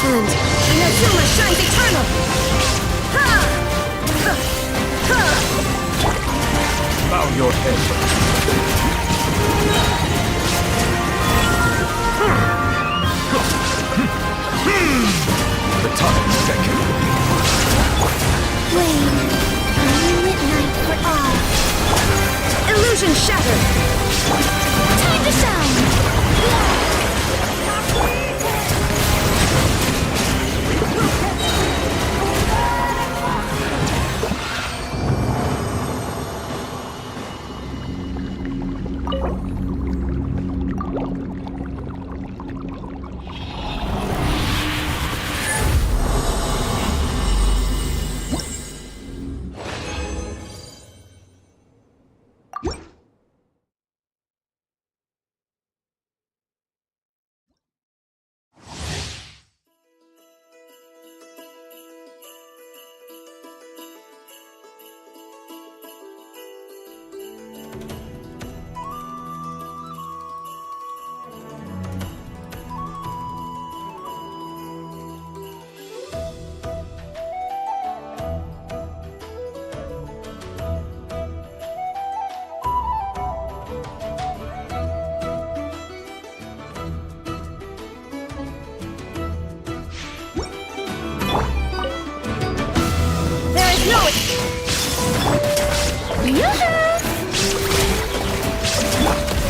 hand! Inazuma shines eternal! Ha! Ha! Ha! Bow your head. The time beckons. Flame, illuminate night for all. Illusion shattered! Time to shine!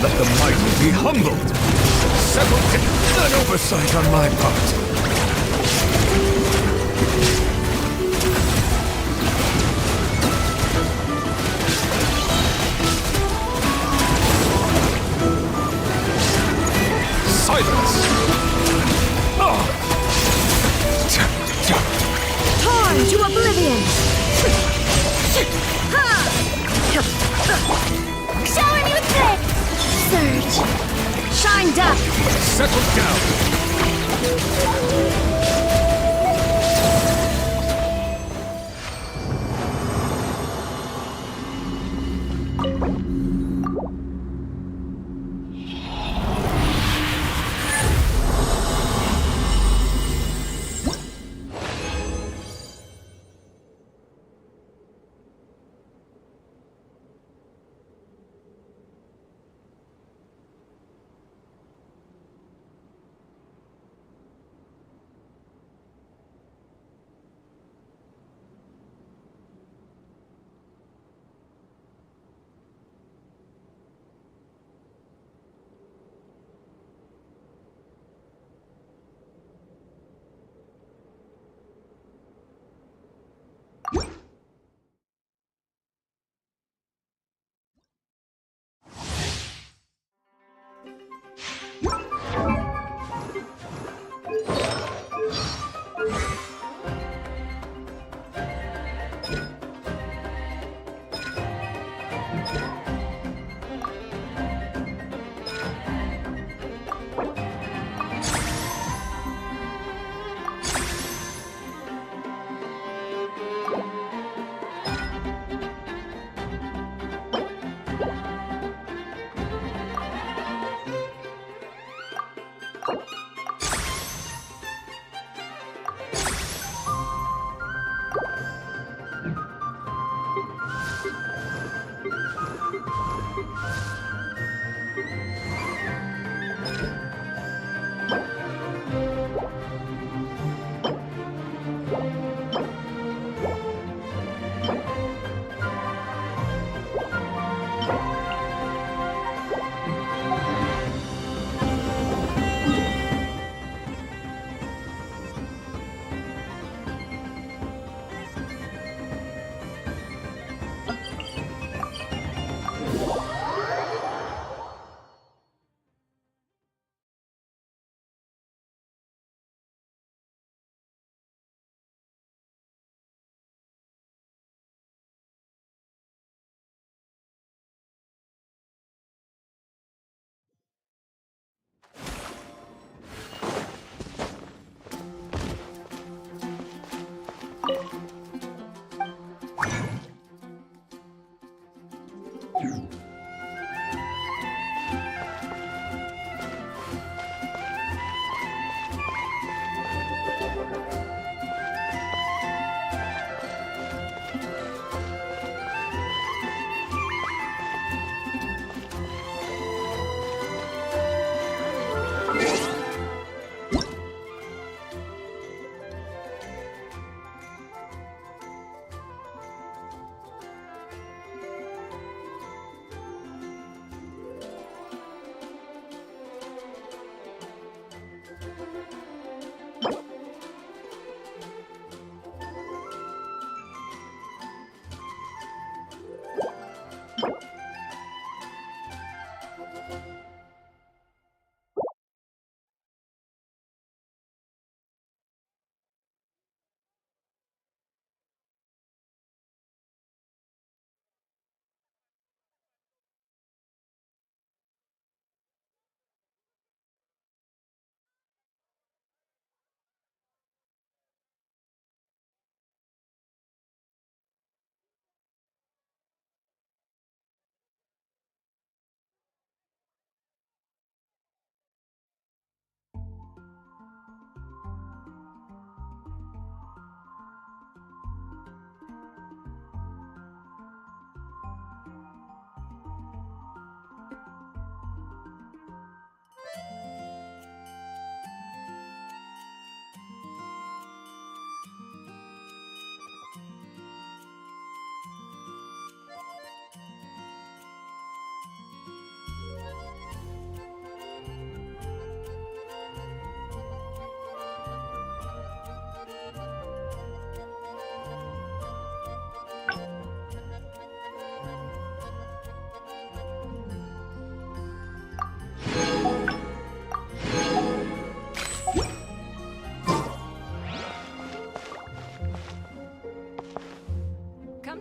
Let the mighty be humbled. Settle it. An oversight on my part. Silence! Torn to oblivion! Shower me with this! Surge! Shine dark! Settle down!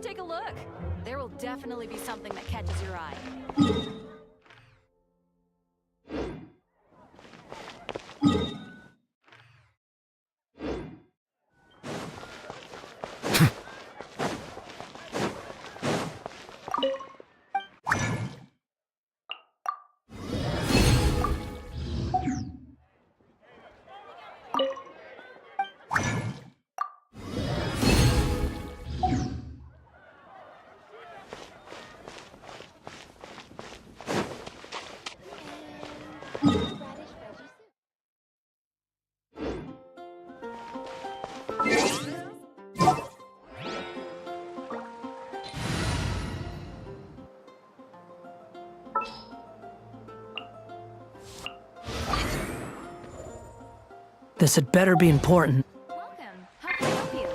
take a look. There will definitely be something that catches your eye. This had better be important. Welcome. How can I help you?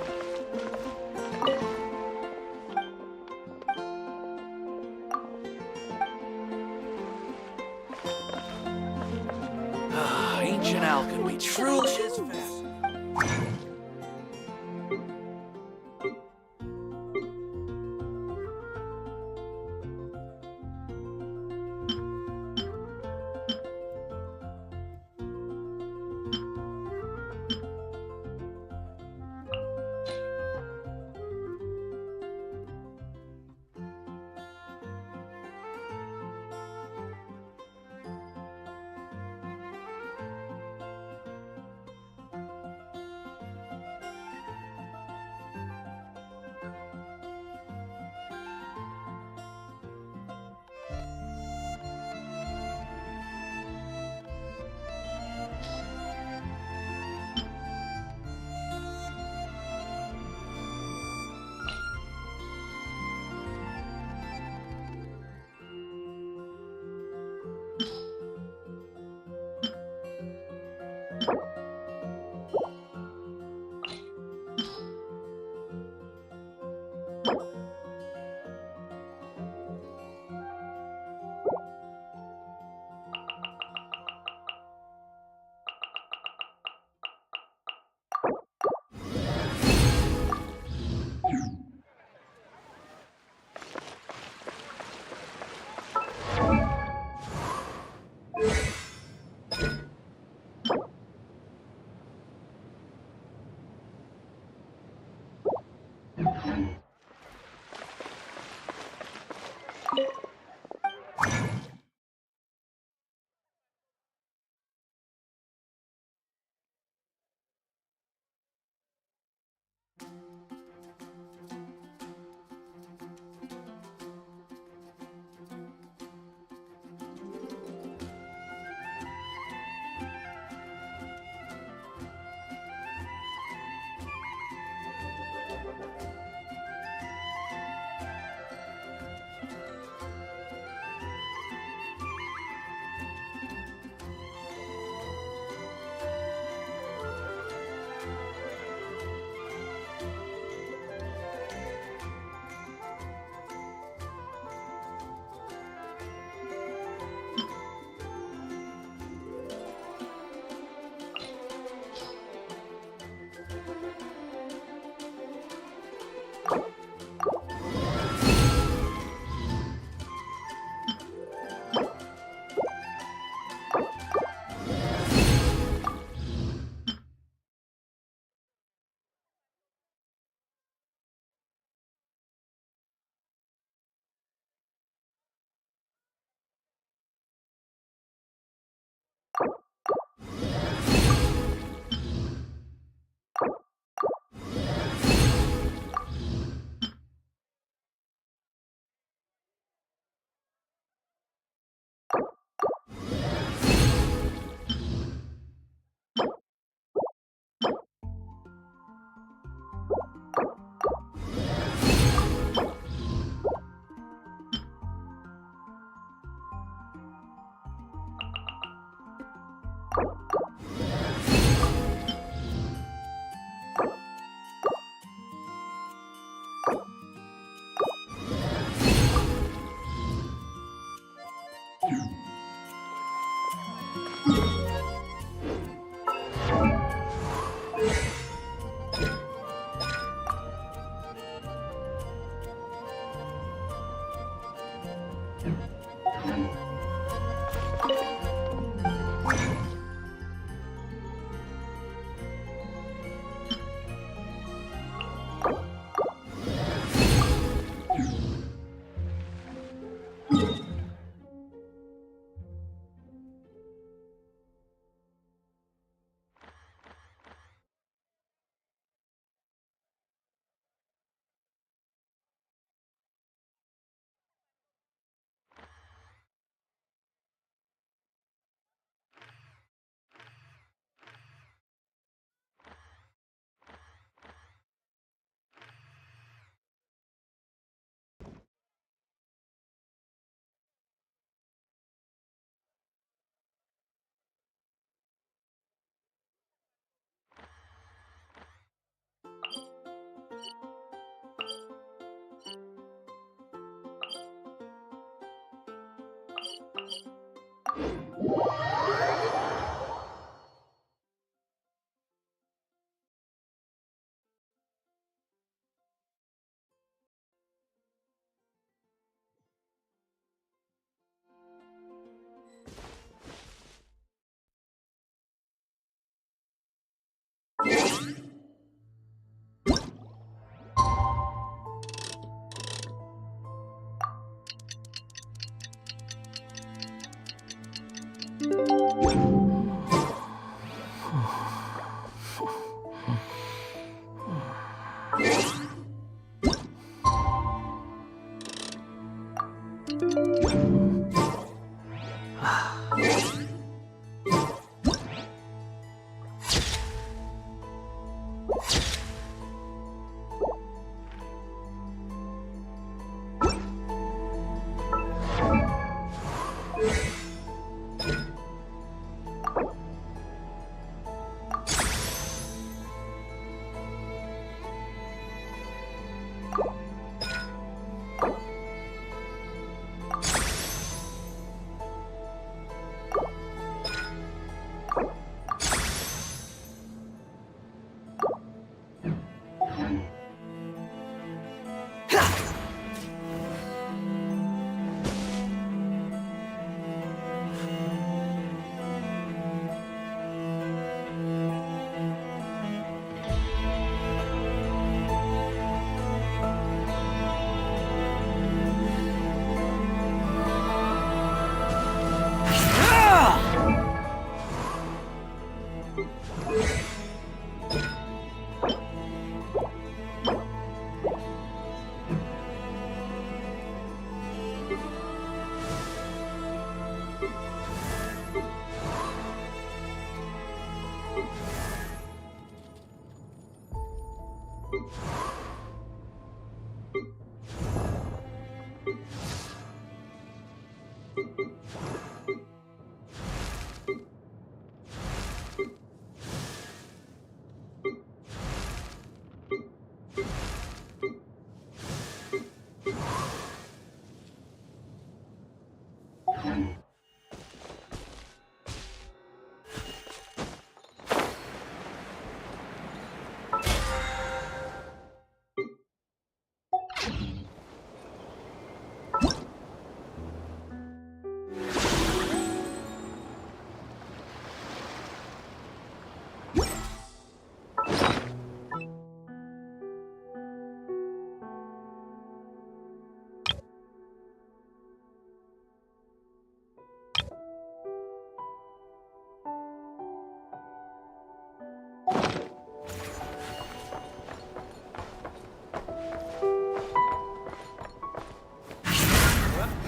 Ancient alchemy truly is fascinating.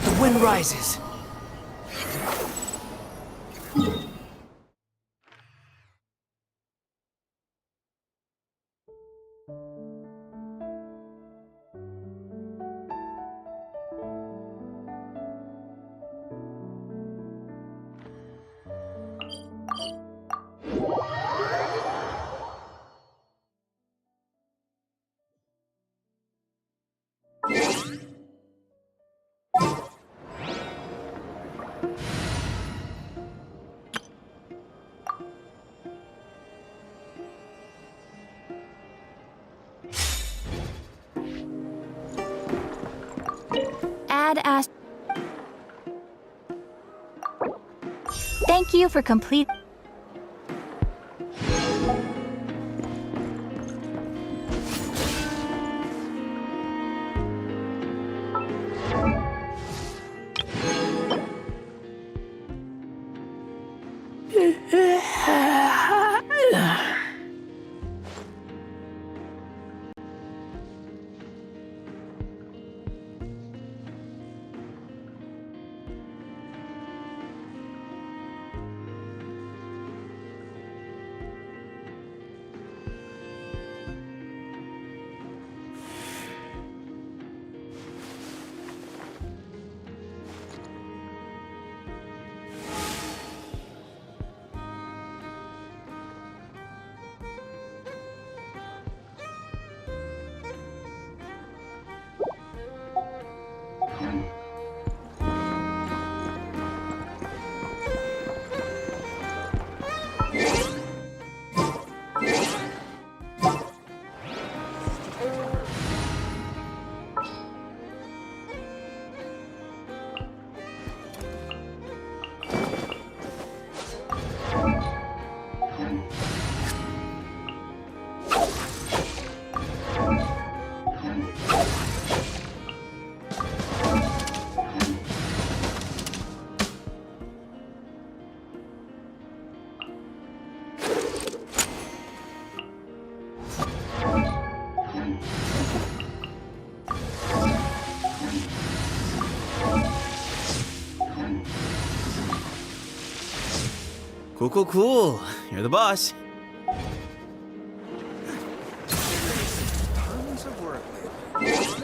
The wind rises. Add ast. Thank you for complete. Cool, cool, cool. You're the boss. Tons of work lately. This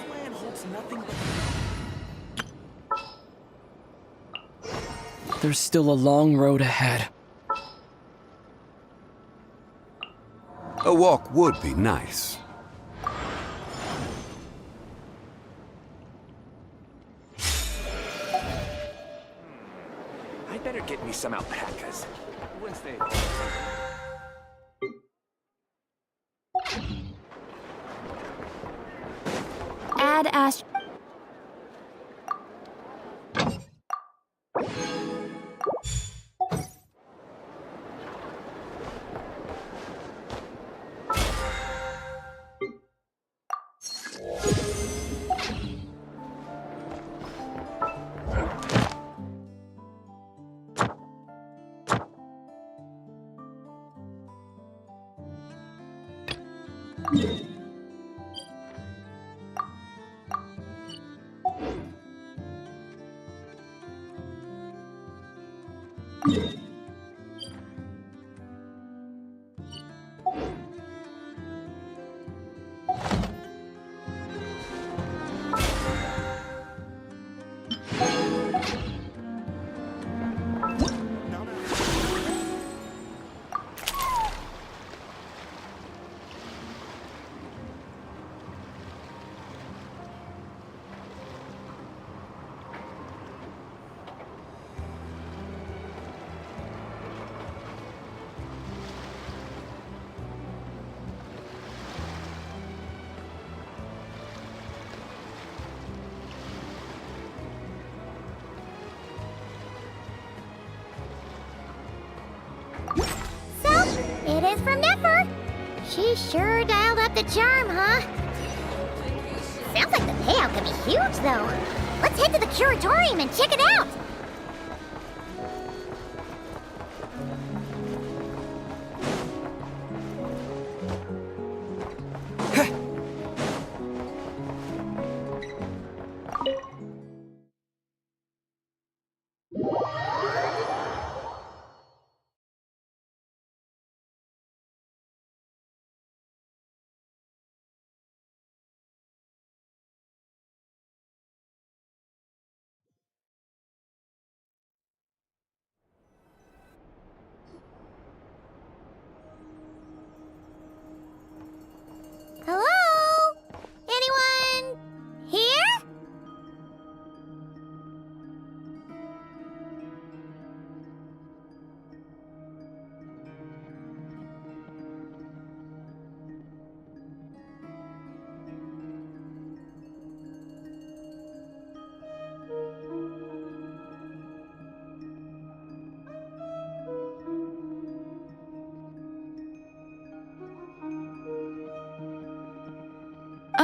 land holds nothing but... There's still a long road ahead. A walk would be nice. I'd better get me some alpacas. Once they... Add Ash. It is from Nipper. She sure dialed up the charm, huh? Sounds like the payout could be huge, though. Let's head to the curatorium and check it out.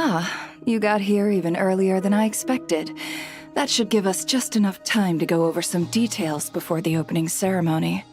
Ah, you got here even earlier than I expected. That should give us just enough time to go over some details before the opening ceremony.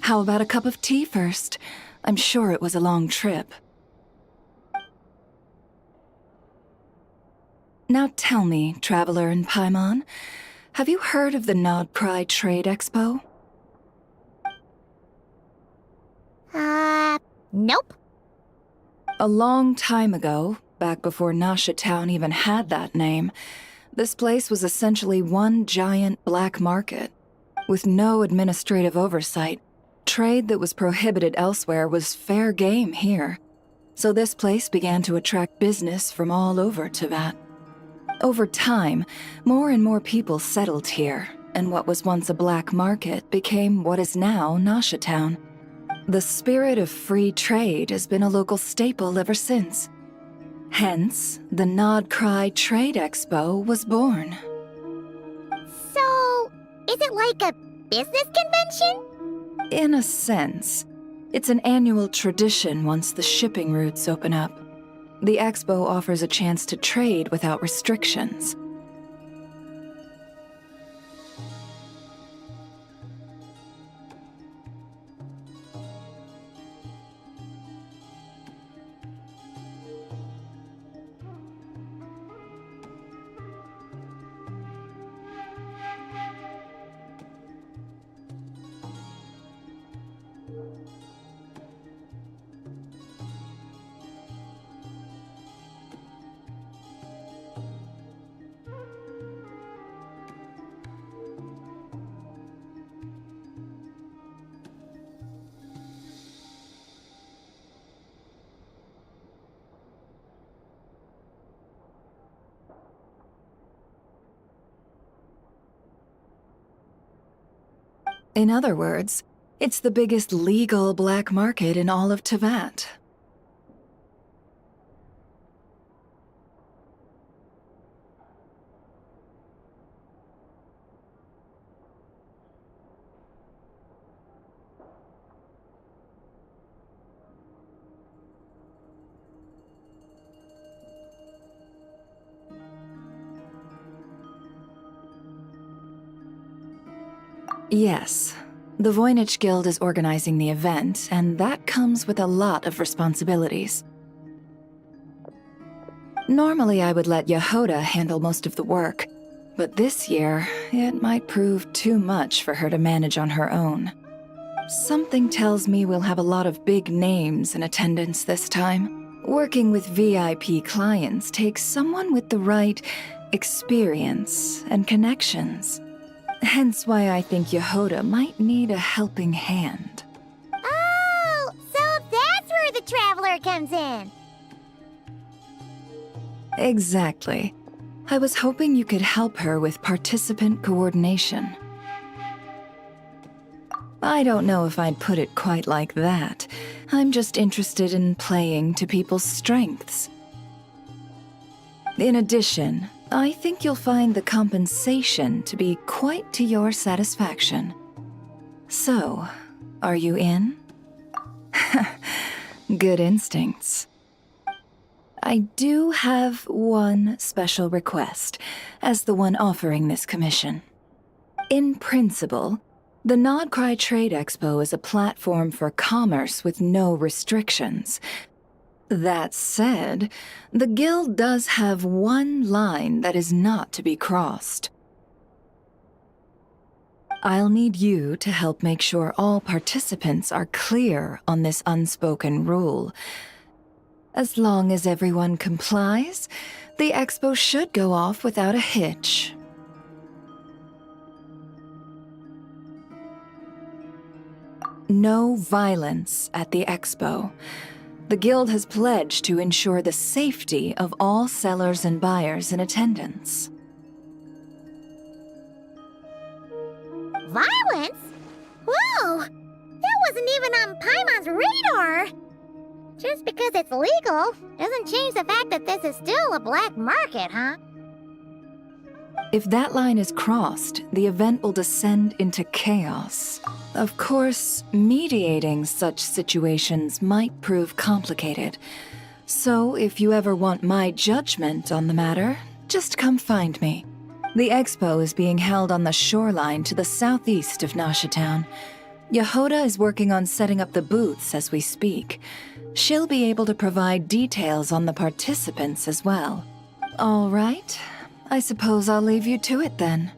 How about a cup of tea first? I'm sure it was a long trip. Now tell me, Traveler in Paimon, have you heard of the Nodcry Trade Expo? Nope. A long time ago, back before Nasha Town even had that name, this place was essentially one giant black market. With no administrative oversight, trade that was prohibited elsewhere was fair game here. So this place began to attract business from all over Teyvat. Over time, more and more people settled here, and what was once a black market became what is now Nasha Town. The spirit of free trade has been a local staple ever since. Hence, the Nodcry Trade Expo was born. So, is it like a business convention? In a sense. It's an annual tradition once the shipping routes open up. The expo offers a chance to trade without restrictions. In other words, it's the biggest legal black market in all of Teyvat. Yes, the Voynich Guild is organizing the event, and that comes with a lot of responsibilities. Normally I would let Yehoda handle most of the work, but this year, it might prove too much for her to manage on her own. Something tells me we'll have a lot of big names in attendance this time. Working with VIP clients takes someone with the right experience and connections. Hence why I think Yehoda might need a helping hand. Oh, so that's where the Traveler comes in. Exactly. I was hoping you could help her with participant coordination. I don't know if I'd put it quite like that. I'm just interested in playing to people's strengths. In addition, I think you'll find the compensation to be quite to your satisfaction. So, are you in? Good instincts. I do have one special request, as the one offering this commission. In principle, the Nodcry Trade Expo is a platform for commerce with no restrictions. That said, the Guild does have one line that is not to be crossed. I'll need you to help make sure all participants are clear on this unspoken rule. As long as everyone complies, the expo should go off without a hitch. No violence at the expo. The guild has pledged to ensure the safety of all sellers and buyers in attendance. Violence? Whoa! That wasn't even on Paimon's radar! Just because it's legal doesn't change the fact that this is still a black market, huh? If that line is crossed, the event will descend into chaos. Of course, mediating such situations might prove complicated. So, if you ever want my judgment on the matter, just come find me. The expo is being held on the shoreline to the southeast of Nasha Town. Yehoda is working on setting up the booths as we speak. She'll be able to provide details on the participants as well. All right. I suppose I'll leave you to it then.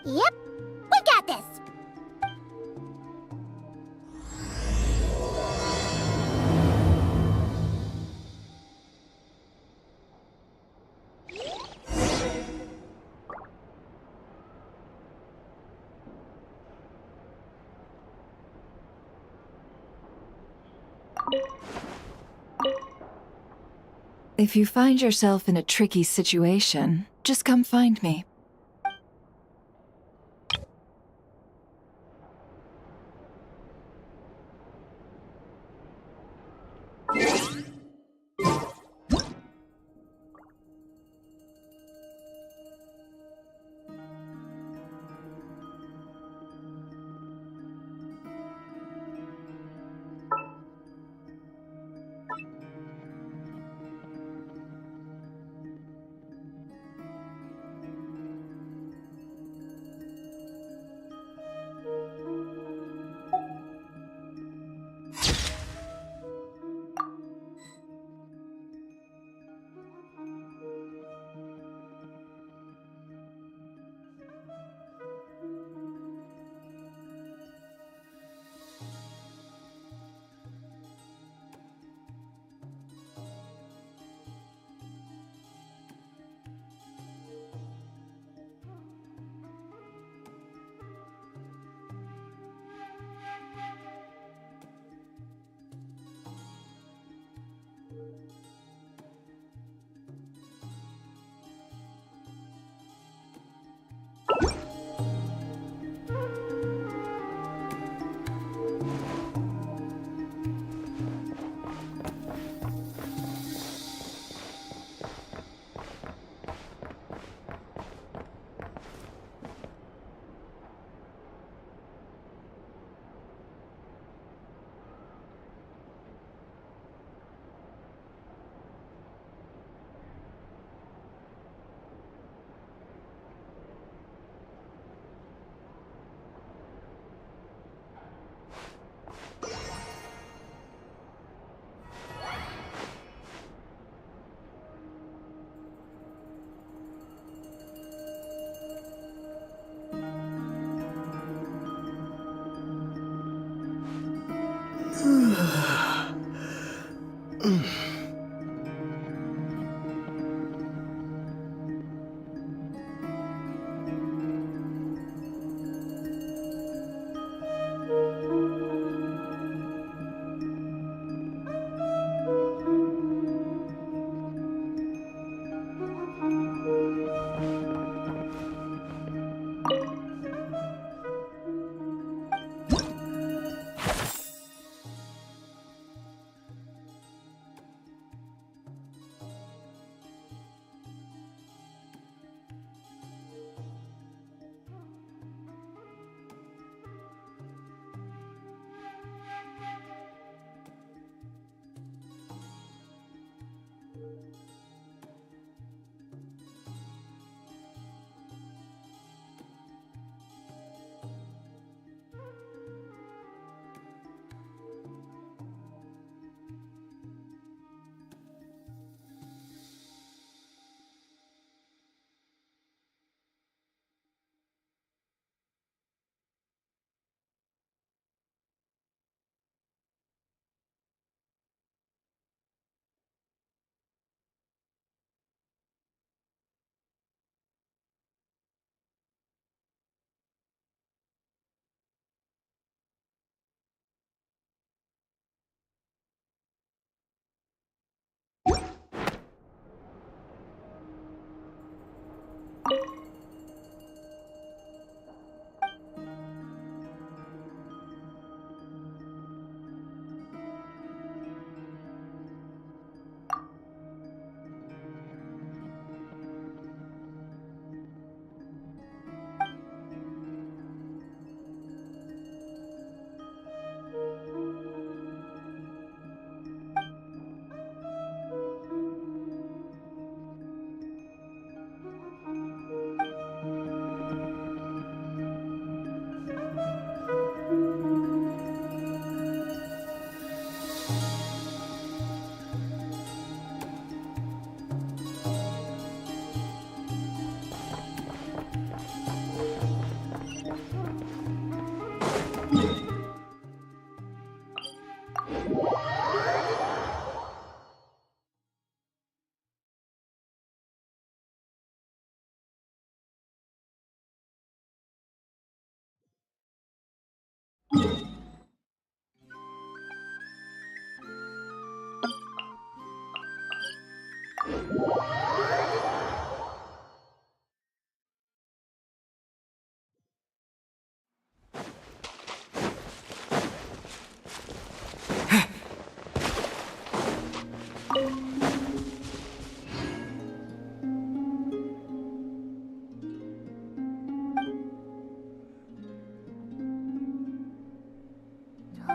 Yep, we got this! If you find yourself in a tricky situation, just come find me.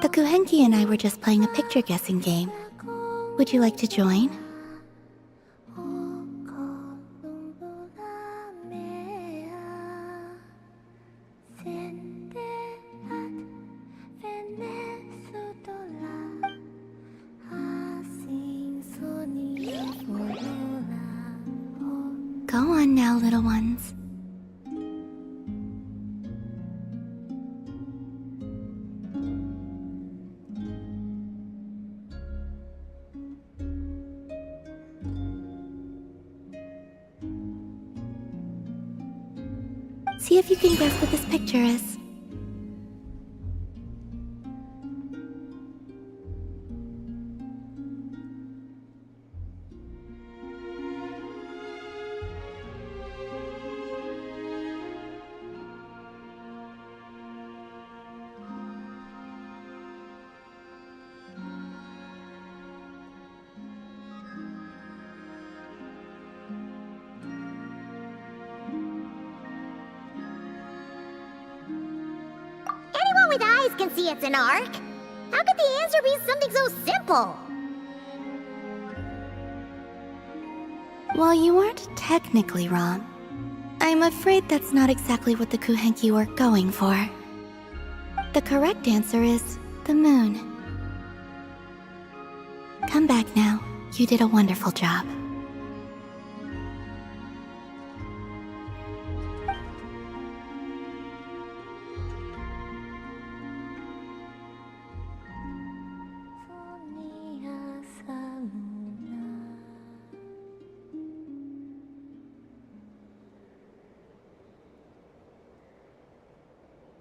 The Kuhenki and I were just playing a picture guessing game. Would you like to join? Go on now, little ones. See if you can guess what this picture is. Anyone with eyes can see it's an arc. How could the answer be something so simple? Well, you aren't technically wrong. I'm afraid that's not exactly what the Kuhenki were going for. The correct answer is the moon. Come back now. You did a wonderful job.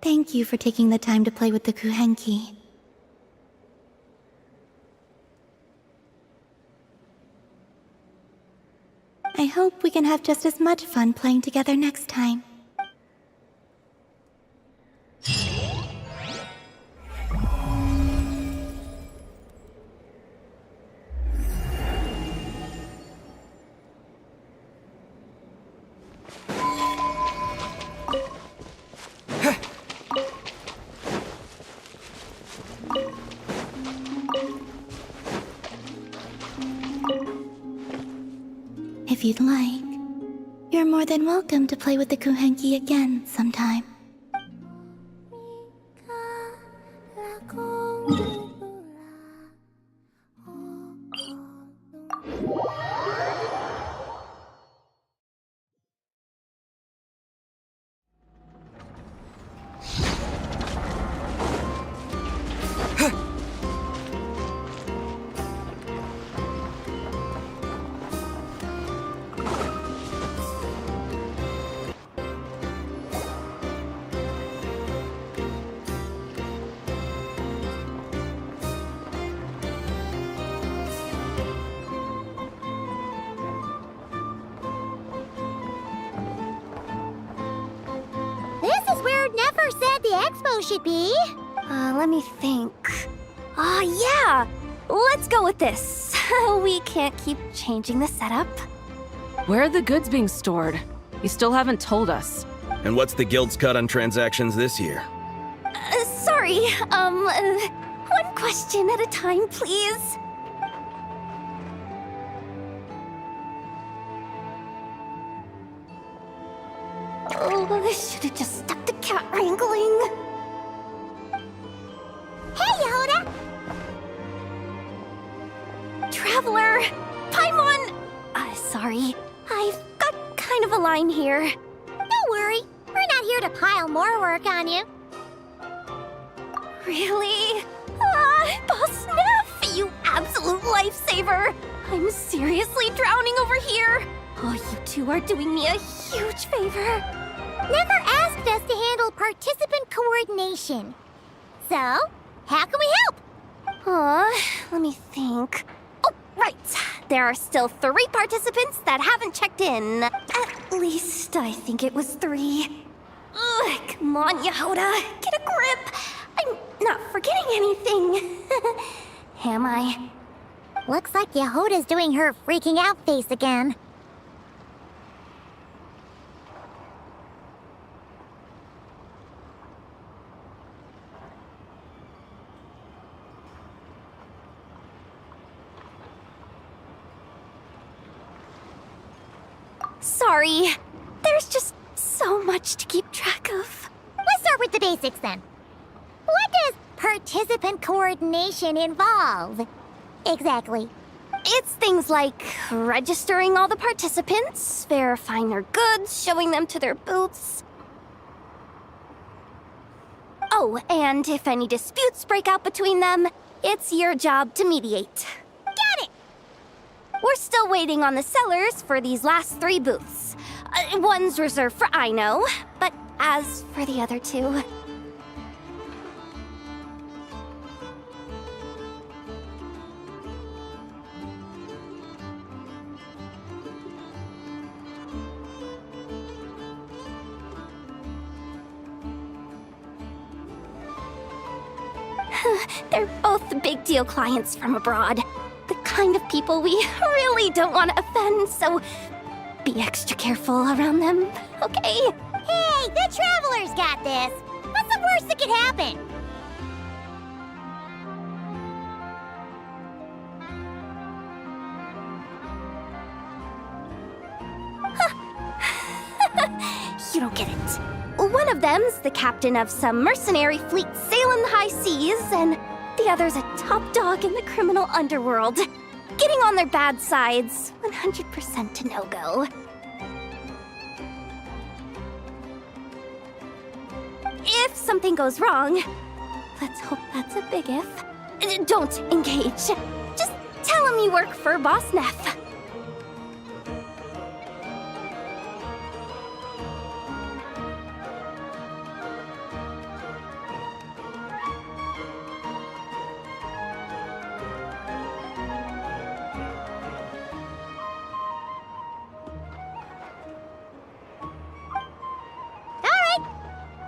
Thank you for taking the time to play with the Kuhenki. I hope we can have just as much fun playing together next time. If you'd like, you're more than welcome to play with the Kuhenki again sometime. Never said the expo should be. Let me think. Yeah! Let's go with this. We can't keep changing the setup. Where are the goods being stored? You still haven't told us. And what's the guild's cut on transactions this year? Sorry, one question at a time, please. Oh, I should have just stuck to cat wrangling. Hey, Yehuda! Traveler! Paimon! Sorry. I've got kind of a line here. Don't worry. We're not here to pile more work on you. Really? Boss, no! lifesaver! I'm seriously drowning over here! Oh, you two are doing me a huge favor. Never asked us to handle participant coordination. So, how can we help? Let me think. Oh, right! There are still 3 participants that haven't checked in. At least I think it was 3. Ugh, come on, Yehoda, get a grip! I'm not forgetting anything. Am I? Looks like Yehoda's doing her freaking out face again. Sorry. There's just so much to keep track of. Let's start with the basics then. What does participant coordination involve? Exactly. It's things like registering all the participants, verifying their goods, showing them to their booths. Oh, and if any disputes break out between them, it's your job to mediate. Got it! We're still waiting on the sellers for these last 3 booths. One's reserved for Ino, but as for the other 2... They're both big deal clients from abroad. The kind of people we really don't want to offend, so be extra careful around them, okay? Hey, the Travelers got this! What's the worst that could happen? You don't get it. One of them's the captain of some mercenary fleet sailing the high seas, and the other's a top dog in the criminal underworld. Getting on their bad sides, 100% a no-go. If something goes wrong, let's hope that's a big if, don't engage. Just tell him you work for Boss Neff.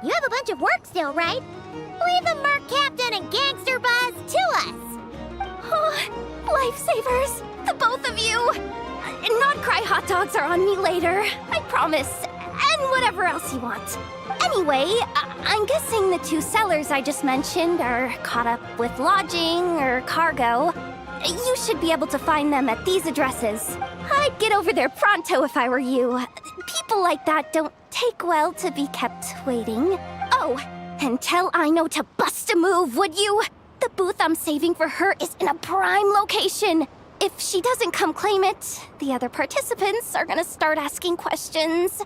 You have a bunch of work still, right? Leave the Merc Captain and Gangster Buzz to us! Oh, lifesavers, the both of you! Not cry hot dogs are on me later, I promise. And whatever else you want. Anyway, I'm guessing the 2 sellers I just mentioned are caught up with lodging or cargo. You should be able to find them at these addresses. I'd get over there pronto if I were you. People like that don't take well to be kept waiting. Oh, and tell Ino to bust a move, would you? The booth I'm saving for her is in a prime location. If she doesn't come claim it, the other participants are gonna start asking questions.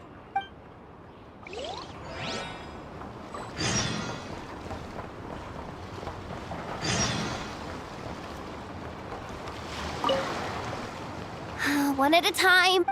One at a time.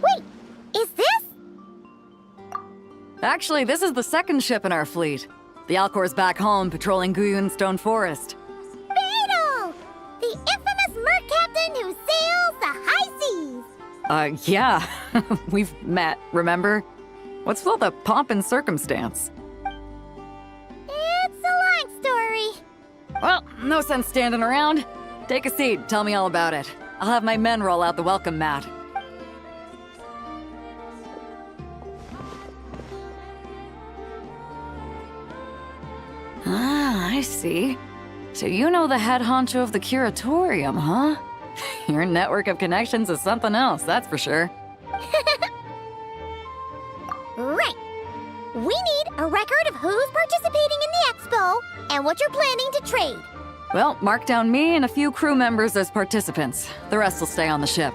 Wait, is this? Actually, this is the 2nd ship in our fleet. The Alcor's back home patrolling Guyunstone Forest. Beetle! The infamous Merc Captain who sails the high seas! Yeah. We've met, remember? What's with all the pomp and circumstance? It's a long story. Well, no sense standing around. Take a seat, tell me all about it. I'll have my men roll out the welcome mat. Ah, I see. So you know the head honcho of the curatorium, huh? Your network of connections is something else, that's for sure. Right. We need a record of who's participating in the expo and what you're planning to trade. Well, mark down me and a few crew members as participants. The rest will stay on the ship.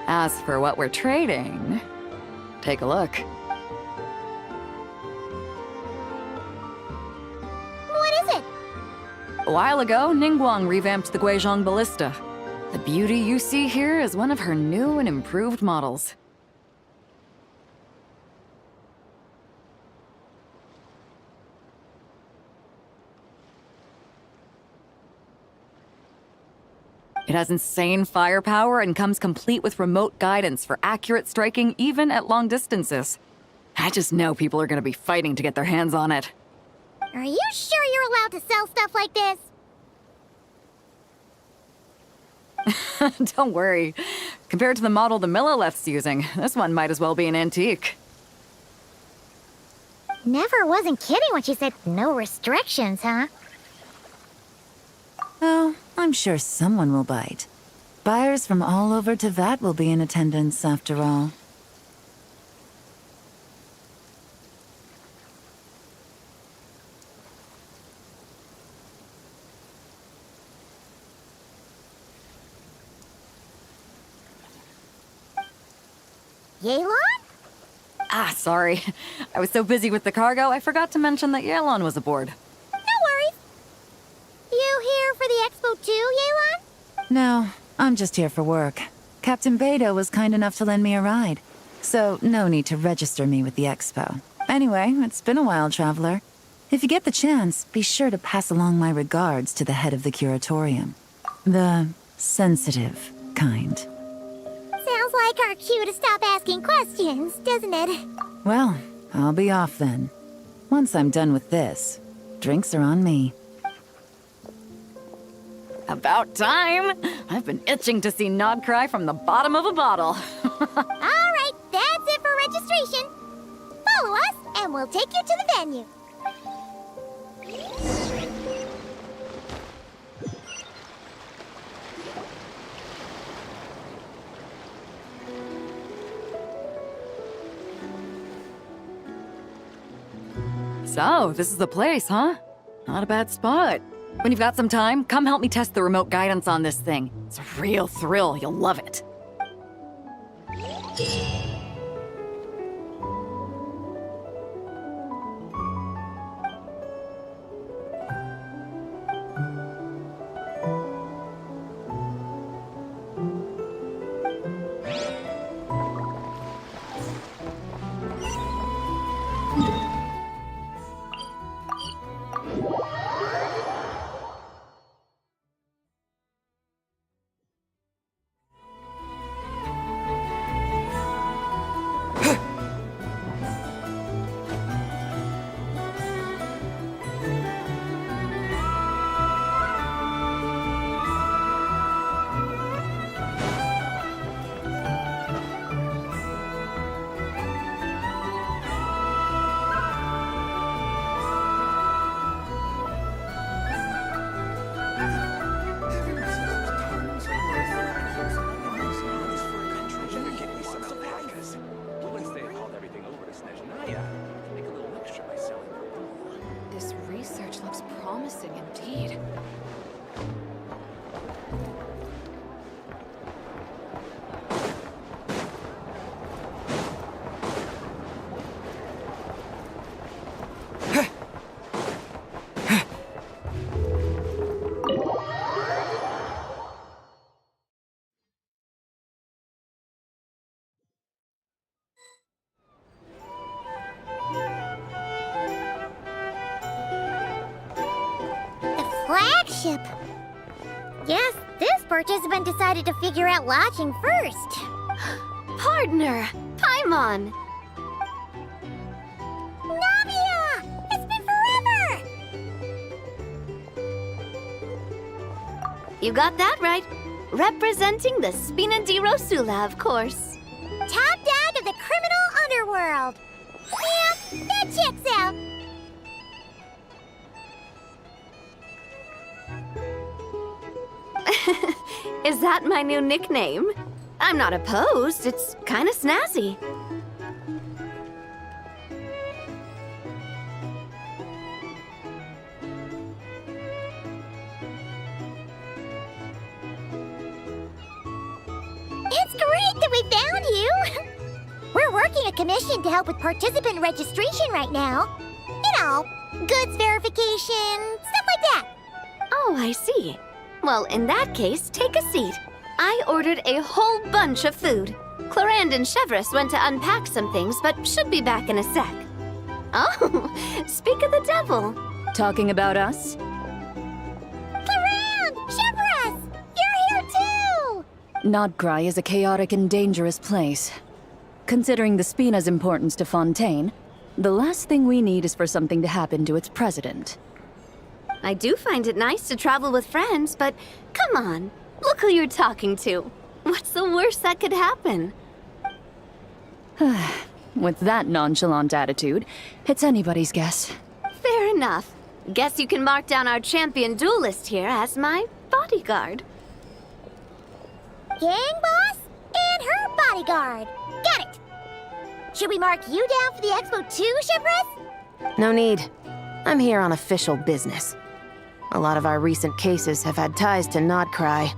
As for what we're trading, take a look. What is it? A while ago, Ningguang revamped the Guizhong Ballista. The beauty you see here is one of her new and improved models. It has insane firepower and comes complete with remote guidance for accurate striking even at long distances. I just know people are gonna be fighting to get their hands on it. Are you sure you're allowed to sell stuff like this? Don't worry. Compared to the model the Millileth's using, this one might as well be an antique. Never wasn't kidding when she said no restrictions, huh? Oh, I'm sure someone will bite. Buyers from all over Teyvat will be in attendance, after all. Yelan? Ah, sorry. I was so busy with the cargo, I forgot to mention that Yelon was aboard. No worries. You here for the expo too, Yelan? No, I'm just here for work. Captain Beto was kind enough to lend me a ride, so no need to register me with the expo. Anyway, it's been a while, traveler. If you get the chance, be sure to pass along my regards to the head of the curatorium. The sensitive kind. Sounds like our cue to stop asking questions, doesn't it? Well, I'll be off then. Once I'm done with this, drinks are on me. About time! I've been itching to see Nod cry from the bottom of a bottle. All right, that's it for registration. Follow us, and we'll take you to the venue. So, this is the place, huh? Not a bad spot. When you've got some time, come help me test the remote guidance on this thing. It's a real thrill, you'll love it. This research looks promising indeed. Flagship. Guess this participant decided to figure out lodging first. Partner, Paimon. You got that right. Representing the Spina di Rosula, of course. Top dog of the criminal underworld. Yeah, that checks out. Is that my new nickname? I'm not opposed. It's kind of snazzy. It's great that we found you! We're working a commission to help with participant registration right now. You know, goods verification, stuff like that. Oh, I see. Well, in that case, take a seat. I ordered a whole bunch of food. Clarand and Chevreuse went to unpack some things, but should be back in a sec. Oh, speak of the devil. Talking about us? Clarand! Chevreuse! You're here too! Nodcry is a chaotic and dangerous place. Considering the Spina's importance to Fontaine, the last thing we need is for something to happen to its president. I do find it nice to travel with friends, but come on. Look who you're talking to. What's the worst that could happen? With that nonchalant attitude, it's anybody's guess. Fair enough. Guess you can mark down our champion duelist here as my bodyguard. Gang boss and her bodyguard. Got it! Should we mark you down for the expo too, Chevreuse? No need. I'm here on official business. A lot of our recent cases have had ties to Nodcry.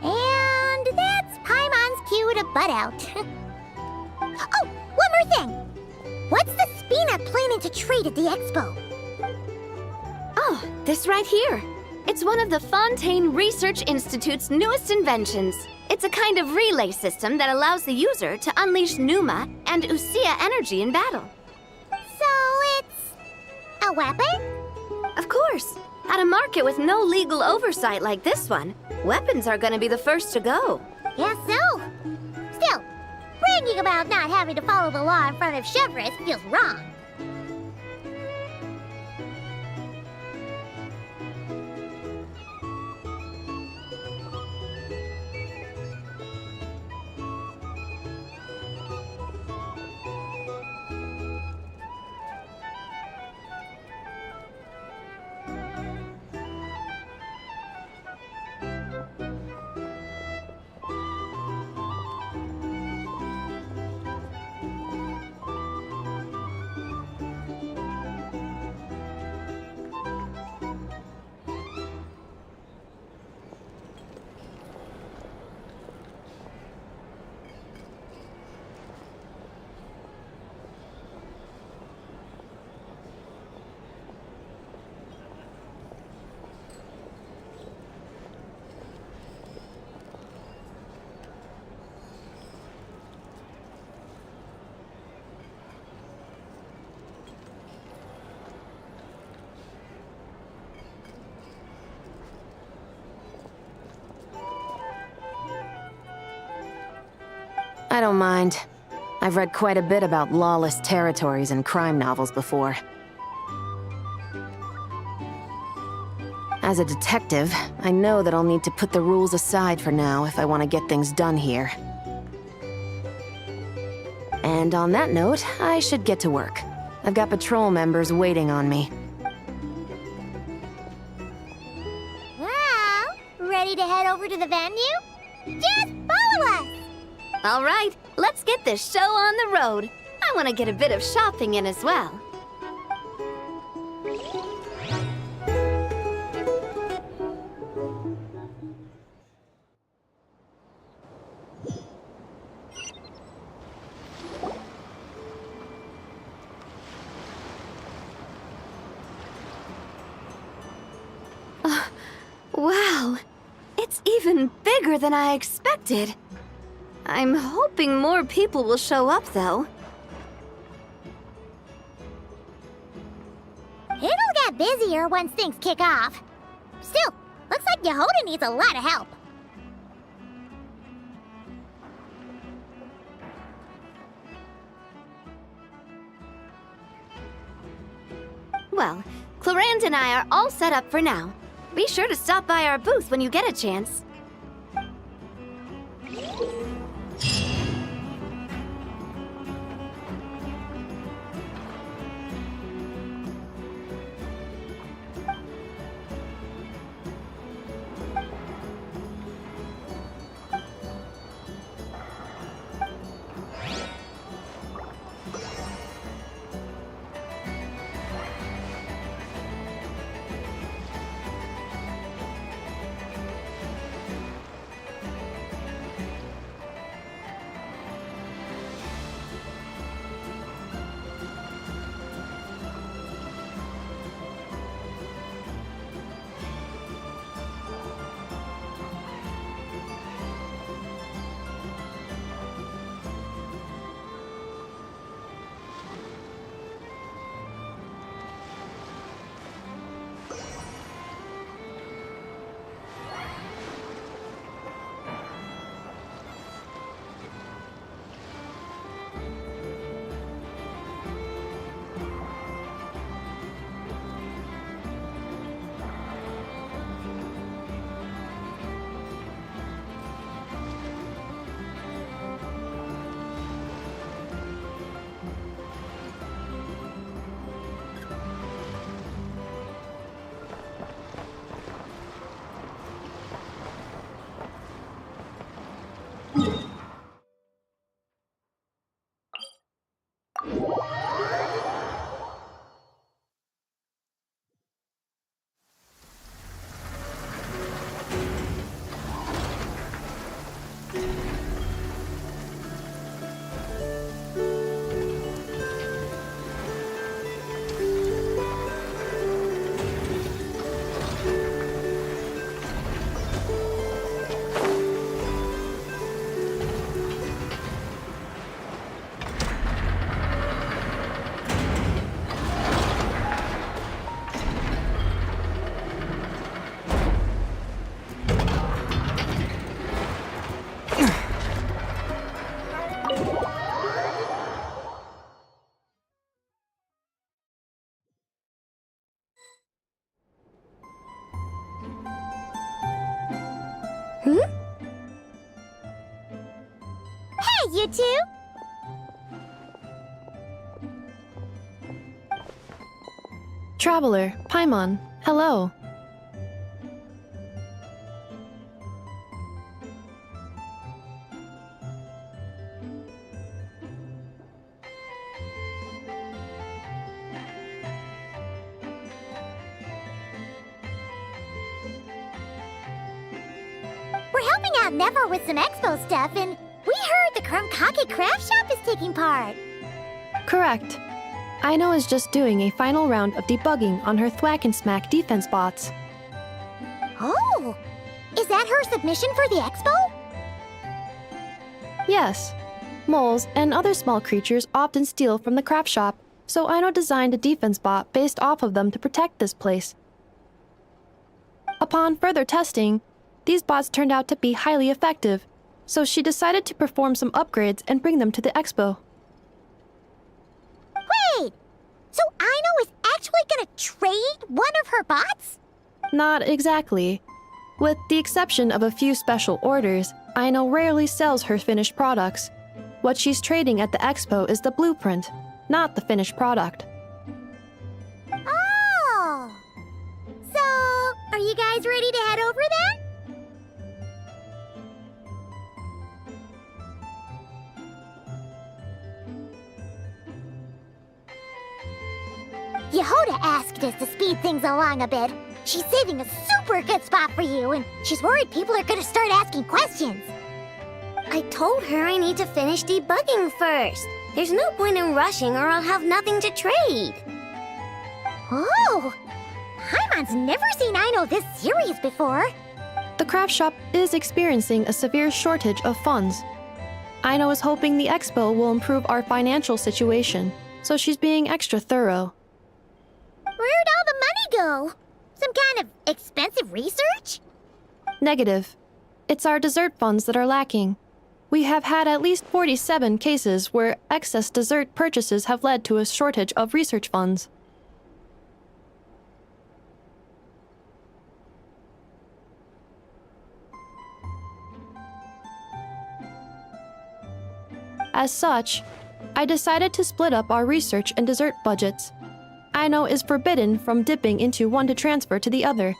And that's Paimon's cue to butt out. Oh, one more thing! What's the Spina planning to trade at the expo? Oh, this right here. It's one of the Fontaine Research Institute's newest inventions. It's a kind of relay system that allows the user to unleash Pneuma and Usia energy in battle. So it's a weapon? Of course. At a market with no legal oversight like this one, weapons are gonna be the first to go. Yes, so. Still, bragging about not having to follow the law in front of Chevreuse feels wrong. I don't mind. I've read quite a bit about lawless territories and crime novels before. As a detective, I know that I'll need to put the rules aside for now if I want to get things done here. And on that note, I should get to work. I've got patrol members waiting on me. Well, ready to head over to the venue? Just follow us! All right, let's get this show on the road. I want to get a bit of shopping in as well. Wow, it's even bigger than I expected. I'm hoping more people will show up, though. It'll get busier once things kick off. Still, looks like Yehuda needs a lot of help. Well, Clarand and I are all set up for now. Be sure to stop by our booth when you get a chance. Hey, you two! Traveler, Paimon, hello. We're helping out Never with some expo stuff, and we heard the Krumkake craft shop is taking part. Correct. Aino is just doing a final round of debugging on her Thwack and Smack defense bots. Oh! Is that her submission for the expo? Yes. Moles and other small creatures often steal from the craft shop, so Aino designed a defense bot based off of them to protect this place. Upon further testing, these bots turned out to be highly effective, so she decided to perform some upgrades and bring them to the expo. Wait! So Aino is actually gonna trade one of her bots? Not exactly. With the exception of a few special orders, Aino rarely sells her finished products. What she's trading at the expo is the blueprint, not the finished product. Oh! So, are you guys ready to head over there? Yehoda asked us to speed things along a bit. She's saving a super good spot for you, and she's worried people are gonna start asking questions. I told her I need to finish debugging first. There's no point in rushing or I'll have nothing to trade. Oh! Paimon's never seen Aino this serious before. The craft shop is experiencing a severe shortage of funds. Aino is hoping the expo will improve our financial situation, so she's being extra thorough. Where'd all the money go? Some kind of expensive research? Negative. It's our dessert funds that are lacking. We have had at least 47 cases where excess dessert purchases have led to a shortage of research funds. As such, I decided to split up our research and dessert budgets. Aino is forbidden from dipping into one to transfer to the other.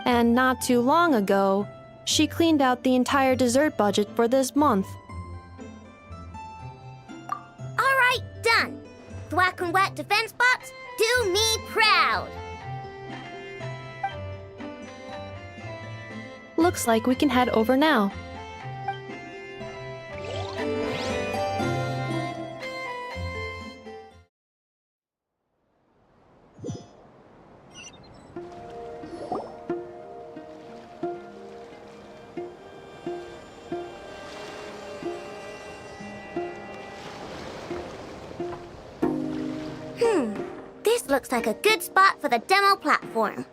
And not too long ago, she cleaned out the entire dessert budget for this month. Alright, done. Thwack and Whack Defense Box, do me proud. Looks like we can head over now. This looks like a good spot for the demo platform.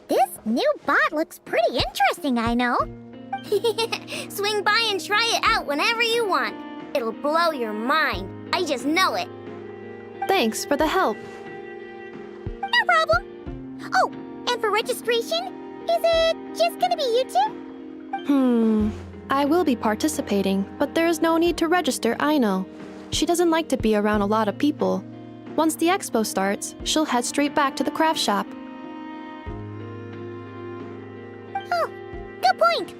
This new bot looks pretty interesting, I know. Swing by and try it out whenever you want. It'll blow your mind. I just know it. Thanks for the help. No problem. Oh, and for registration, is it just gonna be you two? I will be participating, but there is no need to register, Aino. She doesn't like to be around a lot of people. Once the expo starts, she'll head straight back to the craft shop. Oh, good point.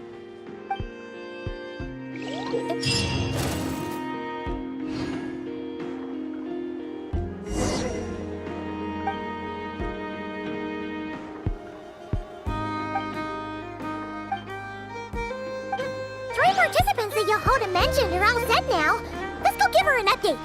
Three participants that Yehoda mentioned are all set now. Let's go give her an update.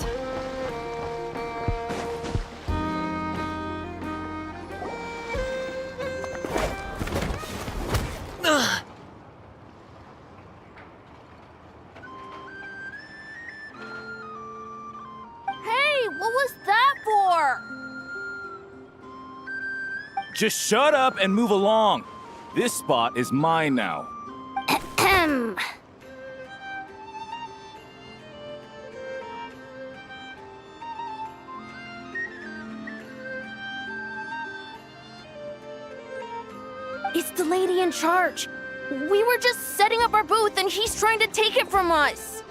Hey, what was that for? Just shut up and move along. This spot is mine now. Ahem. It's the lady in charge. We were just setting up our booth and he's trying to take it from us.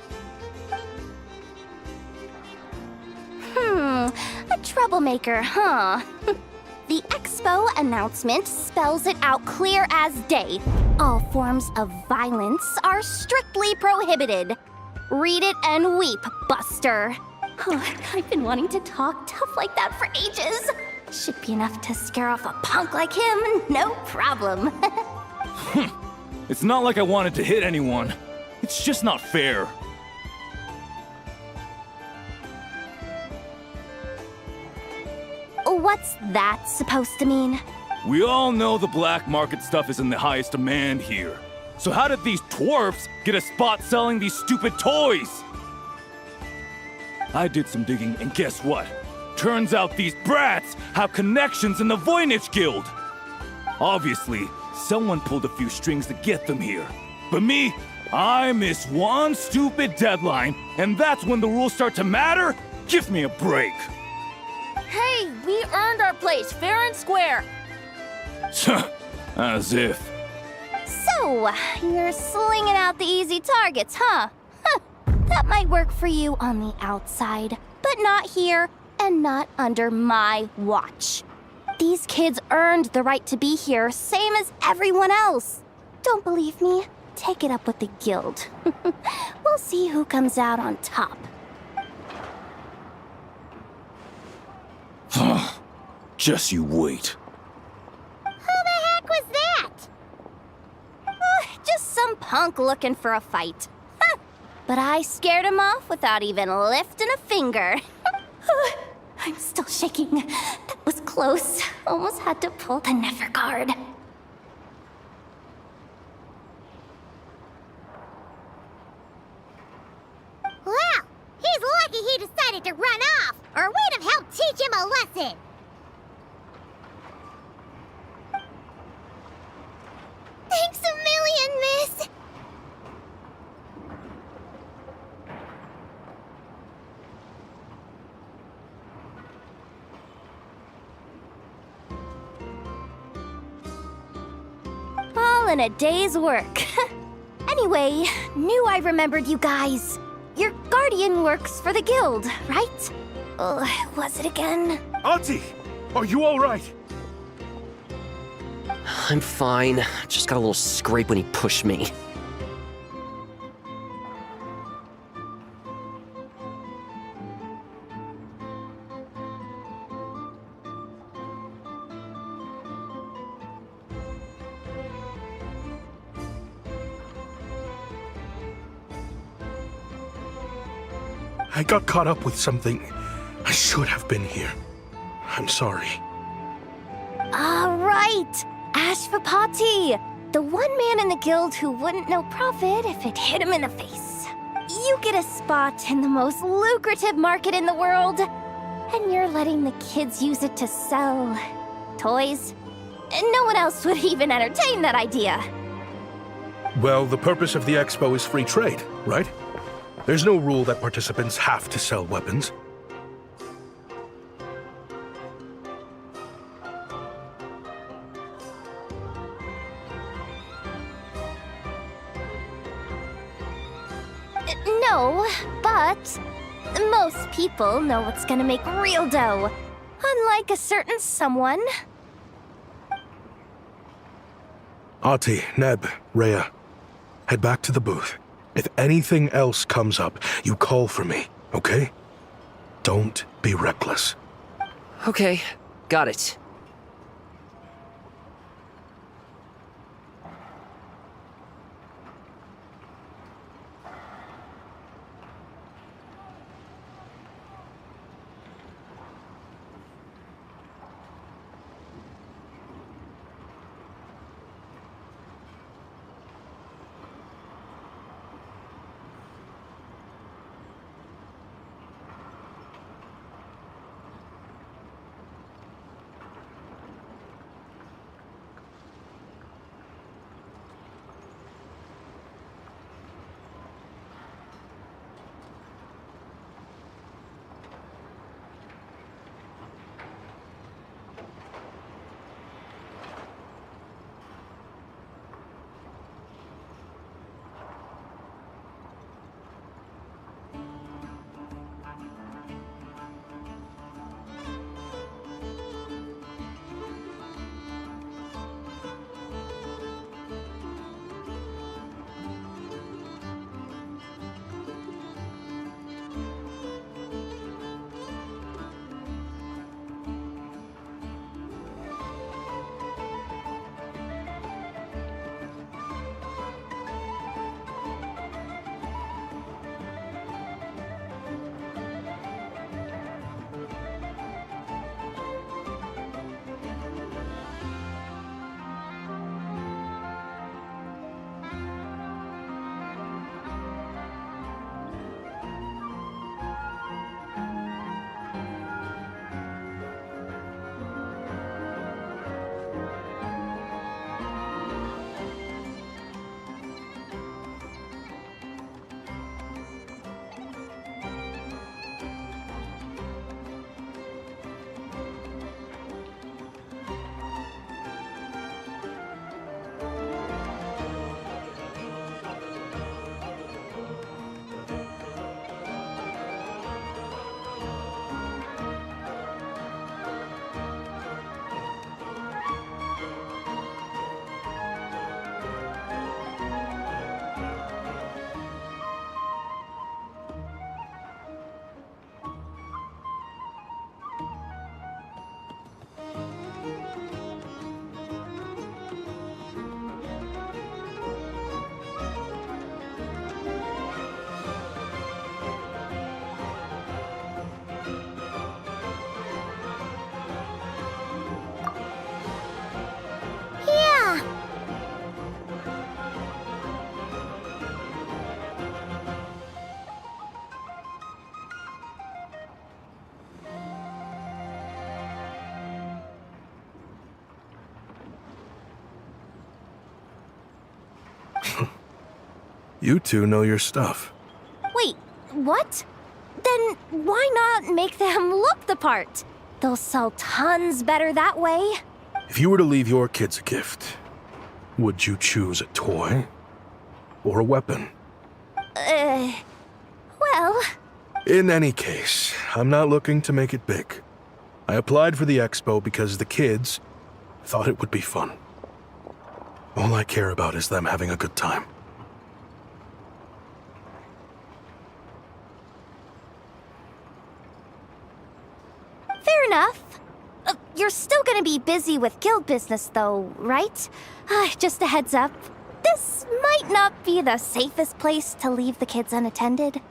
A troublemaker, huh? The expo announcement spells it out clear as day. All forms of violence are strictly prohibited. Read it and weep, Buster. I've been wanting to talk tough like that for ages. Should be enough to scare off a punk like him, no problem. It's not like I wanted to hit anyone. It's just not fair. What's that supposed to mean? We all know the black market stuff is in the highest demand here. So how did these dwarfs get a spot selling these stupid toys? I did some digging, and guess what? Turns out these brats have connections in the Voynich Guild. Obviously, someone pulled a few strings to get them here. But me, I miss one stupid deadline, and that's when the rules start to matter? Give me a break. Hey, we earned our place fair and square. As if. So, you're slinging out the easy targets, huh? That might work for you on the outside, but not here and not under my watch. These kids earned the right to be here, same as everyone else. Don't believe me? Take it up with the guild. We'll see who comes out on top. Just you wait. Who the heck was that? Just some punk looking for a fight. But I scared him off without even lifting a finger. I'm still shaking. That was close. Almost had to pull the Nefer guard. Well, he's lucky he decided to run off, or we'd have helped teach him a lesson. Thanks a million, miss. All in a day's work. Anyway, knew I remembered you guys. Your guardian works for the guild, right? Was it again? Auntie! Are you alright? I'm fine. Just got a little scrape when he pushed me. I got caught up with something. I should have been here. I'm sorry. Right! Ashvapati! The one man in the guild who wouldn't know profit if it hit him in the face. You get a spot in the most lucrative market in the world, and you're letting the kids use it to sell toys. And no one else would even entertain that idea. Well, the purpose of the expo is free trade, right? There's no rule that participants have to sell weapons. No, but most people know what's gonna make real dough. Unlike a certain someone. Ati, Neb, Rhea, head back to the booth. If anything else comes up, you call for me, okay? Don't be reckless. Okay, got it. You two know your stuff. Wait, what? Then why not make them look the part? They'll sell tons better that way. If you were to leave your kids a gift, would you choose a toy or a weapon. Well... In any case, I'm not looking to make it big. I applied for the expo because the kids thought it would be fun. All I care about is them having a good time. Fair enough. You're still gonna be busy with guild business, though, right? Just a heads up. This might not be the safest place to leave the kids unattended.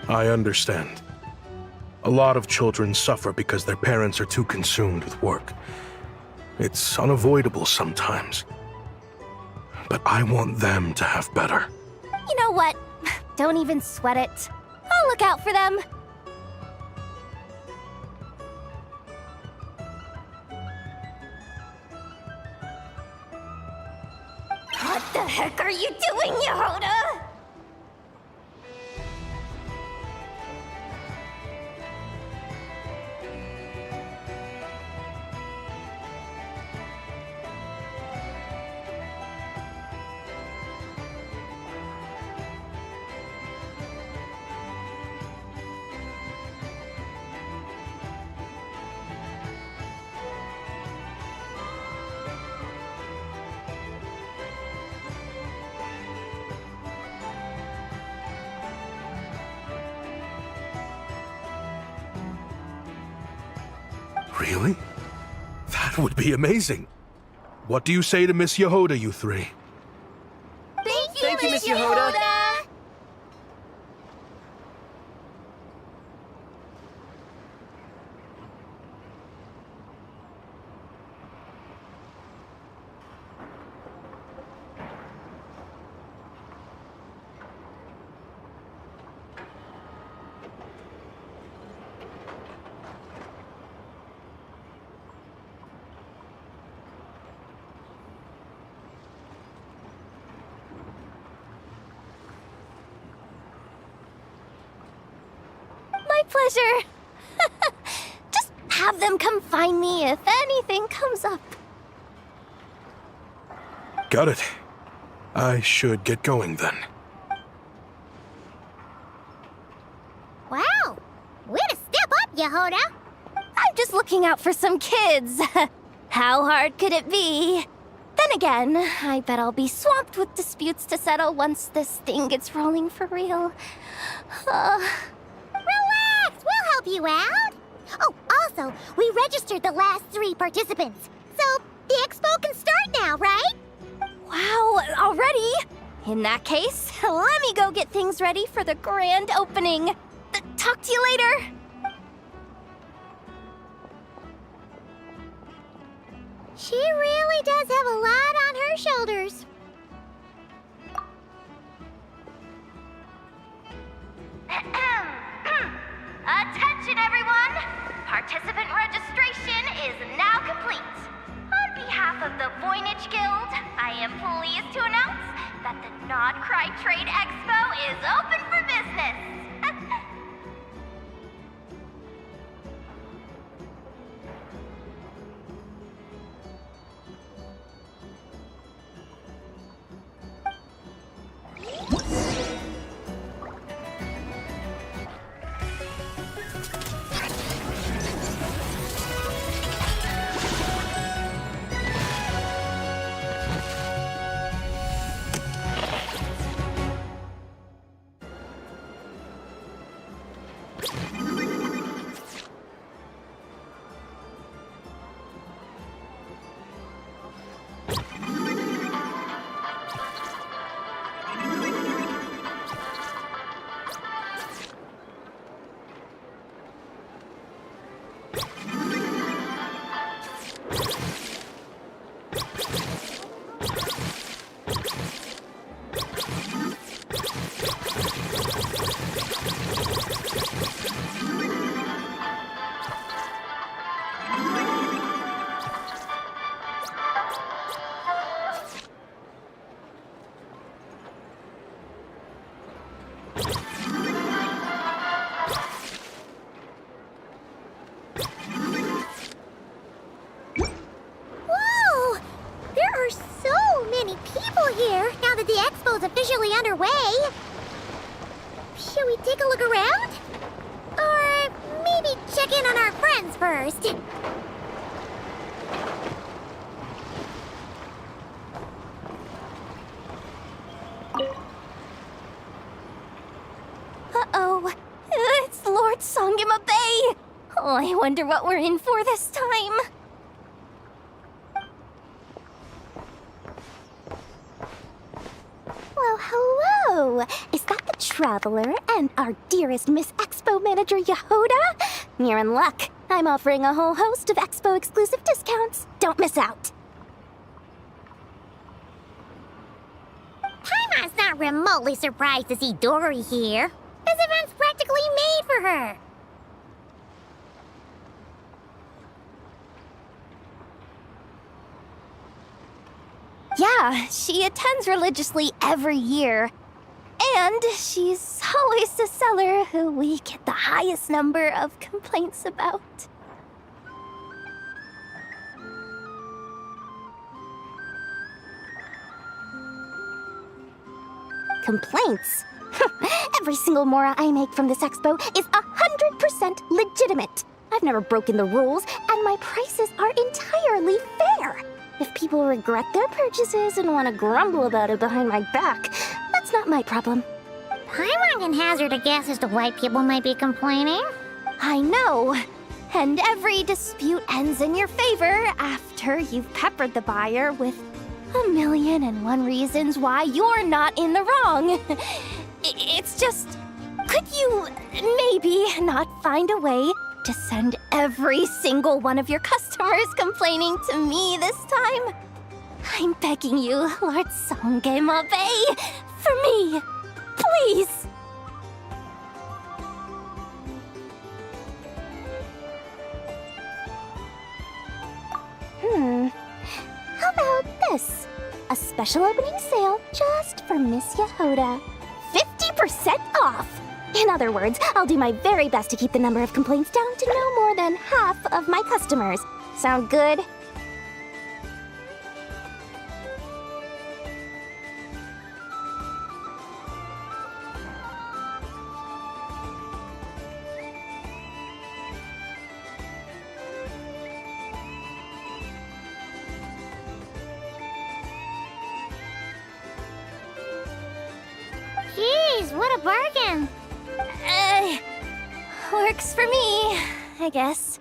I understand. A lot of children suffer because their parents are too consumed with work. It's unavoidable sometimes. But I want them to have better. You know what? Don't even sweat it. I'll look out for them. What the heck are you doing, Yehoda? Really? That would be amazing. What do you say to Miss Yehoda, you three? Thank you, Miss Yehoda! My pleasure. Just have them come find me if anything comes up. Got it. I should get going then. Wow! Way to step up, Yehoda! I'm just looking out for some kids. How hard could it be? Then again, I bet I'll be swamped with disputes to settle once this thing gets rolling for real. Relax! We'll help you out! Oh, also, we registered the last 3 participants. So, the expo can start now, right? Wow, already? In that case, let me go get things ready for the grand opening. Talk to you later. She really does have a lot on her shoulders. Attention, everyone! Participant registration is now complete. On behalf of the Voynich Guild, I am pleased to announce that the Nod-Cry Trade Expo is open for business. Whoa! There are so many people here now that the expo is officially underway. Should we take a look around? Or maybe check in on our friends first? Uh-oh. It's Lord Songima Bay. Oh, I wonder what we're in for this time. Well, hello. Is that the Traveler and our dearest Miss Expo Manager Yehoda? You're in luck. I'm offering a whole host of Expo exclusive discounts. Don't miss out. Paimon's not remotely surprised to see Dory here. This event's practically made for her. Yeah, she attends religiously every year. And she's always the seller who we get the highest number of complaints about. Complaints? Every single mora I make from this expo is 100% legitimate. I've never broken the rules, and my prices are entirely fair. If people regret their purchases and want to grumble about it behind my back, that's not my problem. Paimon can hazard a guess as to why people might be complaining. I know. And every dispute ends in your favor after you've peppered the buyer with 1,000,001 reasons why you're not in the wrong. It's just, could you maybe not find a way to send every single one of your customers complaining to me this time? I'm begging you, Lord Songema Bay, for me, please. How about this? A special opening sale just for Miss Yehoda. 50% off! In other words, I'll do my very best to keep the number of complaints down to no more than half of my customers. Sound good? Jeez, what a bargain! Works for me, I guess.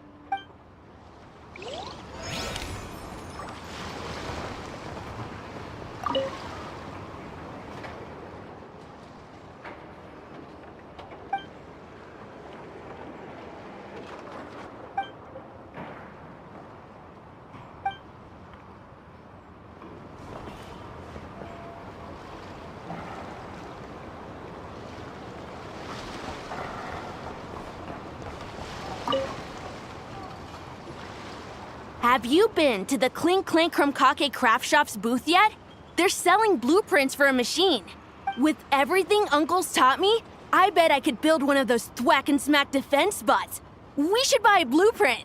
Have you been to the Clink Clink Krumkake Craft Shop's booth yet? They're selling blueprints for a machine. With everything Uncle's taught me, I bet I could build one of those thwack and smack defense bots. We should buy a blueprint.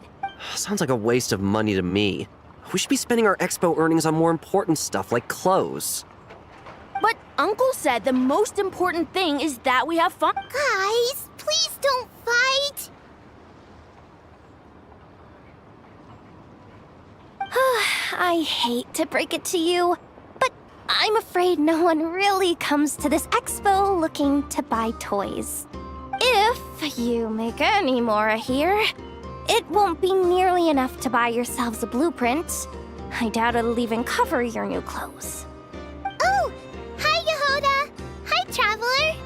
Sounds like a waste of money to me. We should be spending our expo earnings on more important stuff like clothes. But Uncle said the most important thing is that we have fun. Guys, please don't fight! I hate to break it to you, but I'm afraid no one really comes to this expo looking to buy toys. If you make any more here, it won't be nearly enough to buy yourselves a blueprint. I doubt it'll even cover your new clothes. Oh! Hi, Yehoda! Hi, Traveler!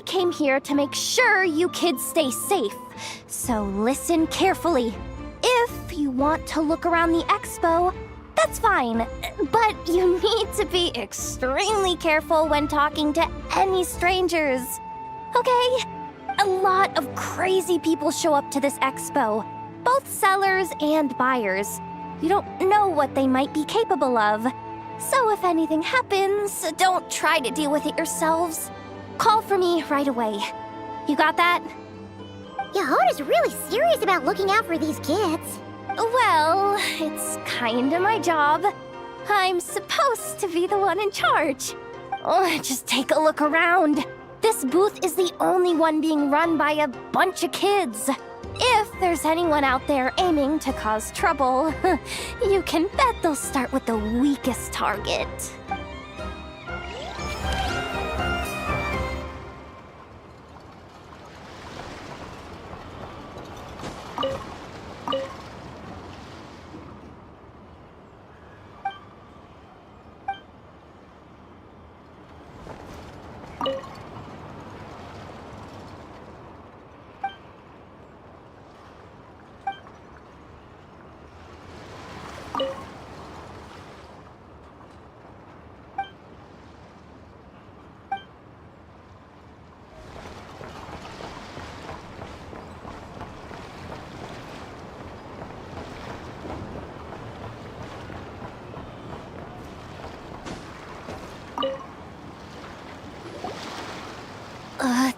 I came here to make sure you kids stay safe. So listen carefully. If you want to look around the expo, that's fine. But you need to be extremely careful when talking to any strangers. Okay? A lot of crazy people show up to this expo, both sellers and buyers. You don't know what they might be capable of. So if anything happens, don't try to deal with it yourselves. Call for me right away. You got that? Yehota's really serious about looking out for these kids. Well, it's kinda my job. I'm supposed to be the one in charge. Oh, just take a look around. This booth is the only one being run by a bunch of kids. If there's anyone out there aiming to cause trouble, you can bet they'll start with the weakest target.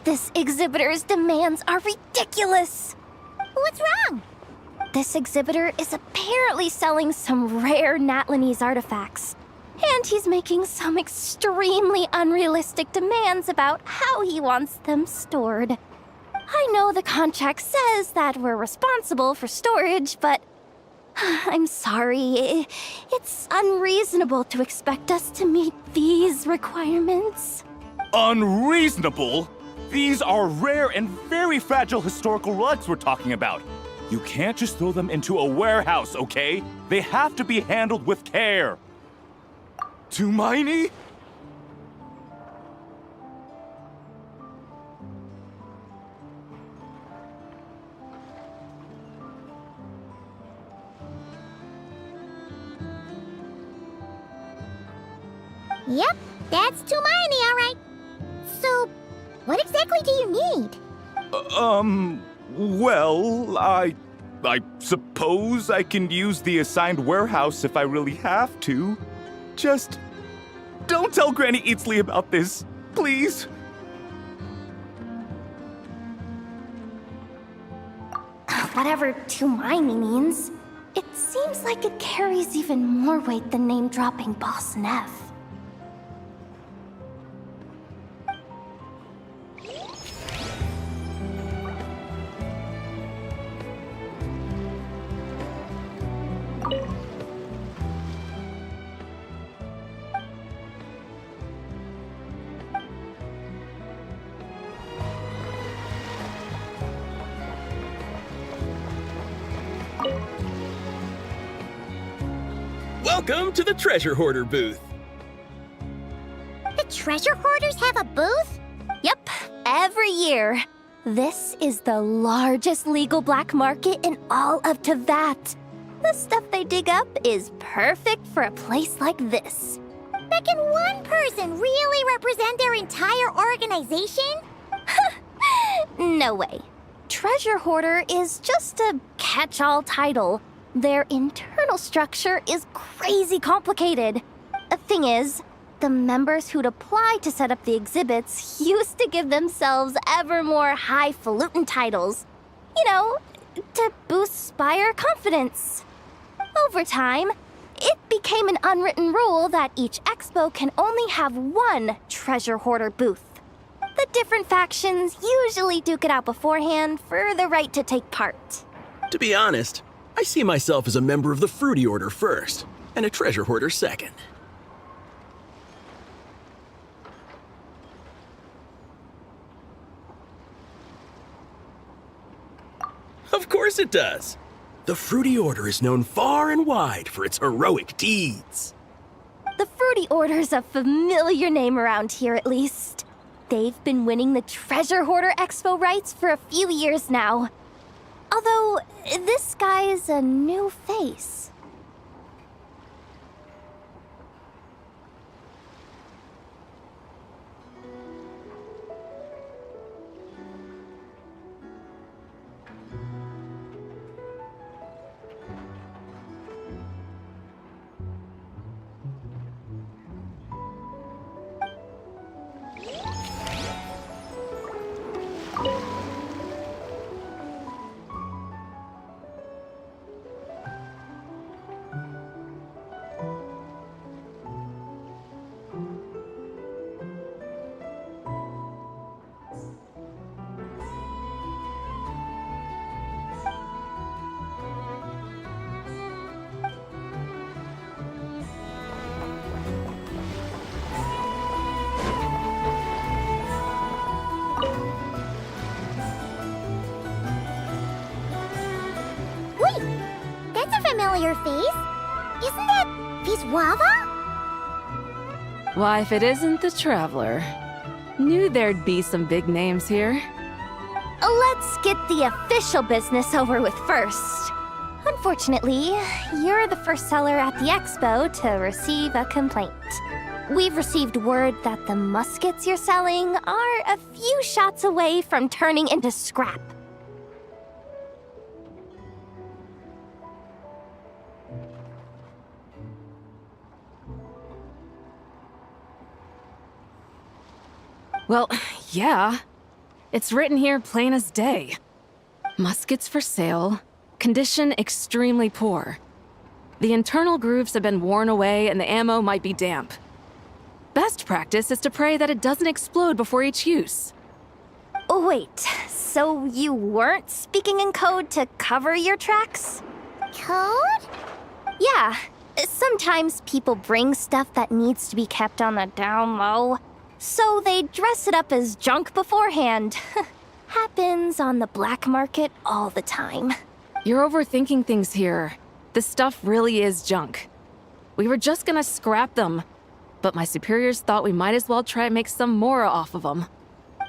This exhibitor's demands are ridiculous. What's wrong? This exhibitor is apparently selling some rare Natlanese artifacts. And he's making some extremely unrealistic demands about how he wants them stored. I know the contract says that we're responsible for storage, but I'm sorry. It's unreasonable to expect us to meet these requirements. Unreasonable? These are rare and very fragile historical rugs we're talking about. You can't just throw them into a warehouse, okay? They have to be handled with care. Tumaini? Yep, that's Tumaini, all right. So, what exactly do you need? Well, I suppose I can use the assigned warehouse if I really have to. Just don't tell Granny Eatsley about this, please. Whatever Tumaini means, it seems like it carries even more weight than name-dropping Boss Neff. Welcome to the Treasure Hoarder booth. The treasure hoarders have a booth? Yep, every year. This is the largest legal black market in all of Tevat. The stuff they dig up is perfect for a place like this. But can one person really represent their entire organization? No way. Treasure Hoarder is just a catch-all title. Their internal structure is crazy complicated. The thing is, the members who'd apply to set up the exhibits used to give themselves ever more highfalutin titles. You know, to boost buyer confidence. Over time, it became an unwritten rule that each expo can only have one Treasure Hoarder booth. The different factions usually duke it out beforehand for the right to take part. To be honest, I see myself as a member of the Fruity Order first, and a Treasure Hoarder second. Of course it does. The Fruity Order is known far and wide for its heroic deeds. The Fruity Order's a familiar name around here, at least. They've been winning the Treasure Hoarder Expo rights for a few years now. Although, this guy's a new face. Familiar face. Isn't that Viswava? Why, if it isn't the Traveler. Knew there'd be some big names here. Let's get the official business over with first. Unfortunately, you're the first seller at the expo to receive a complaint. We've received word that the muskets you're selling are a few shots away from turning into scrap. Well, yeah. It's written here plain as day. Muskets for sale. Condition extremely poor. The internal grooves have been worn away and the ammo might be damp. Best practice is to pray that it doesn't explode before each use. Wait, so you weren't speaking in code to cover your tracks? Code? Yeah. Sometimes people bring stuff that needs to be kept on the down low. So they dress it up as junk beforehand. Happens on the black market all the time. You're overthinking things here. This stuff really is junk. We were just gonna scrap them, but my superiors thought we might as well try and make some more off of them.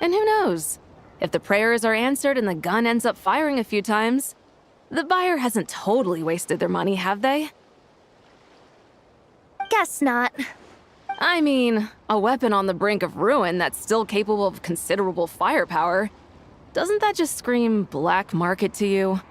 And who knows? If the prayers are answered and the gun ends up firing a few times, the buyer hasn't totally wasted their money, have they? Guess not. I mean, a weapon on the brink of ruin that's still capable of considerable firepower. Doesn't that just scream black market to you?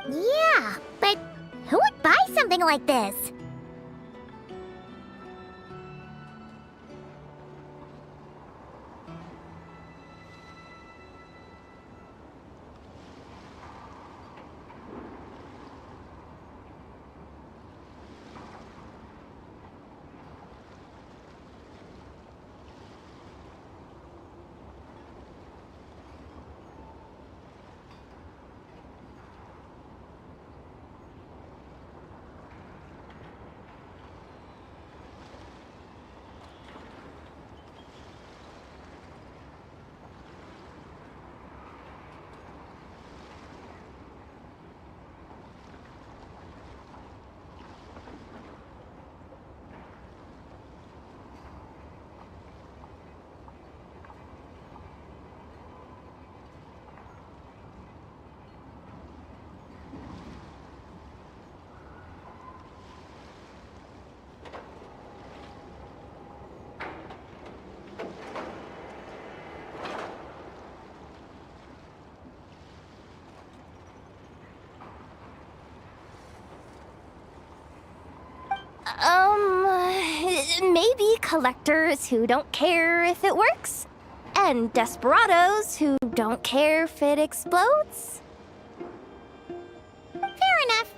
Yeah, but who would buy something like this? Maybe collectors who don't care if it works, and desperados who don't care if it explodes. Fair enough.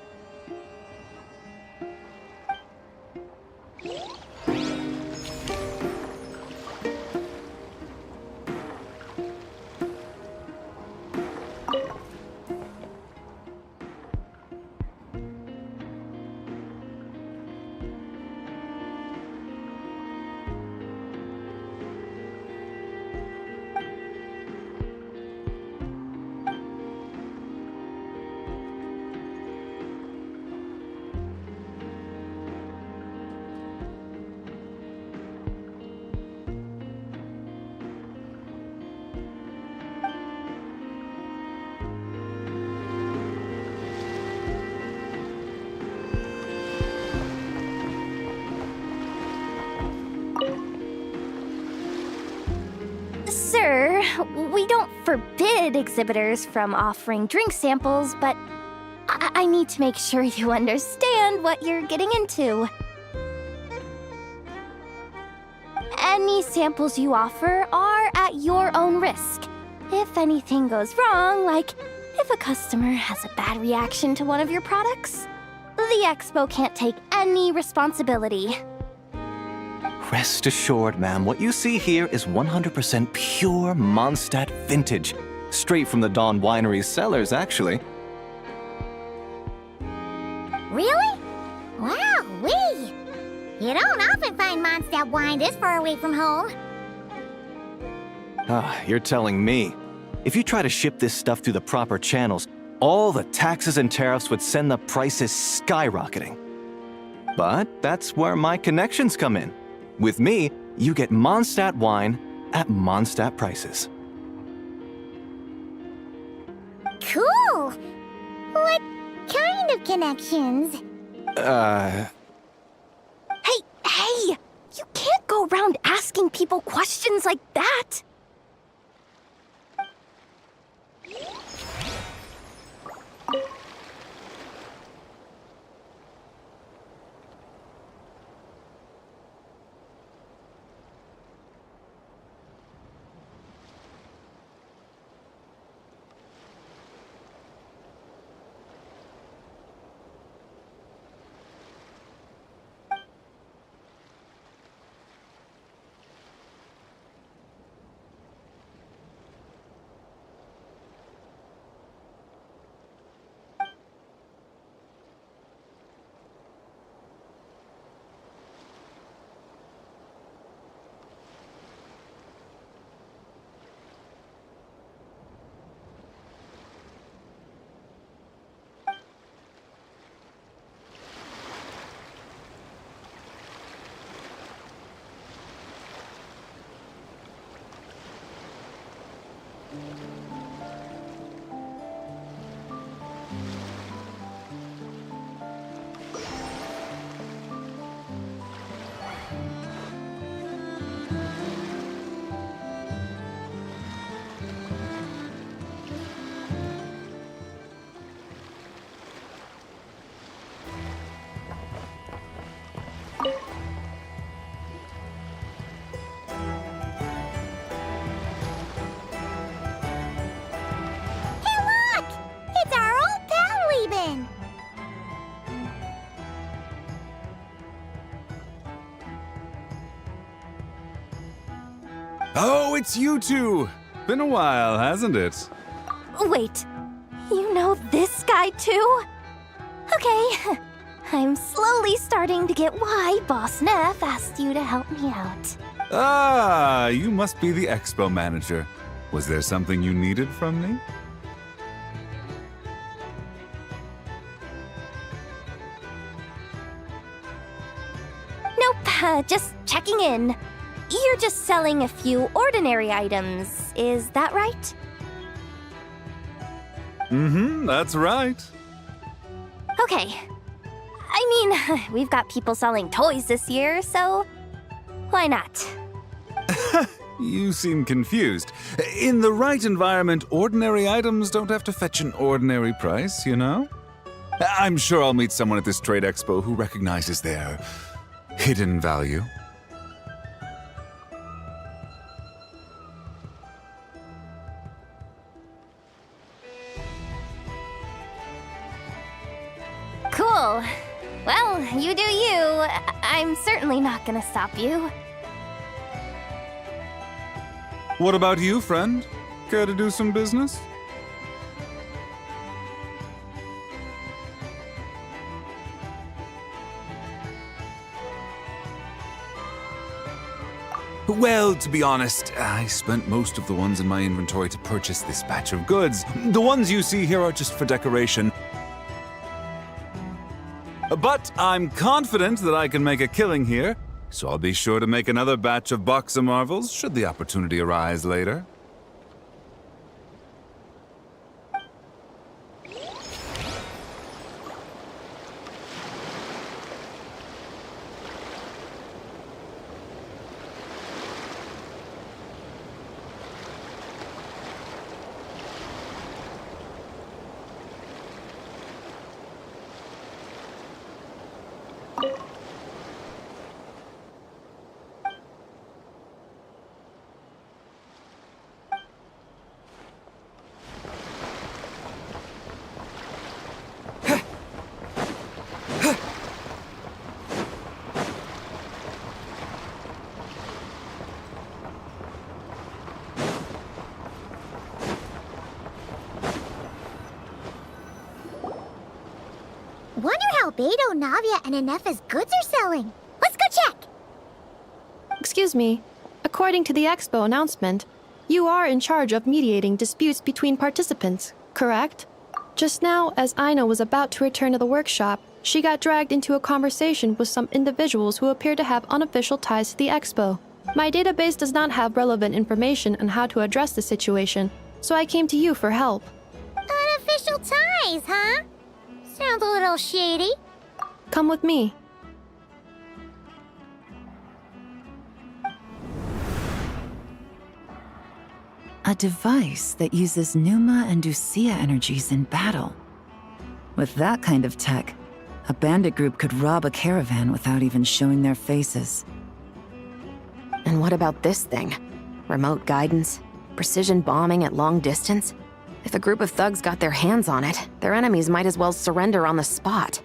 Sir, we don't forbid exhibitors from offering drink samples, but I need to make sure you understand what you're getting into. Any samples you offer are at your own risk. If anything goes wrong, like if a customer has a bad reaction to one of your products, the expo can't take any responsibility. Rest assured, ma'am, what you see here is 100% pure Mondstadt vintage. Straight from the Dawn Winery's cellars, actually. Really? Wow-wee! You don't often find Mondstadt wine this far away from home. Ah, you're telling me. If you try to ship this stuff through the proper channels, all the taxes and tariffs would send the prices skyrocketing. But that's where my connections come in. With me, you get Mondstadt wine at Mondstadt prices. Cool! What kind of connections? Hey! You can't go around asking people questions like that! Oh, it's you two! Been a while, hasn't it? Wait, you know this guy too? Okay, I'm slowly starting to get why Boss Neff asked you to help me out. Ah, you must be the expo manager. Was there something you needed from me? Nope, just checking in. You're just selling a few ordinary items, is that right? Mm-hmm, that's right. Okay. I mean, we've got people selling toys this year, so why not? You seem confused. In the right environment, ordinary items don't have to fetch an ordinary price, you know? I'm sure I'll meet someone at this trade expo who recognizes their hidden value. Cool. Well, you do you. I'm certainly not gonna stop you. What about you, friend? Care to do some business? Well, to be honest, I spent most of the ones in my inventory to purchase this batch of goods. The ones you see here are just for decoration. But I'm confident that I can make a killing here, so I'll be sure to make another batch of Box of Marvels should the opportunity arise later. Wonder how Beto, Navia, and Ineffa's goods are selling. Let's go check! Excuse me. According to the expo announcement, you are in charge of mediating disputes between participants, correct? Just now, as Aino was about to return to the workshop, she got dragged into a conversation with some individuals who appear to have unofficial ties to the expo. My database does not have relevant information on how to address the situation, so I came to you for help. Unofficial ties, huh? Sounds a little shady. Come with me. A device that uses Numa and Ducia energies in battle. With that kind of tech, a bandit group could rob a caravan without even showing their faces. And what about this thing? Remote guidance? Precision bombing at long distance? If a group of thugs got their hands on it, their enemies might as well surrender on the spot.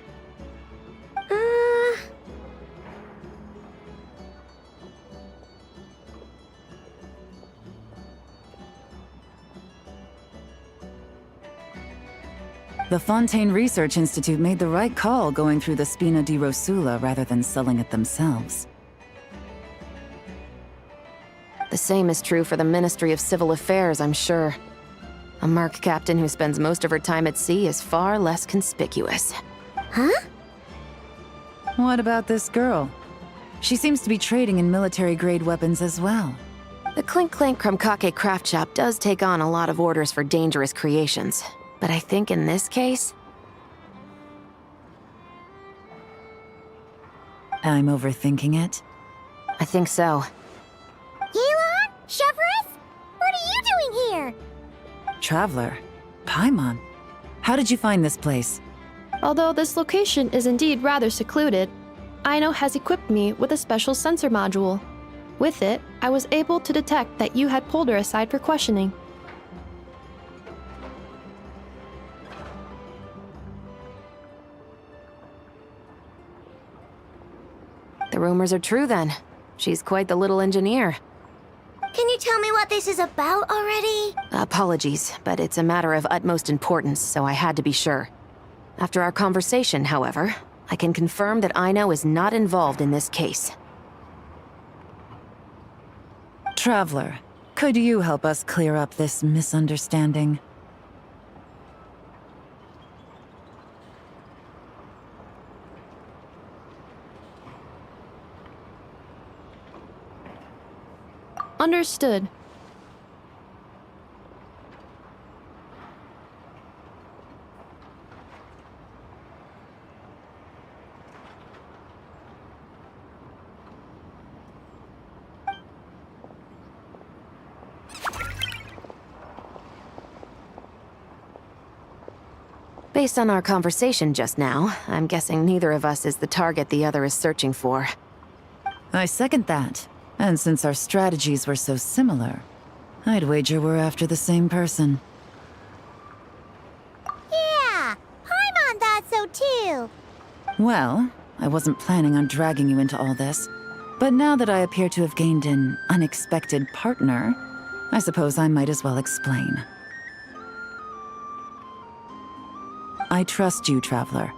The Fontaine Research Institute made the right call going through the Spina di Rosula rather than selling it themselves. The same is true for the Ministry of Civil Affairs, I'm sure. A merc captain who spends most of her time at sea is far less conspicuous. Huh? What about this girl? She seems to be trading in military-grade weapons as well. The Clink Clank Krumkake craft shop does take on a lot of orders for dangerous creations. But I think in this case... I'm overthinking it. I think so. Yelan? Chevrolet? What are you doing here? Traveler. Paimon. How did you find this place? Although this location is indeed rather secluded, Aino has equipped me with a special sensor module. With it, I was able to detect that you had pulled her aside for questioning. The rumors are true then. She's quite the little engineer. Can you tell me what this is about already? Apologies, but it's a matter of utmost importance, so I had to be sure. After our conversation, however, I can confirm that Aino is not involved in this case. Traveler, could you help us clear up this misunderstanding? Understood. Based on our conversation just now, I'm guessing neither of us is the target the other is searching for. I second that. And since our strategies were so similar, I'd wager we're after the same person. Yeah, Paimon thought so too. Well, I wasn't planning on dragging you into all this, but now that I appear to have gained an unexpected partner, I suppose I might as well explain. I trust you, Traveler,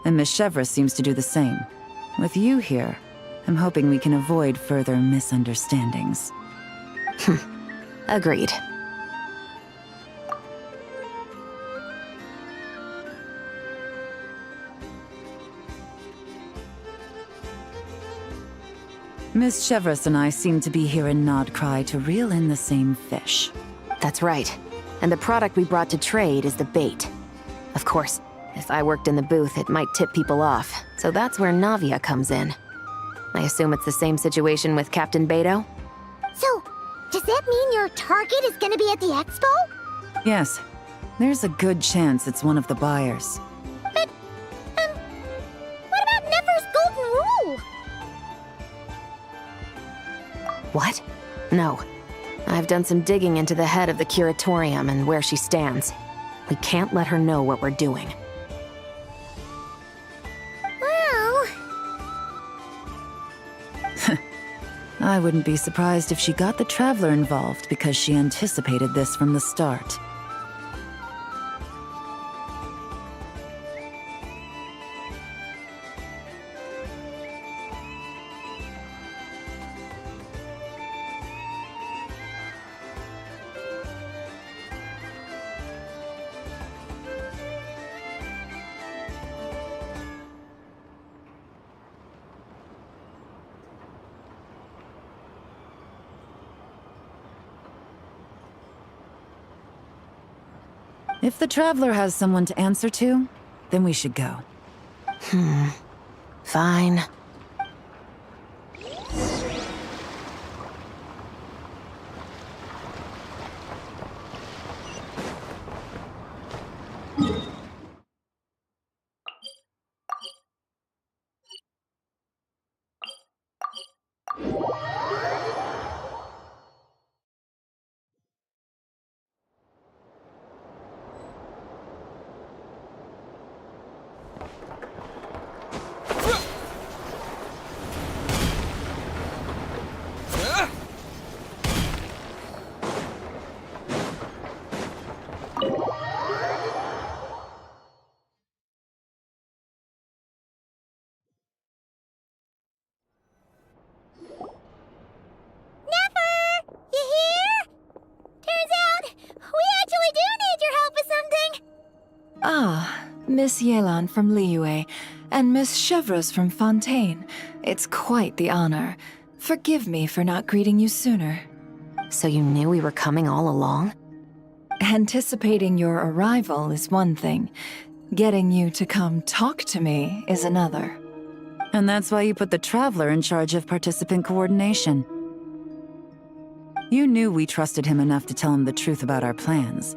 and Miss Chevra seems to do the same. With you here, I'm hoping we can avoid further misunderstandings. Agreed. Miss Chevras and I seem to be here in Nodcry to reel in the same fish. That's right. And the product we brought to trade is the bait. Of course, if I worked in the booth, it might tip people off, so that's where Navia comes in. I assume it's the same situation with Captain Beto? So, does that mean your target is gonna be at the expo? Yes, there's a good chance it's one of the buyers. But, what about Nefer's golden rule? What? No. I've done some digging into the head of the curatorium and where she stands. We can't let her know what we're doing. Well... I wouldn't be surprised if she got the Traveler involved because she anticipated this from the start. If the Traveler has someone to answer to, then we should go. Fine. Ah, Miss Yelan from Liyue, and Miss Chevreuse from Fontaine. It's quite the honor. Forgive me for not greeting you sooner. So you knew we were coming all along? Anticipating your arrival is one thing. Getting you to come talk to me is another. And that's why you put the Traveler in charge of participant coordination. You knew we trusted him enough to tell him the truth about our plans.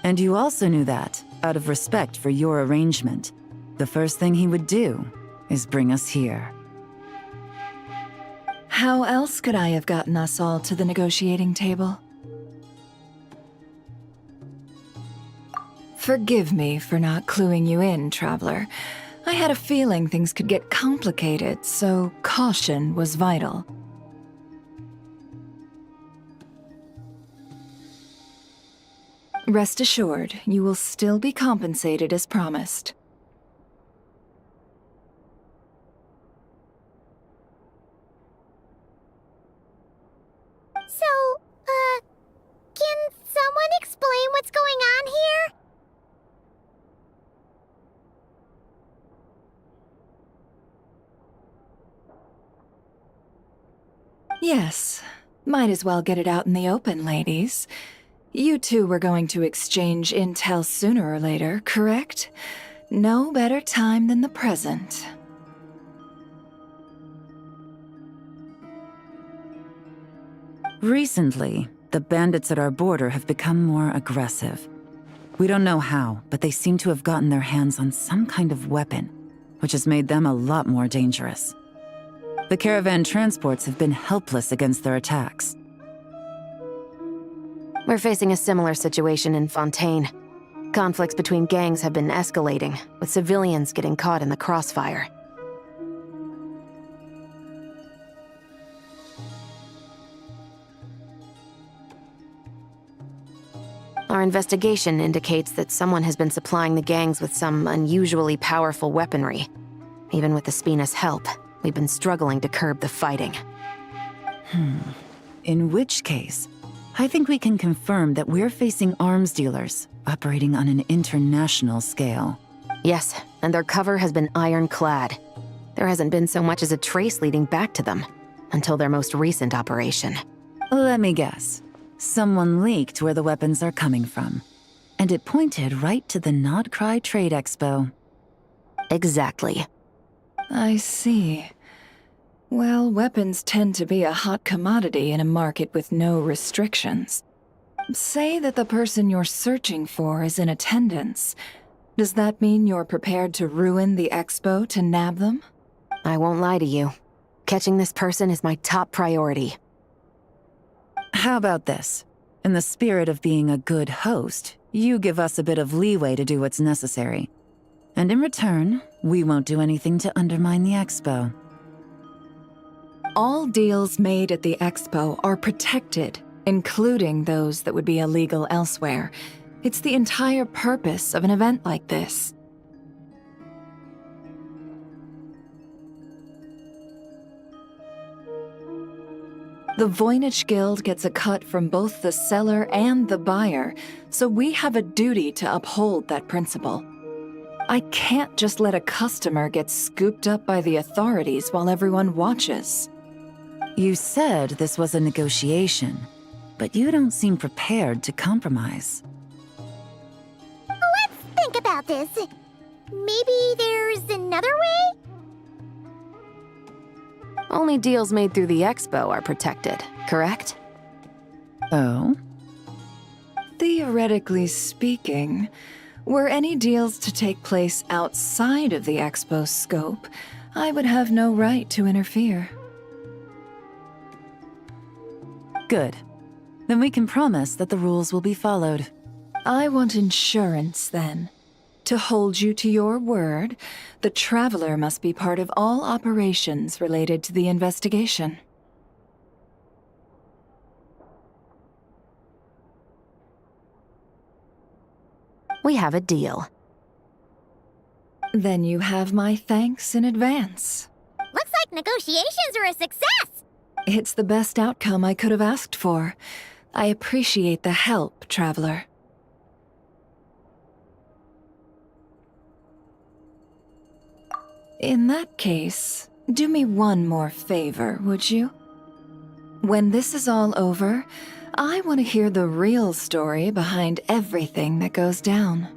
And you also knew that, out of respect for your arrangement, the first thing he would do is bring us here. How else could I have gotten us all to the negotiating table? Forgive me for not cluing you in, Traveler. I had a feeling things could get complicated, so caution was vital. Rest assured, you will still be compensated as promised. So, can someone explain what's going on here? Yes. Might as well get it out in the open, ladies. You two were going to exchange intel sooner or later, correct? No better time than the present. Recently, the bandits at our border have become more aggressive. We don't know how, but they seem to have gotten their hands on some kind of weapon, which has made them a lot more dangerous. The caravan transports have been helpless against their attacks. We're facing a similar situation in Fontaine. Conflicts between gangs have been escalating, with civilians getting caught in the crossfire. Our investigation indicates that someone has been supplying the gangs with some unusually powerful weaponry. Even with the Spina's help, we've been struggling to curb the fighting. In which case, I think we can confirm that we're facing arms dealers operating on an international scale. Yes, and their cover has been ironclad. There hasn't been so much as a trace leading back to them, until their most recent operation. Let me guess. Someone leaked where the weapons are coming from. And it pointed right to the Nodcry Trade Expo. Exactly. I see. Well, weapons tend to be a hot commodity in a market with no restrictions. Say that the person you're searching for is in attendance. Does that mean you're prepared to ruin the expo to nab them? I won't lie to you. Catching this person is my top priority. How about this? In the spirit of being a good host, you give us a bit of leeway to do what's necessary. And in return, we won't do anything to undermine the expo. All deals made at the expo are protected, including those that would be illegal elsewhere. It's the entire purpose of an event like this. The Voynich Guild gets a cut from both the seller and the buyer, so we have a duty to uphold that principle. I can't just let a customer get scooped up by the authorities while everyone watches. You said this was a negotiation, but you don't seem prepared to compromise. Let's think about this. Maybe there's another way? Only deals made through the expo are protected, correct? Oh? Theoretically speaking, were any deals to take place outside of the expo's scope, I would have no right to interfere. Good. Then we can promise that the rules will be followed. I want insurance, then. To hold you to your word, the Traveler must be part of all operations related to the investigation. We have a deal. Then you have my thanks in advance. Looks like negotiations are a success! It's the best outcome I could have asked for. I appreciate the help, Traveler. In that case, do me one more favor, would you? When this is all over, I want to hear the real story behind everything that goes down.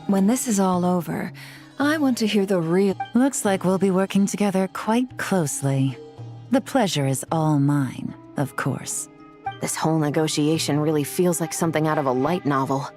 When this is all over, I want to hear the real— Looks like we'll be working together quite closely. The pleasure is all mine, of course. This whole negotiation really feels like something out of a light novel.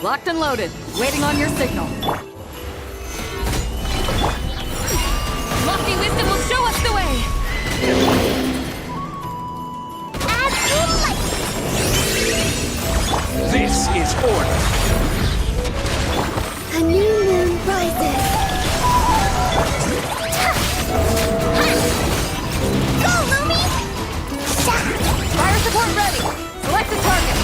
Locked and loaded, waiting on your signal. Lofty wisdom will show us the way! This is order. A new moon rises. Go, Lumi! Fire support ready! Select the target!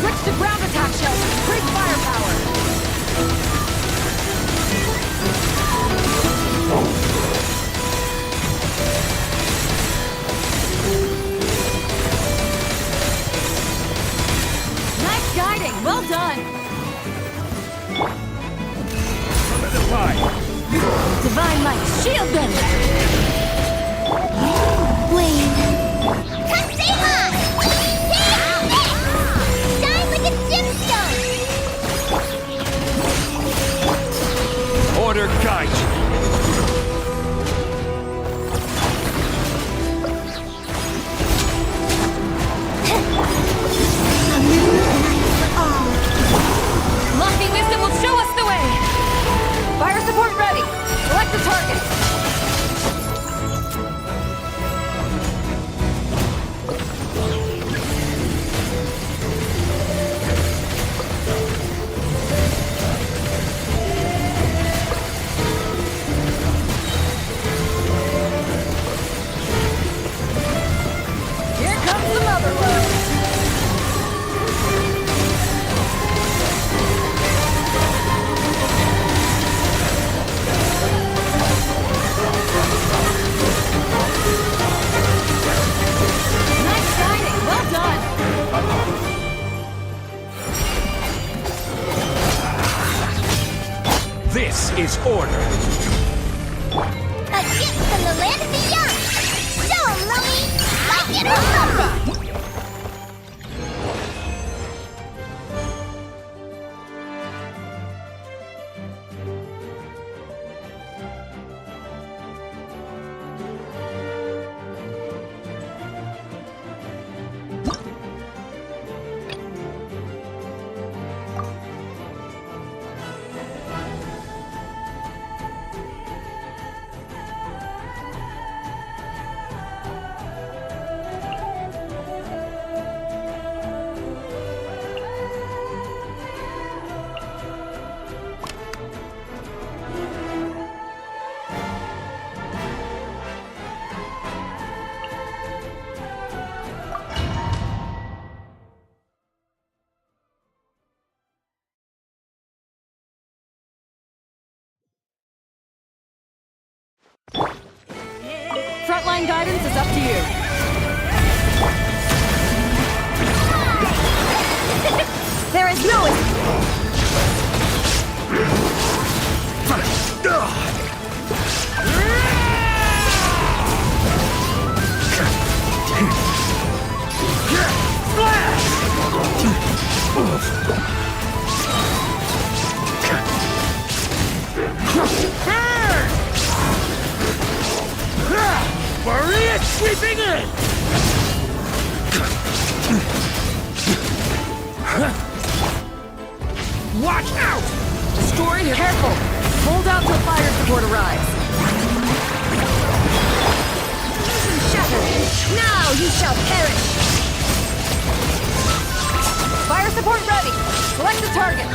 Switch to ground attack shells! Great firepower! Nice guiding! Well done! Divine light, shield them! Wait. Kasema! Shine like a gemstone! Order guide you. Lofty wisdom will show us the way! Fire support ready! Select the target! Here comes the mother load! Nice guiding, well done! This is order. A gift from the land of the young! Show 'em, Lumi! Like it or lump it! Frontline guidance is up to you. There is no Maria sweeping in! Watch out! Story, careful! Hold out till fire support arrives. shattered! Now you shall perish! Fire support ready! Select the target!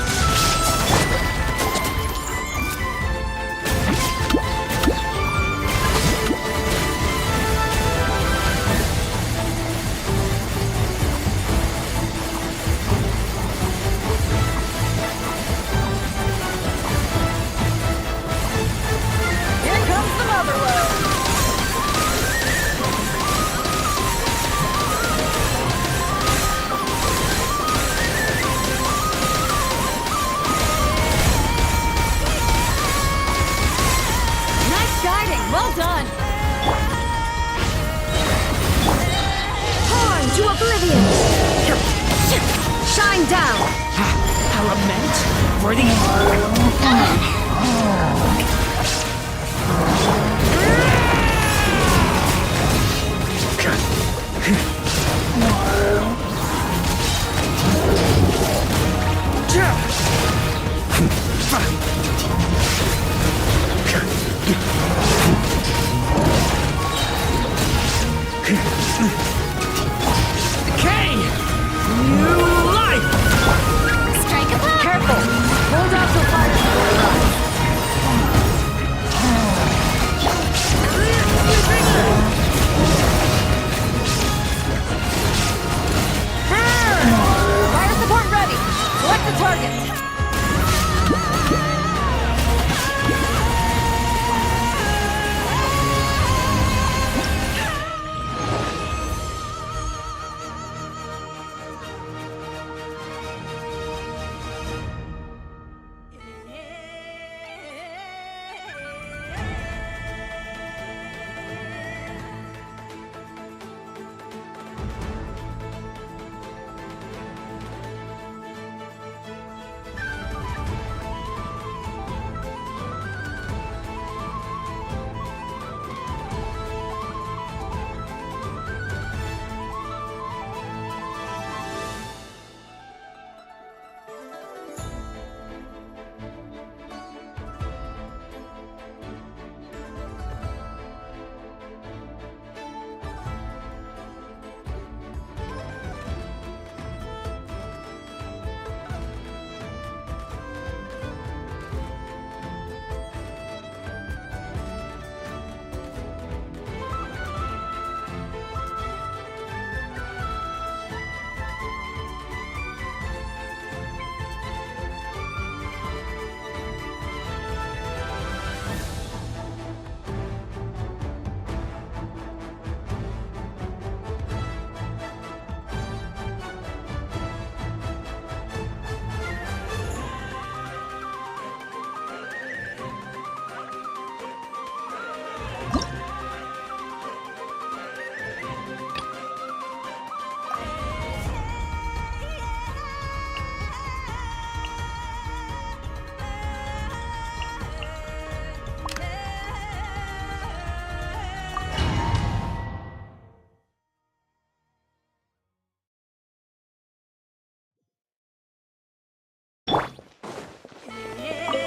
Here comes the mother load! Element for the... Decay! New life! Strike a blow! Careful! Hold out till fire will arrive. Fire support ready! Select the target!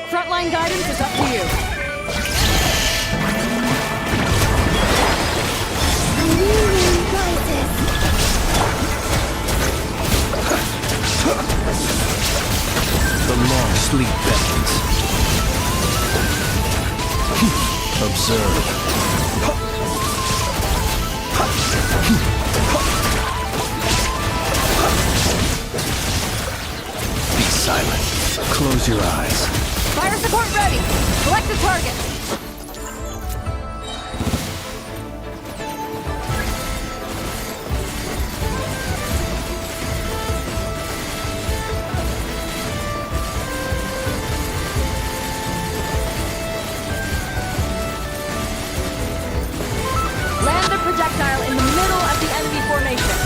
Frontline guidance is up to you. The long sleep beckons. Observe. Be silent. Close your eyes. Fire support ready! Select the target! Land the projectile in the middle of the enemy formation.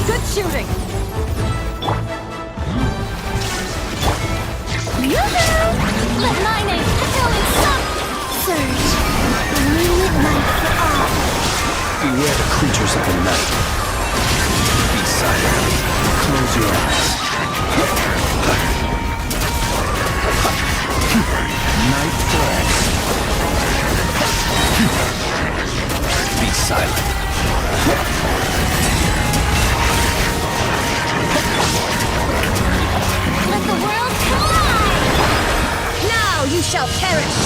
Good shooting! Yoo-hoo! Let my name echo in some surge. Illuminate light for all. Beware the creatures of the night. Be silent. Close your eyes. Night falls. Be silent. Let the world collide! Now you shall perish!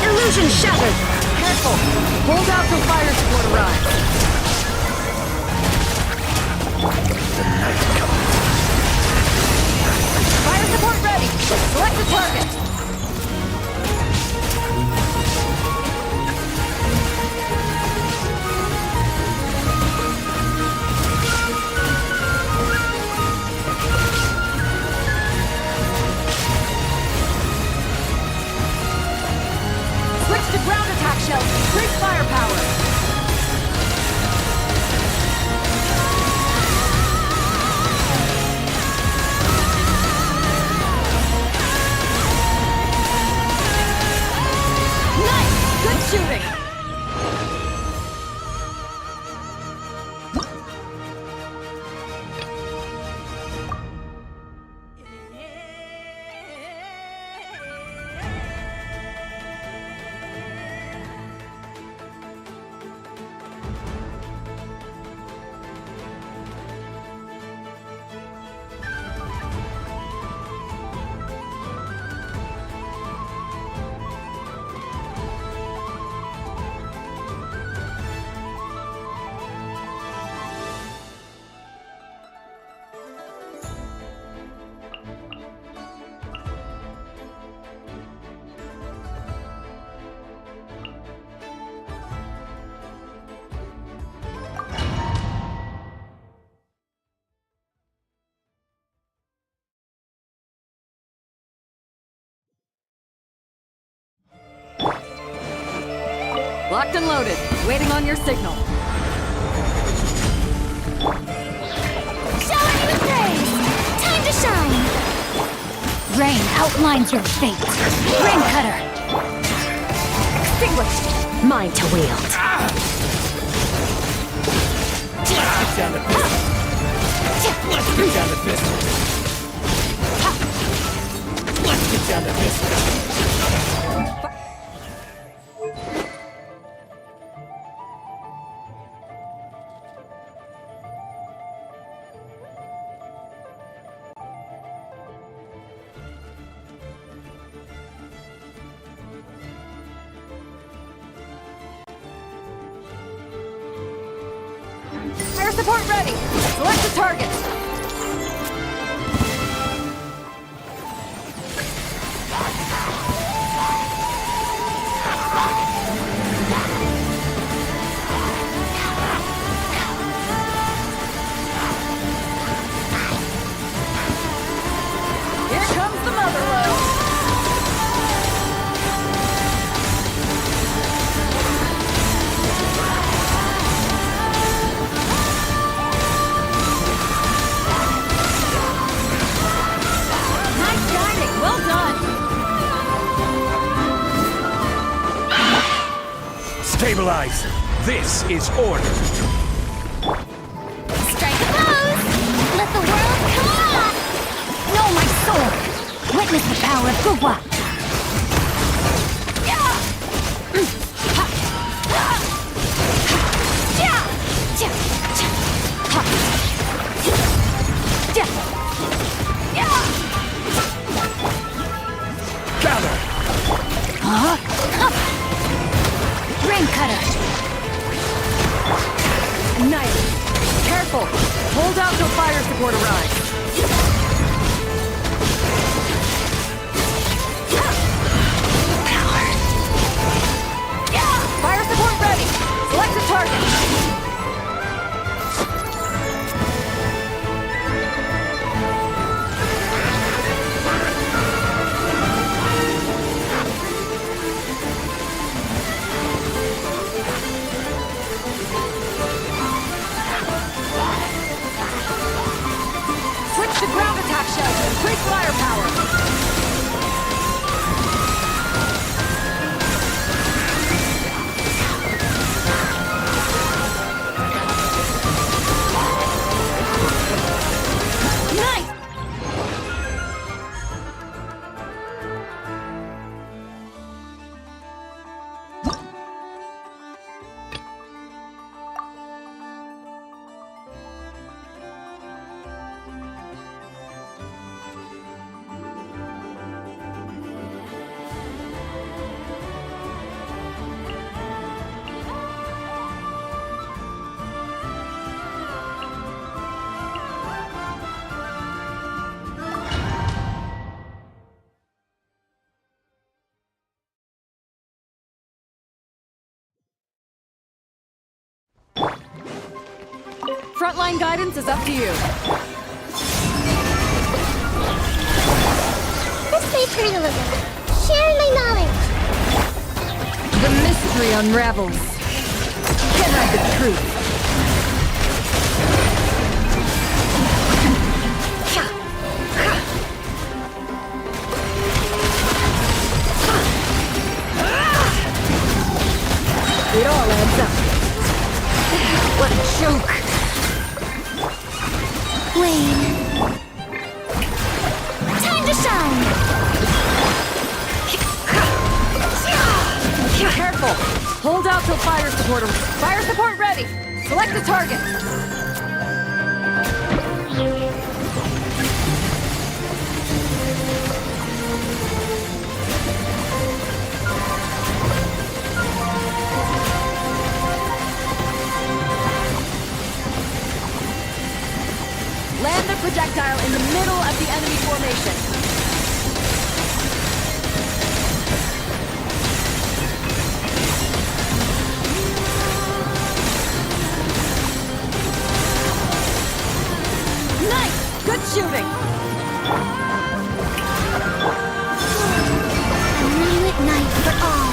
Illusion shattered! Careful! Hold out till fire support arrives. The night comes. Fire support ready! Select the target! shooting! Locked and loaded, waiting on your signal. Shower me with praise! Time to shine! Rain outlines your fate. Rain cutter! Extinguished! Mine to wield. Let's get down to business. Let's get down to business. Let's get down to business. Fire support ready! Select the target! Here comes the mother load! Well done! Stabilize! This is order! Strike a pose! Let the world come on! Know my sword! Witness the power of Gugwa! Gather! Huh? Rain cutter! Nice! Careful! Hold out till fire support arrives. Fire support ready! Select a target! Switch to ground attack shell to increase firepower! Frontline guidance is up to you. This may turn a little. Share my knowledge. The mystery unravels. Get at the truth. It all adds up. What a joke. Wayne. Time to shine! Careful! Hold out till fire support. Fire support ready! Select the target! Land the projectile in the middle of the enemy formation. Nice! Good shooting! A new ignite for all.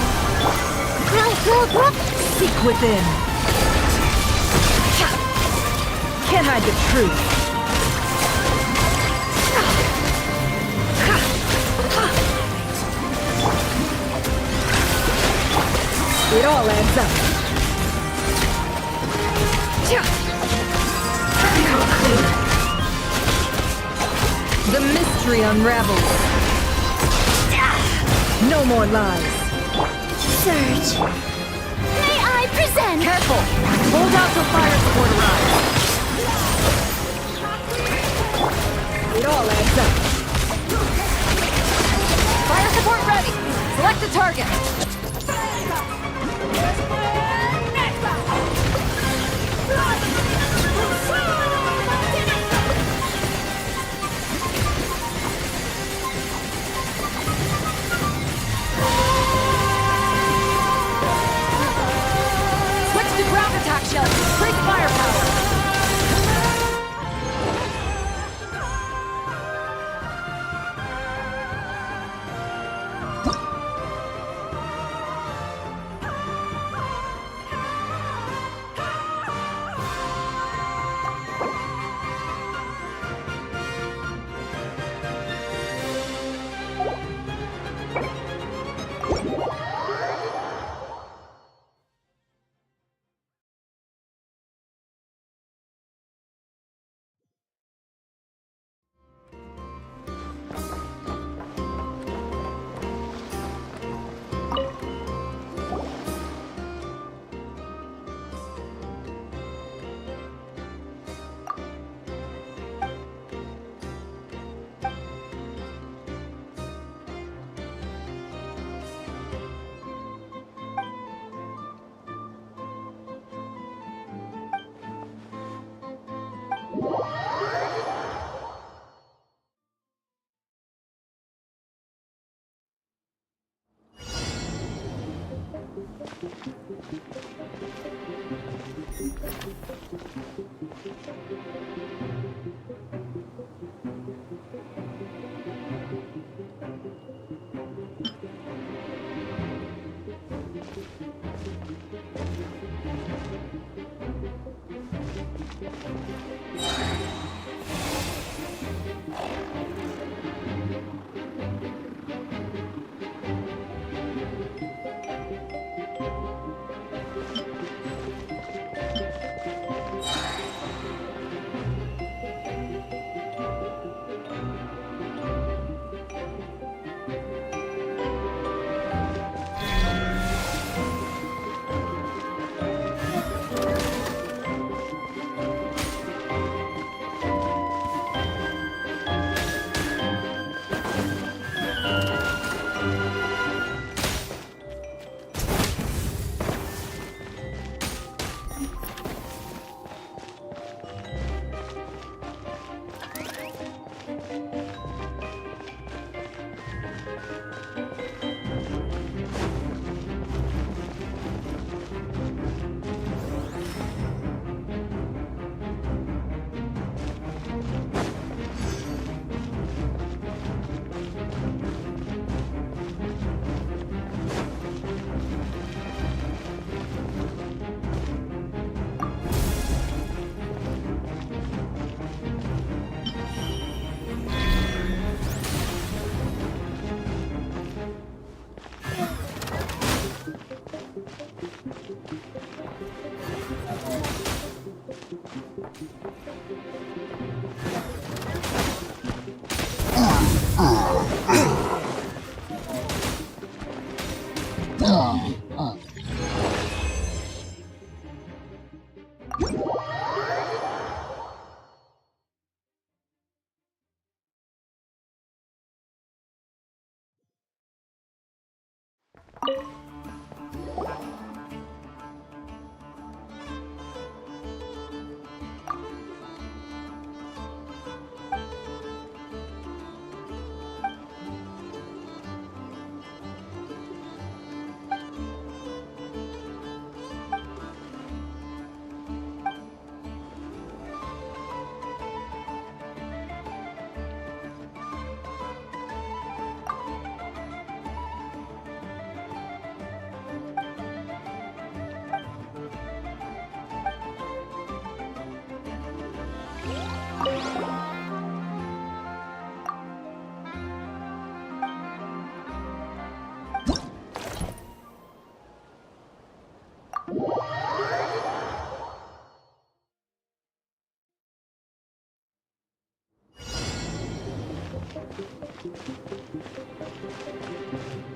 Seek within. Can't hide the truth. It all adds up. The mystery unravels. No more lies. Surge. May I present? Careful! Hold out till fire support arrives. It all adds up. Fire support ready! Select the target! Switch to ground attack shells! Increase firepower!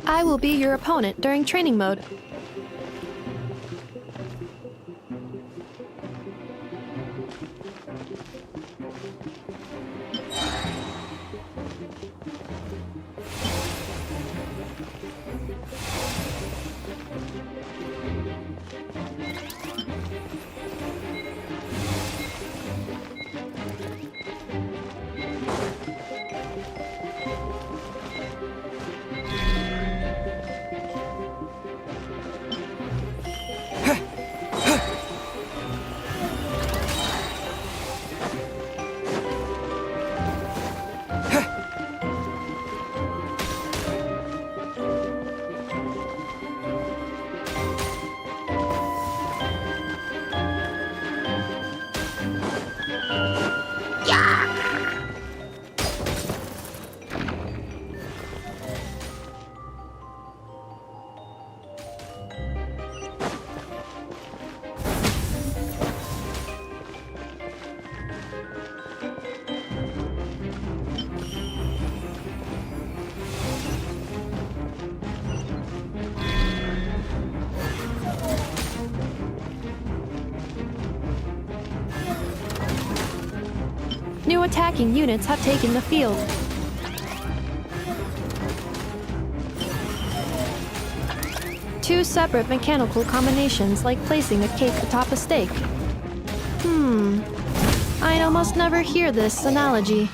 I will be your opponent during training mode. New attacking units have taken the field. Two separate mechanical combinations like placing a cake atop a steak. I almost never hear this analogy.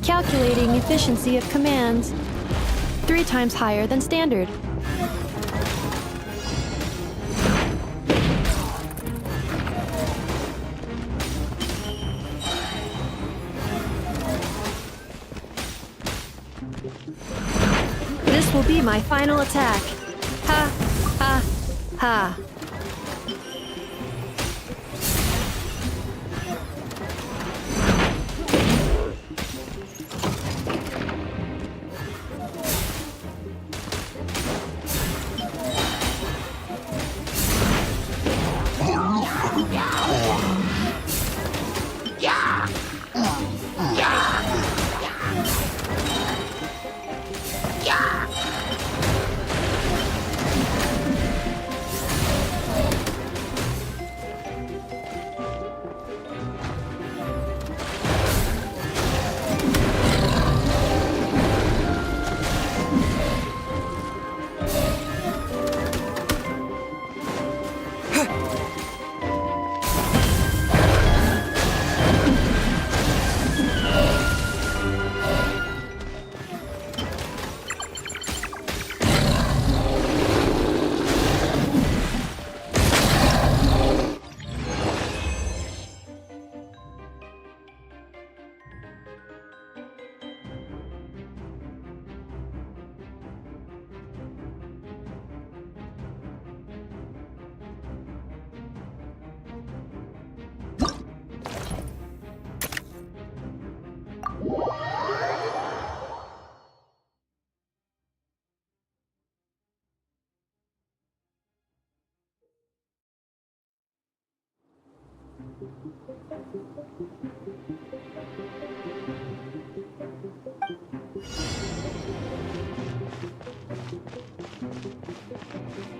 Calculating efficiency of commands. 3 times higher than standard. This will be my final attack. Ha, ha, ha.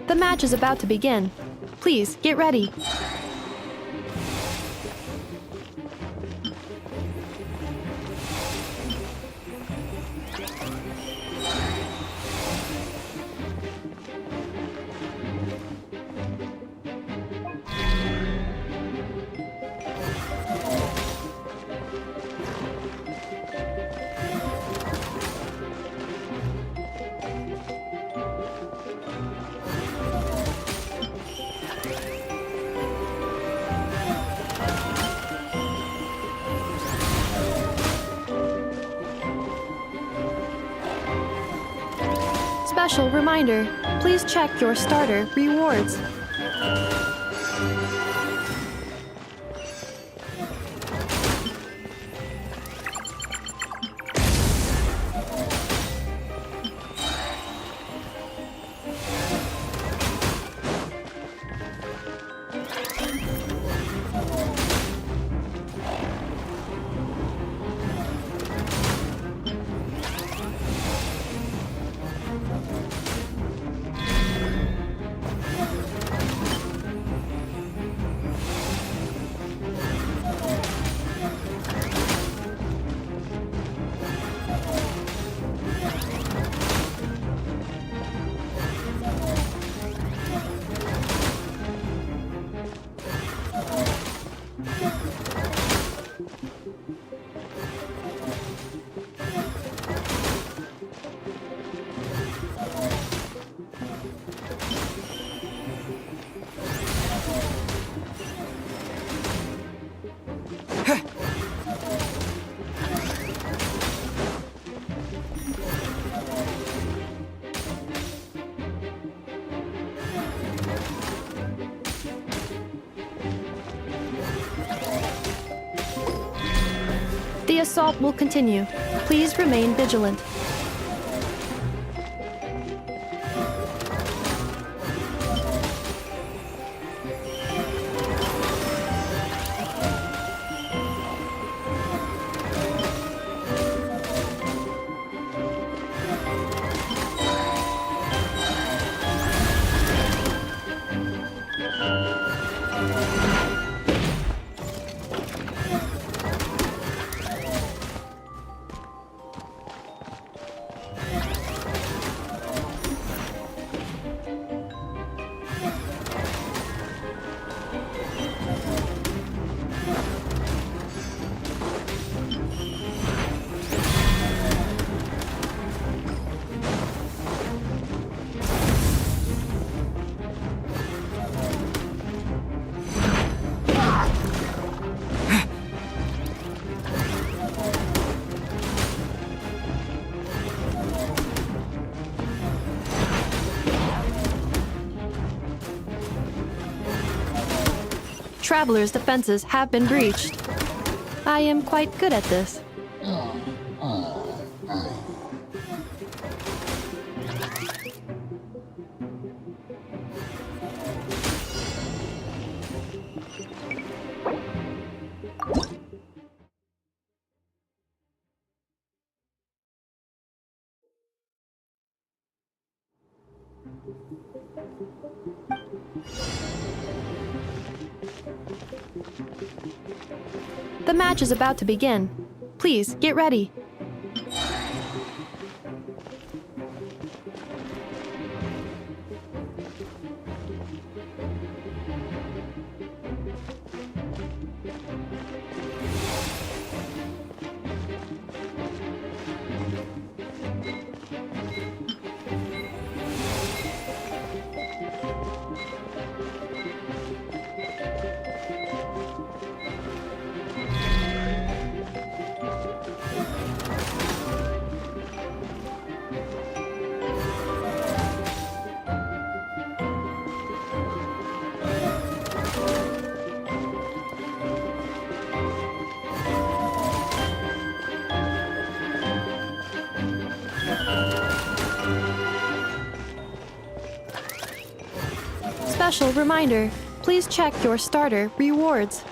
The match is about to begin. Please get ready. Special reminder, please check your starter rewards. The assault will continue. Please remain vigilant. Travelers' defenses have been breached. I am quite good at this. The match is about to begin. Please get ready. Special reminder, please check your starter rewards.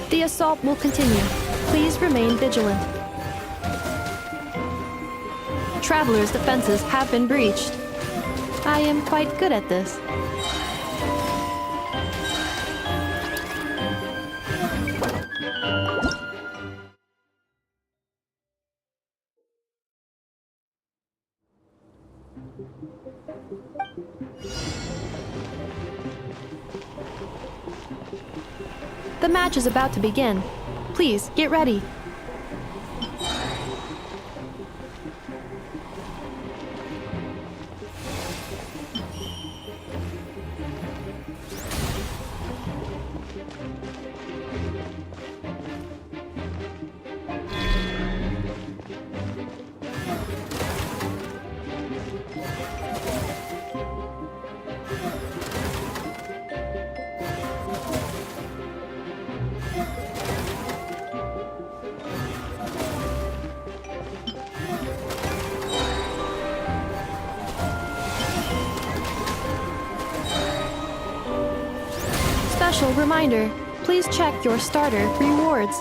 The assault will continue. Please remain vigilant. Travelers' defenses have been breached. I am quite good at this. The match is about to begin. Please, get ready. Special reminder, please check your starter rewards.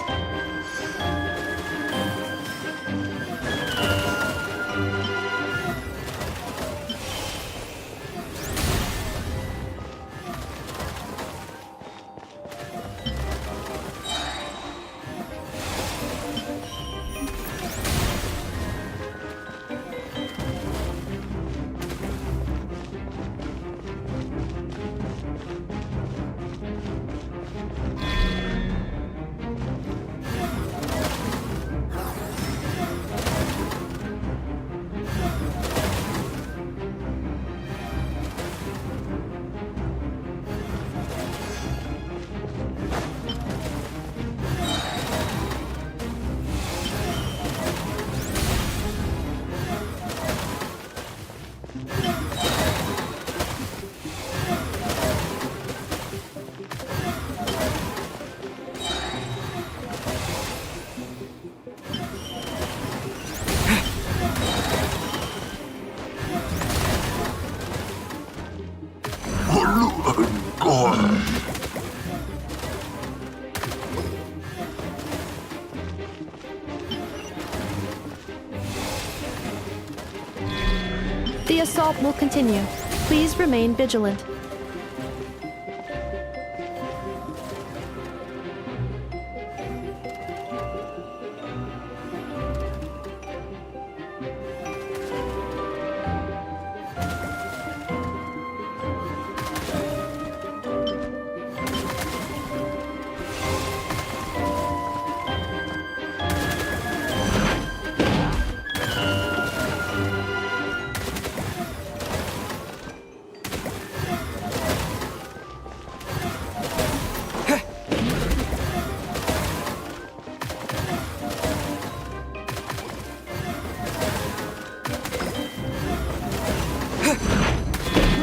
The assault will continue. Please remain vigilant.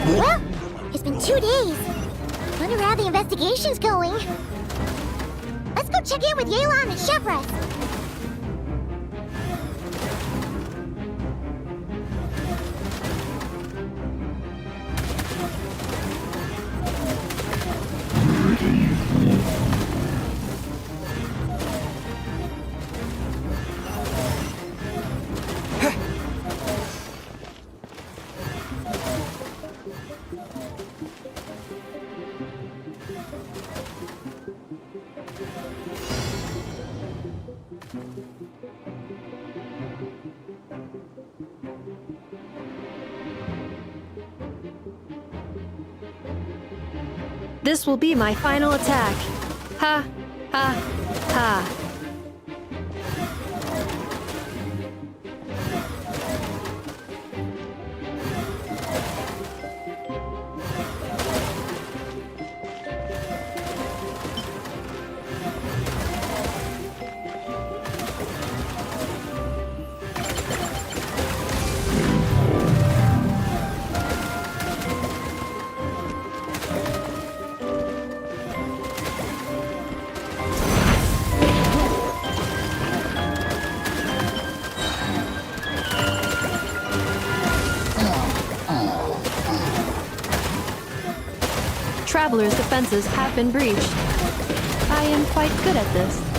Well, it's been 2 days. Wonder how the investigation's going. Let's go check in with Yelan and Chevres. This will be my final attack. Ha, ha, ha. traveler's defenses have been breached. I am quite good at this.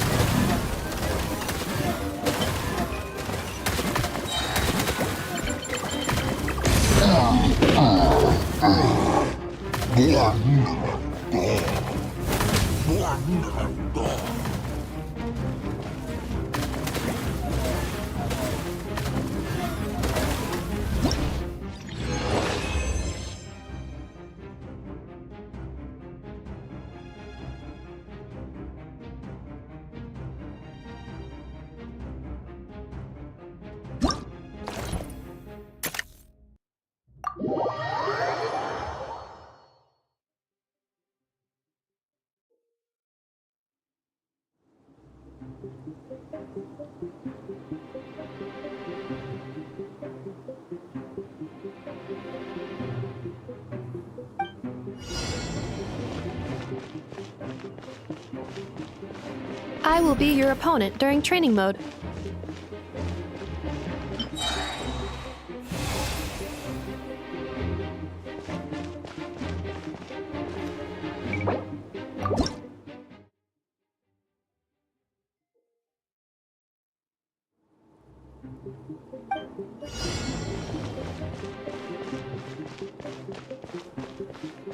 I will be your opponent during training mode.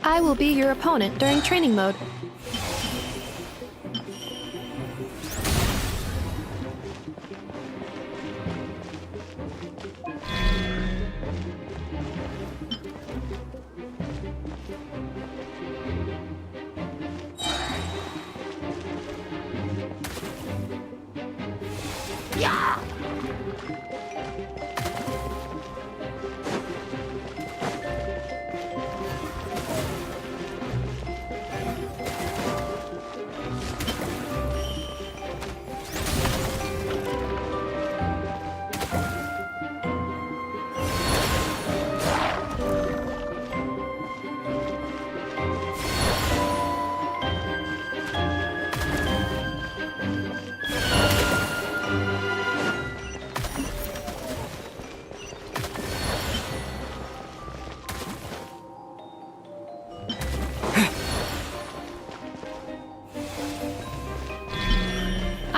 I will be your opponent during training mode.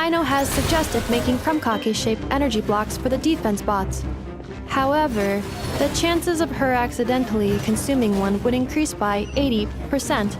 Aino has suggested making Krumkake-shaped energy blocks for the defense bots. However, the chances of her accidentally consuming one would increase by 80%.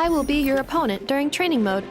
I will be your opponent during training mode.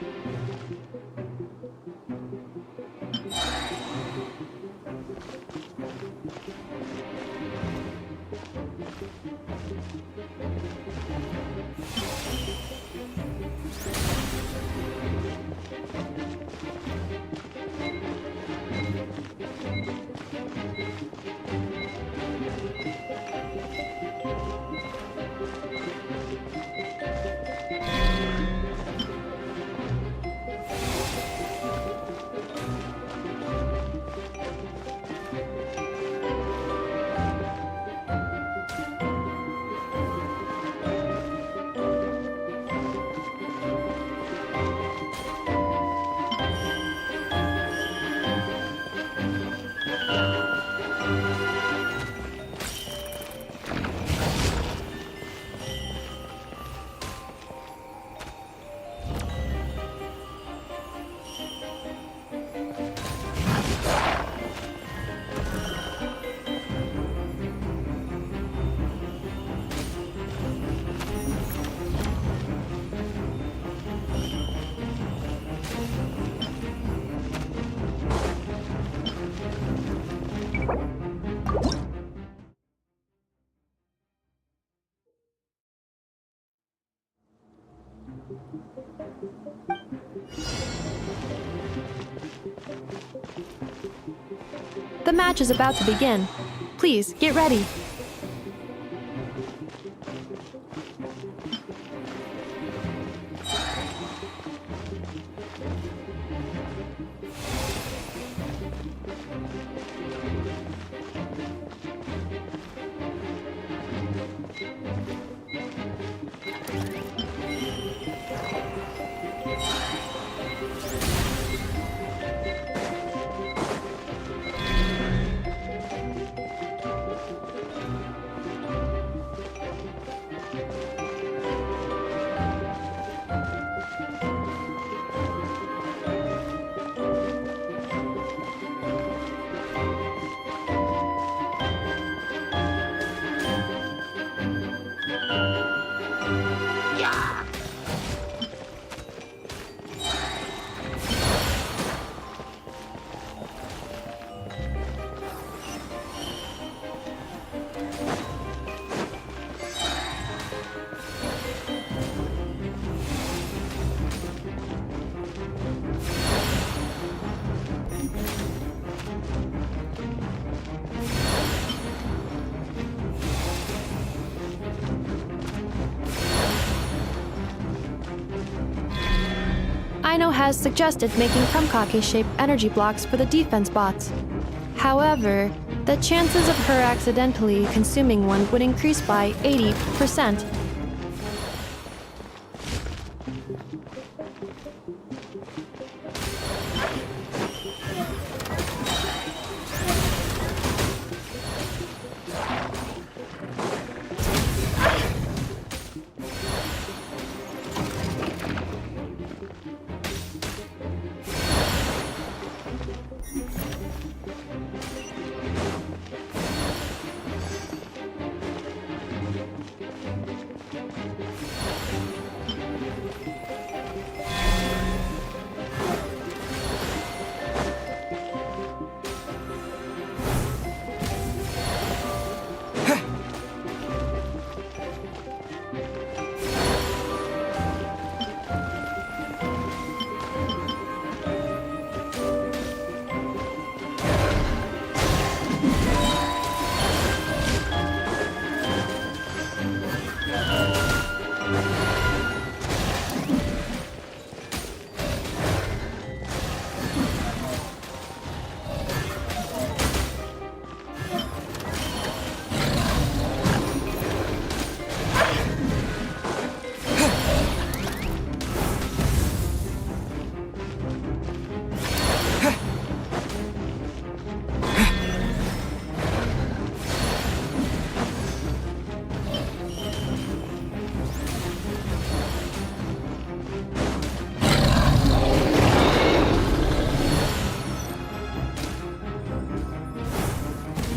The match is about to begin. Please, get ready. Aino has suggested making Krumkake-shaped energy blocks for the defense bots. However, the chances of her accidentally consuming one would increase by 80%.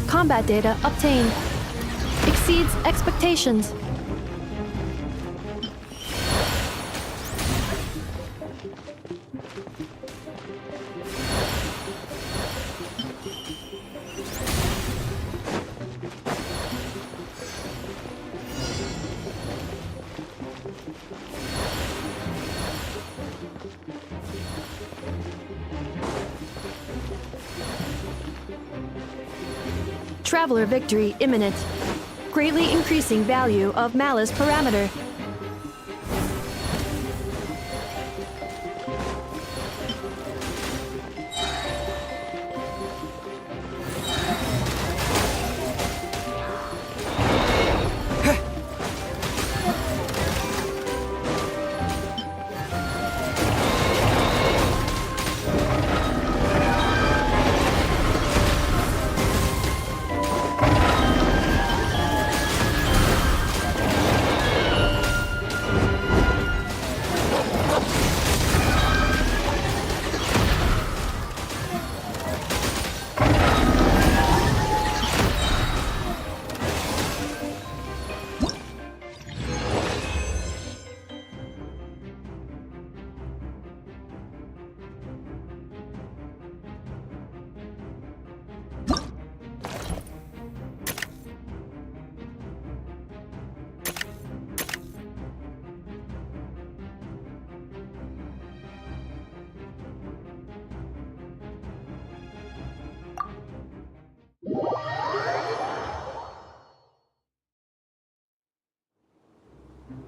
Combat data obtained. Exceeds expectations. Traveler victory imminent. Greatly increasing value of malice parameter.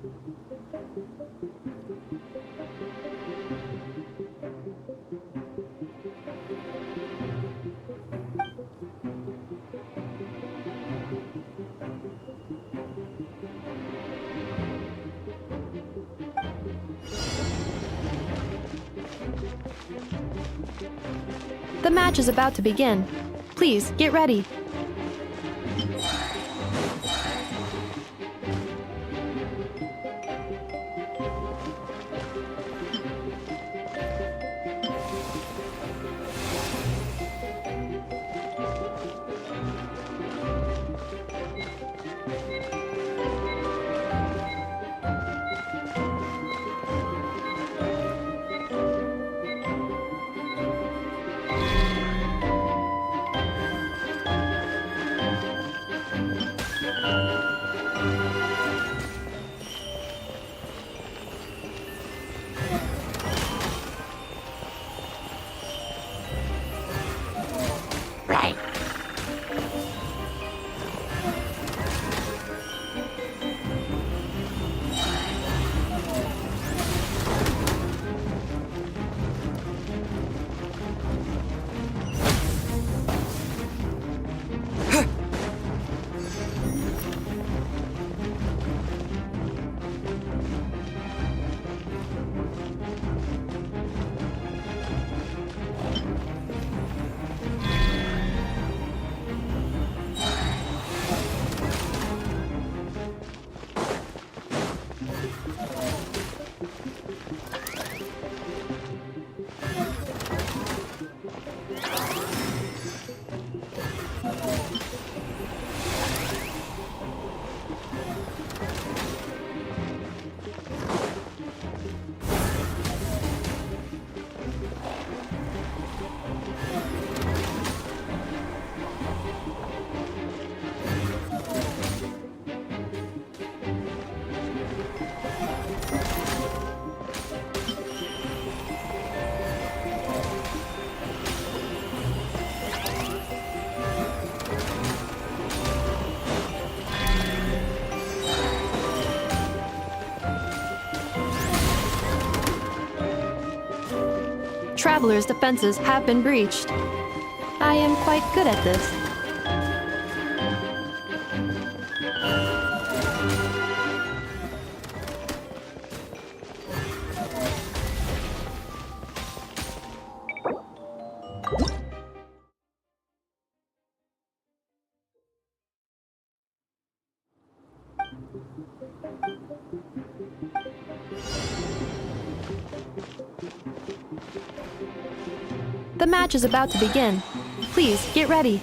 The match is about to begin. Please, get ready. Right. Traveler's defenses have been breached. I am quite good at this. The match is about to begin. Please, get ready.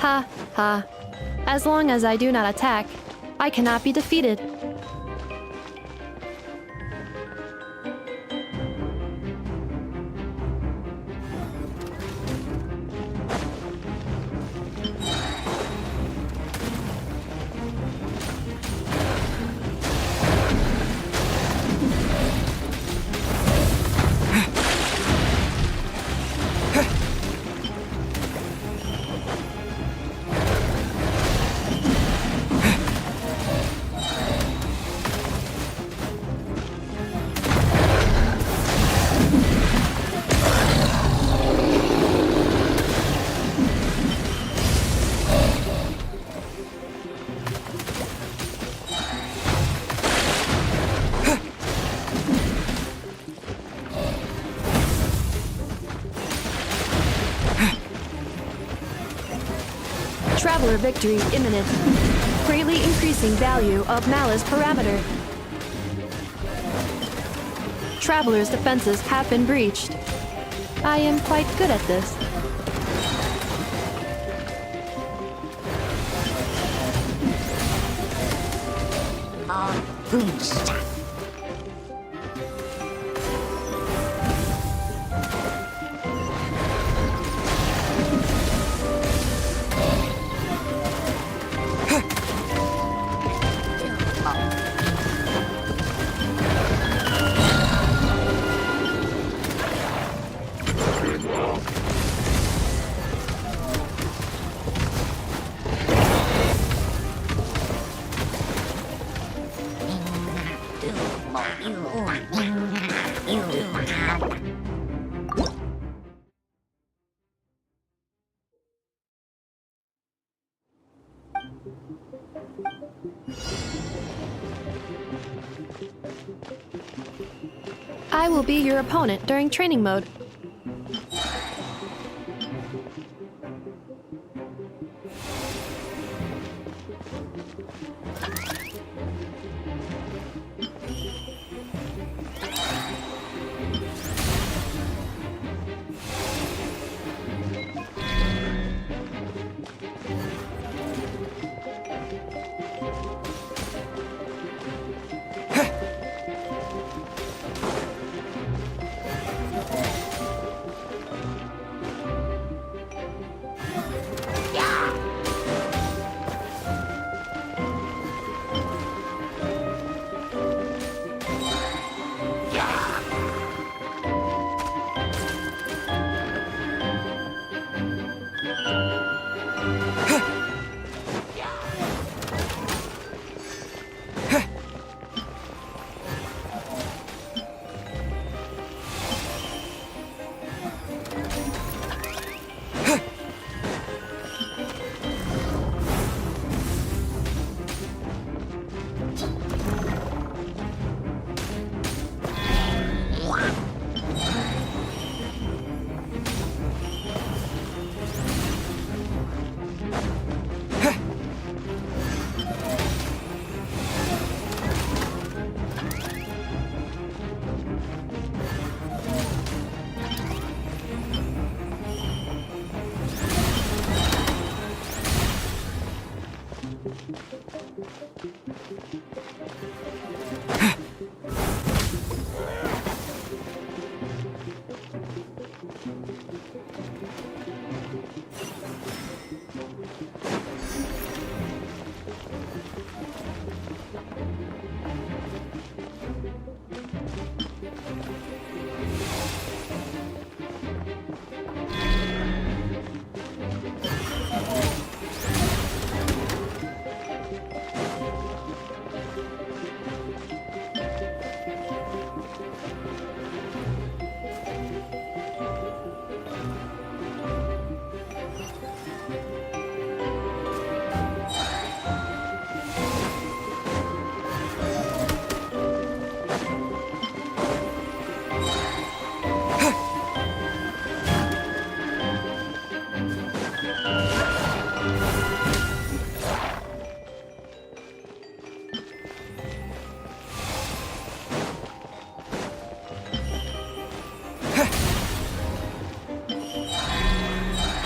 Ha, ha. As long as I do not attack, I cannot be defeated. Traveler victory imminent. Greatly increasing value of malice parameter. Traveler's defenses have been breached. I am quite good at this. I will be your opponent during training mode.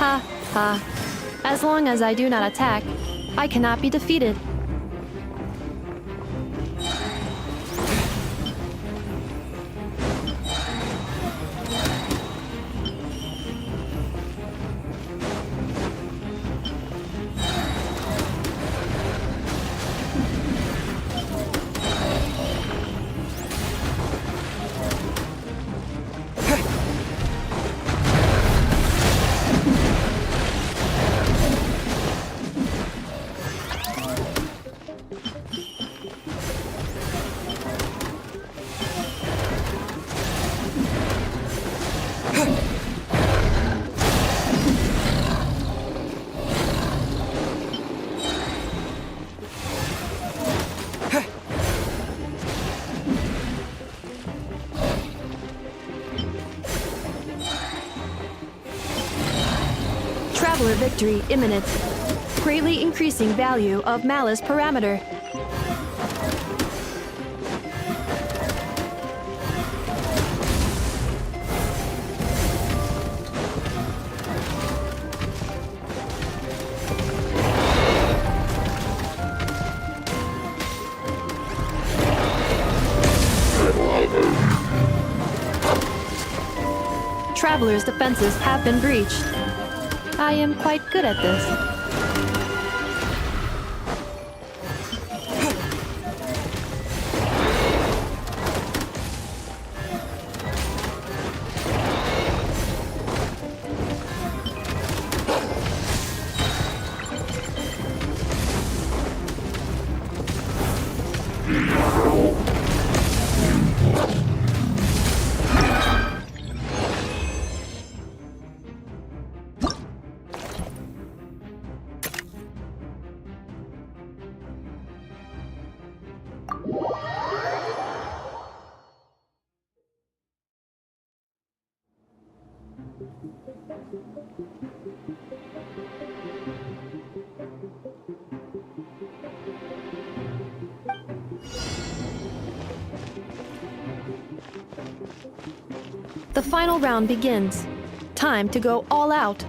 Ha, ha. As long as I do not attack, I cannot be defeated. Traveler victory imminent. Greatly increasing value of malice parameter. Traveler's defenses have been breached. I am quite good at this. The final round begins. Time to go all out.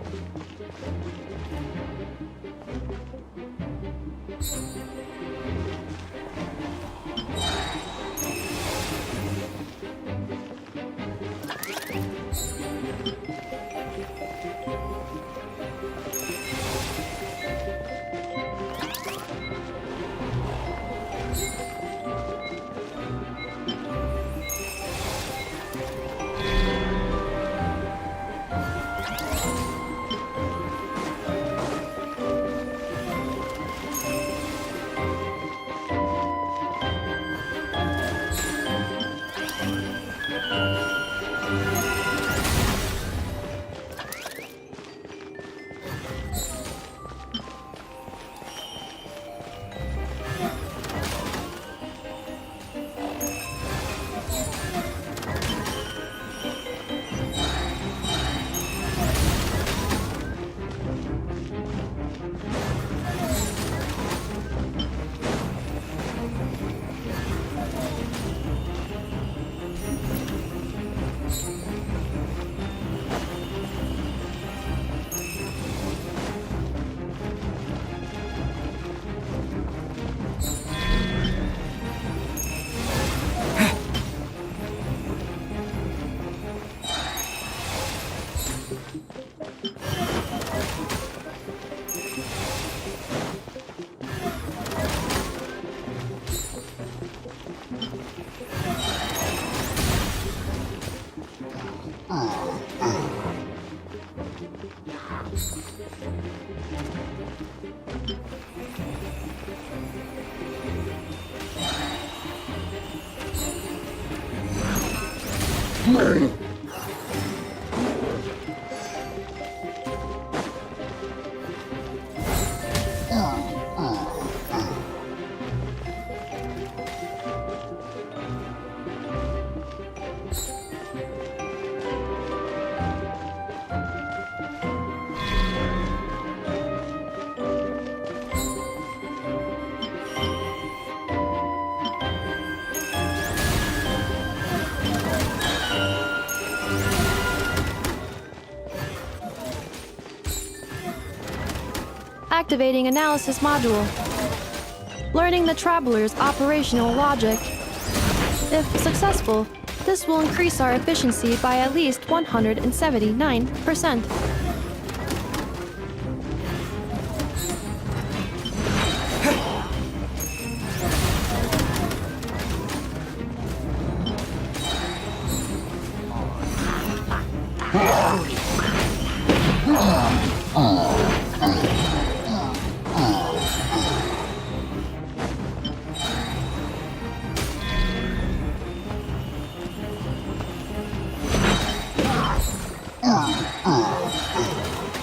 Activating analysis module. Learning the Traveler's operational logic. If successful, this will increase our efficiency by at least 179%.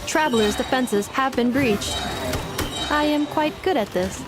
Traveler's defenses have been breached. I am quite good at this.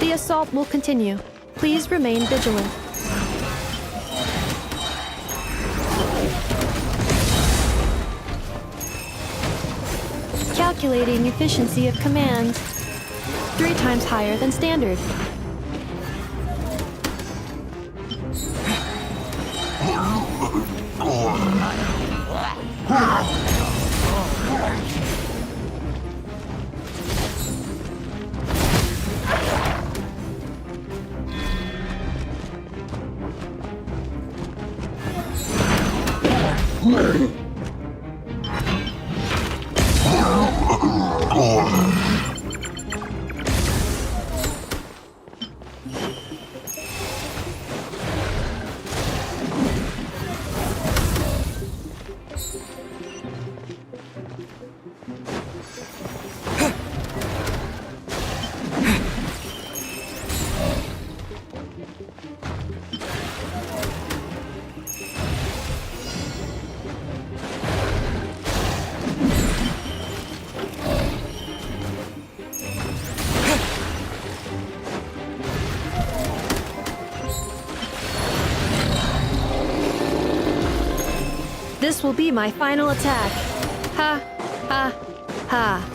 The assault will continue. Please remain vigilant. Calculating efficiency of commands. 3 times higher than standard. This will be my final attack. Ha, ha, ha.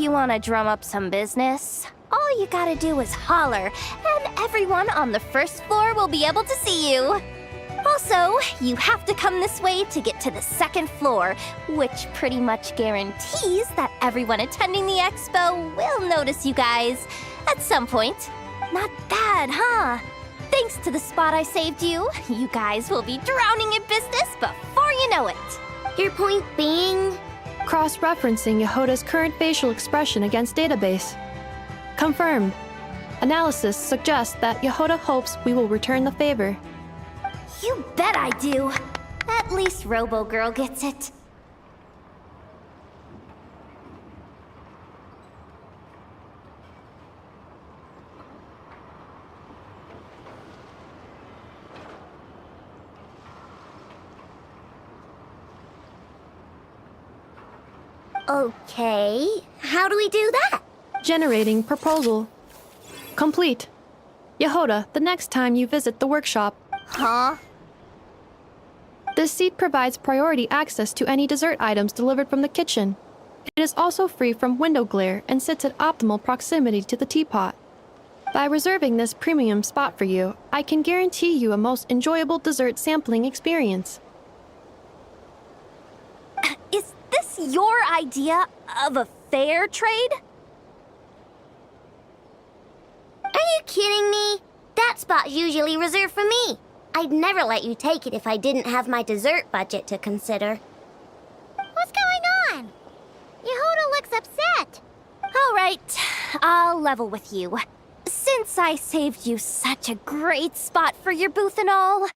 you want to drum up some business, all you gotta do is holler, and everyone on the first floor will be able to see you. Also, you have to come this way to get to the second floor, which pretty much guarantees that everyone attending the expo will notice you guys at some point. Not bad, huh? Thanks to the spot I saved you, you guys will be drowning in business before you know it. Your point being? Cross-referencing Yehoda's current facial expression against database. Confirmed. Analysis suggests that Yehoda hopes we will return the favor. You bet I do. At least Robo-Girl gets it. Okay, how do we do that? Generating proposal. Complete. Yehoda, the next time you visit the workshop. Huh? This seat provides priority access to any dessert items delivered from the kitchen. It is also free from window glare and sits at optimal proximity to the teapot. By reserving this premium spot for you, I can guarantee you a most enjoyable dessert sampling experience. Is this your idea of a fair trade? Are you kidding me? That spot's usually reserved for me. I'd never let you take it if I didn't have my dessert budget to consider. What's going on? Yehoda looks upset. All right, I'll level with you. Since I saved you such a great spot for your booth and all,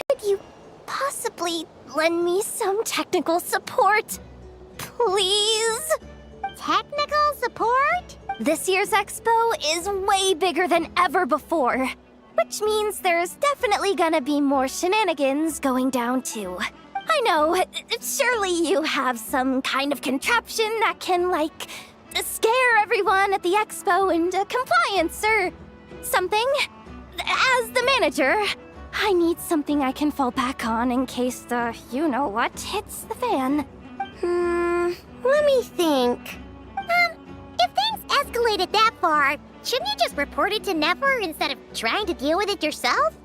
could you possibly lend me some technical support? Please? Technical support? This year's expo is way bigger than ever before, which means there's definitely gonna be more shenanigans going down too. I know, surely you have some kind of contraption that can, like, scare everyone at the expo into compliance or something. As the manager, I need something I can fall back on in case the you-know-what hits the fan. Let me think. If things escalated that far, shouldn't you just report it to Nefer instead of trying to deal with it yourself?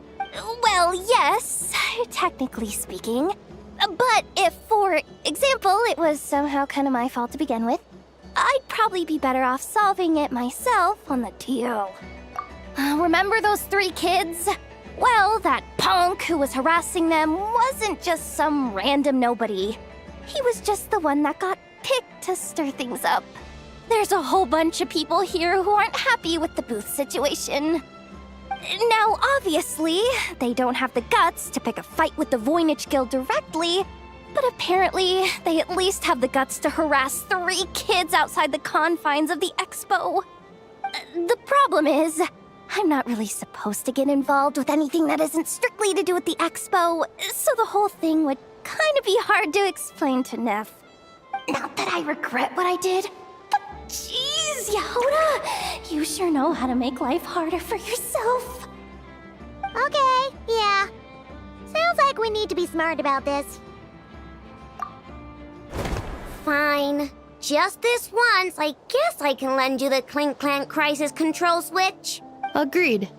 Well, yes, technically speaking. But if, for example, it was somehow kind of my fault to begin with, I'd probably be better off solving it myself on the DL. Remember those 3 kids? Well, that punk who was harassing them wasn't just some random nobody. He was just the one that got picked to stir things up. There's a whole bunch of people here who aren't happy with the booth situation. Now, obviously, they don't have the guts to pick a fight with the Voynich Guild directly, but apparently, they at least have the guts to harass 3 kids outside the confines of the expo. The problem is, I'm not really supposed to get involved with anything that isn't strictly to do with the expo, so the whole thing would kind of be hard to explain to Neff. Not that I regret what I did, but jeez, Yehoda, you sure know how to make life harder for yourself. Okay, yeah. Sounds like we need to be smart about this. Fine. Just this once, I guess I can lend you the Clink Clank Crisis Control Switch. Agreed.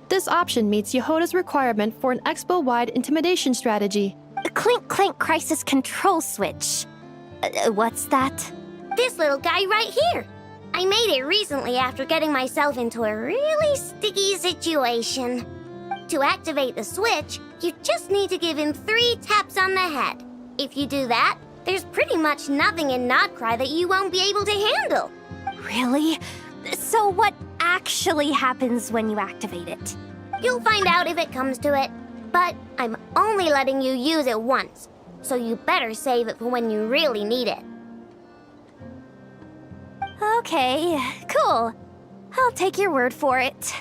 This option meets Yehoda's requirement for an expo-wide intimidation strategy. The Clink Clank Crisis Control Switch. What's that? This little guy right here. I made it recently after getting myself into a really sticky situation. To activate the switch, you just need to give him 3 taps on the head. If you do that, there's pretty much nothing in Nodcry that you won't be able to handle. Really? So what actually happens when you activate it? You'll find out if it comes to it, but I'm only letting you use it once, so you better save it for when you really need it. Okay, cool. I'll take your word for it.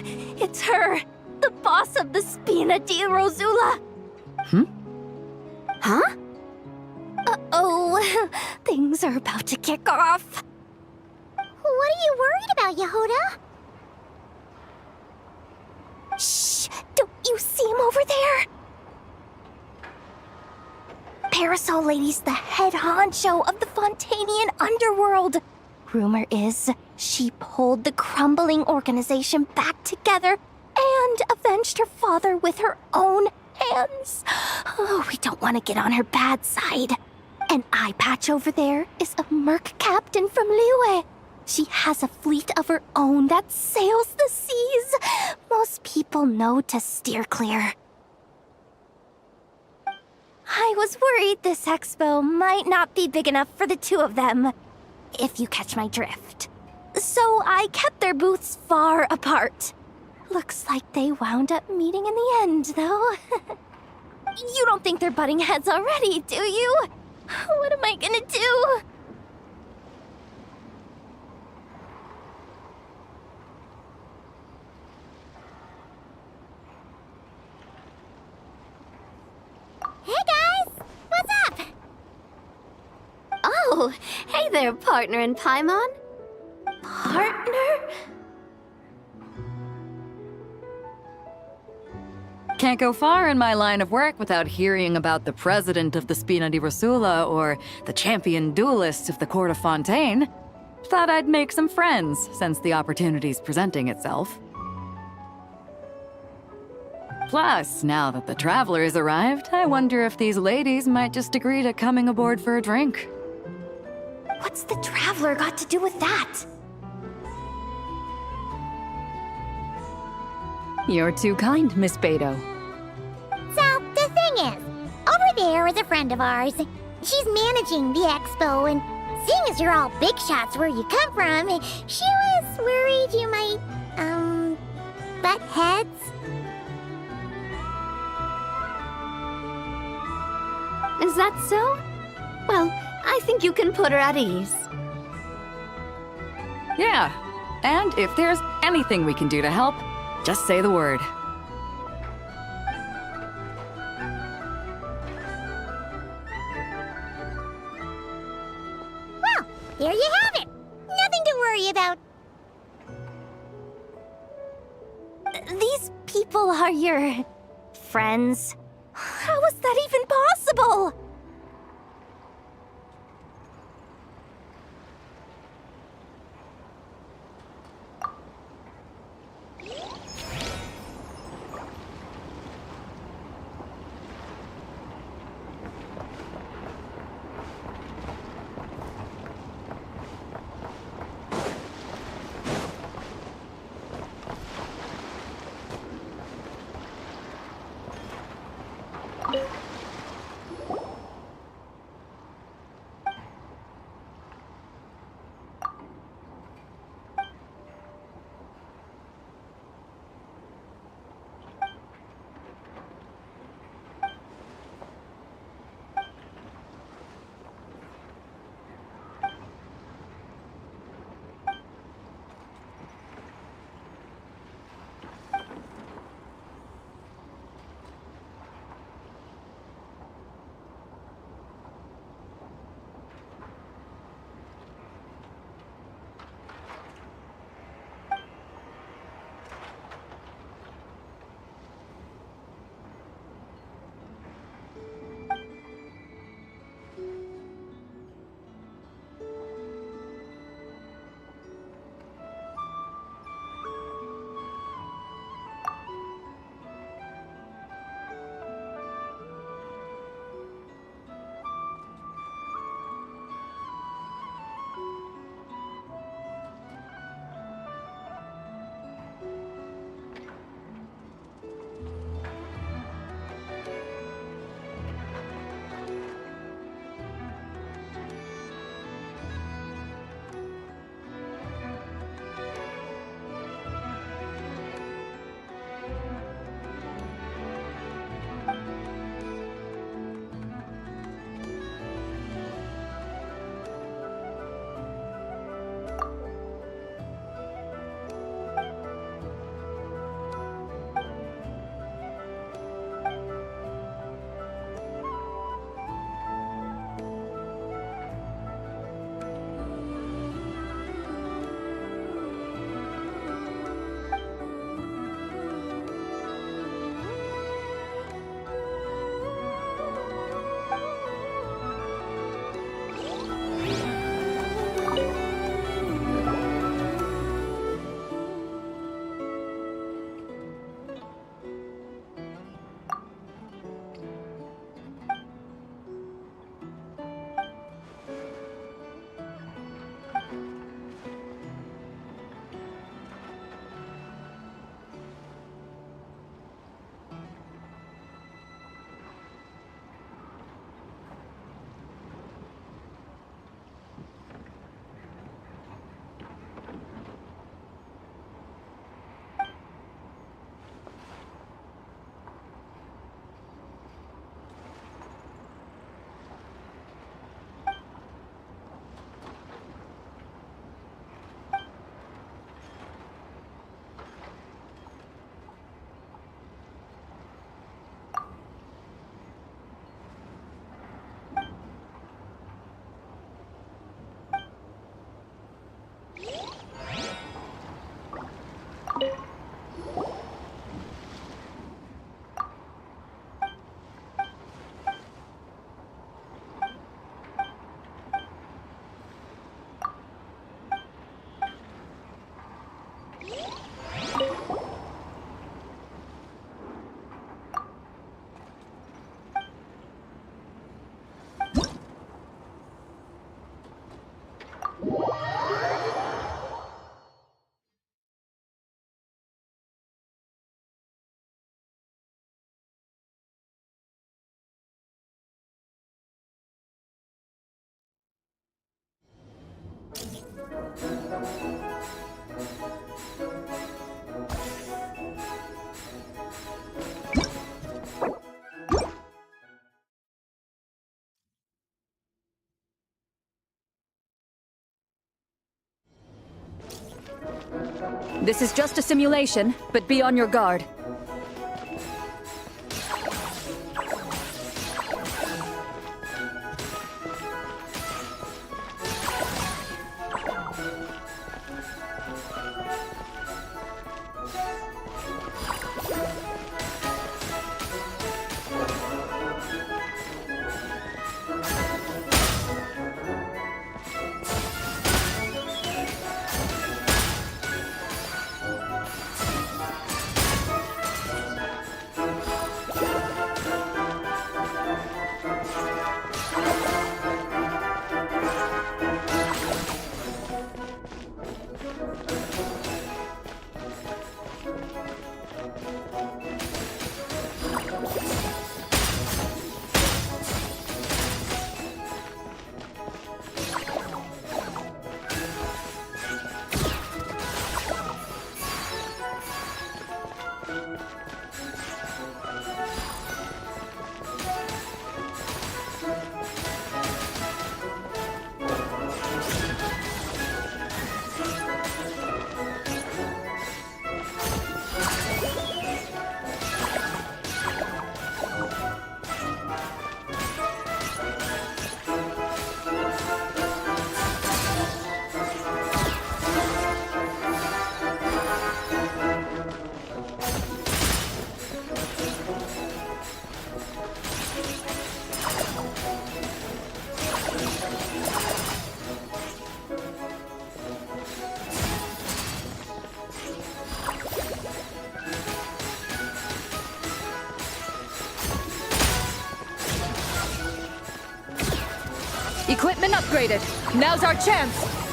It's her, the boss of the Spina di Rosula. Huh? Uh-oh, things are about to kick off. What are you worried about, Yehuda? Shh! Don't you see him over there? Parasol Lady's the head honcho of the Fontanian underworld. Rumor is she pulled the crumbling organization back together and avenged her father with her own hands. Oh, we don't want to get on her bad side. An eye patch over there is a merc captain from Liyue. She has a fleet of her own that sails the seas. Most people know to steer clear. I was worried this expo might not be big enough for the two of them, if you catch my drift. So I kept their booths far apart. Looks like they wound up meeting in the end, though. You don't think they're butting heads already, do you? What am I gonna do? Hey guys! What's up? Oh, hey there, partner in Paimon. Partner? Can't go far in my line of work without hearing about the president of the Spina di Rosula or the champion duelist of the court of Fontaine. Thought I'd make some friends since the opportunity's presenting itself. Plus, now that the traveler's arrived, I wonder if these ladies might just agree to coming aboard for a drink. What's the traveler got to do with that? You're too kind, Miss Beto. So, the thing is, over there is a friend of ours. She's managing the expo, and seeing as you're all big shots where you come from, she was worried you might, butt heads. Is that so? Well, I think you can put her at ease. Yeah, and if there's anything we can do to help, just say the word. Well, there you have it. Nothing to worry about. These people are your friends. How is that even possible? This is just a simulation, but be on your guard. Equipment upgraded. Now's our chance.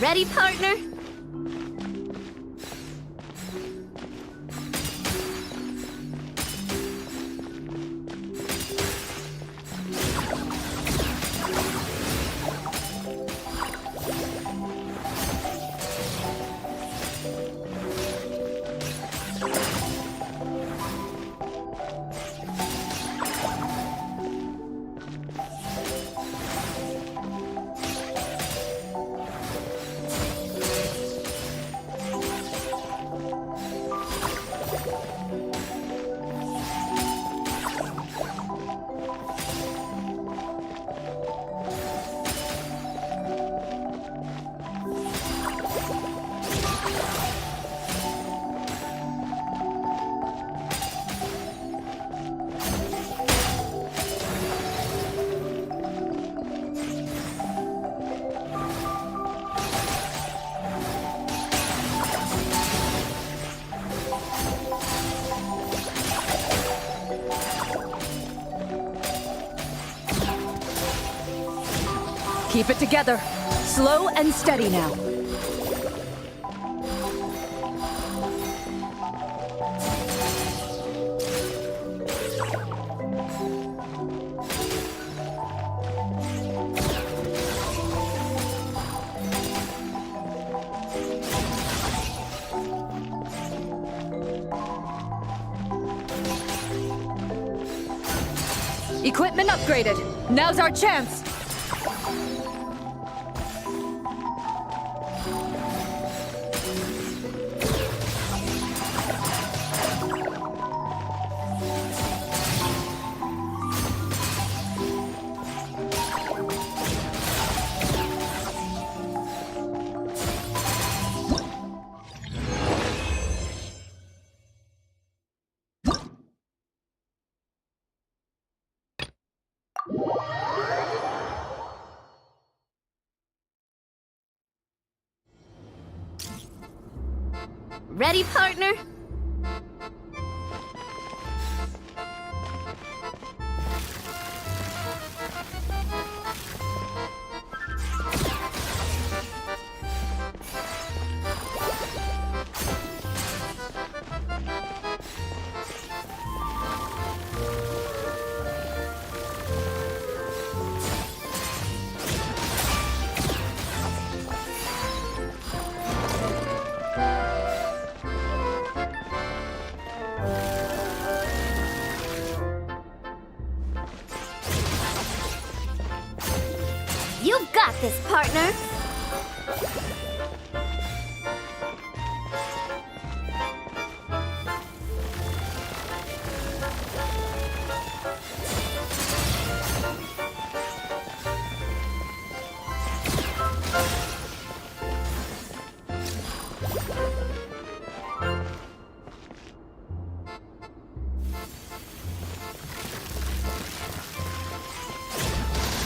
Ready, partner? Keep it together. Slow and steady now. Equipment upgraded. Now's our chance. Ready, partner? You've got this, partner!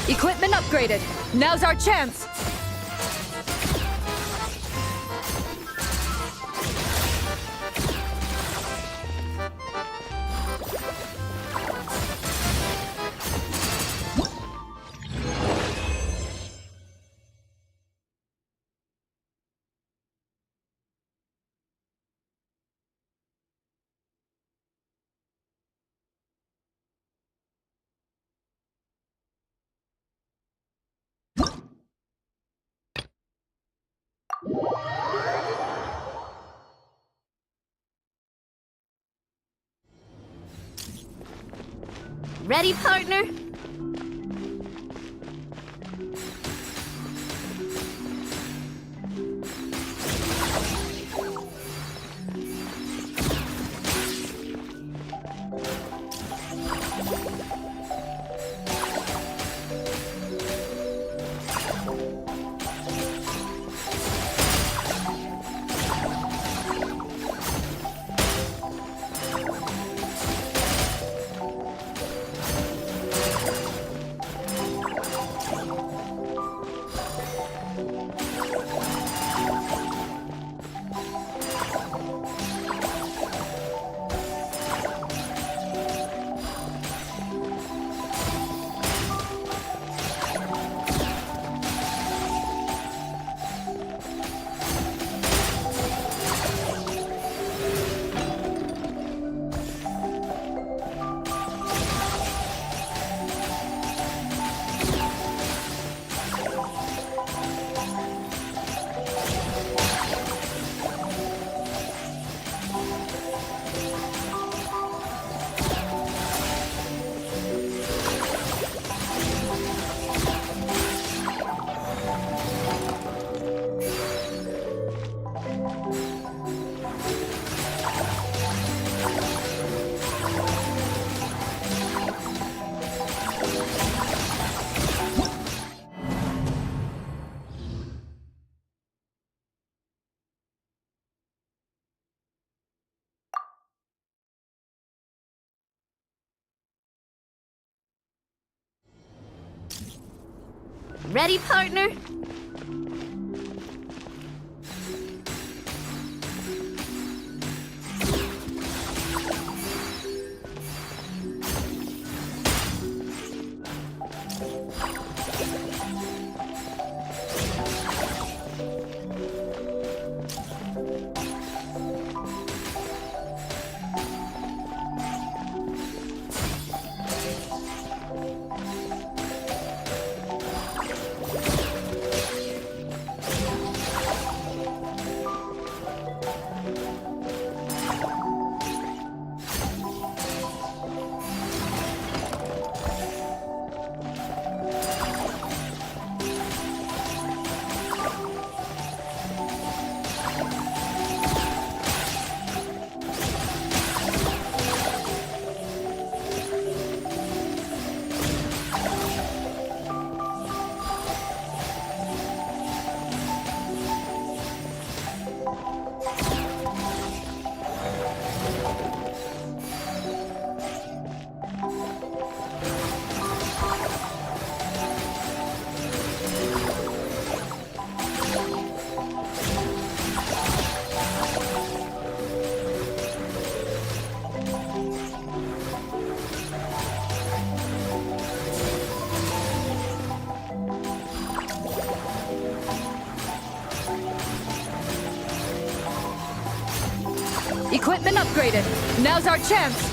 Equipment upgraded. Now's our chance. Ready, partner? Ready, partner? Equipment upgraded. Now's our chance.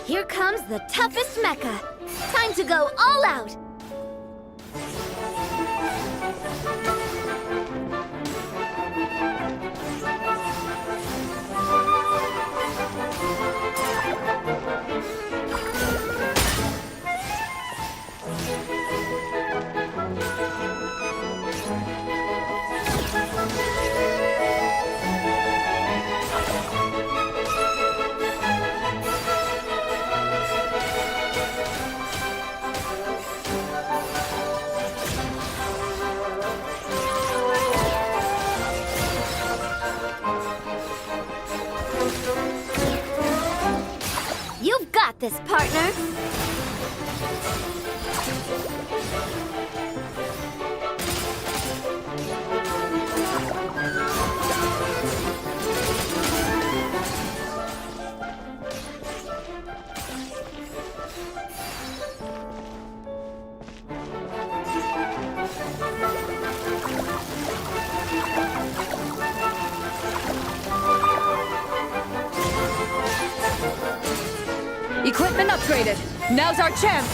Here comes the toughest mecha. Time to go all out. You've got this, partner. Equipment upgraded. Now's our chance.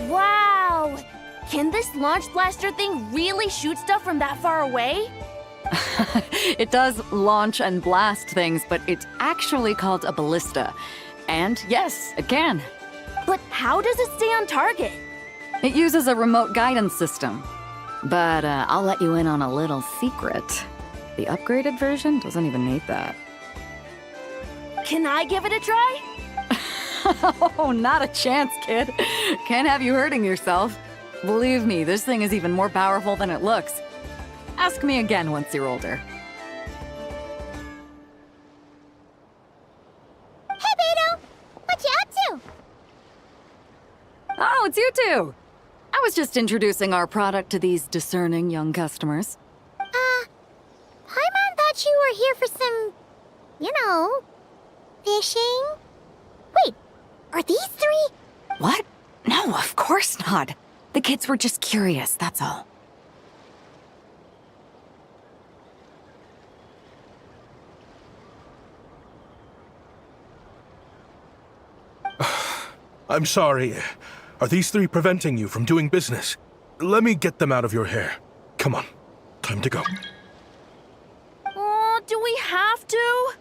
Wow! Can this launch blaster thing really shoot stuff from that far away? It does launch and blast things, but it's actually called a ballista. And yes, it can. But how does it stay on target? It uses a remote guidance system. But I'll let you in on a little secret. The upgraded version doesn't even need that. Can I give it a try? Oh, not a chance, kid. Can't have you hurting yourself. Believe me, this thing is even more powerful than it looks. Ask me again once you're older. Hey, Beto! What you up to? Oh, it's you two! I was just introducing our product to these discerning young customers. Paimon thought you were here for some, fishing? Wait, are these three? What? No, of course not. The kids were just curious, that's all. I'm sorry. Are these three preventing you from doing business? Let me get them out of your hair. Come on. Time to go. Oh, do we have to?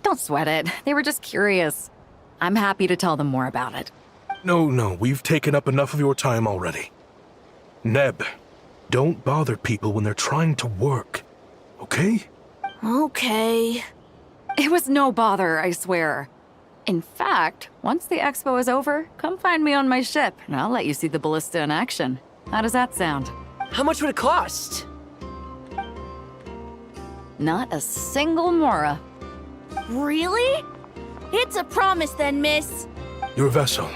Don't sweat it. They were just curious. I'm happy to tell them more about it. No, we've taken up enough of your time already. Neb, don't bother people when they're trying to work, okay? Okay. It was no bother, I swear. In fact, once the expo is over, come find me on my ship, and I'll let you see the ballista in action. How does that sound? How much would it cost? Not a single mora. Really? It's a promise then, miss. Your vessel.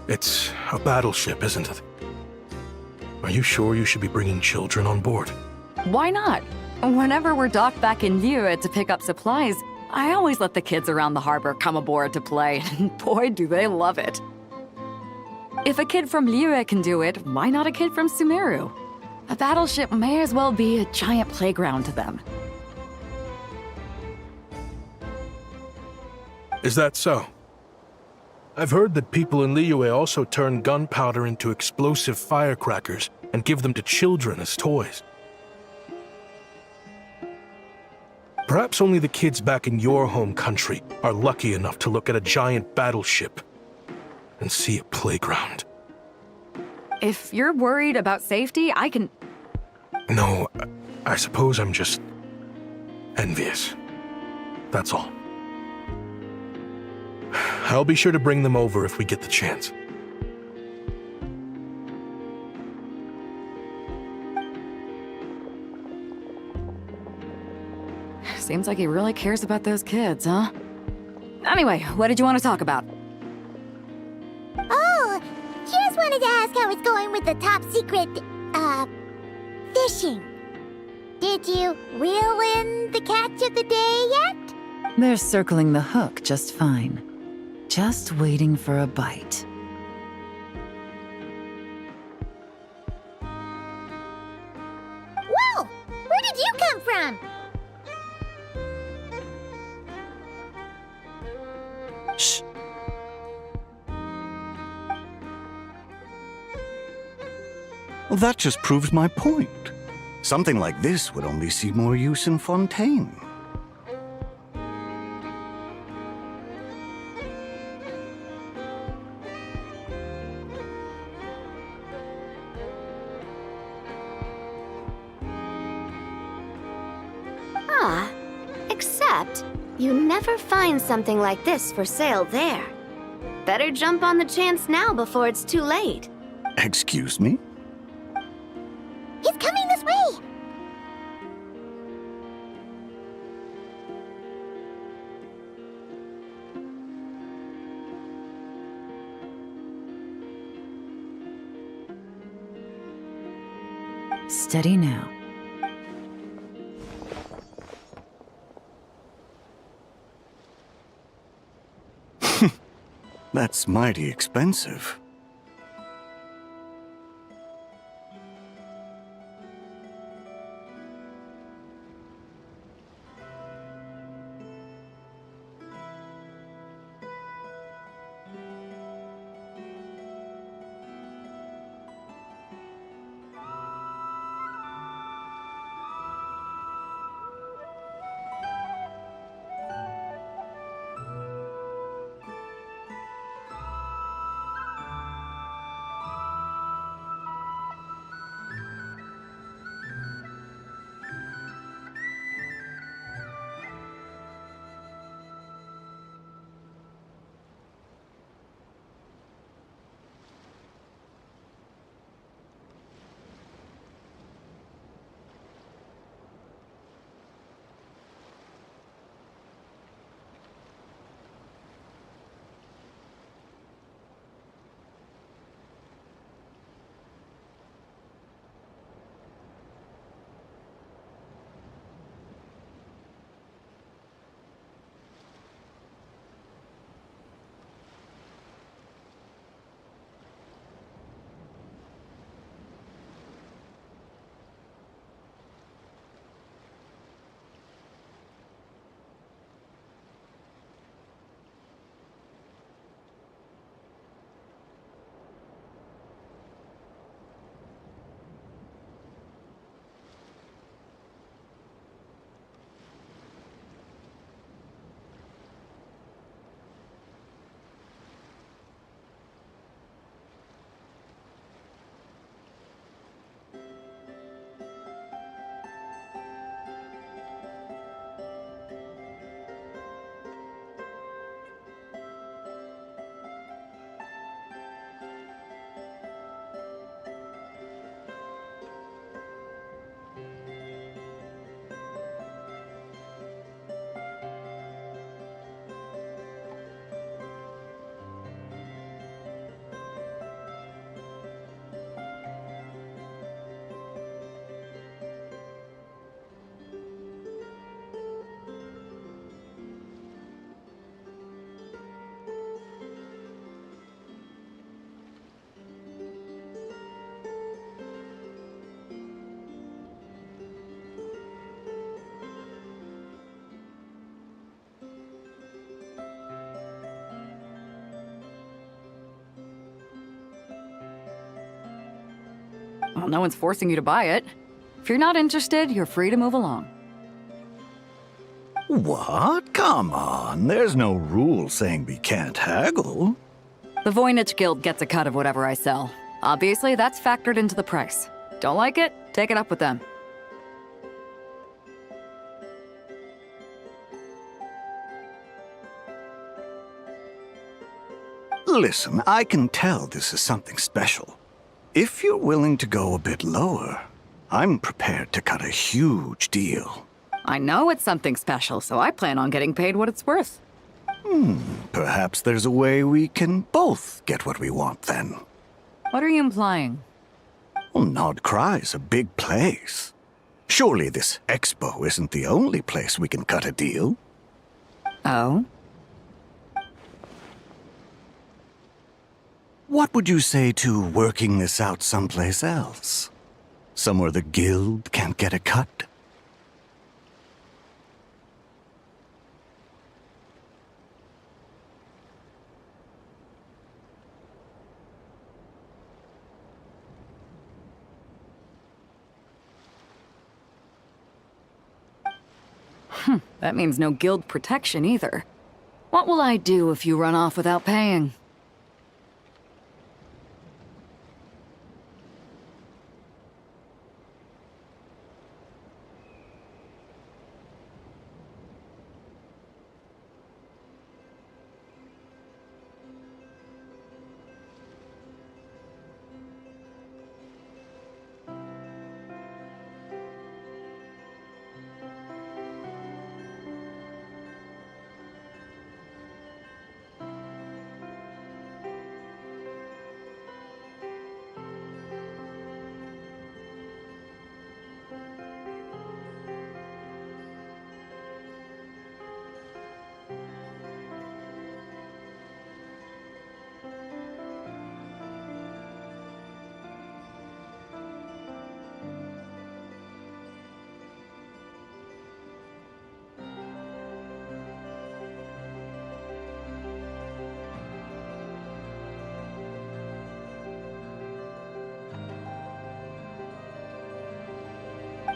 It's a battleship, isn't it? Are you sure you should be bringing children on board? Why not? Whenever we're docked back in Liyue to pick up supplies, I always let the kids around the harbor come aboard to play, and boy, do they love it. If a kid from Liyue can do it, why not a kid from Sumeru? A battleship may as well be a giant playground to them. Is that so? I've heard that people in Liyue also turn gunpowder into explosive firecrackers and give them to children as toys. Perhaps only the kids back in your home country are lucky enough to look at a giant battleship and see a playground. If you're worried about safety, I can... No, I suppose I'm just envious. That's all. I'll be sure to bring them over if we get the chance. Seems like he really cares about those kids, huh? Anyway, what did you want to talk about? Oh, just wanted to ask how it's going with the top secret, fishing. Did you reel in the catch of the day yet? They're circling the hook just fine. Just waiting for a bite. Whoa! Where did you come from? Shh. Well, that just proves my point. Something like this would only see more use in Fontaine. Except, you never find something like this for sale there. Better jump on the chance now before it's too late. Excuse me? He's coming this way! Steady now. That's mighty expensive. Well, no one's forcing you to buy it. If you're not interested, you're free to move along. What? Come on, there's no rule saying we can't haggle. The Voynich Guild gets a cut of whatever I sell. Obviously, that's factored into the price. Don't like it? Take it up with them. Listen, I can tell this is something special. If you're willing to go a bit lower, I'm prepared to cut a huge deal. I know it's something special, so I plan on getting paid what it's worth. Perhaps there's a way we can both get what we want then. What are you implying? Well, Nod Cry's a big place. Surely this expo isn't the only place we can cut a deal. Oh? What would you say to working this out someplace else? Somewhere the guild can't get a cut? That means no guild protection either. What will I do if you run off without paying?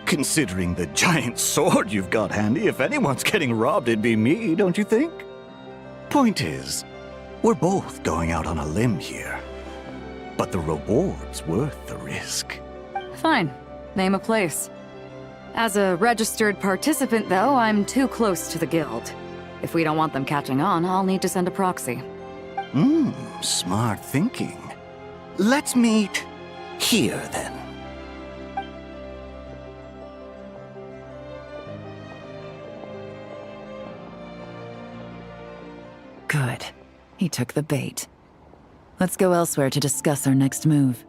Considering the giant sword you've got handy, if anyone's getting robbed, it'd be me, don't you think? Point is, we're both going out on a limb here. But the reward's worth the risk. Fine. Name a place. As a registered participant, though, I'm too close to the guild. If we don't want them catching on, I'll need to send a proxy. Smart thinking. Let's meet here, then. Good. He took the bait. Let's go elsewhere to discuss our next move.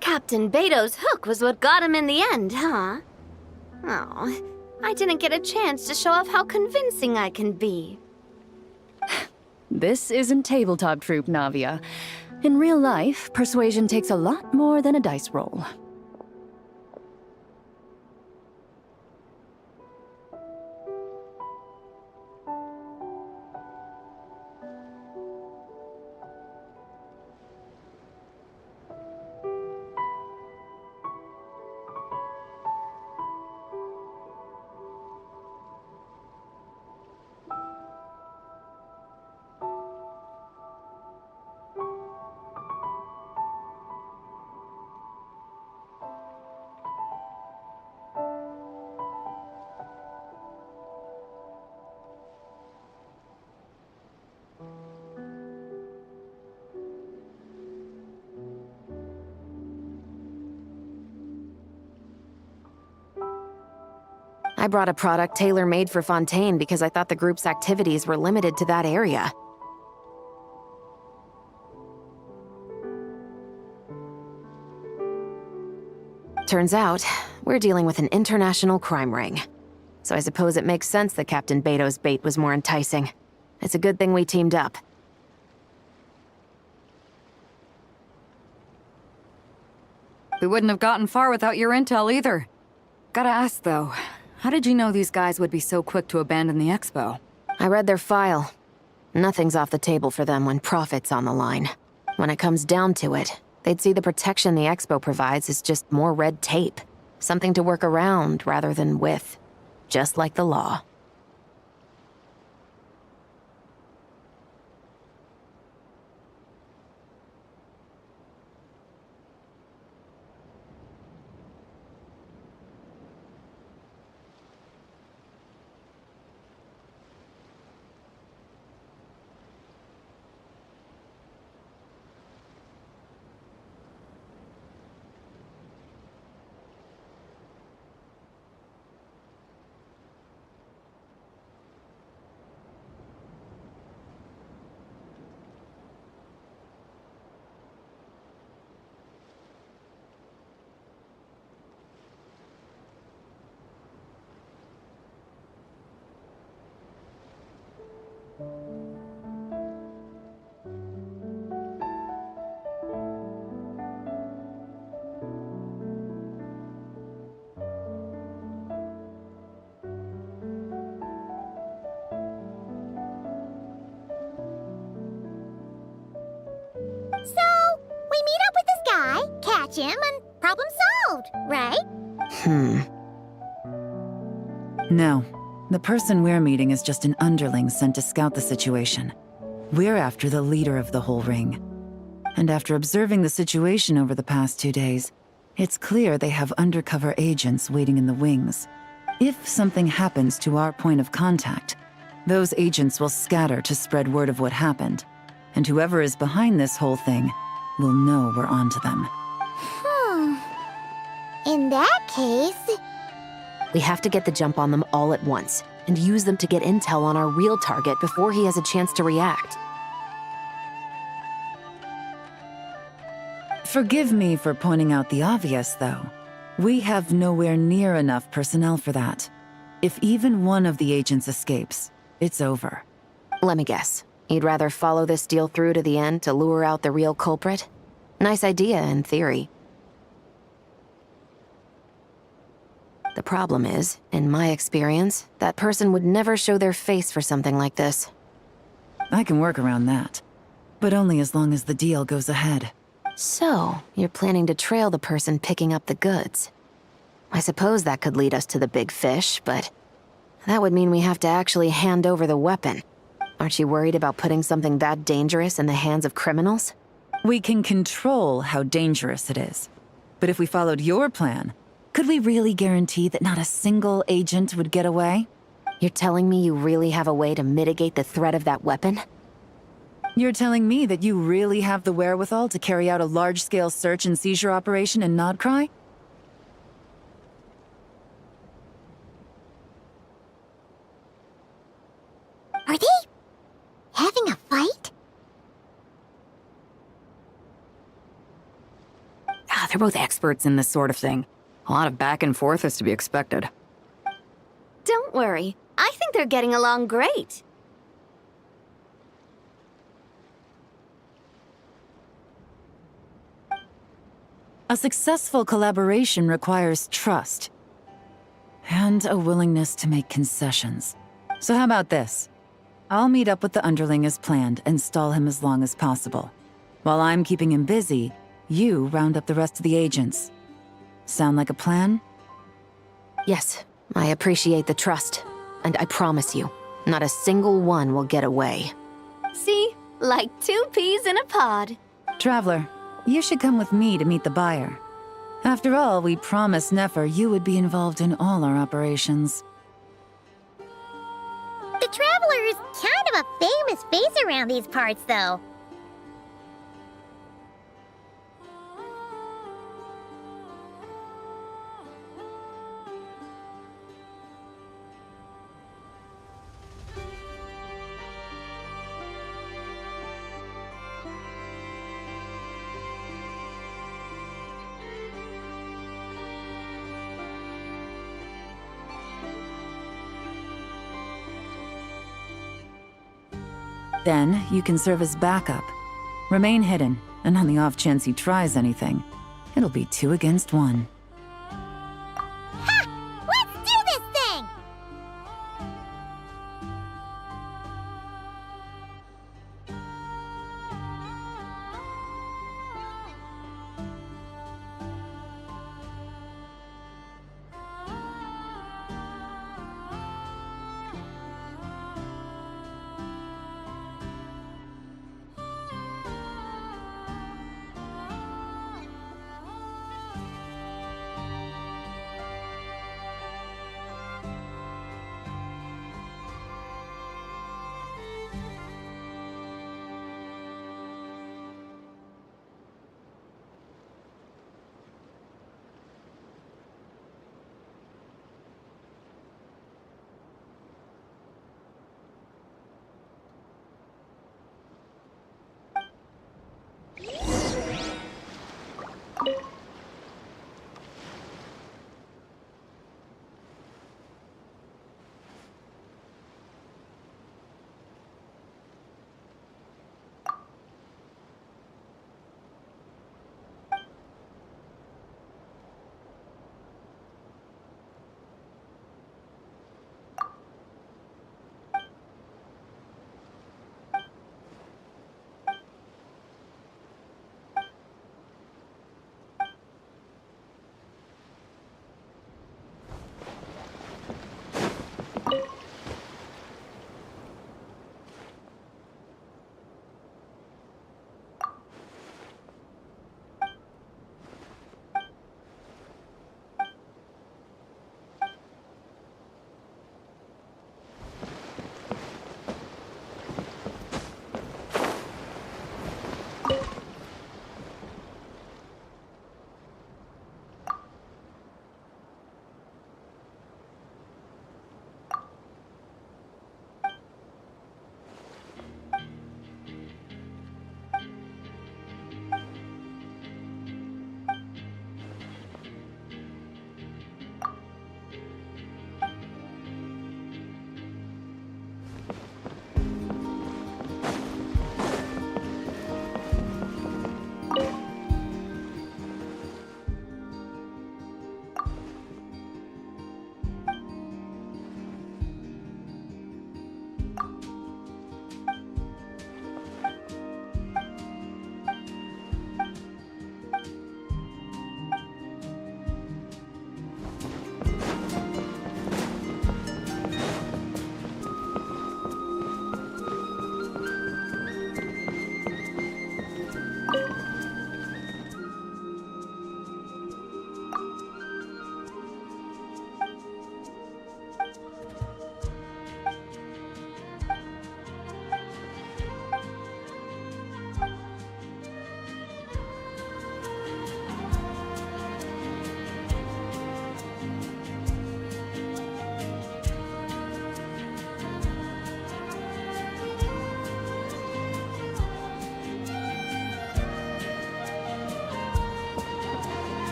Captain Beto's hook was what got him in the end, huh? Oh, I didn't get a chance to show off how convincing I can be. This isn't tabletop troop, Navia. In real life, persuasion takes a lot more than a dice roll. I brought a product tailor-made for Fontaine because I thought the group's activities were limited to that area. Turns out, we're dealing with an international crime ring. So I suppose it makes sense that Captain Beto's bait was more enticing. It's a good thing we teamed up. We wouldn't have gotten far without your intel either. Gotta ask though, how did you know these guys would be so quick to abandon the expo? I read their file. Nothing's off the table for them when profit's on the line. When it comes down to it, they'd see the protection the expo provides as just more red tape. Something to work around rather than with. Just like the law. So, we meet up with this guy, catch him, and problem solved, right? No. The person we're meeting is just an underling sent to scout the situation. We're after the leader of the whole ring. And after observing the situation over the past 2 days, it's clear they have undercover agents waiting in the wings. If something happens to our point of contact, those agents will scatter to spread word of what happened. And whoever is behind this whole thing will know we're onto them. In that case... We have to get the jump on them all at once, and use them to get intel on our real target before he has a chance to react. Forgive me for pointing out the obvious, though. We have nowhere near enough personnel for that. If even one of the agents escapes, it's over. Let me guess. You'd rather follow this deal through to the end to lure out the real culprit? Nice idea, in theory. The problem is, in my experience, that person would never show their face for something like this. I can work around that. But only as long as the deal goes ahead. So, you're planning to trail the person picking up the goods. I suppose that could lead us to the big fish, but that would mean we have to actually hand over the weapon. Aren't you worried about putting something that dangerous in the hands of criminals? We can control how dangerous it is. But if we followed your plan, could we really guarantee that not a single agent would get away? You're telling me you really have a way to mitigate the threat of that weapon? You're telling me that you really have the wherewithal to carry out a large-scale search and seizure operation in Nodcry? Are they having a fight? They're both experts in this sort of thing. A lot of back and forth is to be expected. Don't worry. I think they're getting along great. A successful collaboration requires trust. And a willingness to make concessions. So how about this? I'll meet up with the underling as planned and stall him as long as possible. While I'm keeping him busy, you round up the rest of the agents. Sound like a plan? Yes, I appreciate the trust. And I promise you, not a single one will get away. See? Like 2 peas in a pod. Traveler, you should come with me to meet the buyer. After all, we promised Nefer you would be involved in all our operations. The Traveler is kind of a famous face around these parts, though. Then you can serve as backup. Remain hidden, and on the off chance he tries anything, it'll be 2 against 1. Let's do this thing!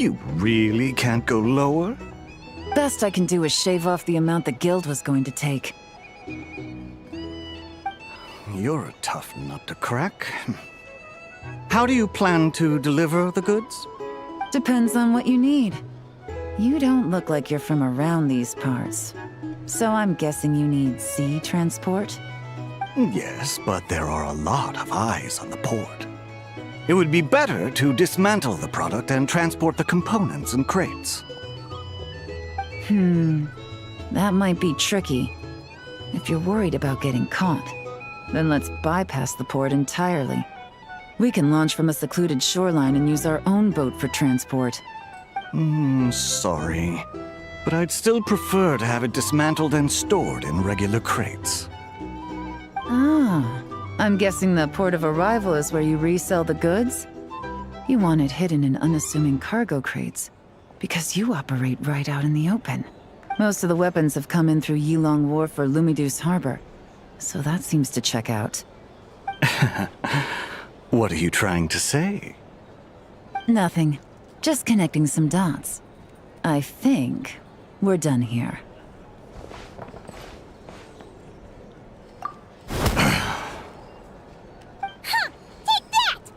You really can't go lower? Best I can do is shave off the amount the guild was going to take. You're a tough nut to crack. How do you plan to deliver the goods? Depends on what you need. You don't look like you're from around these parts. So I'm guessing you need sea transport? Yes, but there are a lot of eyes on the port. It would be better to dismantle the product and transport the components in crates. That might be tricky. If you're worried about getting caught, then let's bypass the port entirely. We can launch from a secluded shoreline and use our own boat for transport. Sorry. But I'd still prefer to have it dismantled and stored in regular crates. Ah, I'm guessing the port of arrival is where you resell the goods? You want it hidden in unassuming cargo crates, because you operate right out in the open. Most of the weapons have come in through Yilong Wharf or Lumiduce Harbor, so that seems to check out. What are you trying to say? Nothing. Just connecting some dots. I think we're done here. Take that!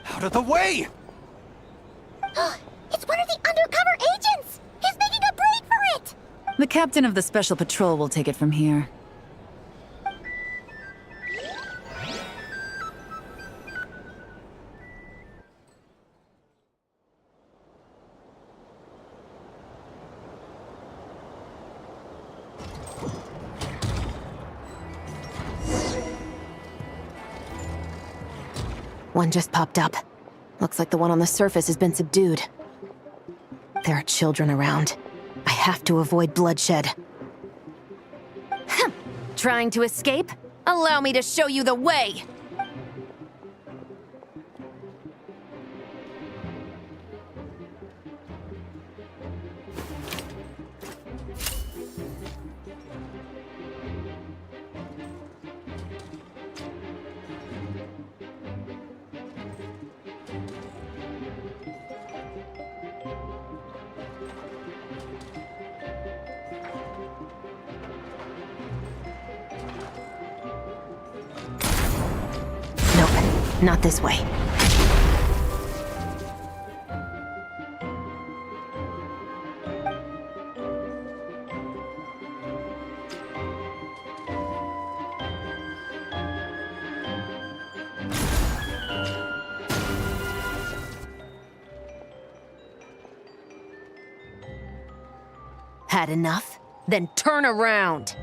Out of the way! It's one of the undercover agents! He's making a break for it! The captain of the Special Patrol will take it from here. One just popped up. Looks like the one on the surface has been subdued. There are children around. I have to avoid bloodshed. Trying to escape? Allow me to show you the way! Nope, not this way. Had enough? Then turn around!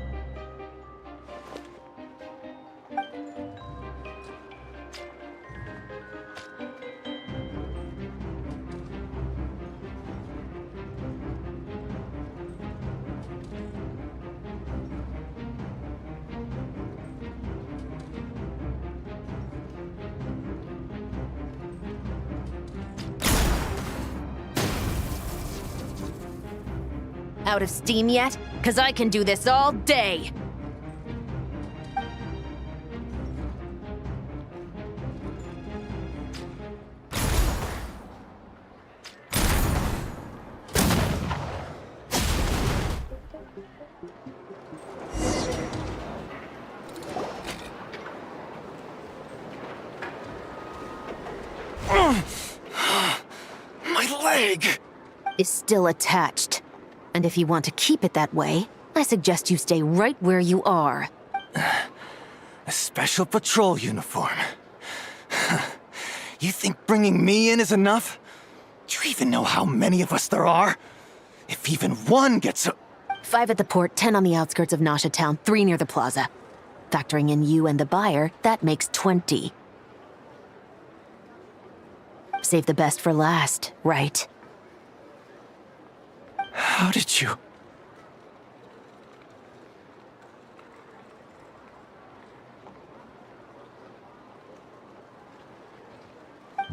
Out of steam yet? 'Cause I can do this all day! My leg! Is still attached. And if you want to keep it that way, I suggest you stay right where you are. A special patrol uniform. You think bringing me in is enough? Do you even know how many of us there are? If even one gets a... 5 at the port, 10 on the outskirts of Nasha Town, 3 near the plaza. Factoring in you and the buyer, that makes 20. Save the best for last, right? How did you...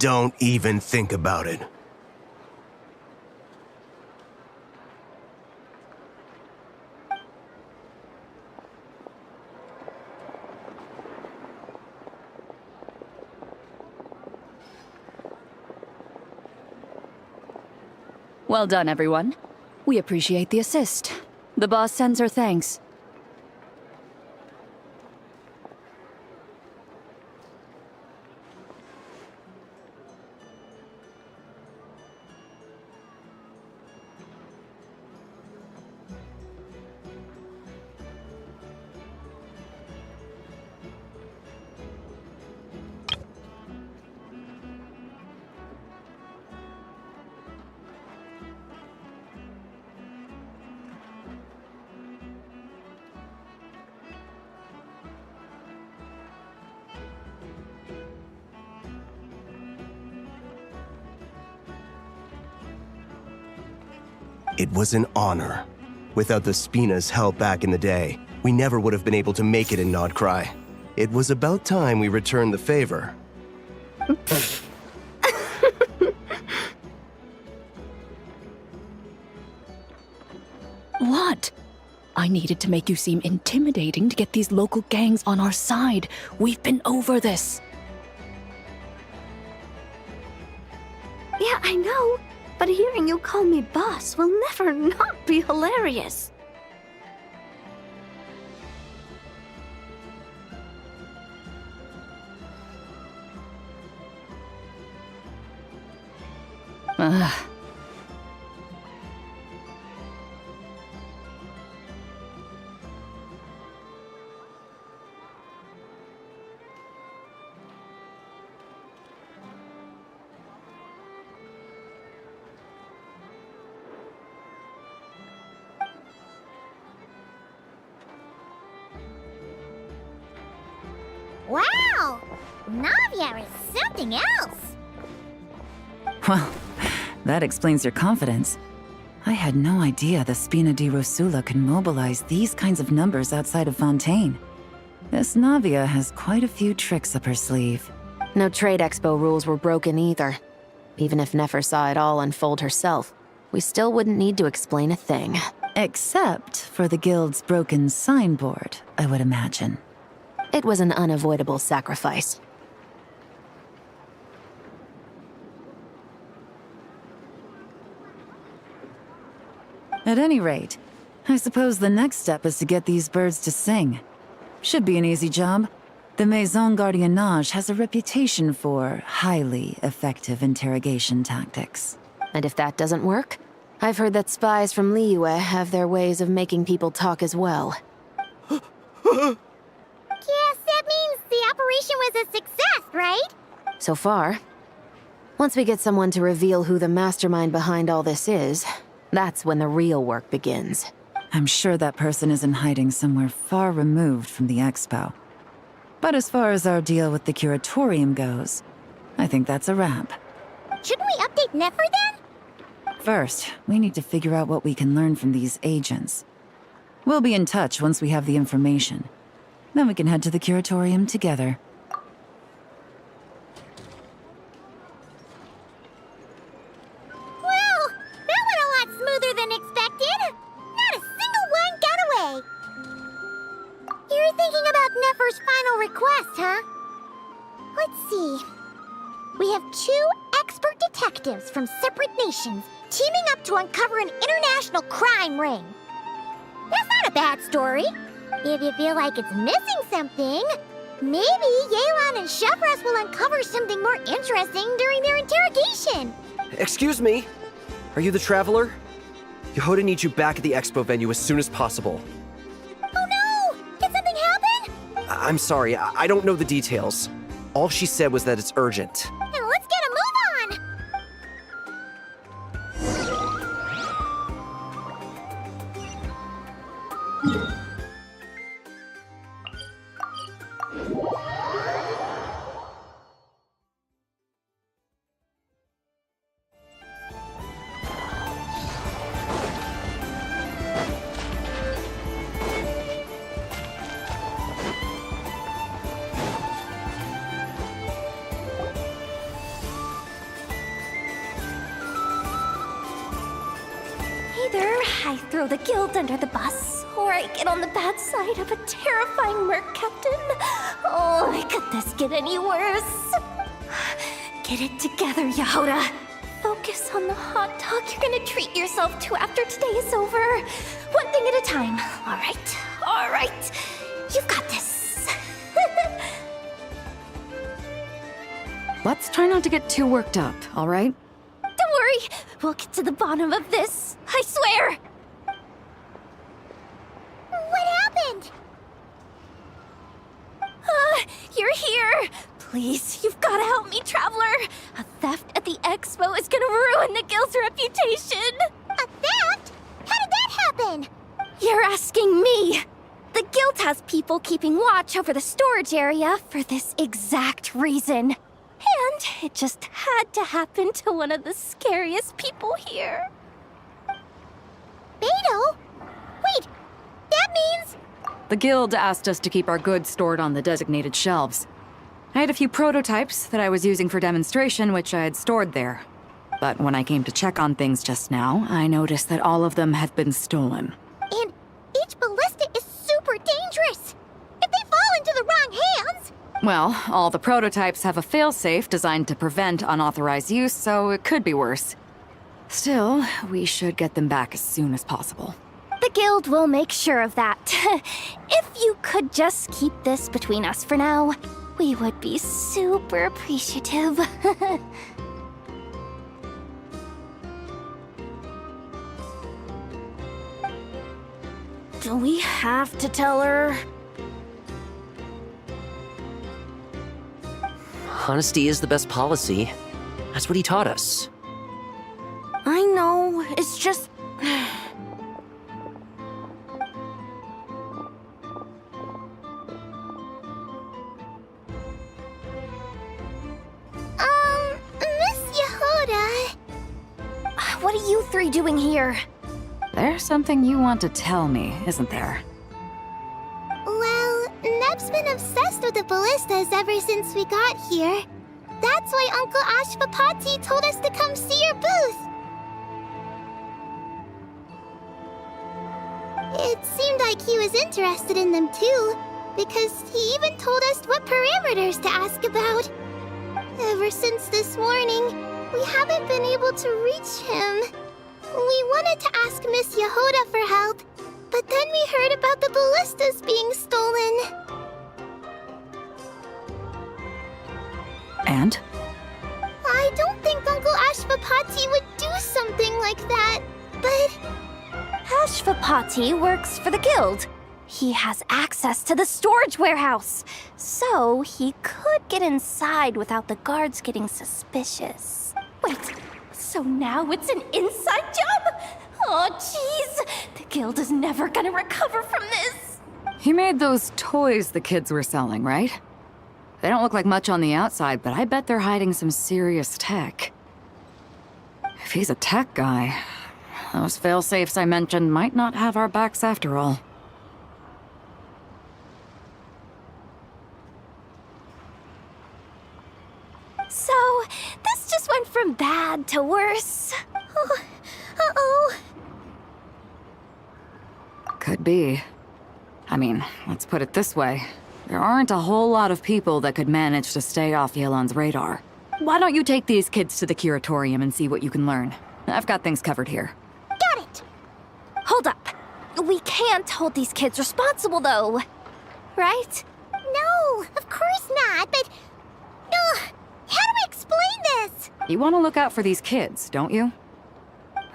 Don't even think about it. Well done, everyone. We appreciate the assist. The boss sends her thanks. It was an honor. Without the Spina's help back in the day, we never would have been able to make it in Nodcry. It was about time we returned the favor. What? I needed to make you seem intimidating to get these local gangs on our side. We've been over this. Yeah, I know. But hearing you call me boss will never not be hilarious. Ugh. Wow! Navia is something else! Well, that explains your confidence. I had no idea the Spina di Rosula can mobilize these kinds of numbers outside of Fontaine. This Navia has quite a few tricks up her sleeve. No trade expo rules were broken either. Even if Nefer saw it all unfold herself, we still wouldn't need to explain a thing. Except for the guild's broken signboard, I would imagine. It was an unavoidable sacrifice. At any rate, I suppose the next step is to get these birds to sing. Should be an easy job. The Maison Gardiennage has a reputation for highly effective interrogation tactics. And if that doesn't work, I've heard that spies from Liyue have their ways of making people talk as well. Yes, that means the operation was a success, right? So far. Once we get someone to reveal who the mastermind behind all this is, that's when the real work begins. I'm sure that person is in hiding somewhere far removed from the expo. But as far as our deal with the curatorium goes, I think that's a wrap. Shouldn't we update Nefer then? First, we need to figure out what we can learn from these agents. We'll be in touch once we have the information. Then we can head to the curatorium together. Well, that went a lot smoother than expected. Not a single one got away. You're thinking about Nefer's final request, huh? Let's see. We have 2 expert detectives from separate nations teaming up to uncover an international crime ring. That's not a bad story. If you feel like it's missing something, maybe Yelan and Chevras will uncover something more interesting during their interrogation. Excuse me? Are you the Traveler? Yehoda needs you back at the expo venue as soon as possible. Oh no! Did something happen? I'm sorry, I don't know the details. All she said was that it's urgent. Then let's get a move on! Either I throw the guild under the bus, or I get on the bad side of a terrifying merc captain. Oh, could this get any worse? Get it together, Yehoda. Focus on the hot dog you're gonna treat yourself to after today is over. One thing at a time. All right. You've got this. Let's try not to get too worked up, all right? Don't worry, we'll get to the bottom of this. I swear. What happened? You're here. Please, you've got to help me, Traveler. A theft at the expo is gonna ruin the guild's reputation. A theft? How did that happen? You're asking me. The guild has people keeping watch over the storage area for this exact reason. And it just had to happen to one of the scariest people here. Beto? Wait, that means... The guild asked us to keep our goods stored on the designated shelves. I had a few prototypes that I was using for demonstration, which I had stored there. But when I came to check on things just now, I noticed that all of them had been stolen. And each ballista is super dangerous. If they fall into the wrong hands... Well, all the prototypes have a failsafe designed to prevent unauthorized use, so it could be worse. Still, we should get them back as soon as possible. The guild will make sure of that. If you could just keep this between us for now, we would be super appreciative. Do we have to tell her? Honesty is the best policy. That's what he taught us. I know, it's just... Miss Yehoda... What are you three doing here? There's something you want to tell me, isn't there? Well, Neb's been obsessed with the ballistas ever since we got here. That's why Uncle Ashvapati told us to come see your booth. It seemed like he was interested in them too, because he even told us what parameters to ask about. Ever since this morning, we haven't been able to reach him. We wanted to ask Miss Yehoda for help, but then we heard about the ballistas being stolen. And? I don't think Uncle Ashvapati would do something like that, but... Ashvapati works for the guild. He has access to the storage warehouse, so he could get inside without the guards getting suspicious. Wait, so now it's an inside job? Oh, jeez. The guild is never gonna recover from this. He made those toys the kids were selling, right? They don't look like much on the outside, but I bet they're hiding some serious tech. If he's a tech guy, those failsafes I mentioned might not have our backs after all. So, this just went from bad to worse. Oh, uh-oh. Could be. I mean, let's put it this way. There aren't a whole lot of people that could manage to stay off Yelan's radar. Why don't you take these kids to the curatorium and see what you can learn? I've got things covered here. Got it! Hold up. We can't hold these kids responsible, though. Right? No, of course not, but... how do I explain this? You want to look out for these kids, don't you?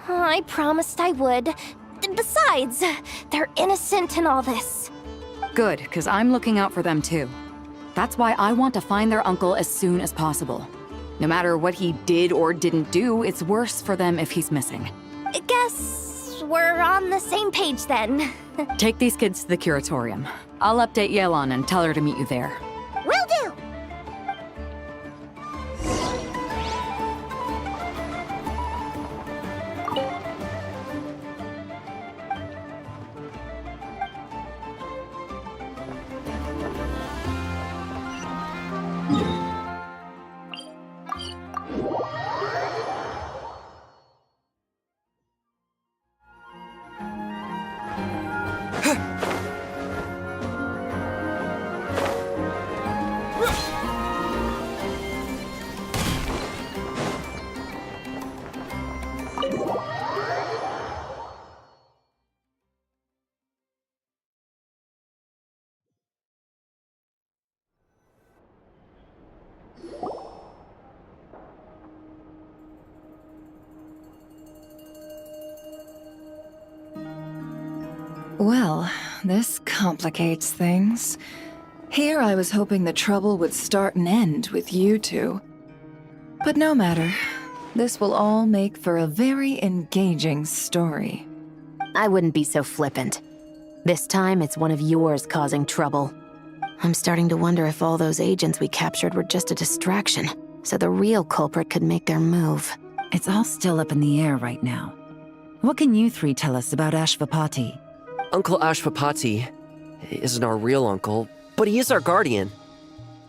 I promised I would. Besides, they're innocent in all this. Good, because I'm looking out for them too. That's why I want to find their uncle as soon as possible. No matter what he did or didn't do, it's worse for them if he's missing. I guess we're on the same page then. Take these kids to the curatorium. I'll update Yelan and tell her to meet you there. Will do! Well, this complicates things. Here I was hoping the trouble would start and end with you two. But no matter. This will all make for a very engaging story. I wouldn't be so flippant. This time, it's one of yours causing trouble. I'm starting to wonder if all those agents we captured were just a distraction, so the real culprit could make their move. It's all still up in the air right now. What can you three tell us about Ashvapati? Uncle Ashvapati isn't our real uncle, but he is our guardian.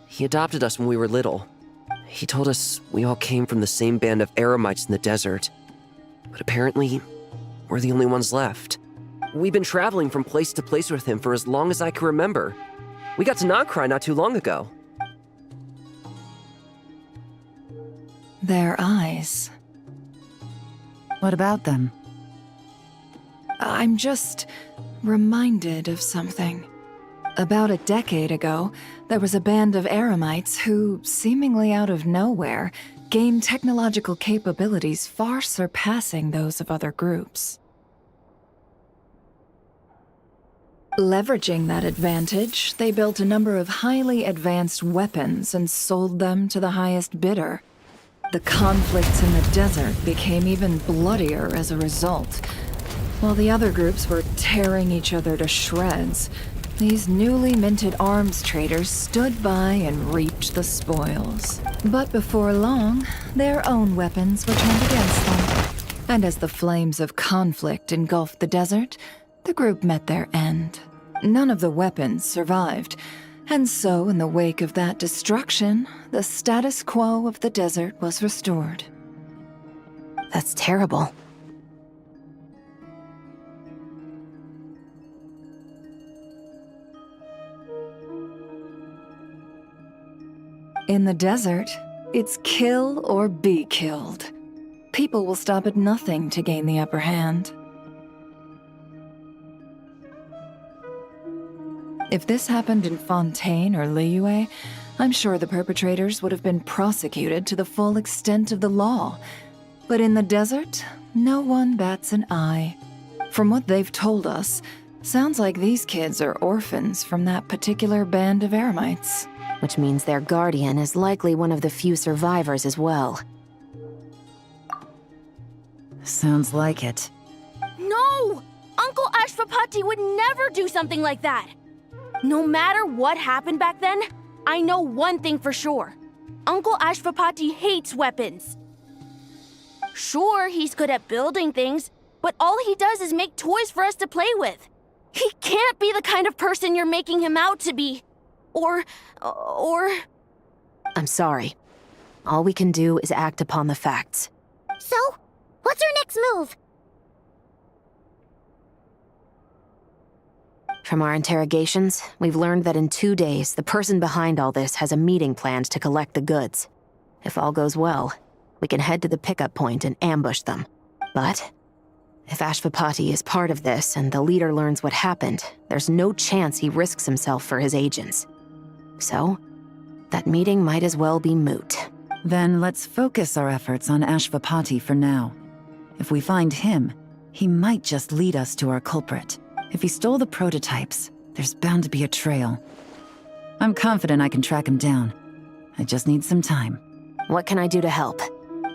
He adopted us when we were little. He told us we all came from the same band of eremites in the desert. But apparently, we're the only ones left. We've been traveling from place to place with him for as long as I can remember. We got to Nagcry not too long ago. Their eyes. What about them? I'm just reminded of something. About a decade ago, there was a band of eremites who, seemingly out of nowhere, gained technological capabilities far surpassing those of other groups. Leveraging that advantage, they built a number of highly advanced weapons and sold them to the highest bidder. The conflicts in the desert became even bloodier as a result. While the other groups were tearing each other to shreds, these newly minted arms traders stood by and reaped the spoils. But before long, their own weapons were turned against them. And as the flames of conflict engulfed the desert, the group met their end. None of the weapons survived, and so in the wake of that destruction, the status quo of the desert was restored. That's terrible. In the desert, it's kill or be killed. People will stop at nothing to gain the upper hand. If this happened in Fontaine or Liyue, I'm sure the perpetrators would have been prosecuted to the full extent of the law. But in the desert, no one bats an eye. From what they've told us, sounds like these kids are orphans from that particular band of eremites. Which means their guardian is likely one of the few survivors as well. Sounds like it. No! Uncle Ashvapati would never do something like that! No matter what happened back then, I know one thing for sure. Uncle Ashvapati hates weapons. Sure, he's good at building things, but all he does is make toys for us to play with. He can't be the kind of person you're making him out to be. Or... I'm sorry. All we can do is act upon the facts. So, what's our next move? From our interrogations, we've learned that in 2 days, the person behind all this has a meeting planned to collect the goods. If all goes well, we can head to the pickup point and ambush them. But if Ashvapati is part of this and the leader learns what happened, there's no chance he risks himself for his agents. So, that meeting might as well be moot. Then let's focus our efforts on Ashvapati for now. If we find him, he might just lead us to our culprit. If he stole the prototypes, there's bound to be a trail. I'm confident I can track him down. I just need some time. What can I do to help?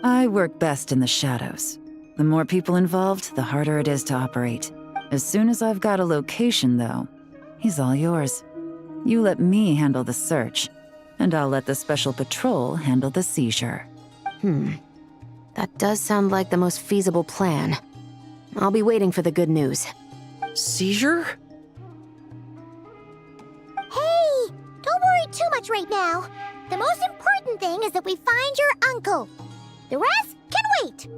I work best in the shadows. The more people involved, the harder it is to operate. As soon as I've got a location, though, he's all yours. You let me handle the search, and I'll let the special patrol handle the seizure. That does sound like the most feasible plan. I'll be waiting for the good news. Seizure? Hey! Don't worry too much right now. The most important thing is that we find your uncle. The rest can wait.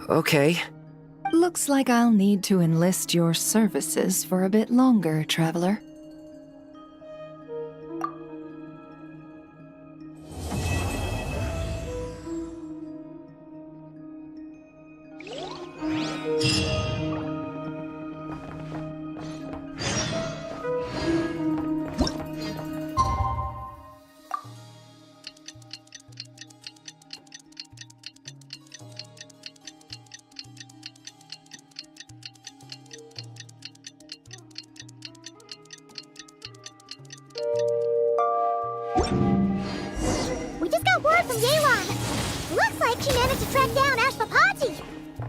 Okay. Looks like I'll need to enlist your services for a bit longer, traveler. We just got word from Yelan. Looks like she managed to track down Ashpapati.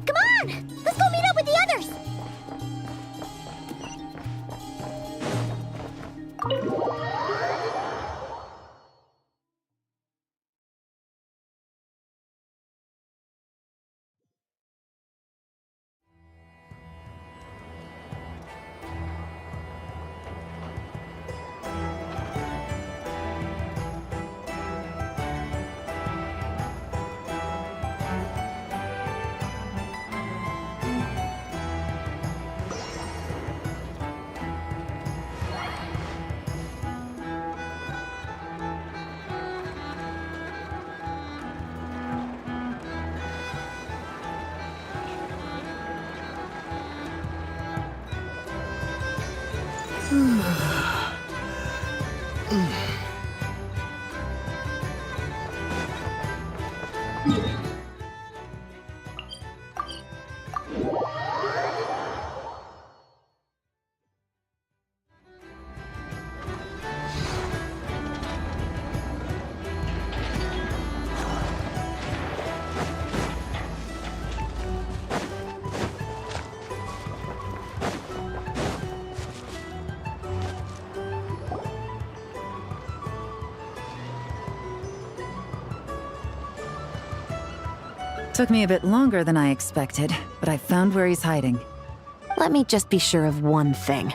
Come on, let's go meet up with the others. Took me a bit longer than I expected, but I found where he's hiding. Let me just be sure of one thing.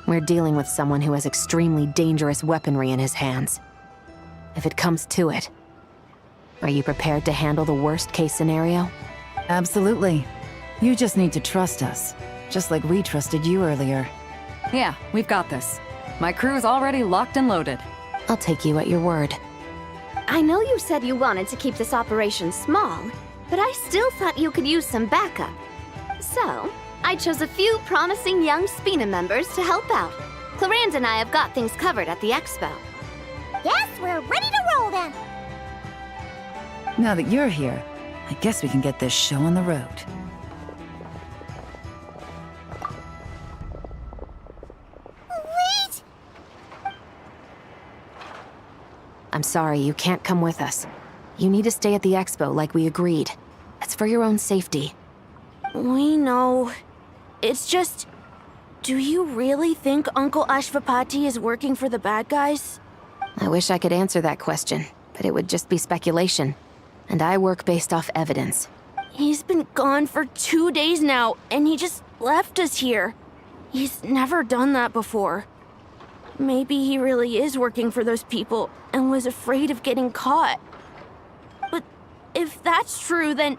We're dealing with someone who has extremely dangerous weaponry in his hands. If it comes to it, are you prepared to handle the worst-case scenario? Absolutely. You just need to trust us, just like we trusted you earlier. Yeah, we've got this. My crew's already locked and loaded. I'll take you at your word. I know you said you wanted to keep this operation small, but I still thought you could use some backup. So, I chose a few promising young Spina members to help out. Clarand and I have got things covered at the expo. Yes, we're ready to roll then. Now that you're here, I guess we can get this show on the road. Wait! I'm sorry, you can't come with us. You need to stay at the expo like we agreed. It's for your own safety. We know. It's just... Do you really think Uncle Ashvapati is working for the bad guys? I wish I could answer that question, but it would just be speculation. And I work based off evidence. He's been gone for 2 days now, and he just left us here. He's never done that before. Maybe he really is working for those people and was afraid of getting caught. But if that's true, then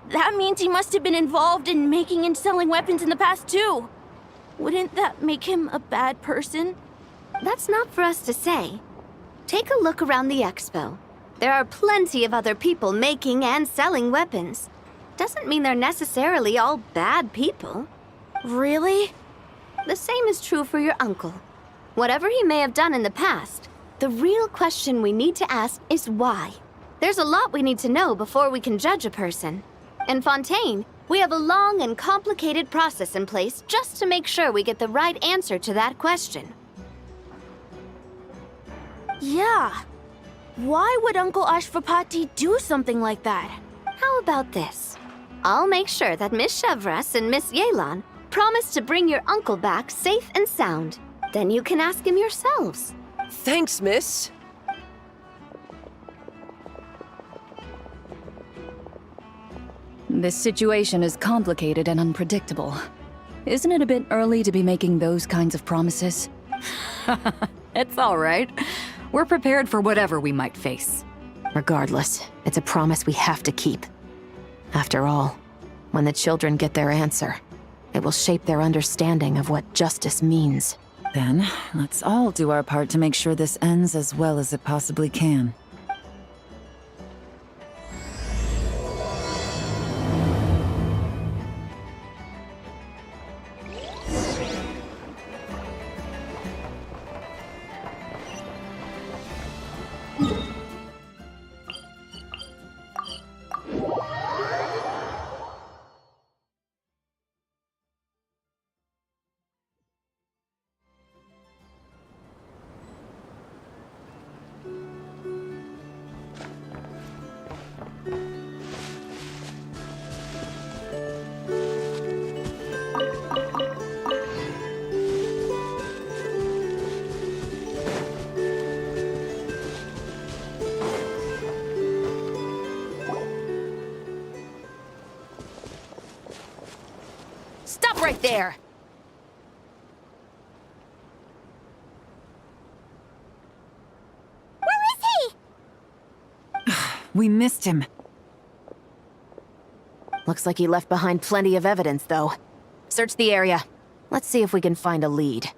that means he must have been involved in making and selling weapons in the past too. Wouldn't that make him a bad person? That's not for us to say. Take a look around the expo. There are plenty of other people making and selling weapons. Doesn't mean they're necessarily all bad people. Really? The same is true for your uncle. Whatever he may have done in the past, the real question we need to ask is why. There's a lot we need to know before we can judge a person. In Fontaine, we have a long and complicated process in place just to make sure we get the right answer to that question. Yeah. Why would Uncle Ashvapati do something like that? How about this? I'll make sure that Miss Chevras and Miss Yelan promise to bring your uncle back safe and sound. Then you can ask him yourselves. Thanks, miss. This situation is complicated and unpredictable. Isn't it a bit early to be making those kinds of promises? It's all right. We're prepared for whatever we might face. Regardless, it's a promise we have to keep. After all, When the children get their answer, it will shape their understanding of what justice means. Then, let's all do our part to make sure this ends as well as it possibly can. Stop right there! Where is he? We missed him. Looks like he left behind plenty of evidence, though. Search the area. Let's see if we can find a lead.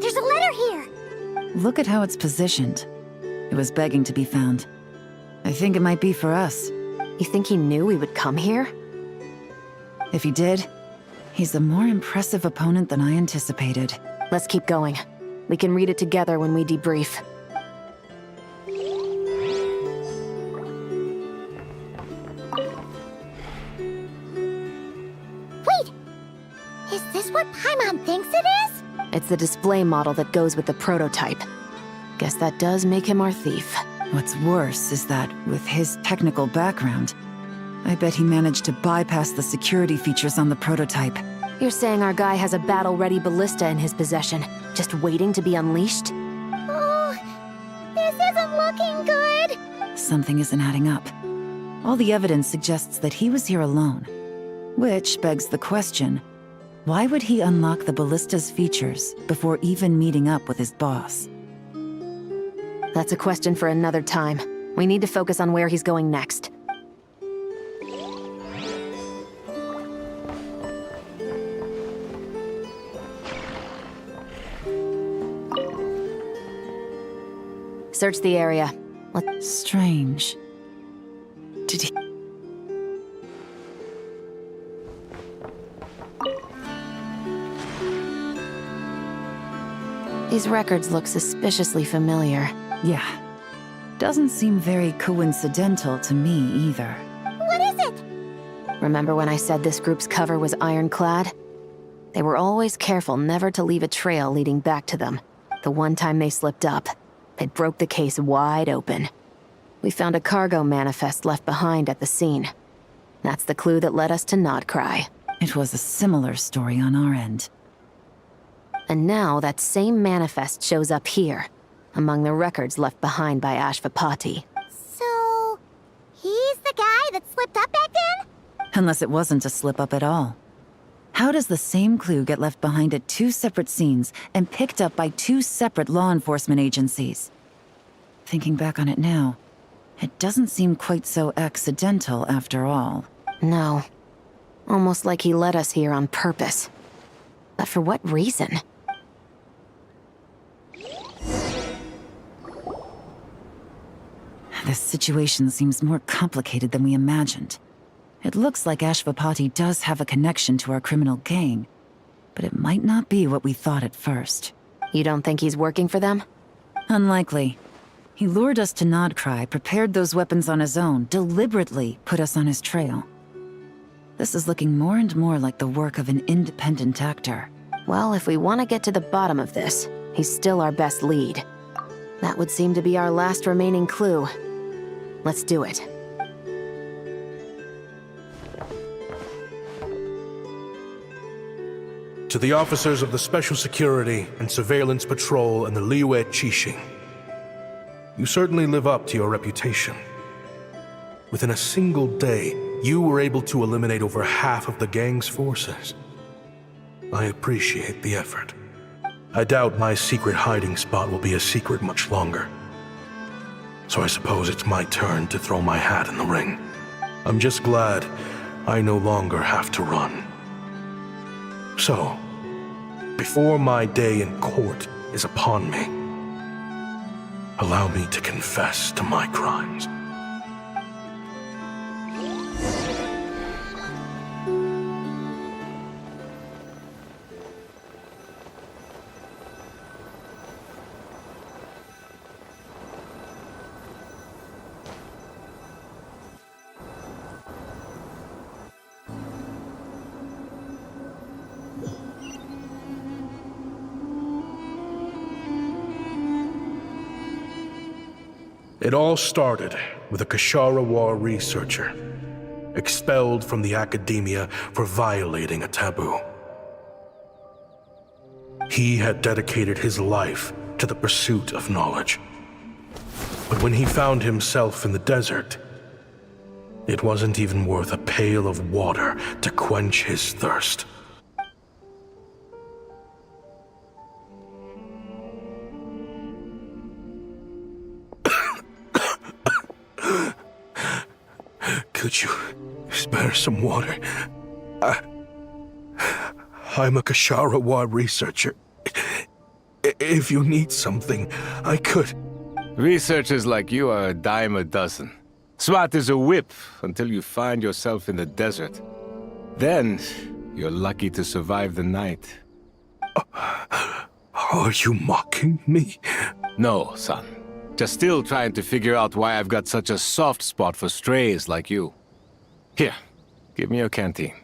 There's a letter here! Look at how it's positioned. It was begging to be found. I think it might be for us. You think he knew we would come here? If he did, he's a more impressive opponent than I anticipated. Let's keep going. We can read it together when we debrief. Wait! Is this what Paimon thinks it is? It's the display model that goes with the prototype. Guess that does make him our thief. What's worse is that, with his technical background, I bet he managed to bypass the security features on the prototype. You're saying our guy has a battle-ready ballista in his possession, just waiting to be unleashed? Oh, this isn't looking good. Something isn't adding up. All the evidence suggests that he was here alone. Which begs the question, why would he unlock the ballista's features before even meeting up with his boss? That's a question for another time. We need to focus on where he's going next. Search the area. Strange. Did he... These records look suspiciously familiar. Yeah. Doesn't seem very coincidental to me either. What is it? Remember when I said this group's cover was ironclad? They were always careful never to leave a trail leading back to them. The one time they slipped up, it broke the case wide open. We found a cargo manifest left behind at the scene. That's the clue that led us to Nodcry. It was a similar story on our end. And now that same manifest shows up here, among the records left behind by Ashvapati. So, he's the guy that slipped up back then? Unless it wasn't a slip-up at all. How does the same clue get left behind at two separate scenes and picked up by two separate law enforcement agencies? Thinking back on it now, it doesn't seem quite so accidental after all. No. Almost like he led us here on purpose. But for what reason? This situation seems more complicated than we imagined. It looks like Ashvapati does have a connection to our criminal gang, but it might not be what we thought at first. You don't think he's working for them? Unlikely. He lured us to Nodcry, prepared those weapons on his own, deliberately put us on his trail. This is looking more and more like the work of an independent actor. Well, if we want to get to the bottom of this, he's still our best lead. That would seem to be our last remaining clue. Let's do it. To the officers of the Special Security and Surveillance Patrol and the Liyue Qixing. You certainly live up to your reputation. Within a single day, you were able to eliminate over half of the gang's forces. I appreciate the effort. I doubt my secret hiding spot will be a secret much longer. So I suppose it's my turn to throw my hat in the ring. I'm just glad I no longer have to run. So, before my day in court is upon me, allow me to confess to my crimes. It all started with a Kashara War researcher, expelled from the academia for violating a taboo. He had dedicated his life to the pursuit of knowledge. But when he found himself in the desert, it wasn't even worth a pail of water to quench his thirst. Could you spare some water? I'm a Kashara War researcher. If you need something, I could. Researchers like you are a dime a dozen. Smart as a whip until you find yourself in the desert. Then, you're lucky to survive the night. Are you mocking me? No, son. Just still trying to figure out why I've got such a soft spot for strays like you. Here, give me your canteen.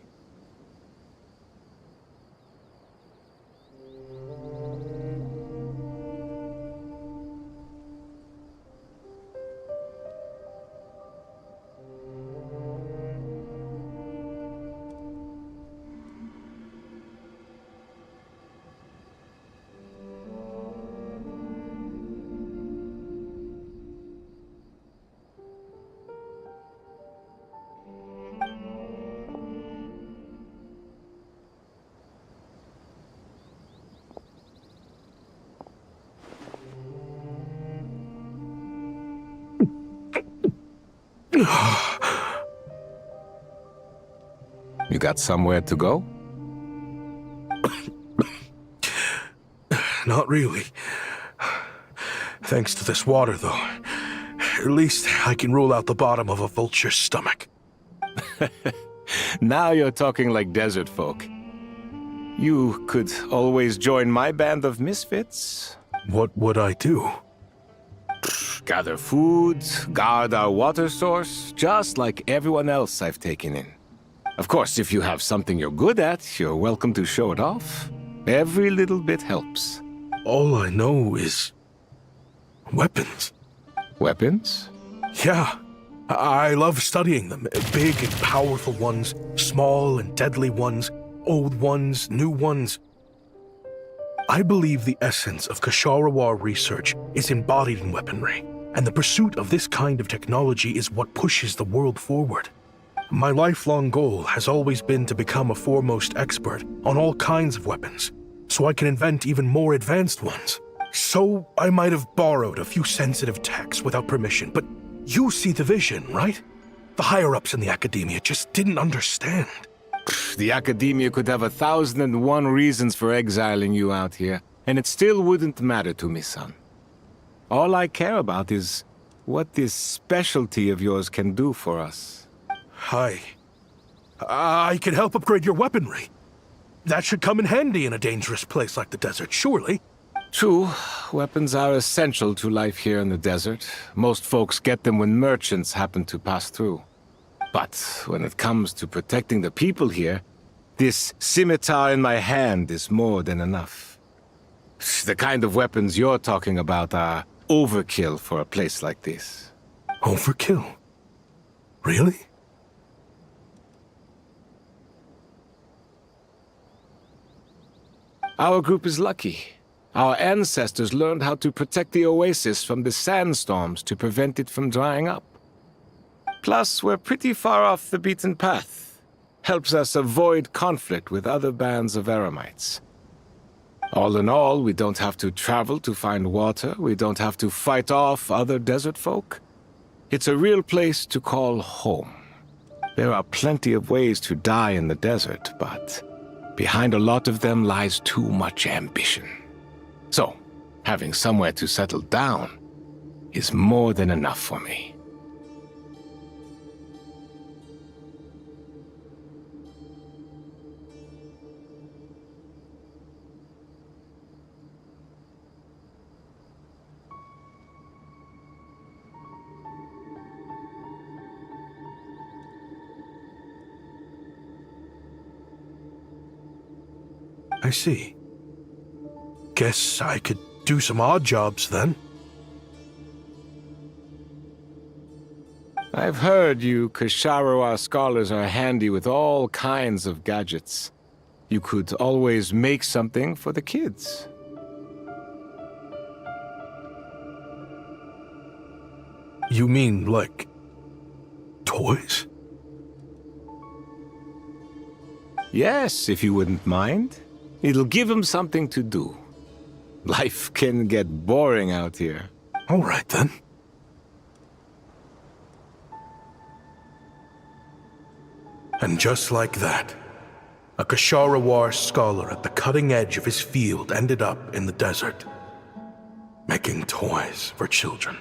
You got somewhere to go? Not really. Thanks to this water, though. At least I can rule out the bottom of a vulture's stomach. Now you're talking like desert folk. You could always join my band of misfits. What would I do? Gather food, guard our water source, just like everyone else I've taken in. Of course, if you have something you're good at, you're welcome to show it off. Every little bit helps. All I know is weapons. Weapons? Yeah. I love studying them. Big and powerful ones, small and deadly ones, old ones, new ones. I believe the essence of Kashara War research is embodied in weaponry, and the pursuit of this kind of technology is what pushes the world forward. My lifelong goal has always been to become a foremost expert on all kinds of weapons, so I can invent even more advanced ones. So I might have borrowed a few sensitive techs without permission, but you see the vision, right? The higher-ups in the academia just didn't understand. The academia could have 1,001 reasons for exiling you out here, and it still wouldn't matter to me, son. All I care about is what this specialty of yours can do for us. I can help upgrade your weaponry. That should come in handy in a dangerous place like the desert, surely. True, weapons are essential to life here in the desert. Most folks get them when merchants happen to pass through. But when it comes to protecting the people here, this scimitar in my hand is more than enough. The kind of weapons you're talking about are overkill for a place like this. Overkill? Really? Our group is lucky. Our ancestors learned how to protect the oasis from the sandstorms to prevent it from drying up. Plus, we're pretty far off the beaten path. Helps us avoid conflict with other bands of Eremites. All in all, we don't have to travel to find water, we don't have to fight off other desert folk. It's a real place to call home. There are plenty of ways to die in the desert, but behind a lot of them lies too much ambition. So, having somewhere to settle down is more than enough for me. I see. Guess I could do some odd jobs then. I've heard you Kasharawa scholars are handy with all kinds of gadgets. You could always make something for the kids. You mean, like, toys? Yes, if you wouldn't mind. It'll give them something to do. Life can get boring out here. All right, then. And just like that, a Kasharawar scholar at the cutting edge of his field ended up in the desert, making toys for children.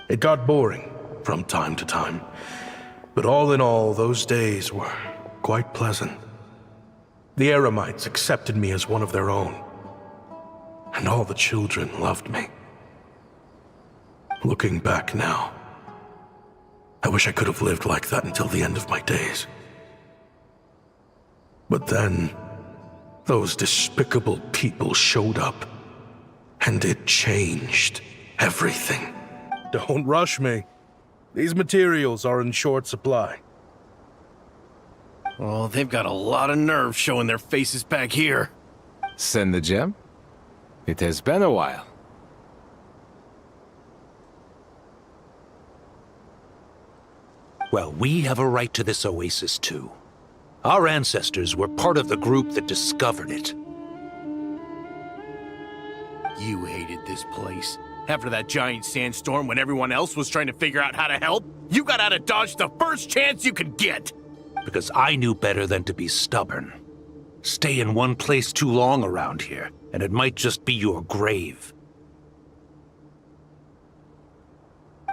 It got boring from time to time, but all in all, those days were quite pleasant. The Eremites accepted me as one of their own, and all the children loved me. Looking back now, I wish I could have lived like that until the end of my days. But then, those despicable people showed up, and it changed everything. Don't rush me. These materials are in short supply. Oh, they've got a lot of nerve showing their faces back here. Send the gem? It has been a while. Well, we have a right to this oasis too. Our ancestors were part of the group that discovered it. You hated this place. After that giant sandstorm when everyone else was trying to figure out how to help, you got out of Dodge the first chance you could get. Because I knew better than to be stubborn. Stay in one place too long around here, and it might just be your grave.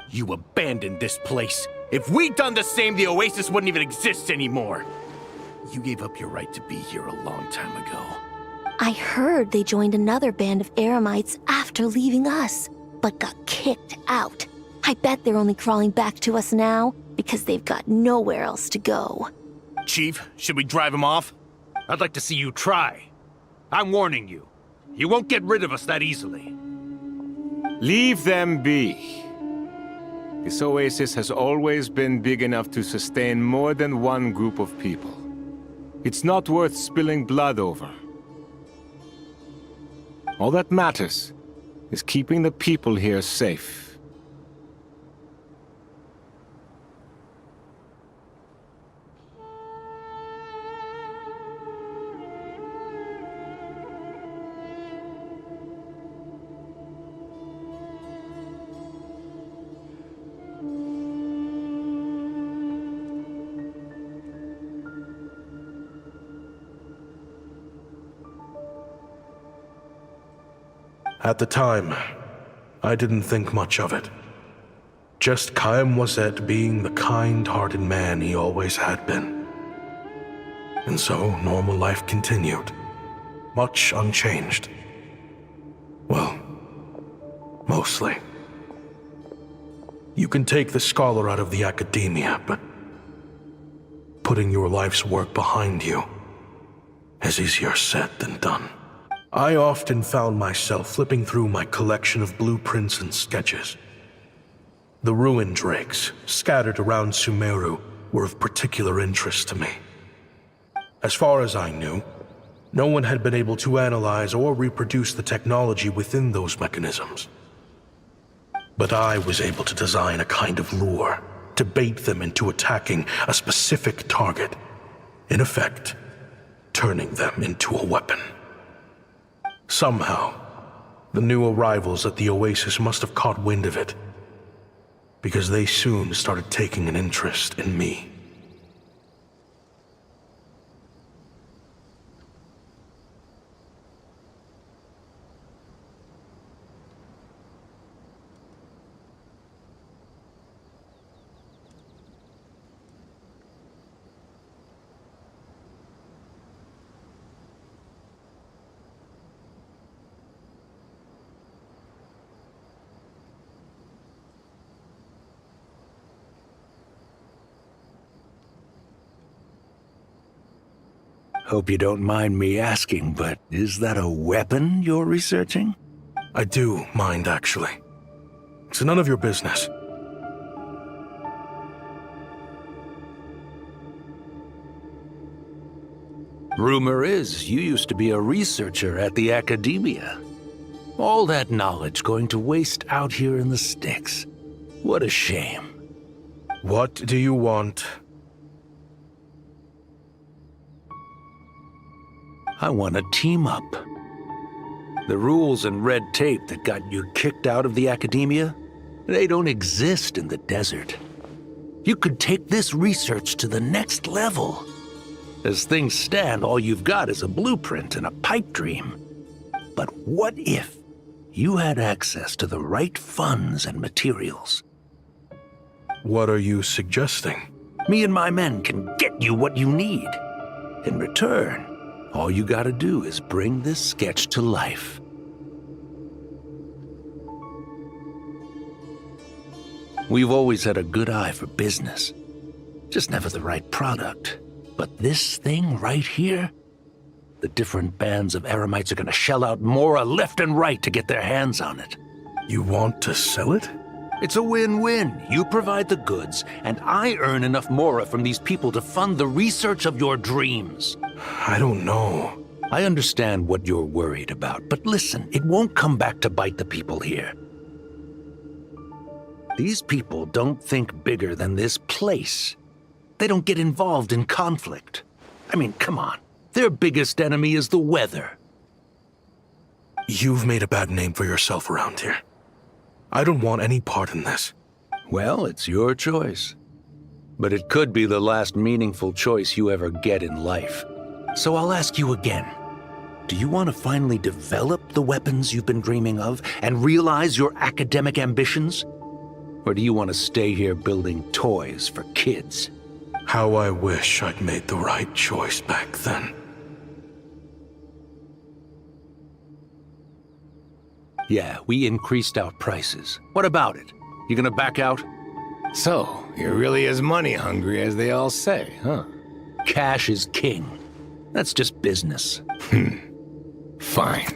You abandoned this place. If we'd done the same, the Oasis wouldn't even exist anymore. You gave up your right to be here a long time ago. I heard they joined another band of Eremites after leaving us, but got kicked out. I bet they're only crawling back to us now because they've got nowhere else to go. Chief, should we drive him off? I'd like to see you try. I'm warning you. You won't get rid of us that easily. Leave them be. This oasis has always been big enough to sustain more than one group of people. It's not worth spilling blood over. All that matters is keeping the people here safe. At the time, I didn't think much of it. Just Chaim Wazet being the kind-hearted man he always had been. And so, normal life continued, much unchanged. Well, mostly. You can take the scholar out of the academia, but putting your life's work behind you is easier said than done. I often found myself flipping through my collection of blueprints and sketches. The ruin drakes, scattered around Sumeru, were of particular interest to me. As far as I knew, no one had been able to analyze or reproduce the technology within those mechanisms. But I was able to design a kind of lure to bait them into attacking a specific target, in effect, turning them into a weapon. Somehow, the new arrivals at the Oasis must have caught wind of it, because they soon started taking an interest in me. Hope you don't mind me asking, but is that a weapon you're researching? I do mind, actually. It's none of your business. Rumor is you used to be a researcher at the Academia. All that knowledge going to waste out here in the sticks. What a shame. What do you want? I want to team up. The rules and red tape that got you kicked out of the Academia, they don't exist in the desert. You could take this research to the next level. As things stand, all you've got is a blueprint and a pipe dream. But what if you had access to the right funds and materials? What are you suggesting? Me and my men can get you what you need. In return, all you gotta do is bring this sketch to life. We've always had a good eye for business. Just never the right product. But this thing right here, the different bands of Eremites are gonna shell out Mora left and right to get their hands on it. You want to sell it? It's a win-win. You provide the goods, and I earn enough Mora from these people to fund the research of your dreams. I don't know. I understand what you're worried about, but listen, it won't come back to bite the people here. These people don't think bigger than this place. They don't get involved in conflict. I mean, come on. Their biggest enemy is the weather. You've made a bad name for yourself around here. I don't want any part in this. Well, it's your choice. But it could be the last meaningful choice you ever get in life. So I'll ask you again. Do you want to finally develop the weapons you've been dreaming of and realize your academic ambitions? Or do you want to stay here building toys for kids? How I wish I'd made the right choice back then. Yeah, we increased our prices. What about it? You gonna back out? So, you're really as money hungry as they all say, huh? Cash is king. That's just business. Fine.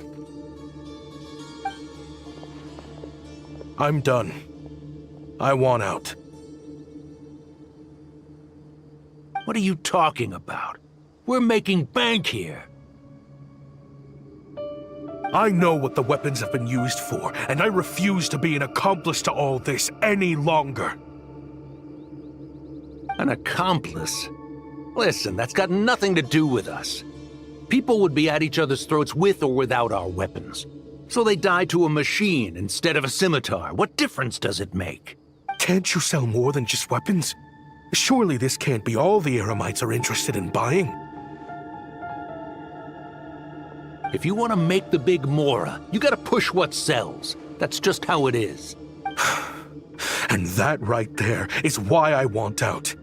I'm done. I want out. What are you talking about? We're making bank here. I know what the weapons have been used for, and I refuse to be an accomplice to all this any longer. An accomplice? Listen, that's got nothing to do with us. People would be at each other's throats with or without our weapons. So they die to a machine instead of a scimitar. What difference does it make? Can't you sell more than just weapons? Surely this can't be all the Eremites are interested in buying. If you want to make the big Mora, you gotta push what sells. That's just how it is. And that right there is why I want out.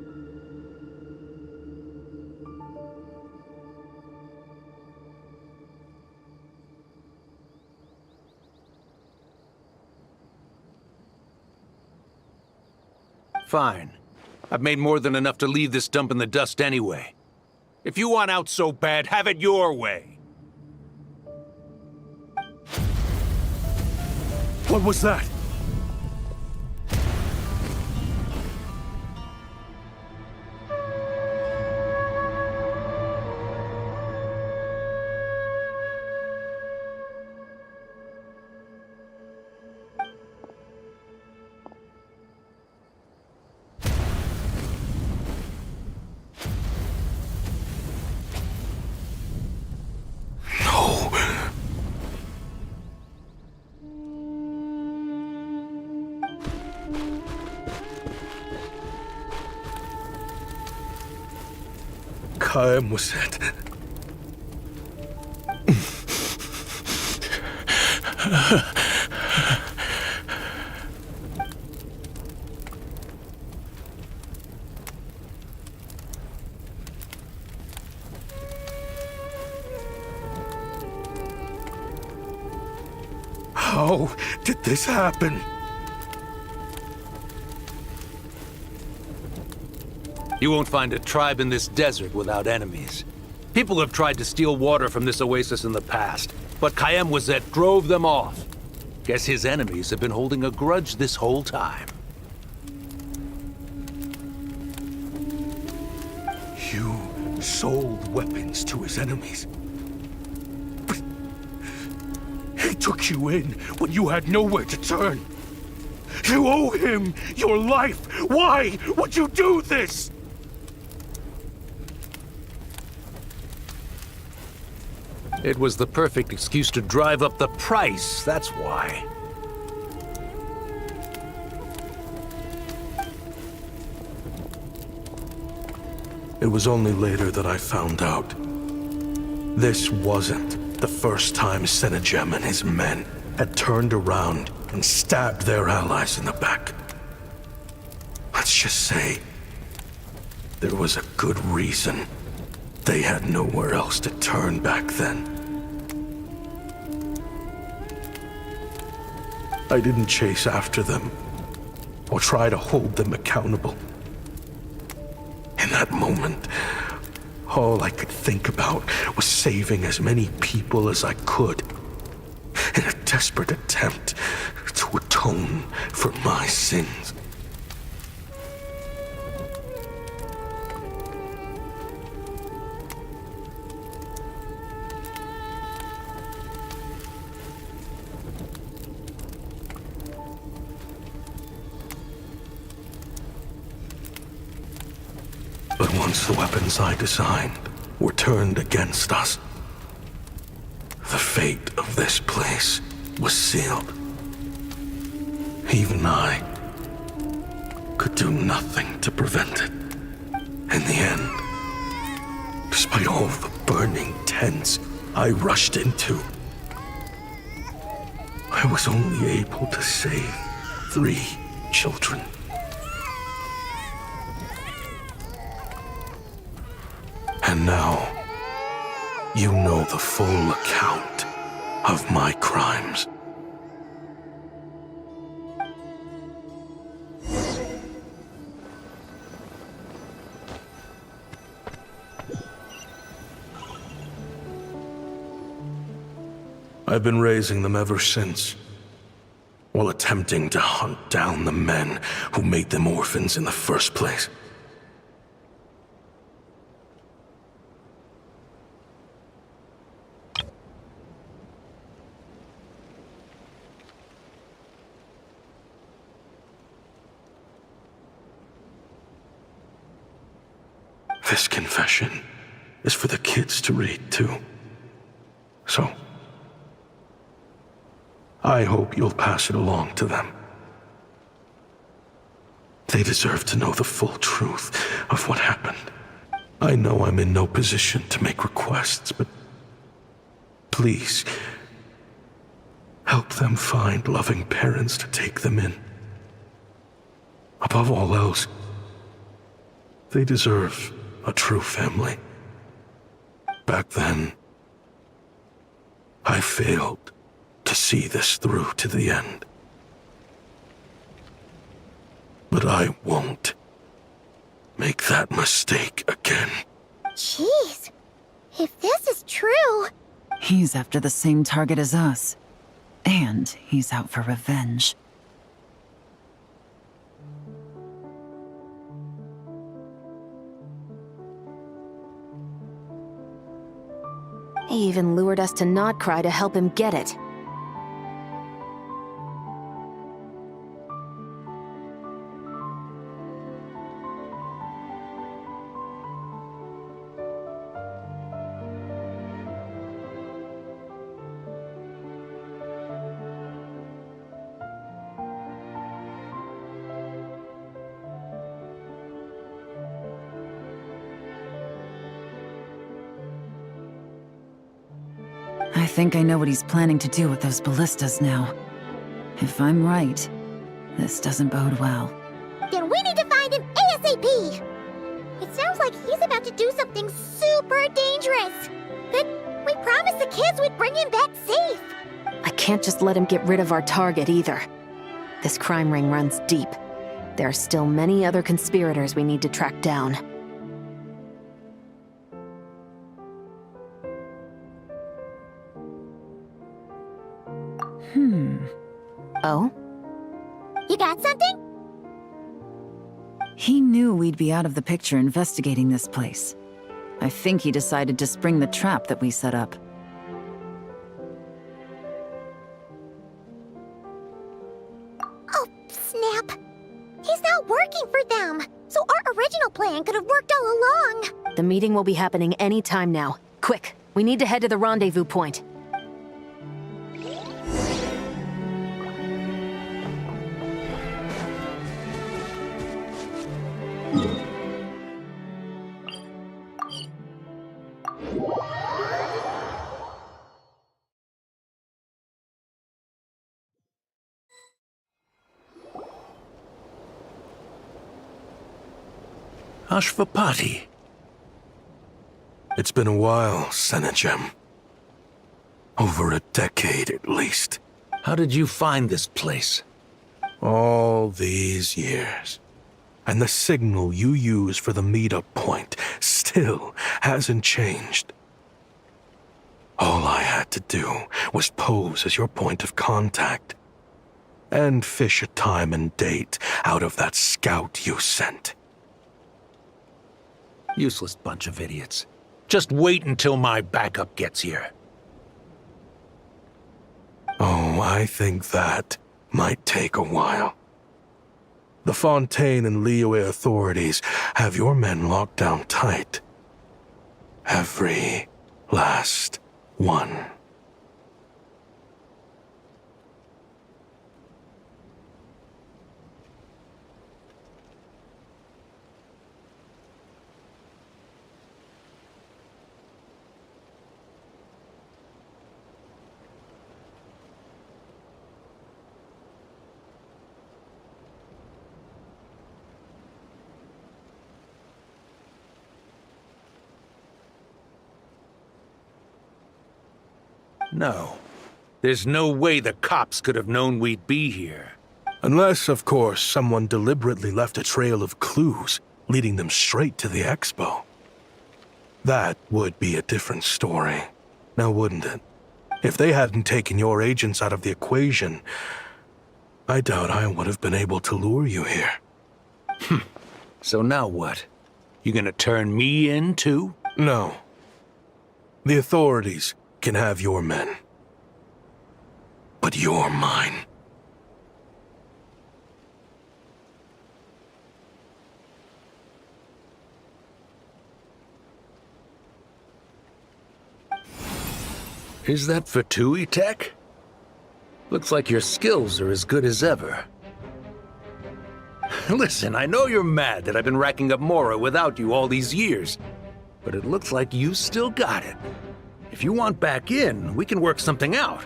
Fine. I've made more than enough to leave this dump in the dust anyway. If you want out so bad, have it your way. What was that? Kaem was it. How did this happen? You won't find a tribe in this desert without enemies. People have tried to steal water from this oasis in the past, but Kaem Wazet drove them off. Guess his enemies have been holding a grudge this whole time. You sold weapons to his enemies. But he took you in when you had nowhere to turn. You owe him your life. Why would you do this? It was the perfect excuse to drive up the price, that's why. It was only later that I found out. This wasn't the first time Senegem and his men had turned around and stabbed their allies in the back. Let's just say there was a good reason they had nowhere else to turn back then. I didn't chase after them or try to hold them accountable. In that moment, all I could think about was saving as many people as I could in a desperate attempt to atone for my sins. But once the weapons I designed were turned against us, the fate of this place was sealed. Even I could do nothing to prevent it. In the end, despite all the burning tents I rushed into, I was only able to save 3 children. And now, you know the full account of my crimes. I've been raising them ever since, while attempting to hunt down the men who made them orphans in the first place. This confession is for the kids to read, too. So, I hope you'll pass it along to them. They deserve to know the full truth of what happened. I know I'm in no position to make requests, but please, help them find loving parents to take them in. Above all else, they deserve a true family. Back then, I failed to see this through to the end. But I won't make that mistake again. Jeez. If this is true... He's after the same target as us. And he's out for revenge. He even lured us to Notcry to help him get it. I think I know what he's planning to do with those ballistas now. If I'm right, this doesn't bode well. Then we need to find him ASAP! It sounds like he's about to do something super dangerous. But we promised the kids we'd bring him back safe. I can't just let him get rid of our target either. This crime ring runs deep. There are still many other conspirators we need to track down. Oh? You got something? He knew we'd be out of the picture investigating this place. I think he decided to spring the trap that we set up. Oh, snap. He's not working for them. So our original plan could have worked all along. The meeting will be happening any time now. Quick, we need to head to the rendezvous point. Ashvapati. It's been a while, Senegem. Over a decade at least. How did you find this place? All these years. And the signal you use for the meetup point still hasn't changed. All I had to do was pose as your point of contact. And fish a time and date out of that scout you sent. Useless bunch of idiots. Just wait until my backup gets here. Oh, I think that might take a while. The Fontaine and Liyue authorities have your men locked down tight. Every last one. No. There's no way the cops could have known we'd be here. Unless, of course, someone deliberately left a trail of clues, leading them straight to the expo. That would be a different story, now wouldn't it? If they hadn't taken your agents out of the equation, I doubt I would have been able to lure you here. So now what? You gonna turn me in, too? No. The authorities can have your men. But you're mine. Is that Fatui tech? Looks like your skills are as good as ever. Listen, I know you're mad that I've been racking up Mora without you all these years, but it looks like you still got it. If you want back in, we can work something out.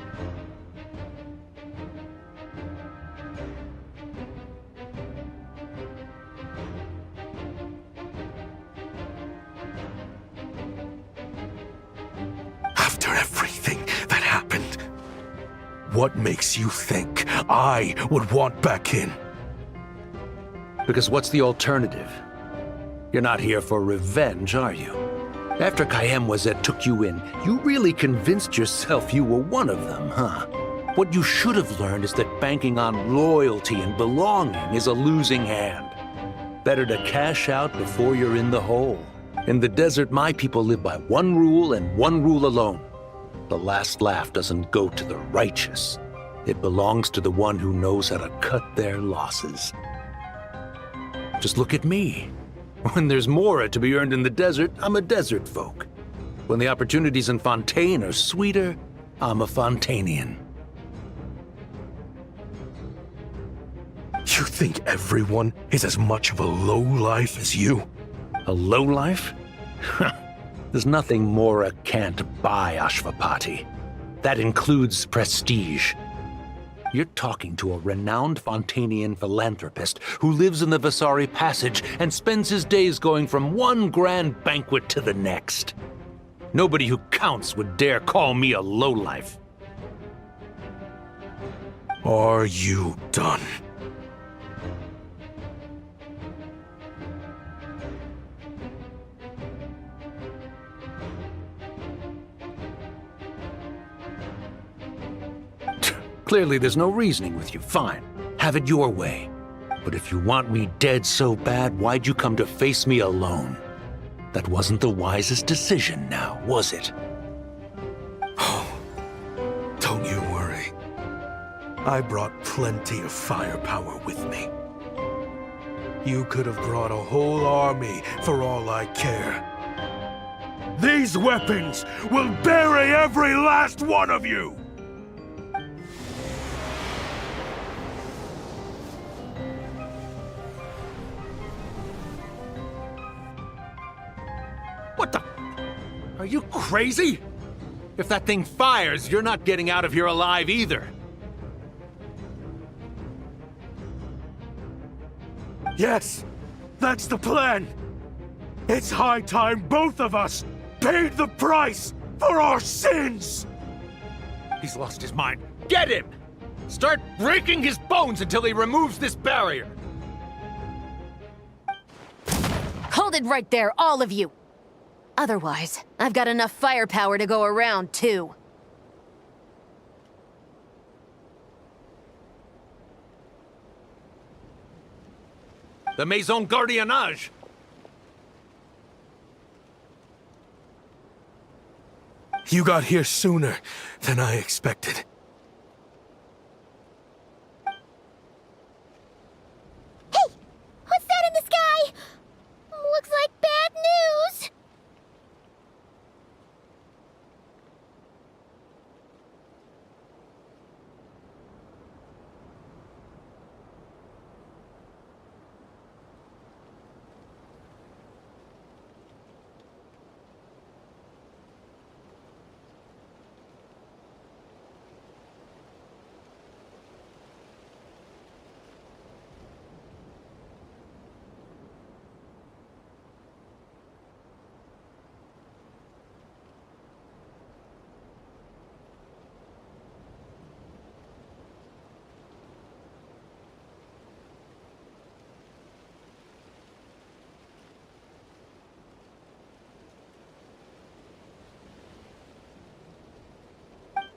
After everything that happened, what makes you think I would want back in? Because what's the alternative? You're not here for revenge, are you? After Kayemwazet took you in, you really convinced yourself you were one of them, huh? What you should have learned is that banking on loyalty and belonging is a losing hand. Better to cash out before you're in the hole. In the desert, my people live by one rule and one rule alone. The last laugh doesn't go to the righteous. It belongs to the one who knows how to cut their losses. Just look at me. When there's Mora to be earned in the desert, I'm a desert folk. When the opportunities in Fontaine are sweeter, I'm a Fontainian. You think everyone is as much of a lowlife as you? A lowlife? There's nothing Mora can't buy, Ashvapati. That includes prestige. You're talking to a renowned Fontanian philanthropist who lives in the Vasari Passage and spends his days going from one grand banquet to the next. Nobody who counts would dare call me a lowlife. Are you done? Clearly there's no reasoning with you. Fine. Have it your way. But if you want me dead so bad, why'd you come to face me alone? That wasn't the wisest decision now, was it? Oh, don't you worry. I brought plenty of firepower with me. You could have brought a whole army for all I care. These weapons will bury every last one of you! What the? Are you crazy? If that thing fires, you're not getting out of here alive either. Yes, that's the plan. It's high time both of us paid the price for our sins! He's lost his mind. Get him! Start breaking his bones until he removes this barrier! Hold it right there, all of you! Otherwise, I've got enough firepower to go around, too. The Maison Gardiennage! You got here sooner than I expected. Hey! What's that in the sky? Looks like bad news!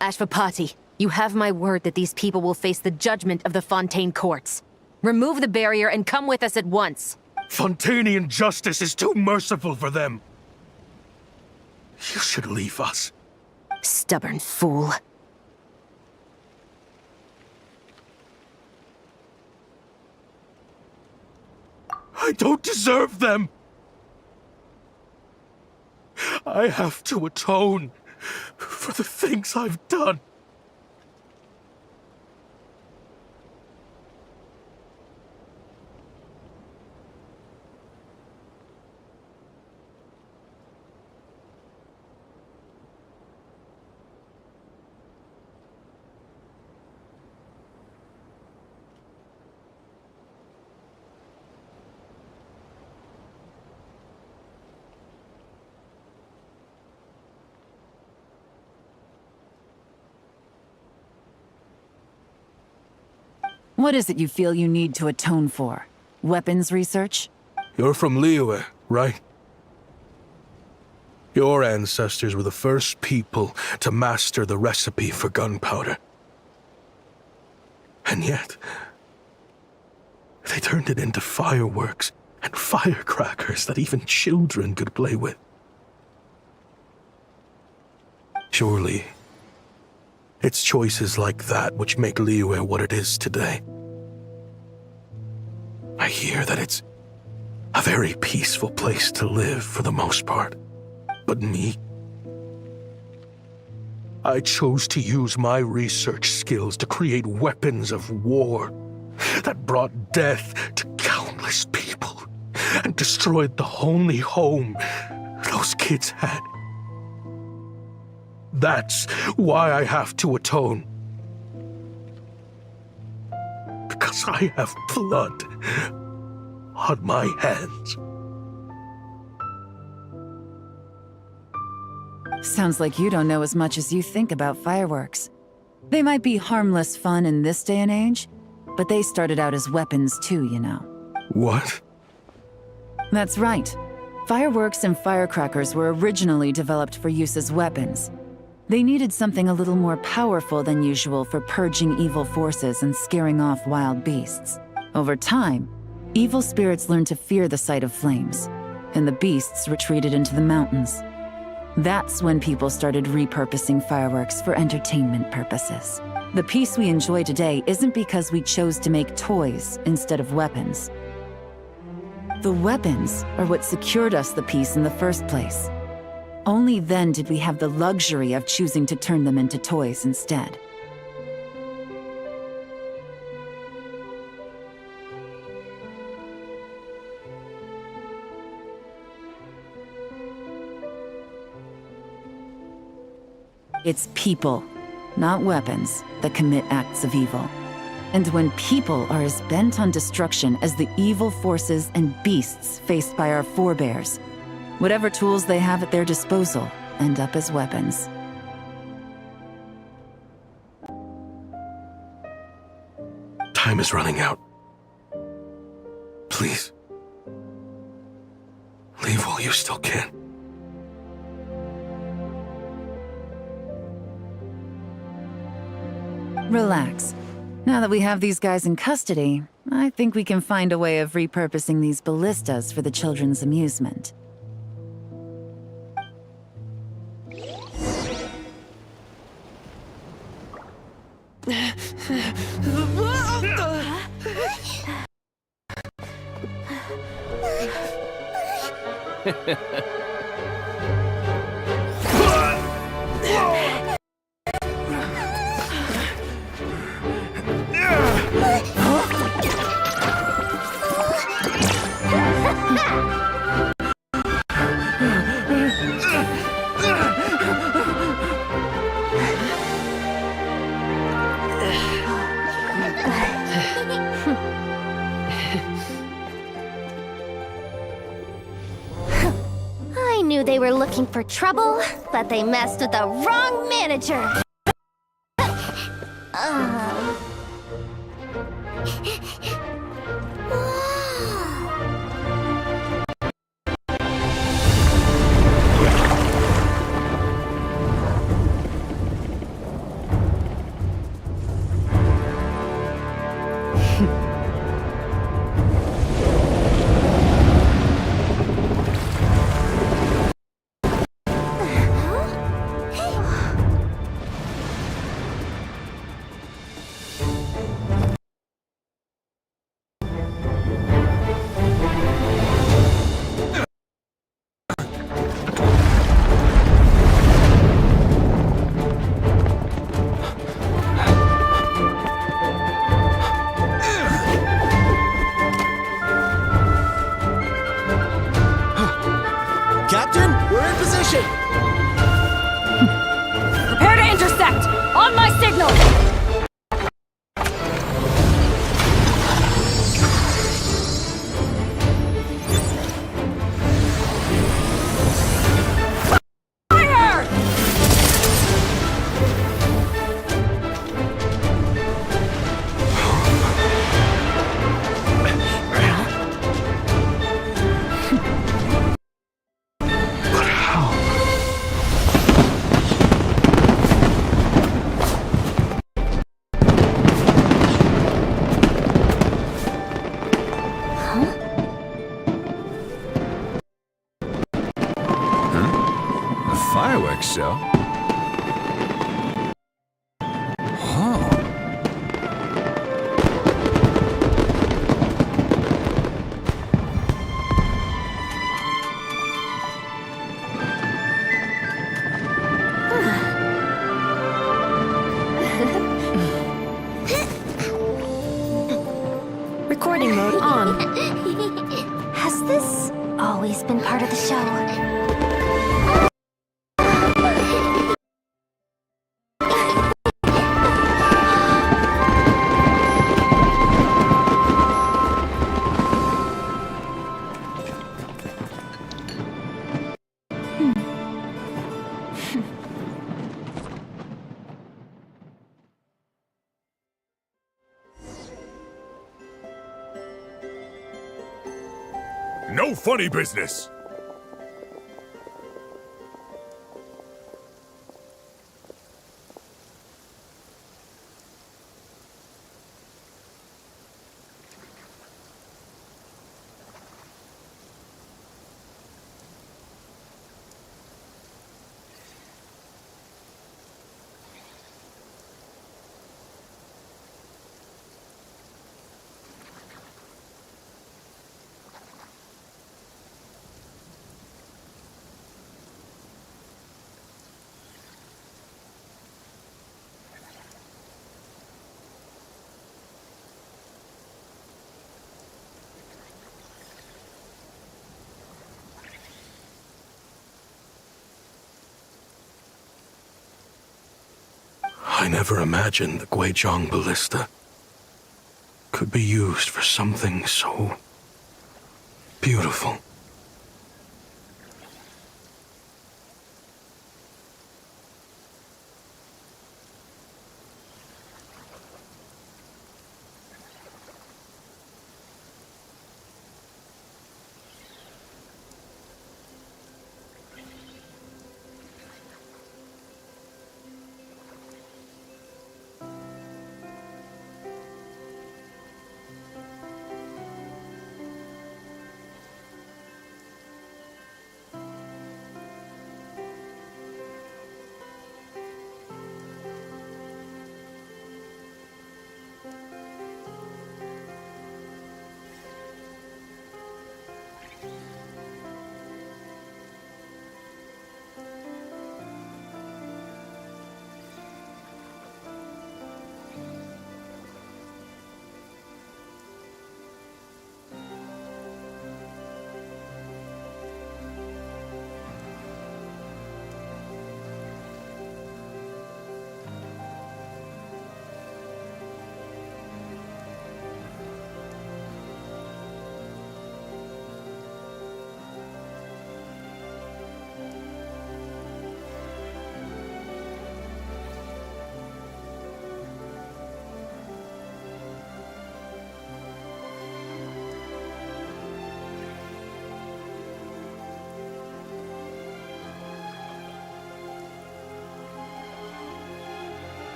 Ashvapati, you have my word that these people will face the judgment of the Fontaine courts. Remove the barrier and come with us at once. Fontanian justice is too merciful for them. You should leave us. Stubborn fool. I don't deserve them. I have to atone for the things I've done. What is it you feel you need to atone for? Weapons research? You're from Liyue, right? Your ancestors were the first people to master the recipe for gunpowder. And yet, they turned it into fireworks and firecrackers that even children could play with. Surely, it's choices like that which make Liyue what it is today. I hear that it's a very peaceful place to live for the most part. But me? I chose to use my research skills to create weapons of war that brought death to countless people and destroyed the only home those kids had. That's why I have to atone. Because I have blood on my hands. Sounds like you don't know as much as you think about fireworks. They might be harmless fun in this day and age, but they started out as weapons too, you know. What? That's right. Fireworks and firecrackers were originally developed for use as weapons. They needed something a little more powerful than usual for purging evil forces and scaring off wild beasts. Over time, evil spirits learned to fear the sight of flames, and the beasts retreated into the mountains. That's when people started repurposing fireworks for entertainment purposes. The peace we enjoy today isn't because we chose to make toys instead of weapons. The weapons are what secured us the peace in the first place. Only then did we have the luxury of choosing to turn them into toys instead. It's people, not weapons, that commit acts of evil. And when people are as bent on destruction as the evil forces and beasts faced by our forebears, whatever tools they have at their disposal end up as weapons. Time is running out. Please. Leave while you still can. Relax. Now that we have these guys in custody, I think we can find a way of repurposing these ballistas for the children's amusement. I knew they were looking for trouble, but they messed with the wrong manager. Captain, we're in position! Prepare to intersect! On my signal! Fire! A fireworks show? Oh. Recording mode on. Has this always been part of the show? No funny business! I never imagined the Guizhong ballista could be used for something so beautiful.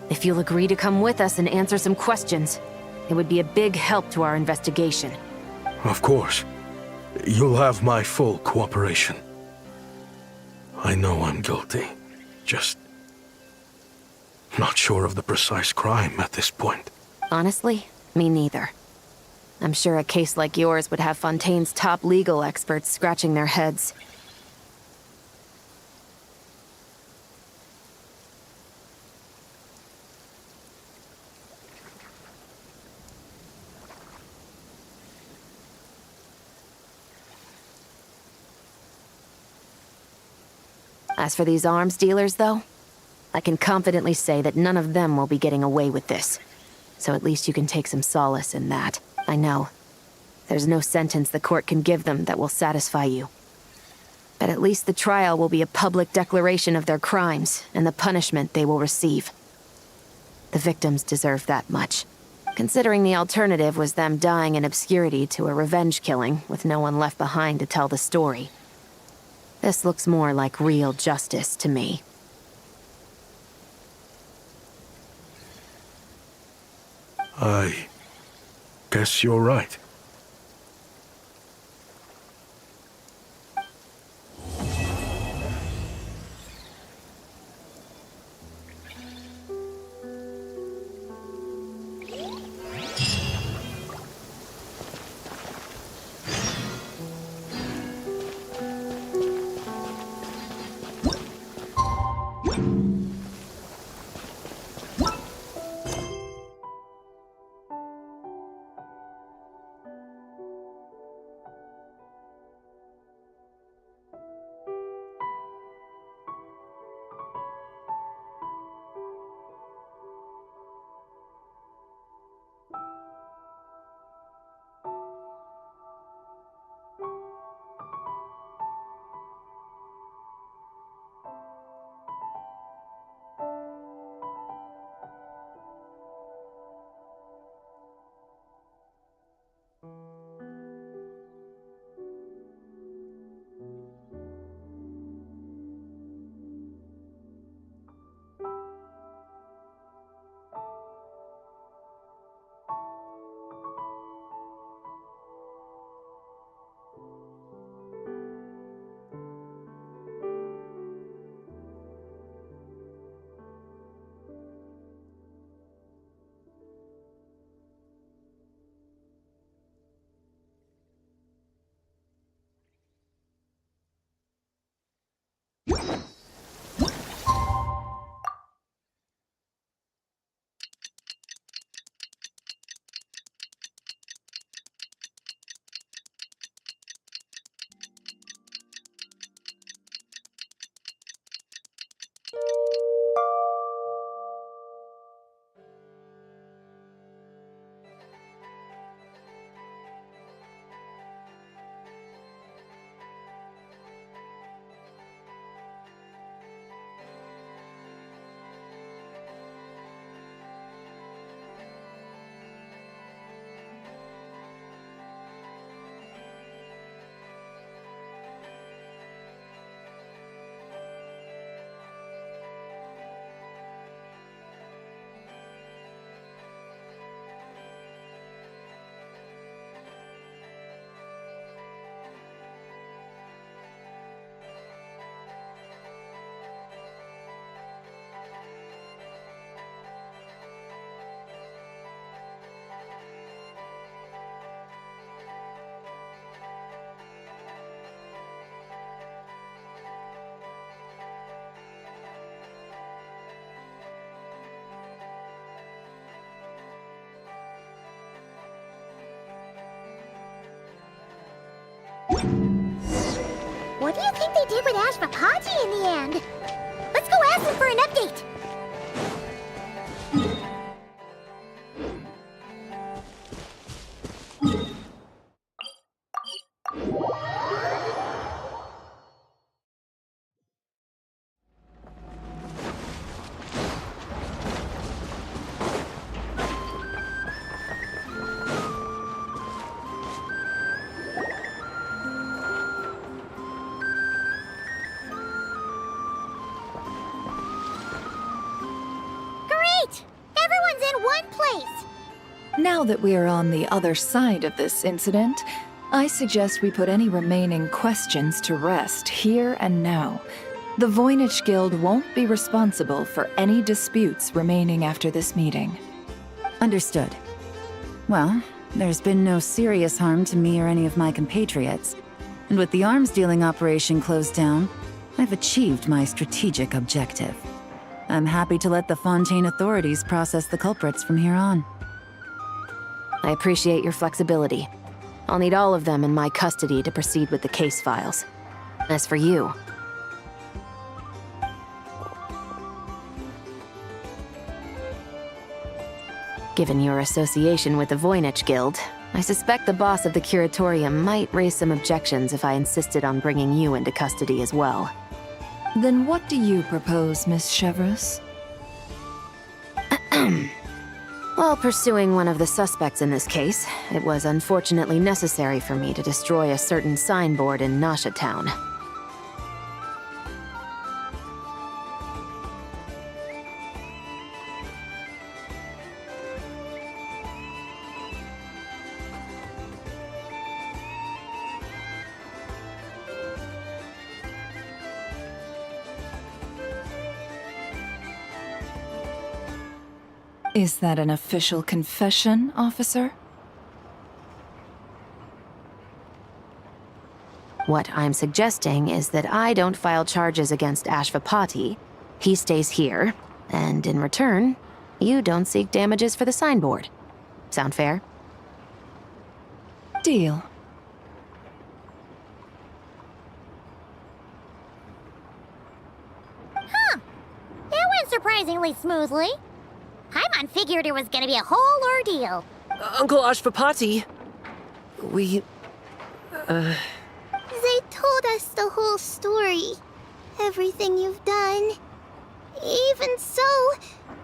If you'll agree to come with us and answer some questions, it would be a big help to our investigation. Of course. You'll have my full cooperation. I know I'm guilty. Just not sure of the precise crime at this point. Honestly, me neither. I'm sure a case like yours would have Fontaine's top legal experts scratching their heads. As for these arms dealers, though, I can confidently say that none of them will be getting away with this. So at least you can take some solace in that. I know. There's no sentence the court can give them that will satisfy you. But at least the trial will be a public declaration of their crimes and the punishment they will receive. The victims deserve that much, considering the alternative was them dying in obscurity to a revenge killing with no one left behind to tell the story. This looks more like real justice to me. I guess you're right. What do you think they did with Ashvapati in the end? Let's go ask them for an update. Great! Everyone's in one place! Now that we are on the other side of this incident, I suggest we put any remaining questions to rest here and now. The Voynich Guild won't be responsible for any disputes remaining after this meeting. Understood. Well, there's been no serious harm to me or any of my compatriots. And with the arms dealing operation closed down, I've achieved my strategic objective. I'm happy to let the Fontaine authorities process the culprits from here on. I appreciate your flexibility. I'll need all of them in my custody to proceed with the case files. As for you... Given your association with the Voynich Guild, I suspect the boss of the Curatorium might raise some objections if I insisted on bringing you into custody as well. Then what do you propose, Miss Chevreuse? While pursuing one of the suspects in this case, it was unfortunately necessary for me to destroy a certain signboard in Nasha Town. Is that an official confession, officer? What I'm suggesting is that I don't file charges against Ashvapati, he stays here, and in return, you don't seek damages for the signboard. Sound fair? Deal. Huh. That went surprisingly smoothly. Paimon figured it was gonna be a whole ordeal. Uncle Ashvapati, we... They told us the whole story. Everything you've done. Even so,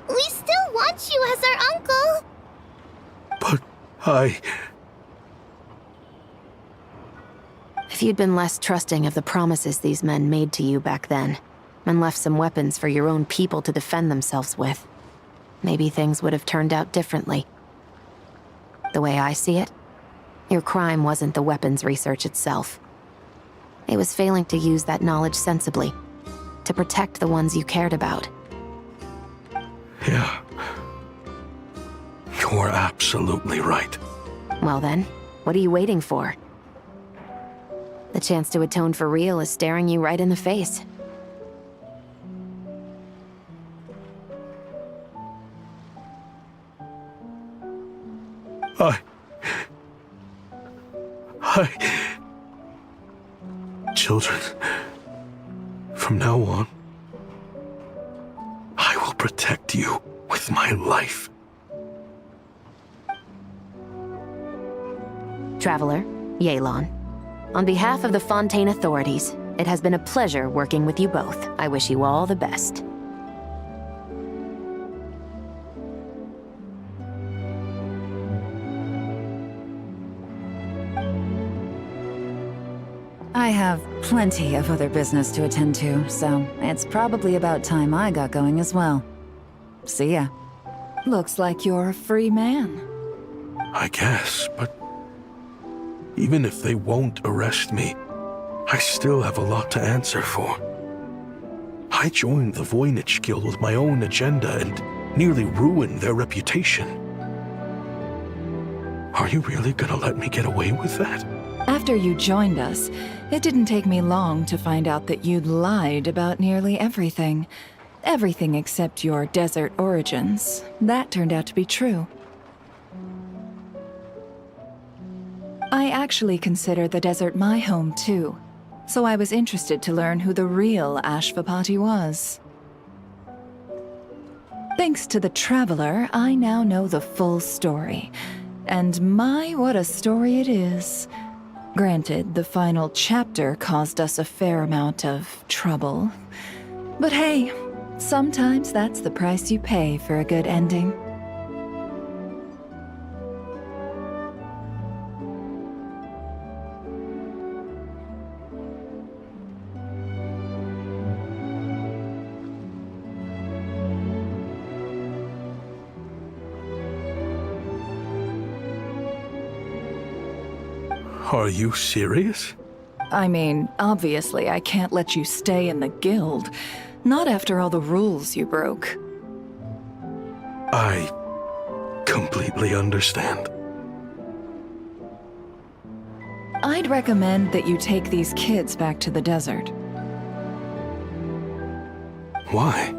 we still want you as our uncle. But I... If you'd been less trusting of the promises these men made to you back then, and left some weapons for your own people to defend themselves with, maybe things would have turned out differently. The way I see it, your crime wasn't the weapons research itself. It was failing to use that knowledge sensibly, to protect the ones you cared about. Yeah. You're absolutely right. Well then, what are you waiting for? The chance to atone for real is staring you right in the face. Children, from now on, I will protect you with my life. Traveler, Yelan, on behalf of the Fontaine authorities, it has been a pleasure working with you both. I wish you all the best. I have plenty of other business to attend to, so it's probably about time I got going as well. See ya. Looks like you're a free man. I guess, but even if they won't arrest me, I still have a lot to answer for. I joined the Voynich Guild with my own agenda and nearly ruined their reputation. Are you really gonna let me get away with that? After you joined us, it didn't take me long to find out that you'd lied about nearly everything. Everything except your desert origins. That turned out to be true. I actually consider the desert my home too. so I was interested to learn who the real Ashvapati was. Thanks to the Traveler, I now know the full story. And my, what a story it is. Granted, the final chapter caused us a fair amount of trouble. But hey, sometimes that's the price you pay for a good ending. Are you serious? I mean, obviously I can't let you stay in the guild. Not after all the rules you broke. I completely understand. I'd recommend that you take these kids back to the desert. Why?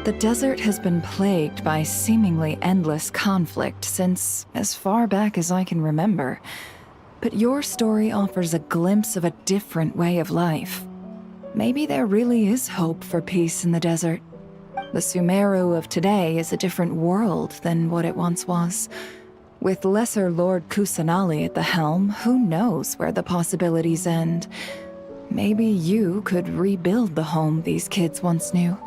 The desert has been plagued by seemingly endless conflict since as far back as I can remember. But your story offers a glimpse of a different way of life. Maybe there really is hope for peace in the desert. The Sumeru of today is a different world than what it once was. With Lesser Lord Kusanali at the helm, who knows where the possibilities end? Maybe you could rebuild the home these kids once knew.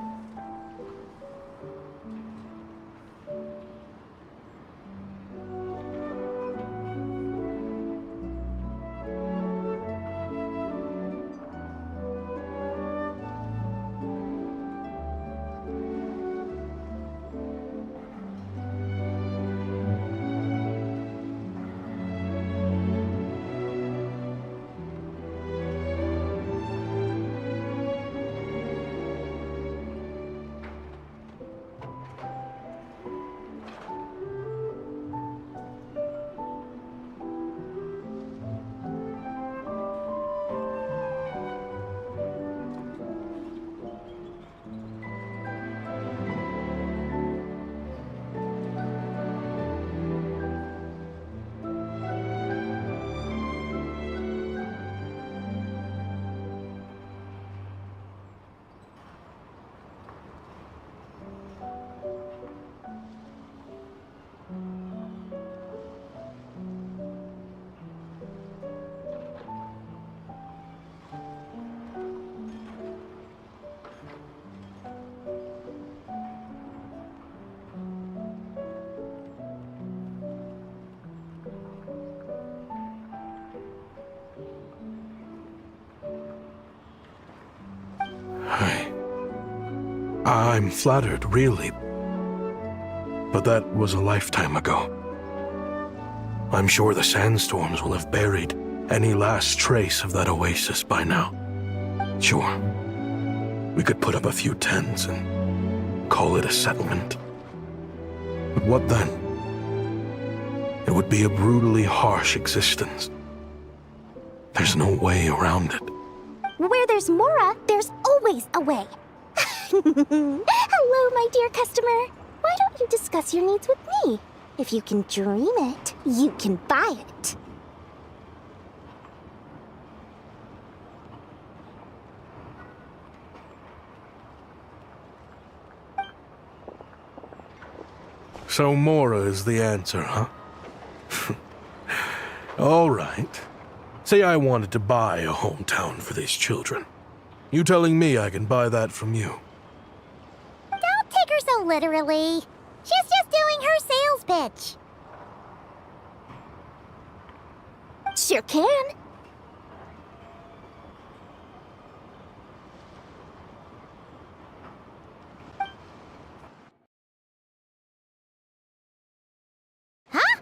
I'm flattered, really. But that was a lifetime ago. I'm sure the sandstorms will have buried any last trace of that oasis by now. Sure, we could put up a few tents and call it a settlement. But what then? It would be a brutally harsh existence. There's no way around it. Where there's Mora, there's always a way. Hello, my dear customer. Why don't you discuss your needs with me? If you can dream it, you can buy it. So Mora is the answer, huh? All right. Say I wanted to buy a hometown for these children. You telling me I can buy that from you? Don't take her so literally. She's just doing her sales pitch. Sure can. Huh?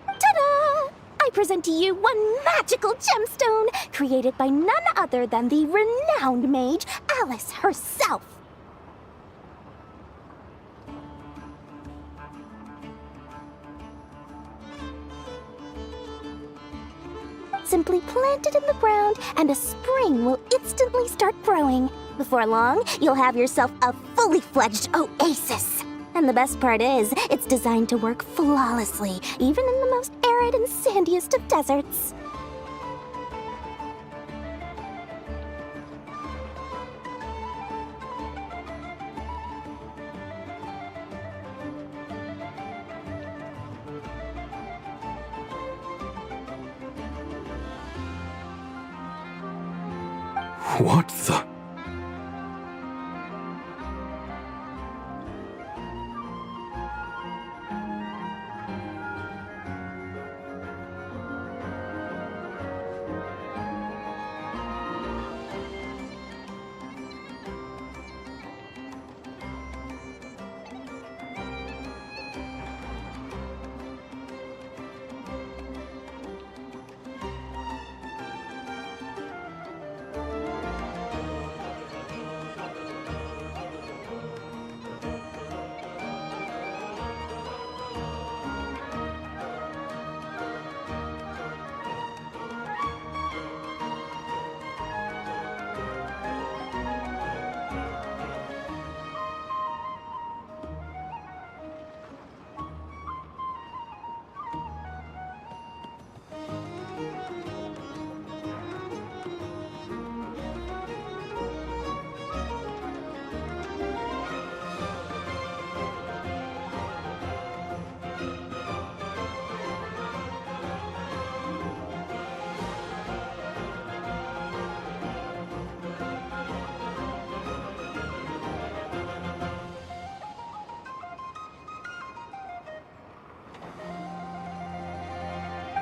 Ta-da! I present to you one magical gemstone created by none other than the renowned mage Alice herself. Simply plant it in the ground and a spring will instantly start growing. Before long, you'll have yourself a fully fledged oasis. And the best part is, it's designed to work flawlessly, even in the most arid and sandiest of deserts. What the?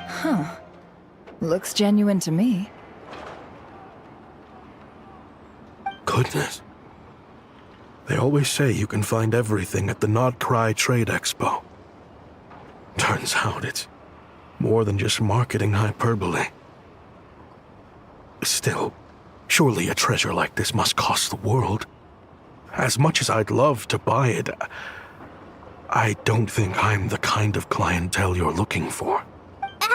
Huh. Looks genuine to me. Goodness. They always say you can find everything at the Not Cry Trade Expo. Turns out it's more than just marketing hyperbole. Still, surely a treasure like this must cost the world. As much as I'd love to buy it, I don't think I'm the kind of clientele you're looking for.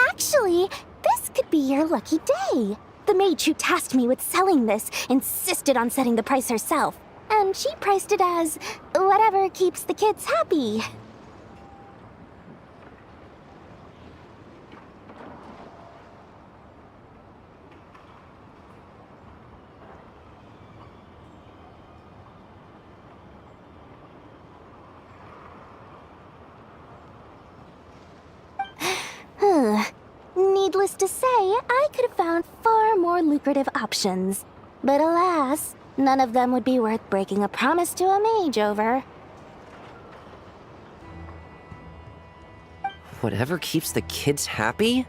Actually, this could be your lucky day. The maid who tasked me with selling this insisted on setting the price herself, and she priced it as whatever keeps the kids happy. Needless to say, I could have found far more lucrative options. But alas, none of them would be worth breaking a promise to a mage over. Whatever keeps the kids happy?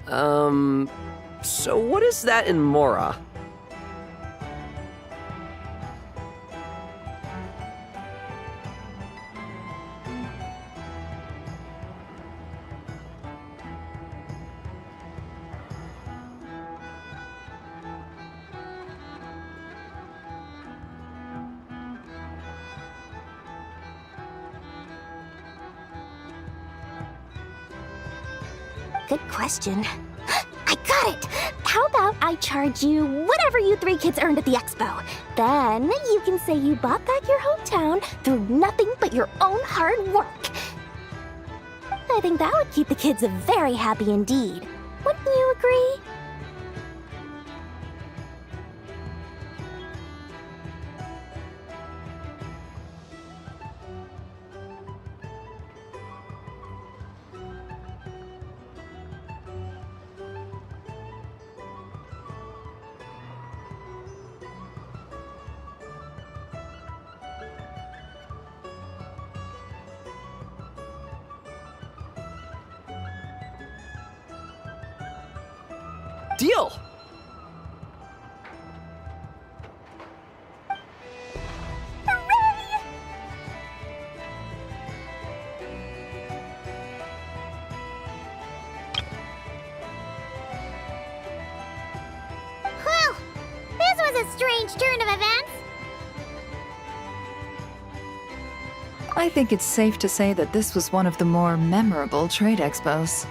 So what is that in Mora? Good question. I got it! How about I charge you whatever you three kids earned at the expo? Then you can say you bought back your hometown through nothing but your own hard work. I think that would keep the kids very happy indeed. Wouldn't you agree? Deal! Well, this was a strange turn of events. I think it's safe to say that this was one of the more memorable trade expos.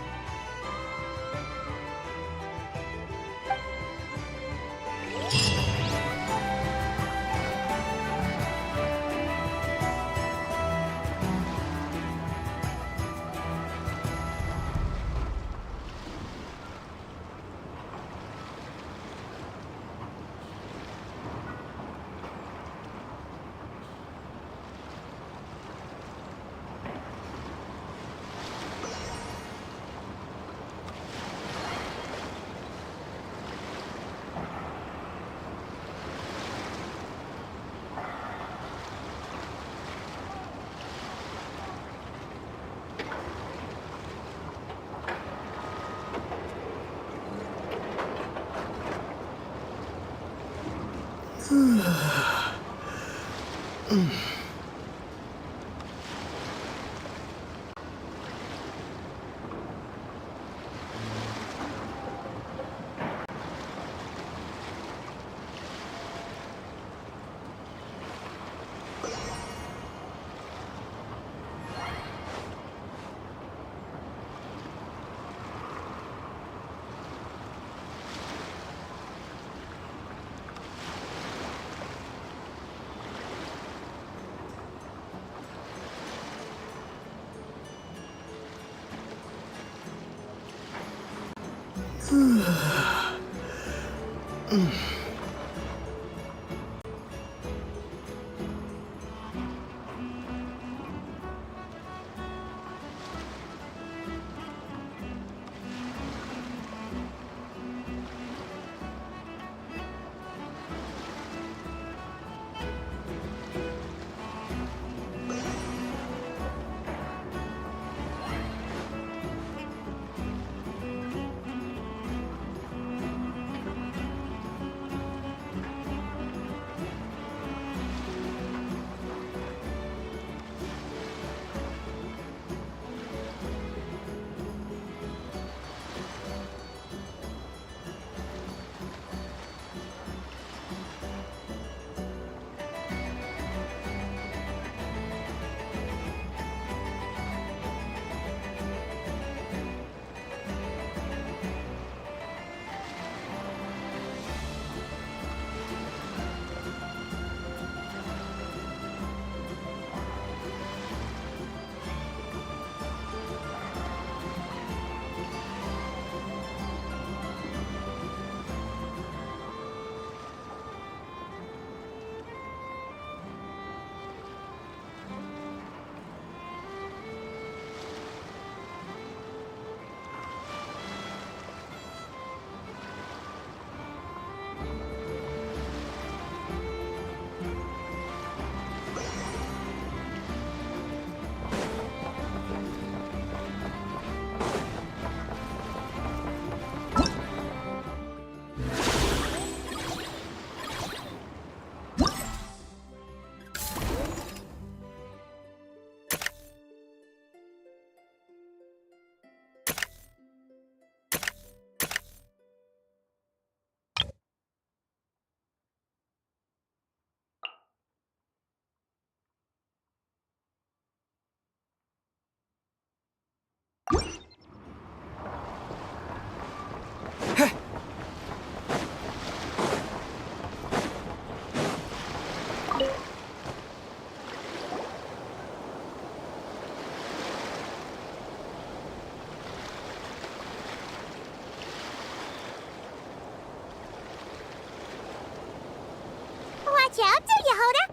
Watch out, do you, Hoda?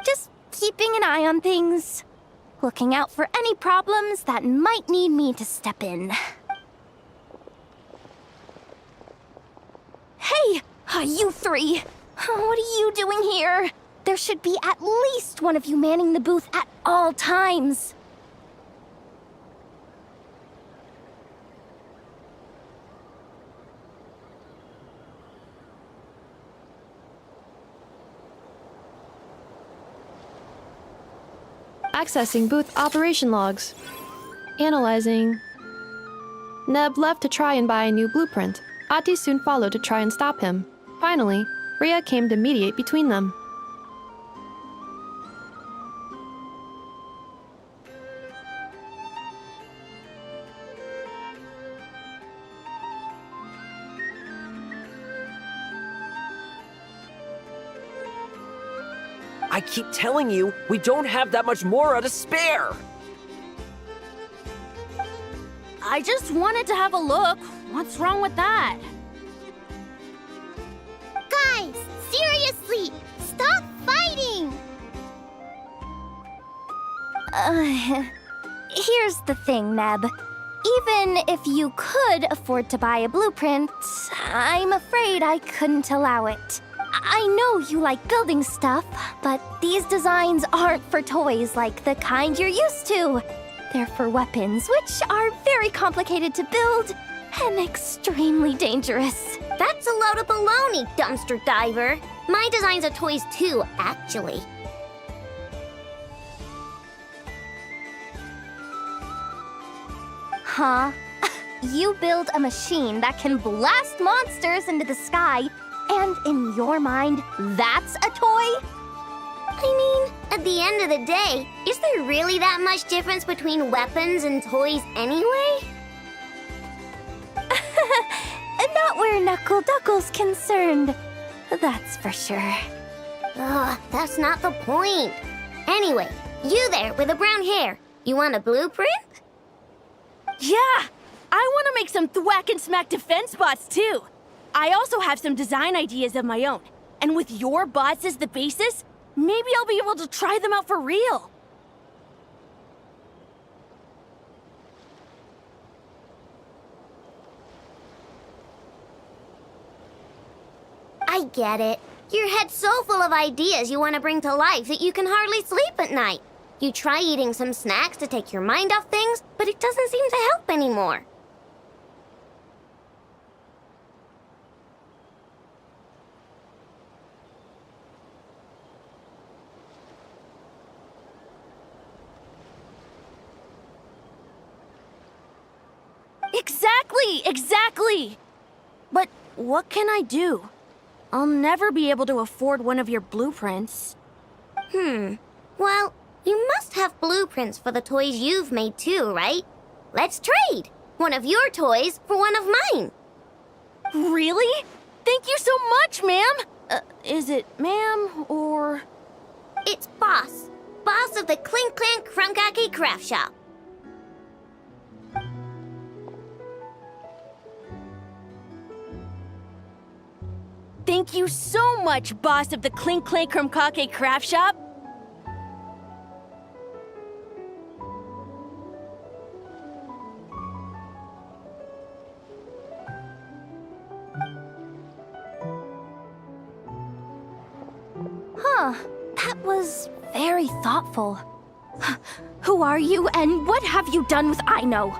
Just keeping an eye on things. Looking out for any problems that might need me to step in. Hey! You three! What are you doing here? There should be at least one of you manning the booth at all times. Accessing booth operation logs. Analyzing. Neb left to try and buy a new blueprint. Ati soon followed to try and stop him. Finally, Rhea came to mediate between them. I keep telling you, we don't have that much Mora to spare! I just wanted to have a look. What's wrong with that? Guys, seriously, stop fighting! Here's the thing, Neb. Even if you could afford to buy a blueprint, I'm afraid I couldn't allow it. I know you like building stuff, but these designs aren't for toys like the kind you're used to. They're for weapons, which are very complicated to build and extremely dangerous. That's a load of baloney, dumpster diver. My designs are toys too, actually. Huh? You build a machine that can blast monsters into the sky, and in your mind, that's a toy? I mean, at the end of the day, is there really that much difference between weapons and toys anyway? Not where Knuckle Duckle's concerned. That's for sure. Ugh, that's not the point. Anyway, you there with the brown hair, you want a blueprint? Yeah! I want to make some thwack and smack defense bots too. I also have some design ideas of my own. And with your bots as the basis, maybe I'll be able to try them out for real. I get it. Your head's so full of ideas you want to bring to life that you can hardly sleep at night. You try eating some snacks to take your mind off things, but it doesn't seem to help anymore. Exactly! But what can I do? I'll never be able to afford one of your blueprints. Well, you must have blueprints for the toys you've made too, right? Let's trade! One of your toys for one of mine. Really? Thank you so much, ma'am! Is it ma'am, or...? It's Boss. Boss of the Clink Clank Crunkaki Craft Shop. Thank you so much, boss of the Clink Clank Crunkaki Craft Shop. Huh. That was very thoughtful. Who are you, and what have you done with Aino?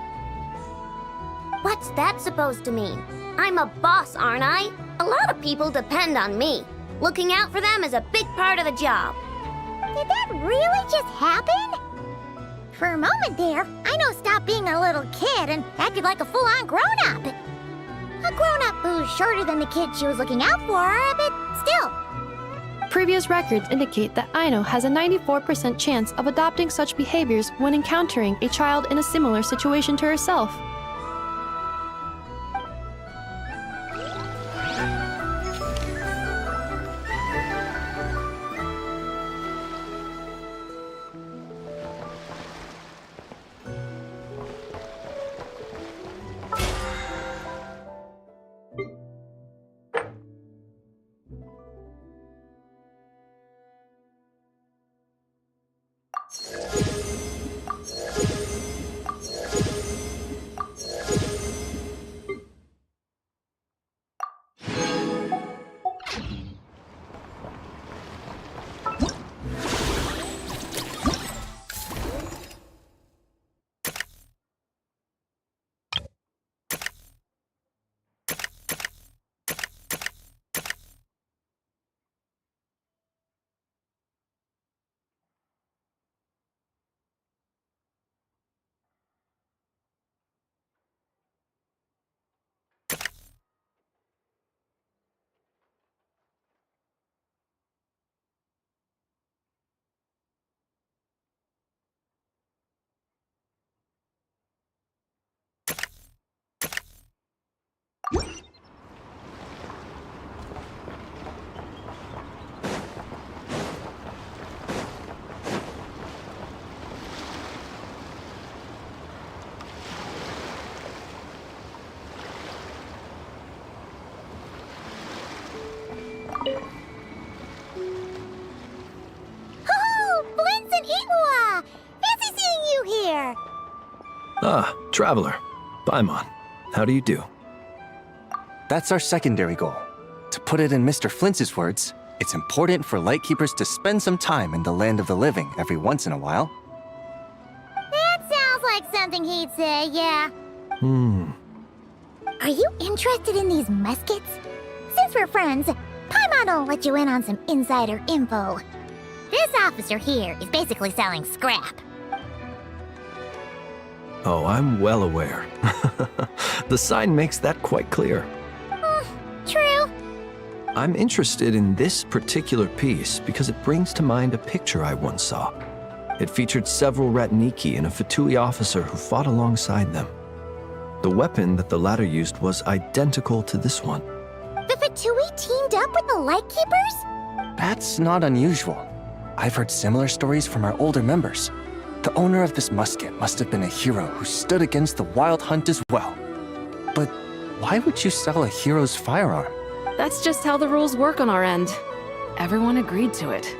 What's that supposed to mean? I'm a boss, aren't I? A lot of people depend on me. Looking out for them is a big part of the job. Did that really just happen? For a moment there, Aino stopped being a little kid and acted like a full-on grown-up. A grown-up who's shorter than the kid she was looking out for, but still. Previous records indicate that Aino has a 94% chance of adopting such behaviors when encountering a child in a similar situation to herself. Ah, Traveler. Paimon. How do you do? That's our secondary goal. To put it in Mr. Flintz's words, it's important for Lightkeepers to spend some time in the land of the living every once in a while. That sounds like something he'd say, yeah. Are you interested in these muskets? Since we're friends, Paimon will let you in on some insider info. This officer here is basically selling scrap. Oh, I'm well aware. The sign makes that quite clear. True. I'm interested in this particular piece because it brings to mind a picture I once saw. It featured several Ratniki and a Fatui officer who fought alongside them. The weapon that the latter used was identical to this one. The Fatui teamed up with the Lightkeepers? That's not unusual. I've heard similar stories from our older members. The owner of this musket must have been a hero who stood against the Wild Hunt as well. But why would you sell a hero's firearm? That's just how the rules work on our end. Everyone agreed to it.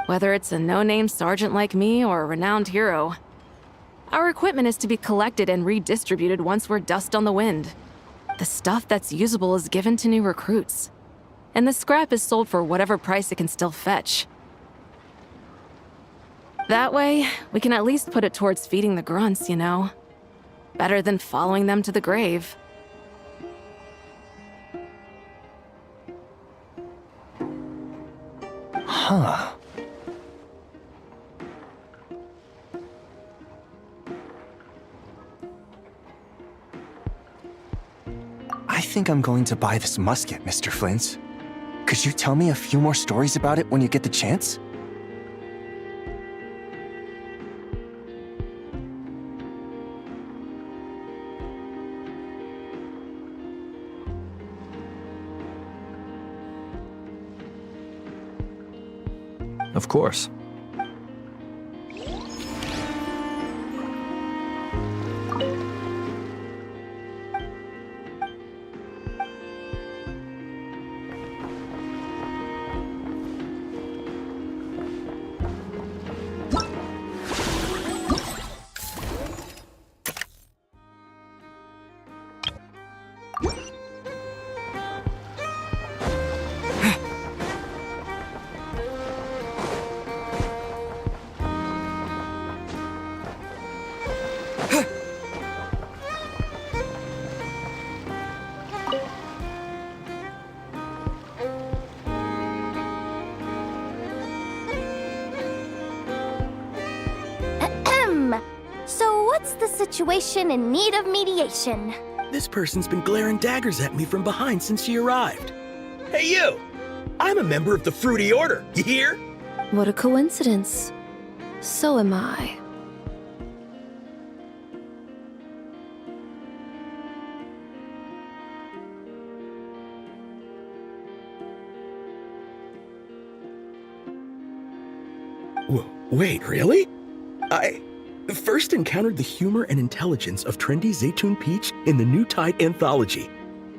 Whether it's a no-name sergeant like me or a renowned hero, our equipment is to be collected and redistributed once we're dust on the wind. The stuff that's usable is given to new recruits, and the scrap is sold for whatever price it can still fetch. That way, we can at least put it towards feeding the grunts, you know? Better than following them to the grave. Huh. I think I'm going to buy this musket, Mr. Flint. Could you tell me a few more stories about it when you get the chance? Of course. So what's the situation in need of mediation? This person's been glaring daggers at me from behind since she arrived. Hey you! I'm a member of the Fruity Order, you hear? What a coincidence. So am I. Wait, really? I first encountered the humor and intelligence of trendy Zaytun Peach in the New Tide anthology.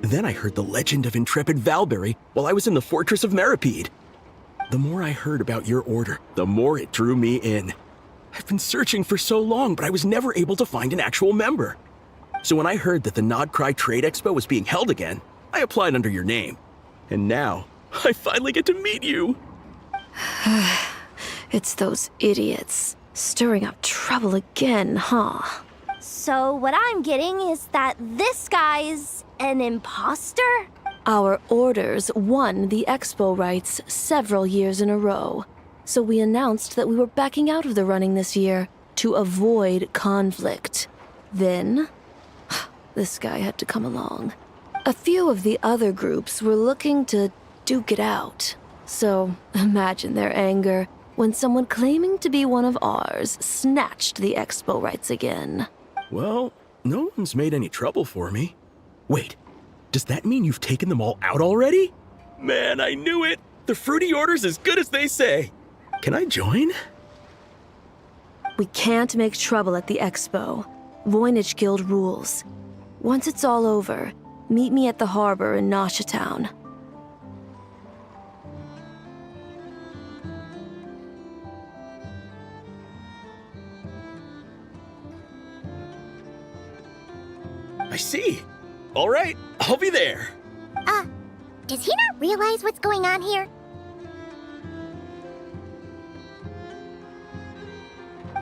Then I heard the legend of intrepid Valberry while I was in the Fortress of Meripede. The more I heard about your order, the more it drew me in. I've been searching for so long, but I was never able to find an actual member. So when I heard that the Nodcry Trade Expo was being held again, I applied under your name. And now, I finally get to meet you. It's those idiots. Stirring up trouble again, huh? So what I'm getting is that this guy's an imposter? Our orders won the expo rights several years in a row, so we announced that we were backing out of the running this year to avoid conflict. Then, this guy had to come along. A few of the other groups were looking to duke it out, so imagine their anger when someone claiming to be one of ours snatched the expo rights again. Well, no one's made any trouble for me. Wait, does that mean you've taken them all out already? Man, I knew it! The fruity order's as good as they say. Can I join? We can't make trouble at the expo. Voynich Guild rules. Once it's all over, meet me at the harbor in Nasha Town. I see. All right, I'll be there. Does he not realize what's going on here?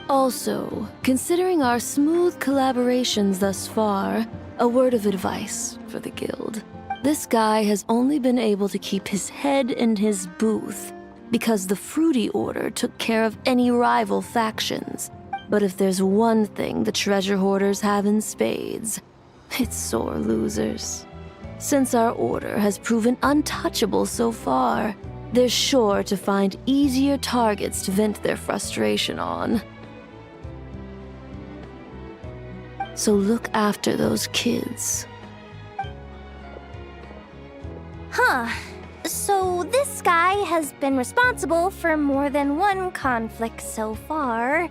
Also, considering our smooth collaborations thus far, a word of advice for the guild. This guy has only been able to keep his head in his booth because the Fruity Order took care of any rival factions. But if there's one thing the treasure hoarders have in spades, it's sore losers. Since our order has proven untouchable so far, they're sure to find easier targets to vent their frustration on. So look after those kids. Huh. So this guy has been responsible for more than one conflict so far.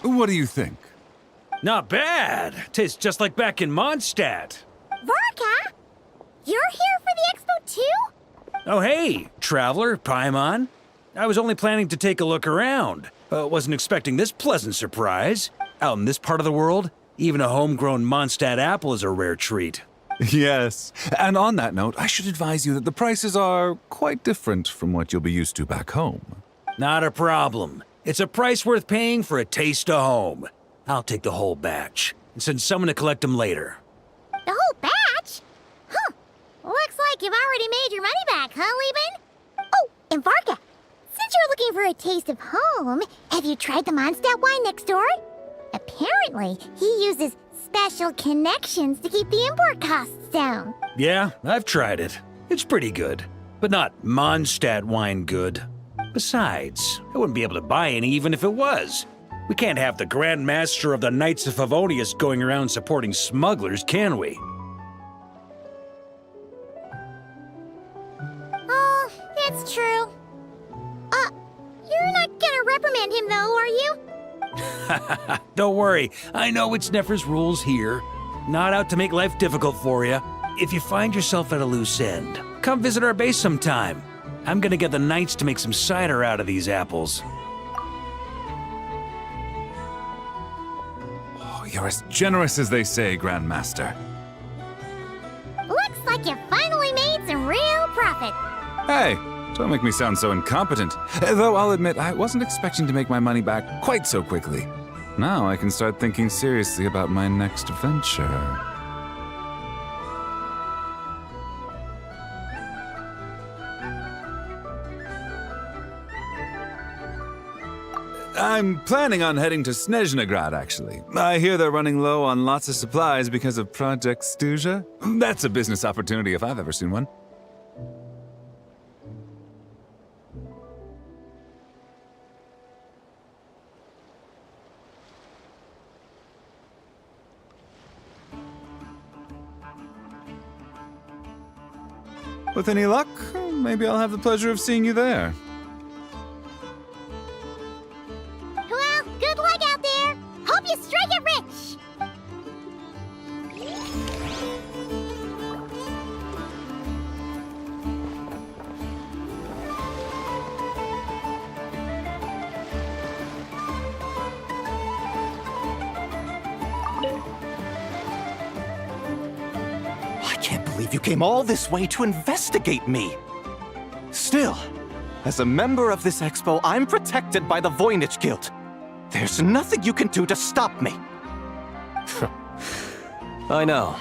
What do you think? Not bad. Tastes just like back in Mondstadt. Varka! You're here for the expo too? Oh, hey, traveler, Paimon. I was only planning to take a look around. Wasn't expecting this pleasant surprise. Out in this part of the world, even a homegrown Mondstadt apple is a rare treat. Yes. And on that note, I should advise you that the prices are quite different from what you'll be used to back home. Not a problem. It's a price worth paying for a taste of home. I'll take the whole batch and send someone to collect them later. The whole batch? Huh. Looks like you've already made your money back, huh, Lieben? Oh, and Varka, since you're looking for a taste of home, have you tried the Mondstadt wine next door? Apparently, he uses special connections to keep the import costs down. Yeah, I've tried it. It's pretty good, but not Mondstadt wine good. Besides, I wouldn't be able to buy any even if it was. We can't have the Grand Master of the Knights of Favonius going around supporting smugglers, can we? Oh, it's true. You're not gonna reprimand him though, are you? Don't worry, I know it's Nefer's rules here. Not out to make life difficult for you. If you find yourself at a loose end, come visit our base sometime. I'm gonna get the Knights to make some cider out of these apples. Oh, you're as generous as they say, Grandmaster. Looks like you finally made some real profit. Hey, don't make me sound so incompetent. Though I'll admit, I wasn't expecting to make my money back quite so quickly. Now I can start thinking seriously about my next venture. I'm planning on heading to Snezhnograd, actually. I hear they're running low on lots of supplies because of Project Stuja. That's a business opportunity if I've ever seen one. With any luck, maybe I'll have the pleasure of seeing you there. Well, good luck out there. Hope you strike it rich. I can't believe you came all this way to investigate me. Still, as a member of this expo, I'm protected by the Voynich Guild. There's nothing you can do to stop me. I know.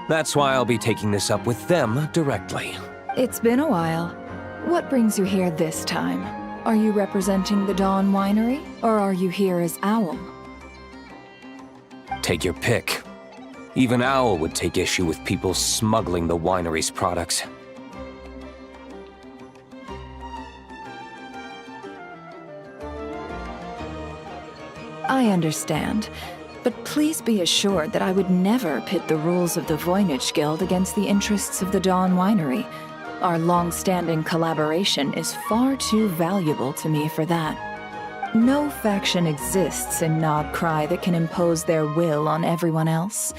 That's why I'll be taking this up with them directly. It's been a while. What brings you here this time? Are you representing the Dawn Winery, or are you here as Owl? Take your pick. Even Owl would take issue with people smuggling the winery's products. I understand, but please be assured that I would never pit the rules of the Voynich Guild against the interests of the Dawn Winery. Our long-standing collaboration is far too valuable to me for that. No faction exists in Nodcry that can impose their will on everyone else.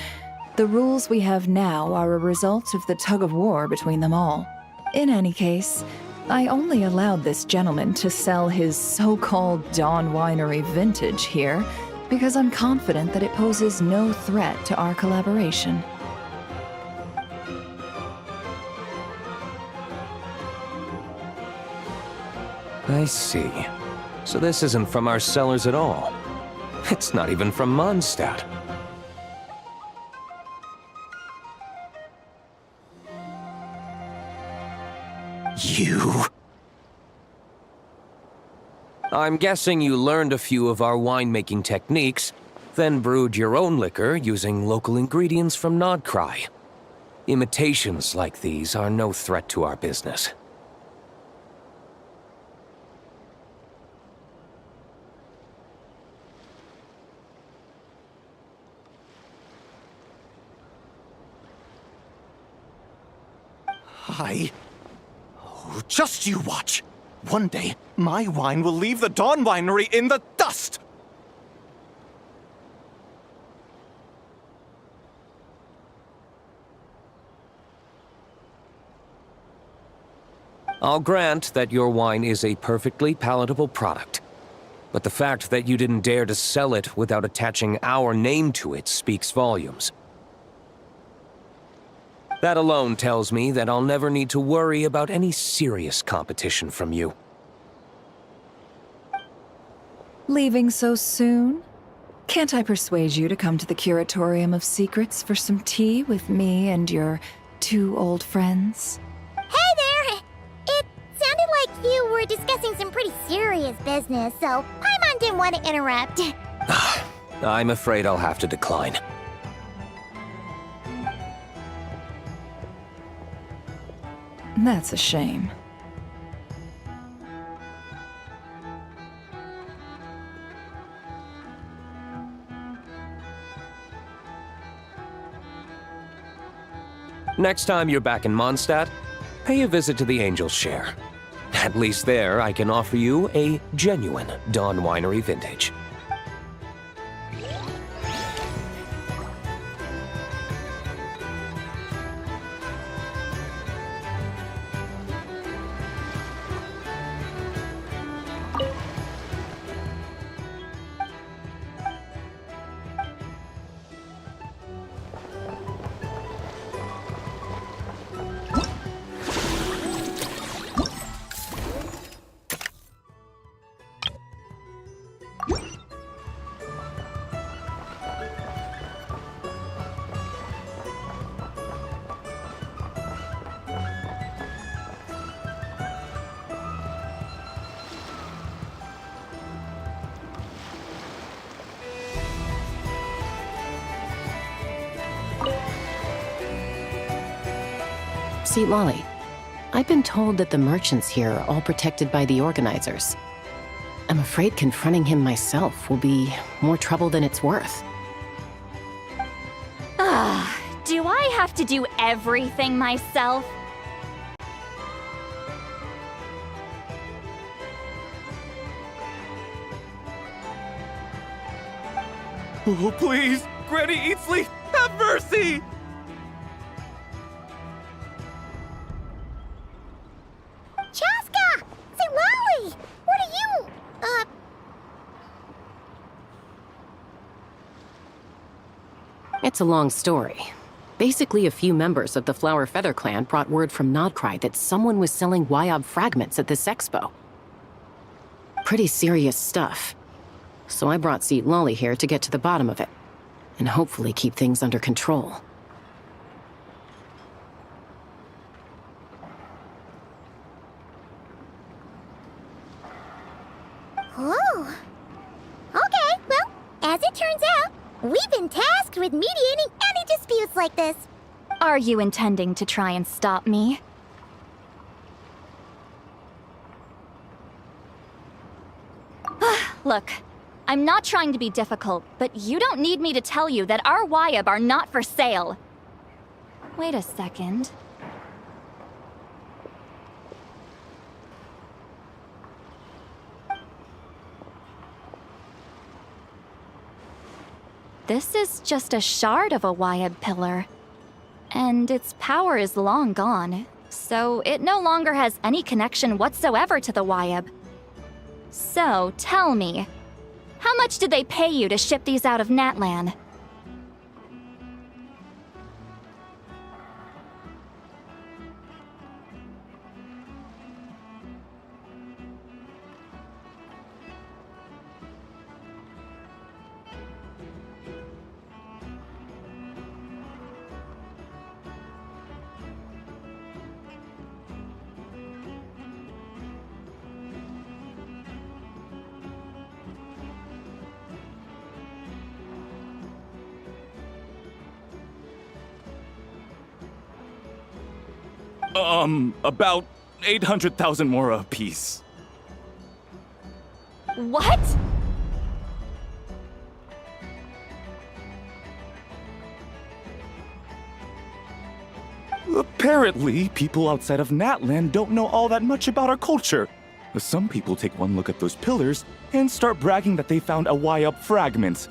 The rules we have now are a result of the tug-of-war between them all. In any case, I only allowed this gentleman to sell his so-called Dawn Winery vintage here because I'm confident that it poses no threat to our collaboration. I see. So this isn't from our cellars at all. It's not even from Mondstadt. You... I'm guessing you learned a few of our winemaking techniques, then brewed your own liquor using local ingredients from Nodcry. Imitations like these are no threat to our business. Oh, just you watch. One day, my wine will leave the Dawn Winery in the dust! I'll grant that your wine is a perfectly palatable product, but the fact that you didn't dare to sell it without attaching our name to it speaks volumes. That alone tells me that I'll never need to worry about any serious competition from you. Leaving so soon? Can't I persuade you to come to the Curatorium of Secrets for some tea with me and your two old friends? Hey there! It sounded like you were discussing some pretty serious business, so Paimon didn't want to interrupt. I'm afraid I'll have to decline. That's a shame. Next time you're back in Mondstadt, pay a visit to the Angel's Share. At least there, I can offer you a genuine Dawn Winery vintage. See, Lolly, I've been told that the merchants here are all protected by the organizers. I'm afraid confronting him myself will be more trouble than it's worth. Do I have to do everything myself? Oh, please! Granny Eatsley, have mercy! Chaska! Say, Lolly! What are you, It's a long story. Basically, a few members of the Flower Feather clan brought word from Nodcry that someone was selling Wyob fragments at this expo. Pretty serious stuff. So I brought Seat Lolly here to get to the bottom of it, and hopefully keep things under control. Oh. Okay, well, as it turns out, we've been tasked with mediating any disputes like this. Are you intending to try and stop me? Look, I'm not trying to be difficult, but you don't need me to tell you that our Wyob are not for sale. Wait a second. This is just a shard of a Wyob pillar. And its power is long gone, so it no longer has any connection whatsoever to the Wyob. So, tell me, how much did they pay you to ship these out of Natlan? About 800,000 more apiece. What? Apparently, people outside of Natlan don't know all that much about our culture. Some people take one look at those pillars and start bragging that they found a Wyob fragment.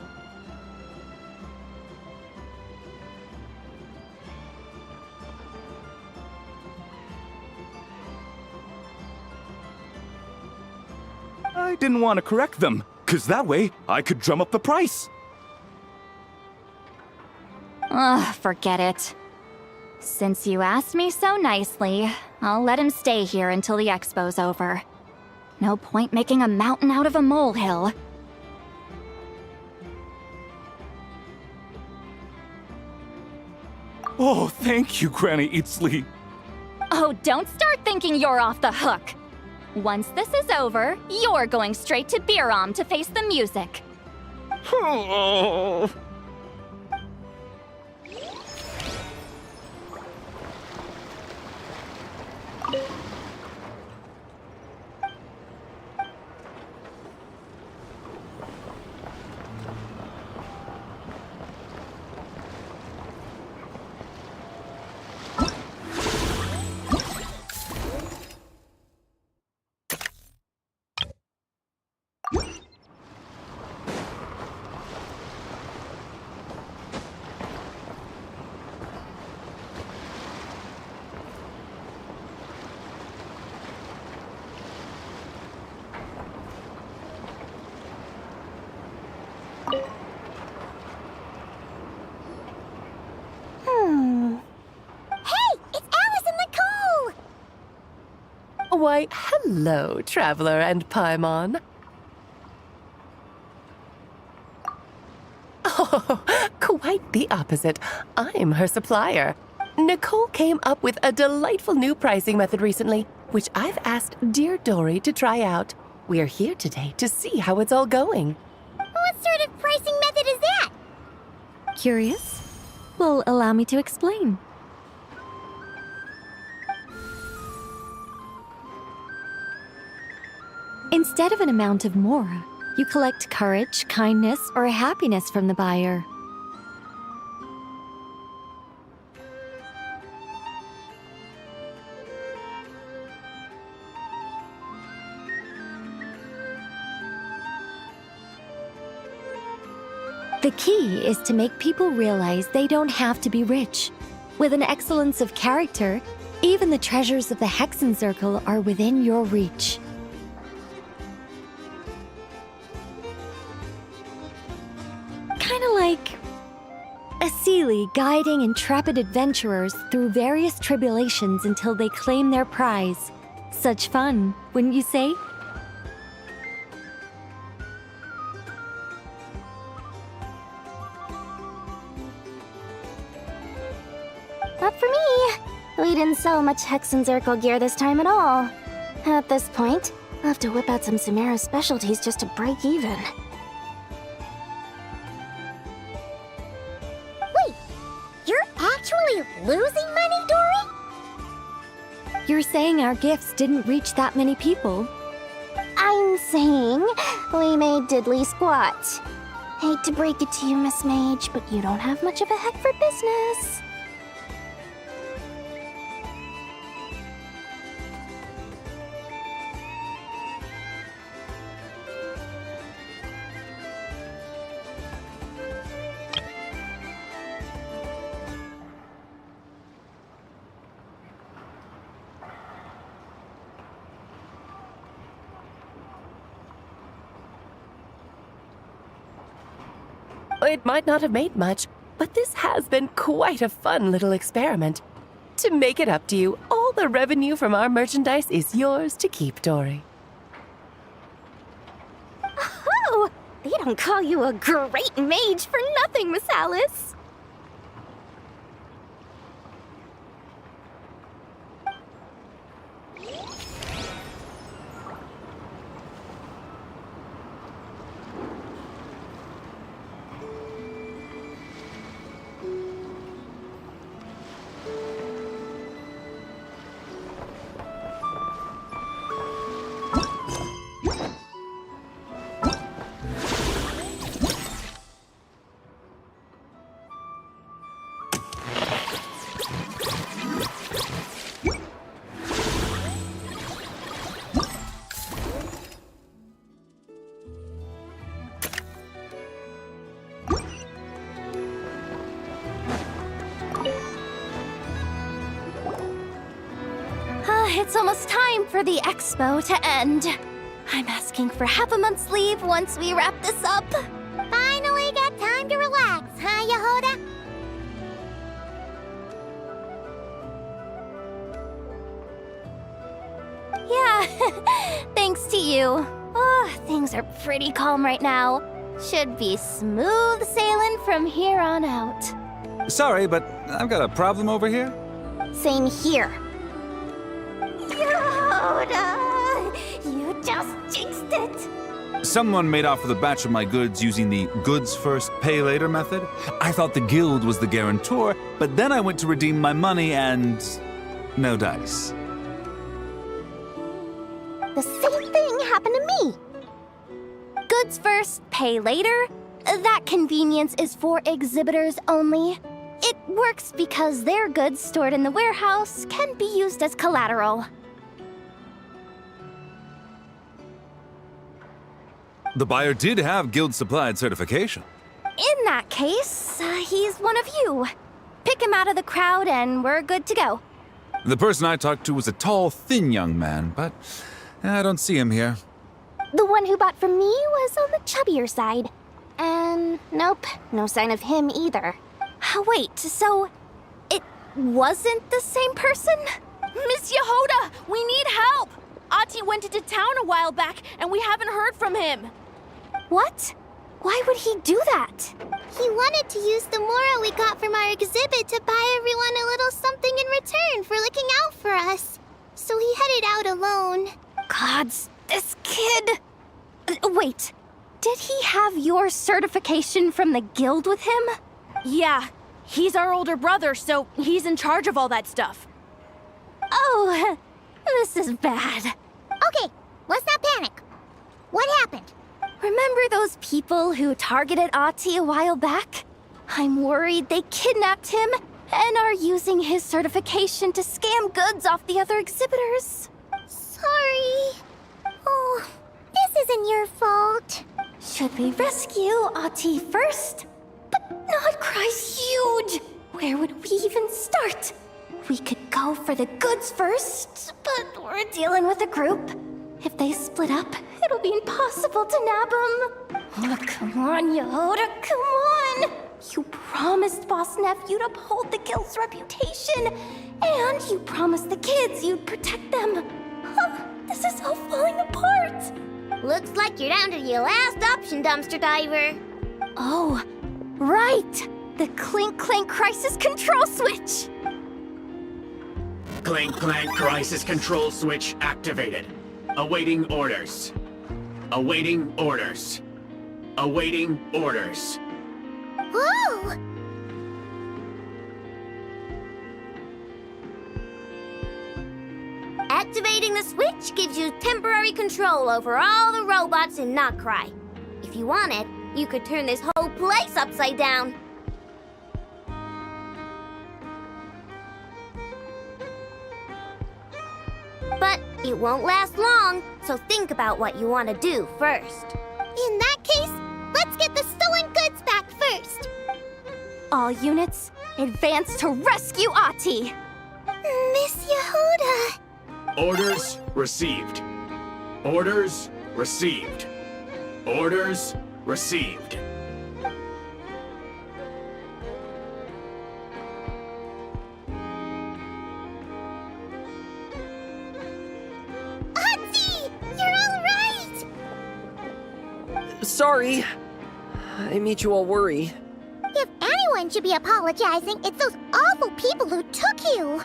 I didn't want to correct them, because that way I could drum up the price. Ugh, forget it. Since you asked me so nicely, I'll let him stay here until the expo's over. No point making a mountain out of a molehill. Oh, thank you, Granny Eatsley. Oh, don't start thinking you're off the hook. Once this is over, you're going straight to Biram to face the music. Why, hello, Traveler and Paimon. Oh, quite the opposite. I'm her supplier. Nicole came up with a delightful new pricing method recently, which I've asked dear Dory to try out. We're here today to see how it's all going. What sort of pricing method is that? Curious? Well, allow me to explain. Instead of an amount of mora, you collect courage, kindness, or happiness from the buyer. The key is to make people realize they don't have to be rich. With an excellence of character, even the treasures of the Hexen Circle are within your reach. Kinda like a Seelie guiding intrepid adventurers through various tribulations until they claim their prize. Such fun, wouldn't you say? Not for me. We didn't sell much Hexen Circle gear this time at all. At this point, I'll have to whip out some Samara specialties just to break even. Wait, you're actually losing money, Dory? You're saying our gifts didn't reach that many people? I'm saying we made diddly squat. Hate to break it to you, Miss Mage, but you don't have much of a heck for business. It might not have made much, but this has been quite a fun little experiment. To make it up to you, all the revenue from our merchandise is yours to keep, Dory. Oh, they don't call you a great mage for nothing, Miss Alice. It's almost time for the expo to end. I'm asking for half a month's leave once we wrap this up. Finally got time to relax, huh, Yehoda? Yeah, thanks to you. Oh, things are pretty calm right now. Should be smooth sailing from here on out. Sorry, but I've got a problem over here. Same here. Yehoda, you just jinxed it. Someone made off with a batch of my goods using the goods first, pay later method. I thought the guild was the guarantor, but then I went to redeem my money and no dice. The same thing happened to me. Goods first, pay later? That convenience is for exhibitors only. It works because their goods stored in the warehouse can be used as collateral. The buyer did have guild-supplied certification. In that case, he's one of you. Pick him out of the crowd and we're good to go. The person I talked to was a tall, thin young man, but I don't see him here. The one who bought from me was on the chubbier side. And nope, no sign of him either. Wait, so it wasn't the same person? Miss Yehoda, we need help! Ati went into town a while back and we haven't heard from him. What? Why would he do that? He wanted to use the mora we got from our exhibit to buy everyone a little something in return for looking out for us. So he headed out alone. Gods, this kid... Wait, did he have your certification from the guild with him? Yeah, he's our older brother, so he's in charge of all that stuff. Oh, this is bad. Okay, let's not panic. What happened? Remember those people who targeted Ati a while back? I'm worried they kidnapped him and are using his certification to scam goods off the other exhibitors. Sorry. Oh, this isn't your fault. Should we rescue Ati first guy's huge! Where would we even start? We could go for the goods first, but we're dealing with a group. If they split up, it'll be impossible to nab them. Oh, come on, Yehoda, come on! You promised Boss Neff you'd uphold the guild's reputation, and you promised the kids you'd protect them. Huh, this is all falling apart. Looks like you're down to your last option, dumpster diver. Oh, right! The Clink Clank Crisis Control Switch! Clank Clank Crisis Control Switch activated. Awaiting orders. Awaiting orders. Awaiting orders. Whoa! Activating the switch gives you temporary control over all the robots in Notcry. If you wanted, you could turn this whole place upside down. But it won't last long, so think about what you want to do first. In that case, let's get the stolen goods back first. All units, advance to rescue Ahti! Miss Yehoda! Orders received. Orders received. Orders received. Ahti! You're all right! Sorry. I made you all worry. If anyone should be apologizing, it's those awful people who took you.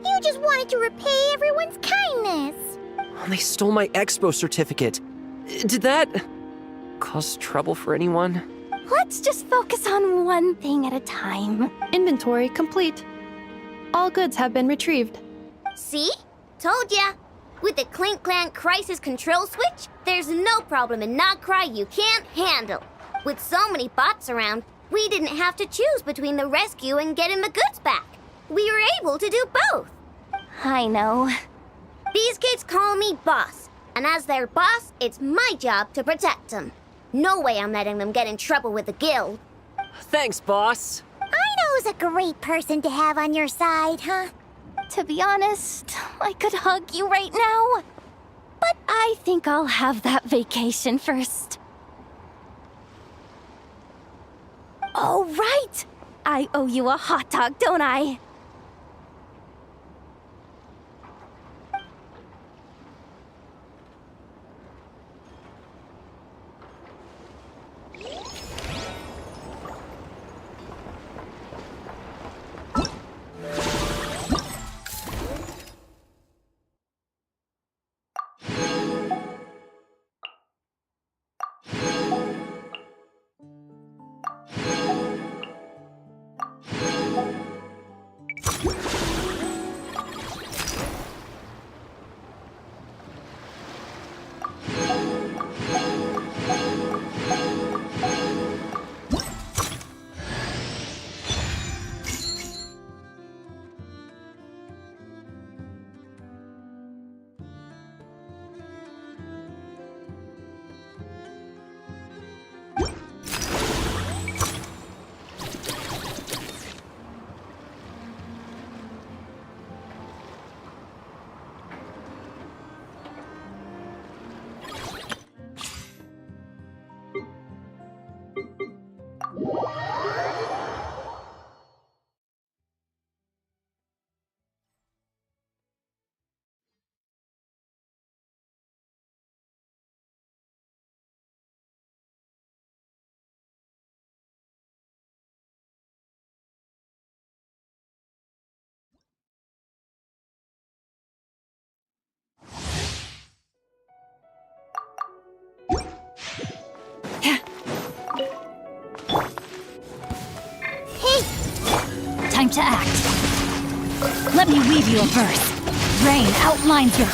You just wanted to repay everyone's kindness. They stole my expo certificate. Did that cause trouble for anyone? Let's just focus on one thing at a time. Inventory complete. All goods have been retrieved. See? Told ya. With the Clink Clank Crisis Control Switch, there's no problem in Notcry you can't handle. With so many bots around, we didn't have to choose between the rescue and getting the goods back. We were able to do both. I know. These kids call me boss, and as their boss, it's my job to protect them. No way I'm letting them get in trouble with the guild. Thanks, boss. I know who's a great person to have on your side, huh? To be honest, I could hug you right now. But I think I'll have that vacation first. Oh, right! I owe you a hot dog, don't I? Time to act. Let me weave you a verse. Rain outlines your...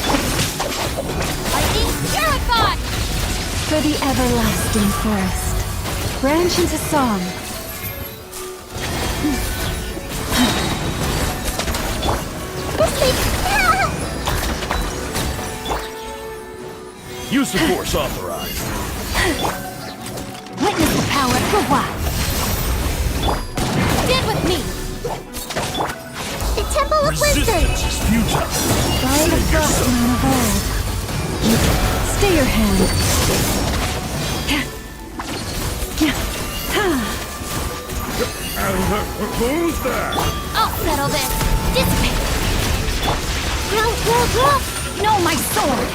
Lightning Purified! For the everlasting forest. Branch into song. Use of force authorized. Witness the power for what? me! The Temple of Wisdom! Resistance is futile. By the Save frostman of old. Stay your hand. Who's there? I'll settle this. Dissipate. No, my sword!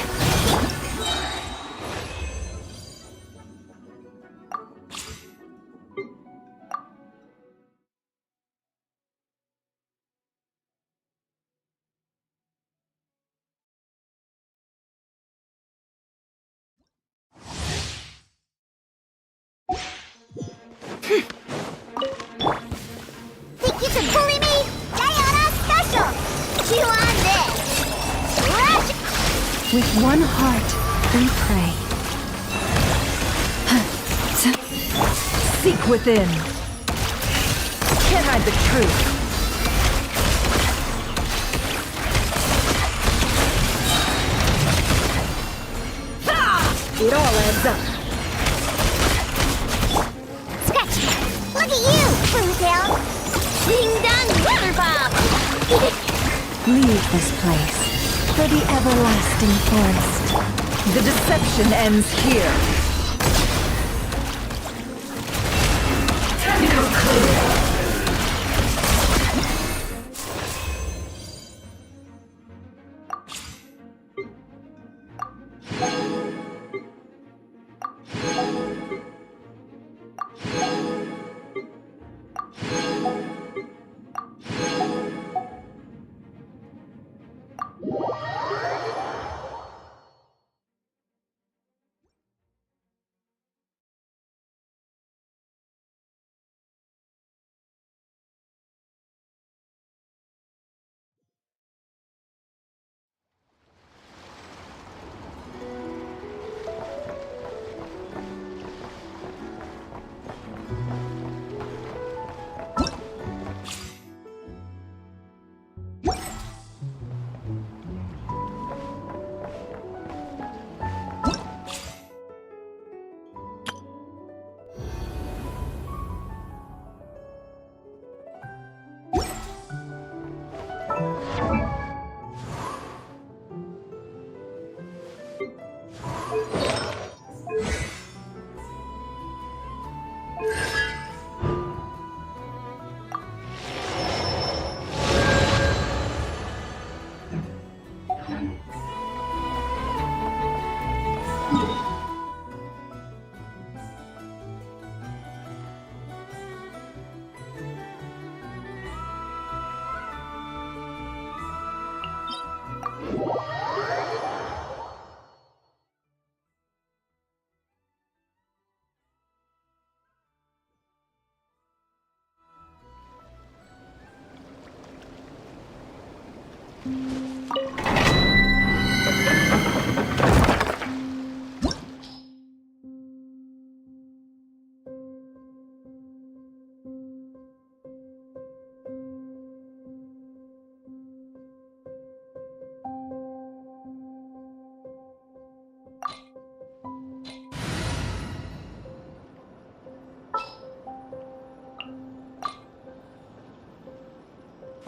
Think you can bully me? Diana Special! Chew on this! Rush! With one heart, we pray. Seek within. Can't hide the truth. It all adds up. Scratch! Look at you, Boomtail! Ding dong weather bob! Leave this place for the everlasting forest. The deception ends here. Technical clear.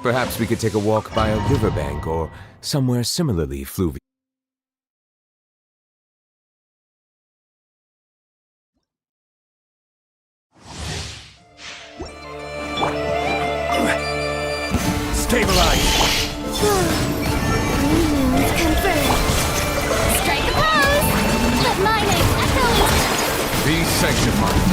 Perhaps we could take a walk by a riverbank or somewhere similarly fluvial. Stabilize! Confirmed. Strike a pose! Let my name echo! These section marks.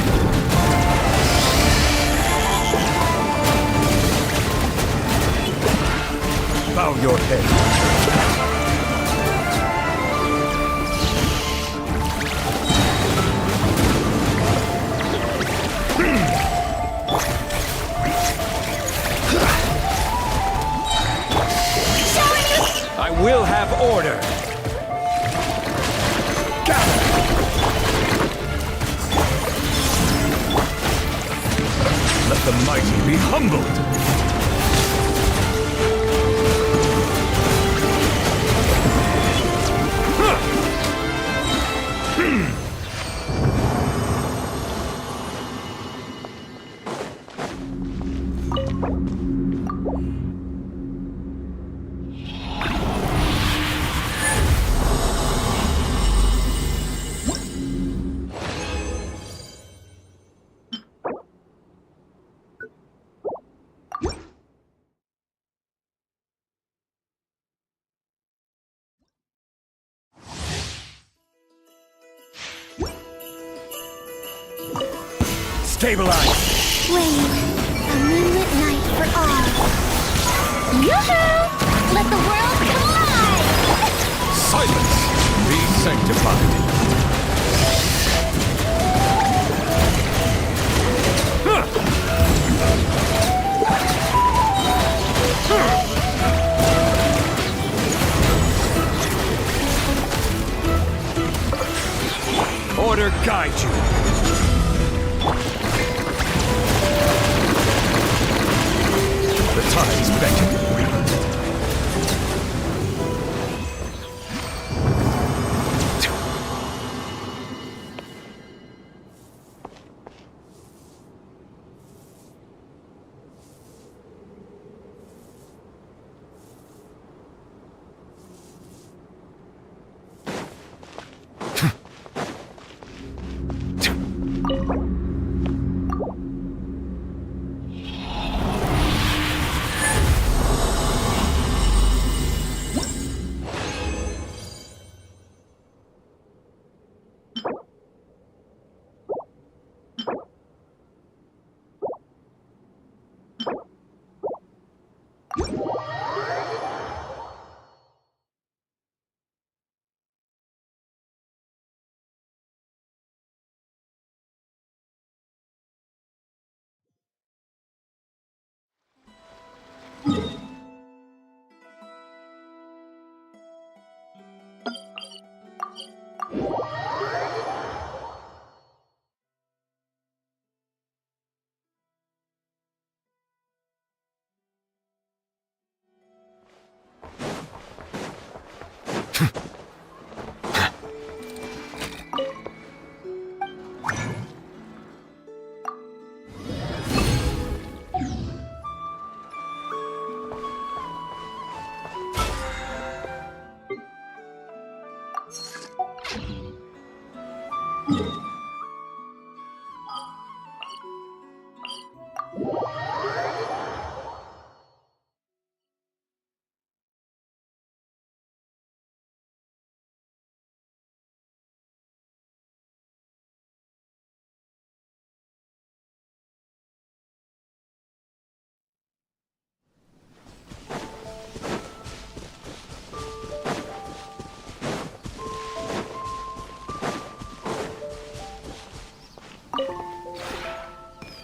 Bow your head. I will have order. Let the mighty be humbled. Stabilize! Wave, a moonlit night for all. Yoo-hoo! Let the world collide! Silence! Be sanctified. Order guide you. The tides beckon.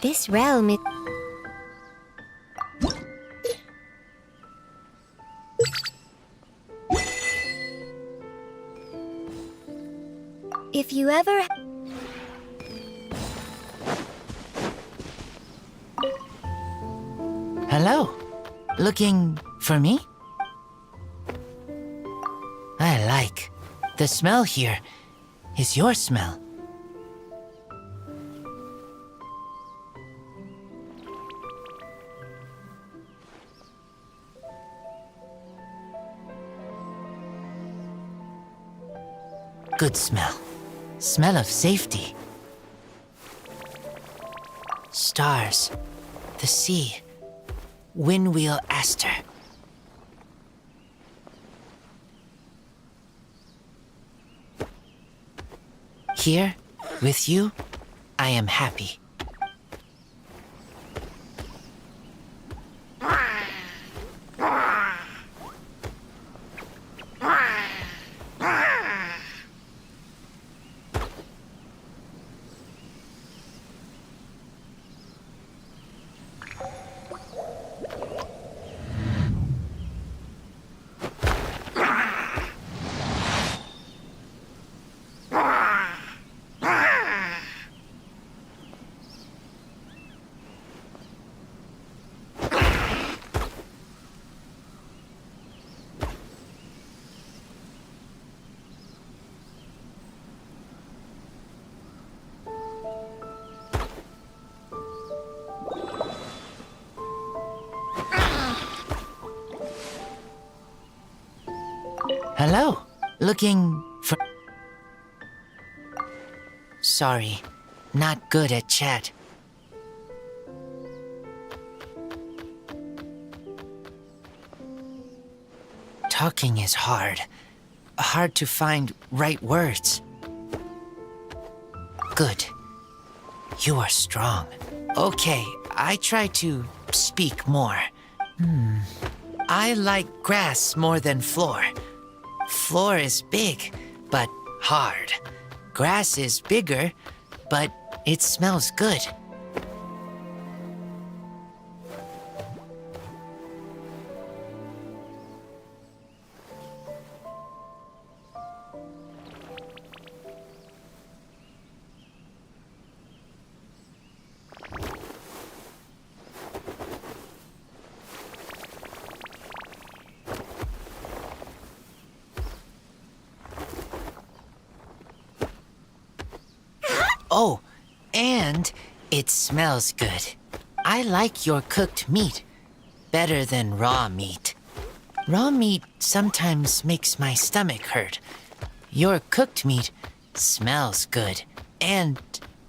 This realm is... If you ever... Hello. Looking for me? I like. The smell here is your smell. Good smell. Smell of safety. Stars. The sea. Windwheel Aster. Here, with you, I am happy. Hello. Looking for... Sorry. Not good at chat. Talking is hard. Hard to find right words. Good. You are strong. Okay, I try to speak more. I like grass more than floor. Floor is big, but hard. Grass is bigger, but it smells good. Oh, and it smells good. I like your cooked meat better than raw meat. Raw meat sometimes makes my stomach hurt. Your cooked meat smells good and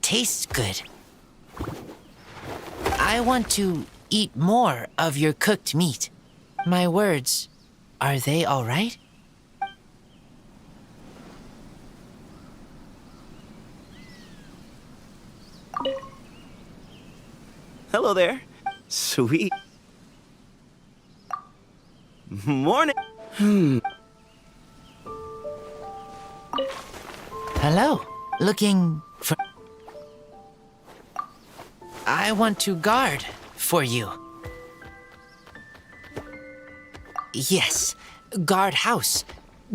tastes good. I want to eat more of your cooked meat. My words, are they all right? Hello there. Sweet. Morning. Hello. Looking for... I want to guard for you. Yes. Guard house.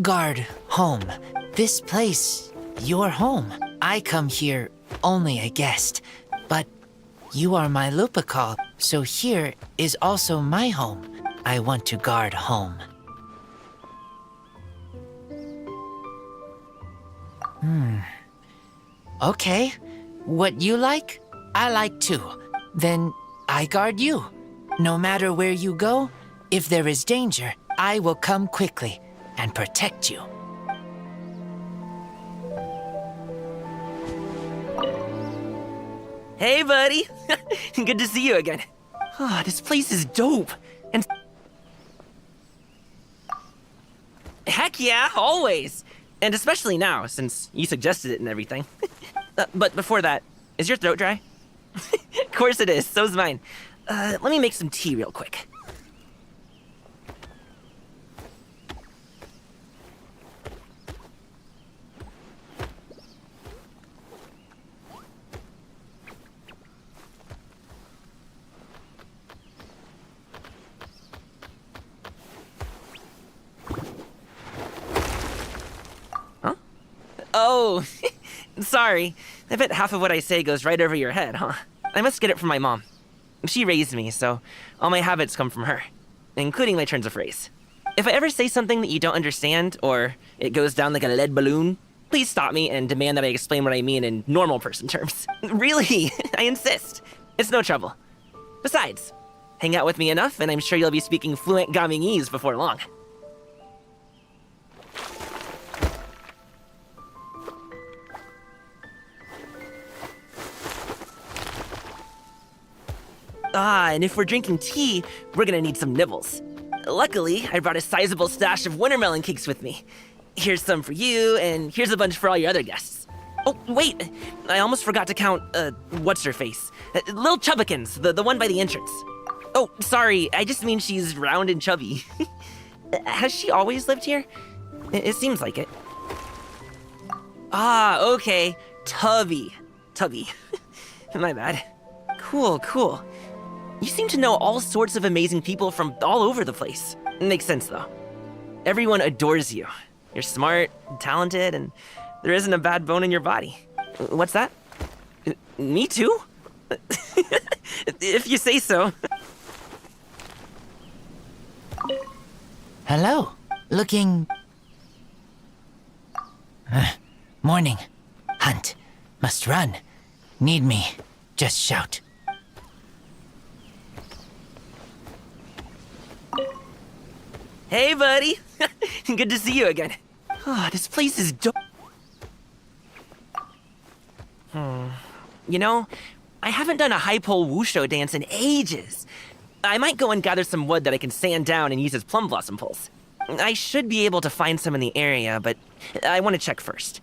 Guard home. This place, your home. I come here only a guest, but you are my Lupical, so here is also my home. I want to guard home. Okay. What you like, I like too. Then I guard you. No matter where you go, if there is danger, I will come quickly and protect you. Hey, buddy. Good to see you again. Oh, this place is dope. And heck yeah, always. And especially now, since you suggested it and everything. But before that, is your throat dry? Of course it is, so's mine. Let me make some tea real quick. Oh, sorry. I bet half of what I say goes right over your head, huh? I must get it from my mom. She raised me, so all my habits come from her, including my turns of phrase. If I ever say something that you don't understand, or it goes down like a lead balloon, please stop me and demand that I explain what I mean in normal person terms. Really, I insist. It's no trouble. Besides, hang out with me enough, and I'm sure you'll be speaking fluent Gamingese before long. Ah, and if we're drinking tea, we're gonna need some nibbles. Luckily, I brought a sizable stash of wintermelon cakes with me. Here's some for you, and here's a bunch for all your other guests. Oh, wait! I almost forgot to count, what's-her-face? Lil Chubbikins, the one by the entrance. Oh, sorry, I just mean she's round and chubby. Has she always lived here? It seems like it. Ah, okay. Tubby. My bad. Cool. You seem to know all sorts of amazing people from all over the place. Makes sense, though. Everyone adores you. You're smart, talented, and there isn't a bad bone in your body. What's that? Me too? If you say so. Hello. Looking... morning. Hunt. Must run. Need me. Just shout. Hey, buddy. Good to see you again. Oh, this place is You know, I haven't done a high pole wushu dance in ages. I might go and gather some wood that I can sand down and use as plum blossom poles. I should be able to find some in the area, but I want to check first.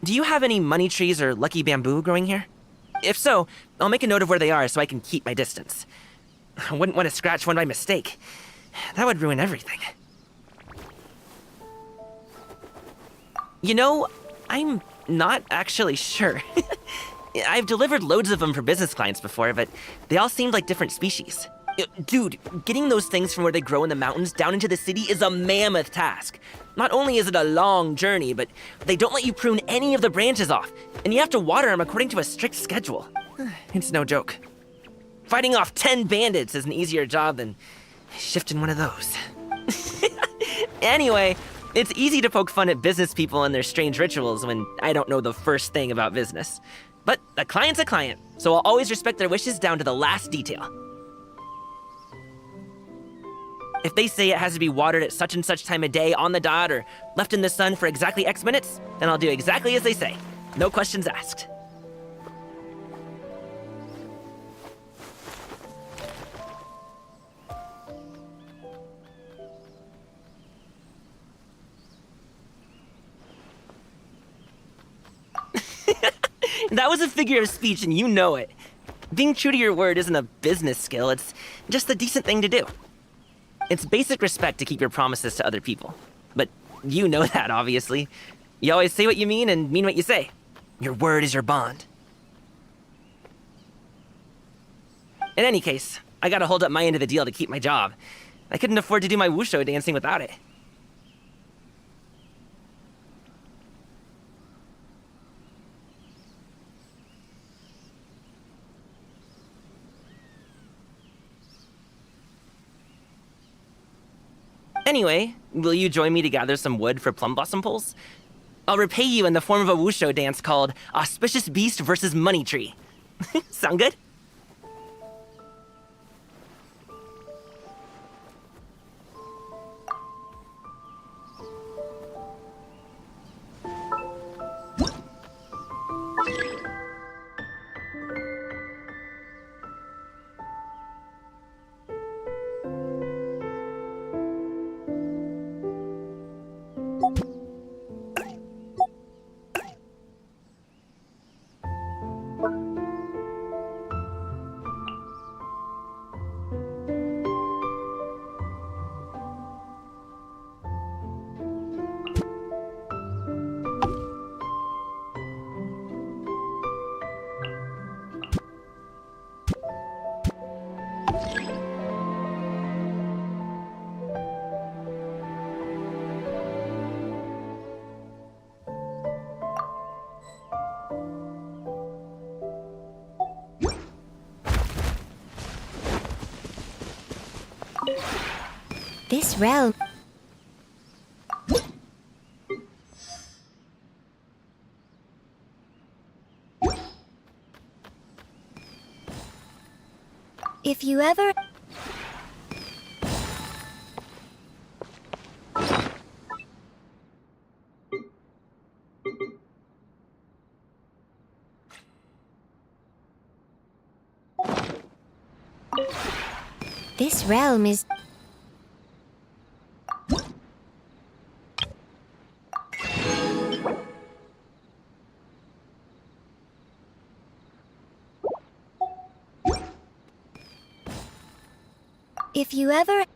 Do you have any money trees or lucky bamboo growing here? If so, I'll make a note of where they are so I can keep my distance. I wouldn't want to scratch one by mistake. That would ruin everything. You know, I'm not actually sure. I've delivered loads of them for business clients before, but they all seemed like different species. Dude, getting those things from where they grow in the mountains down into the city is a mammoth task. Not only is it a long journey, but they don't let you prune any of the branches off, and you have to water them according to a strict schedule. It's no joke. Fighting off 10 bandits is an easier job than shifting one of those. Anyway, it's easy to poke fun at business people and their strange rituals when I don't know the first thing about business. But a client's a client, so I'll always respect their wishes down to the last detail. If they say it has to be watered at such and such time of day on the dot or left in the sun for exactly X minutes, then I'll do exactly as they say. No questions asked. That was a figure of speech and you know it. Being true to your word isn't a business skill, it's just a decent thing to do. It's basic respect to keep your promises to other people. But you know that, obviously. You always say what you mean and mean what you say. Your word is your bond. In any case, I gotta hold up my end of the deal to keep my job. I couldn't afford to do my wushu dancing without it. Anyway, will you join me to gather some wood for plum blossom poles? I'll repay you in the form of a wushu dance called Auspicious Beast versus Money Tree. Sound good? This realm... If you ever... This realm is... If you ever...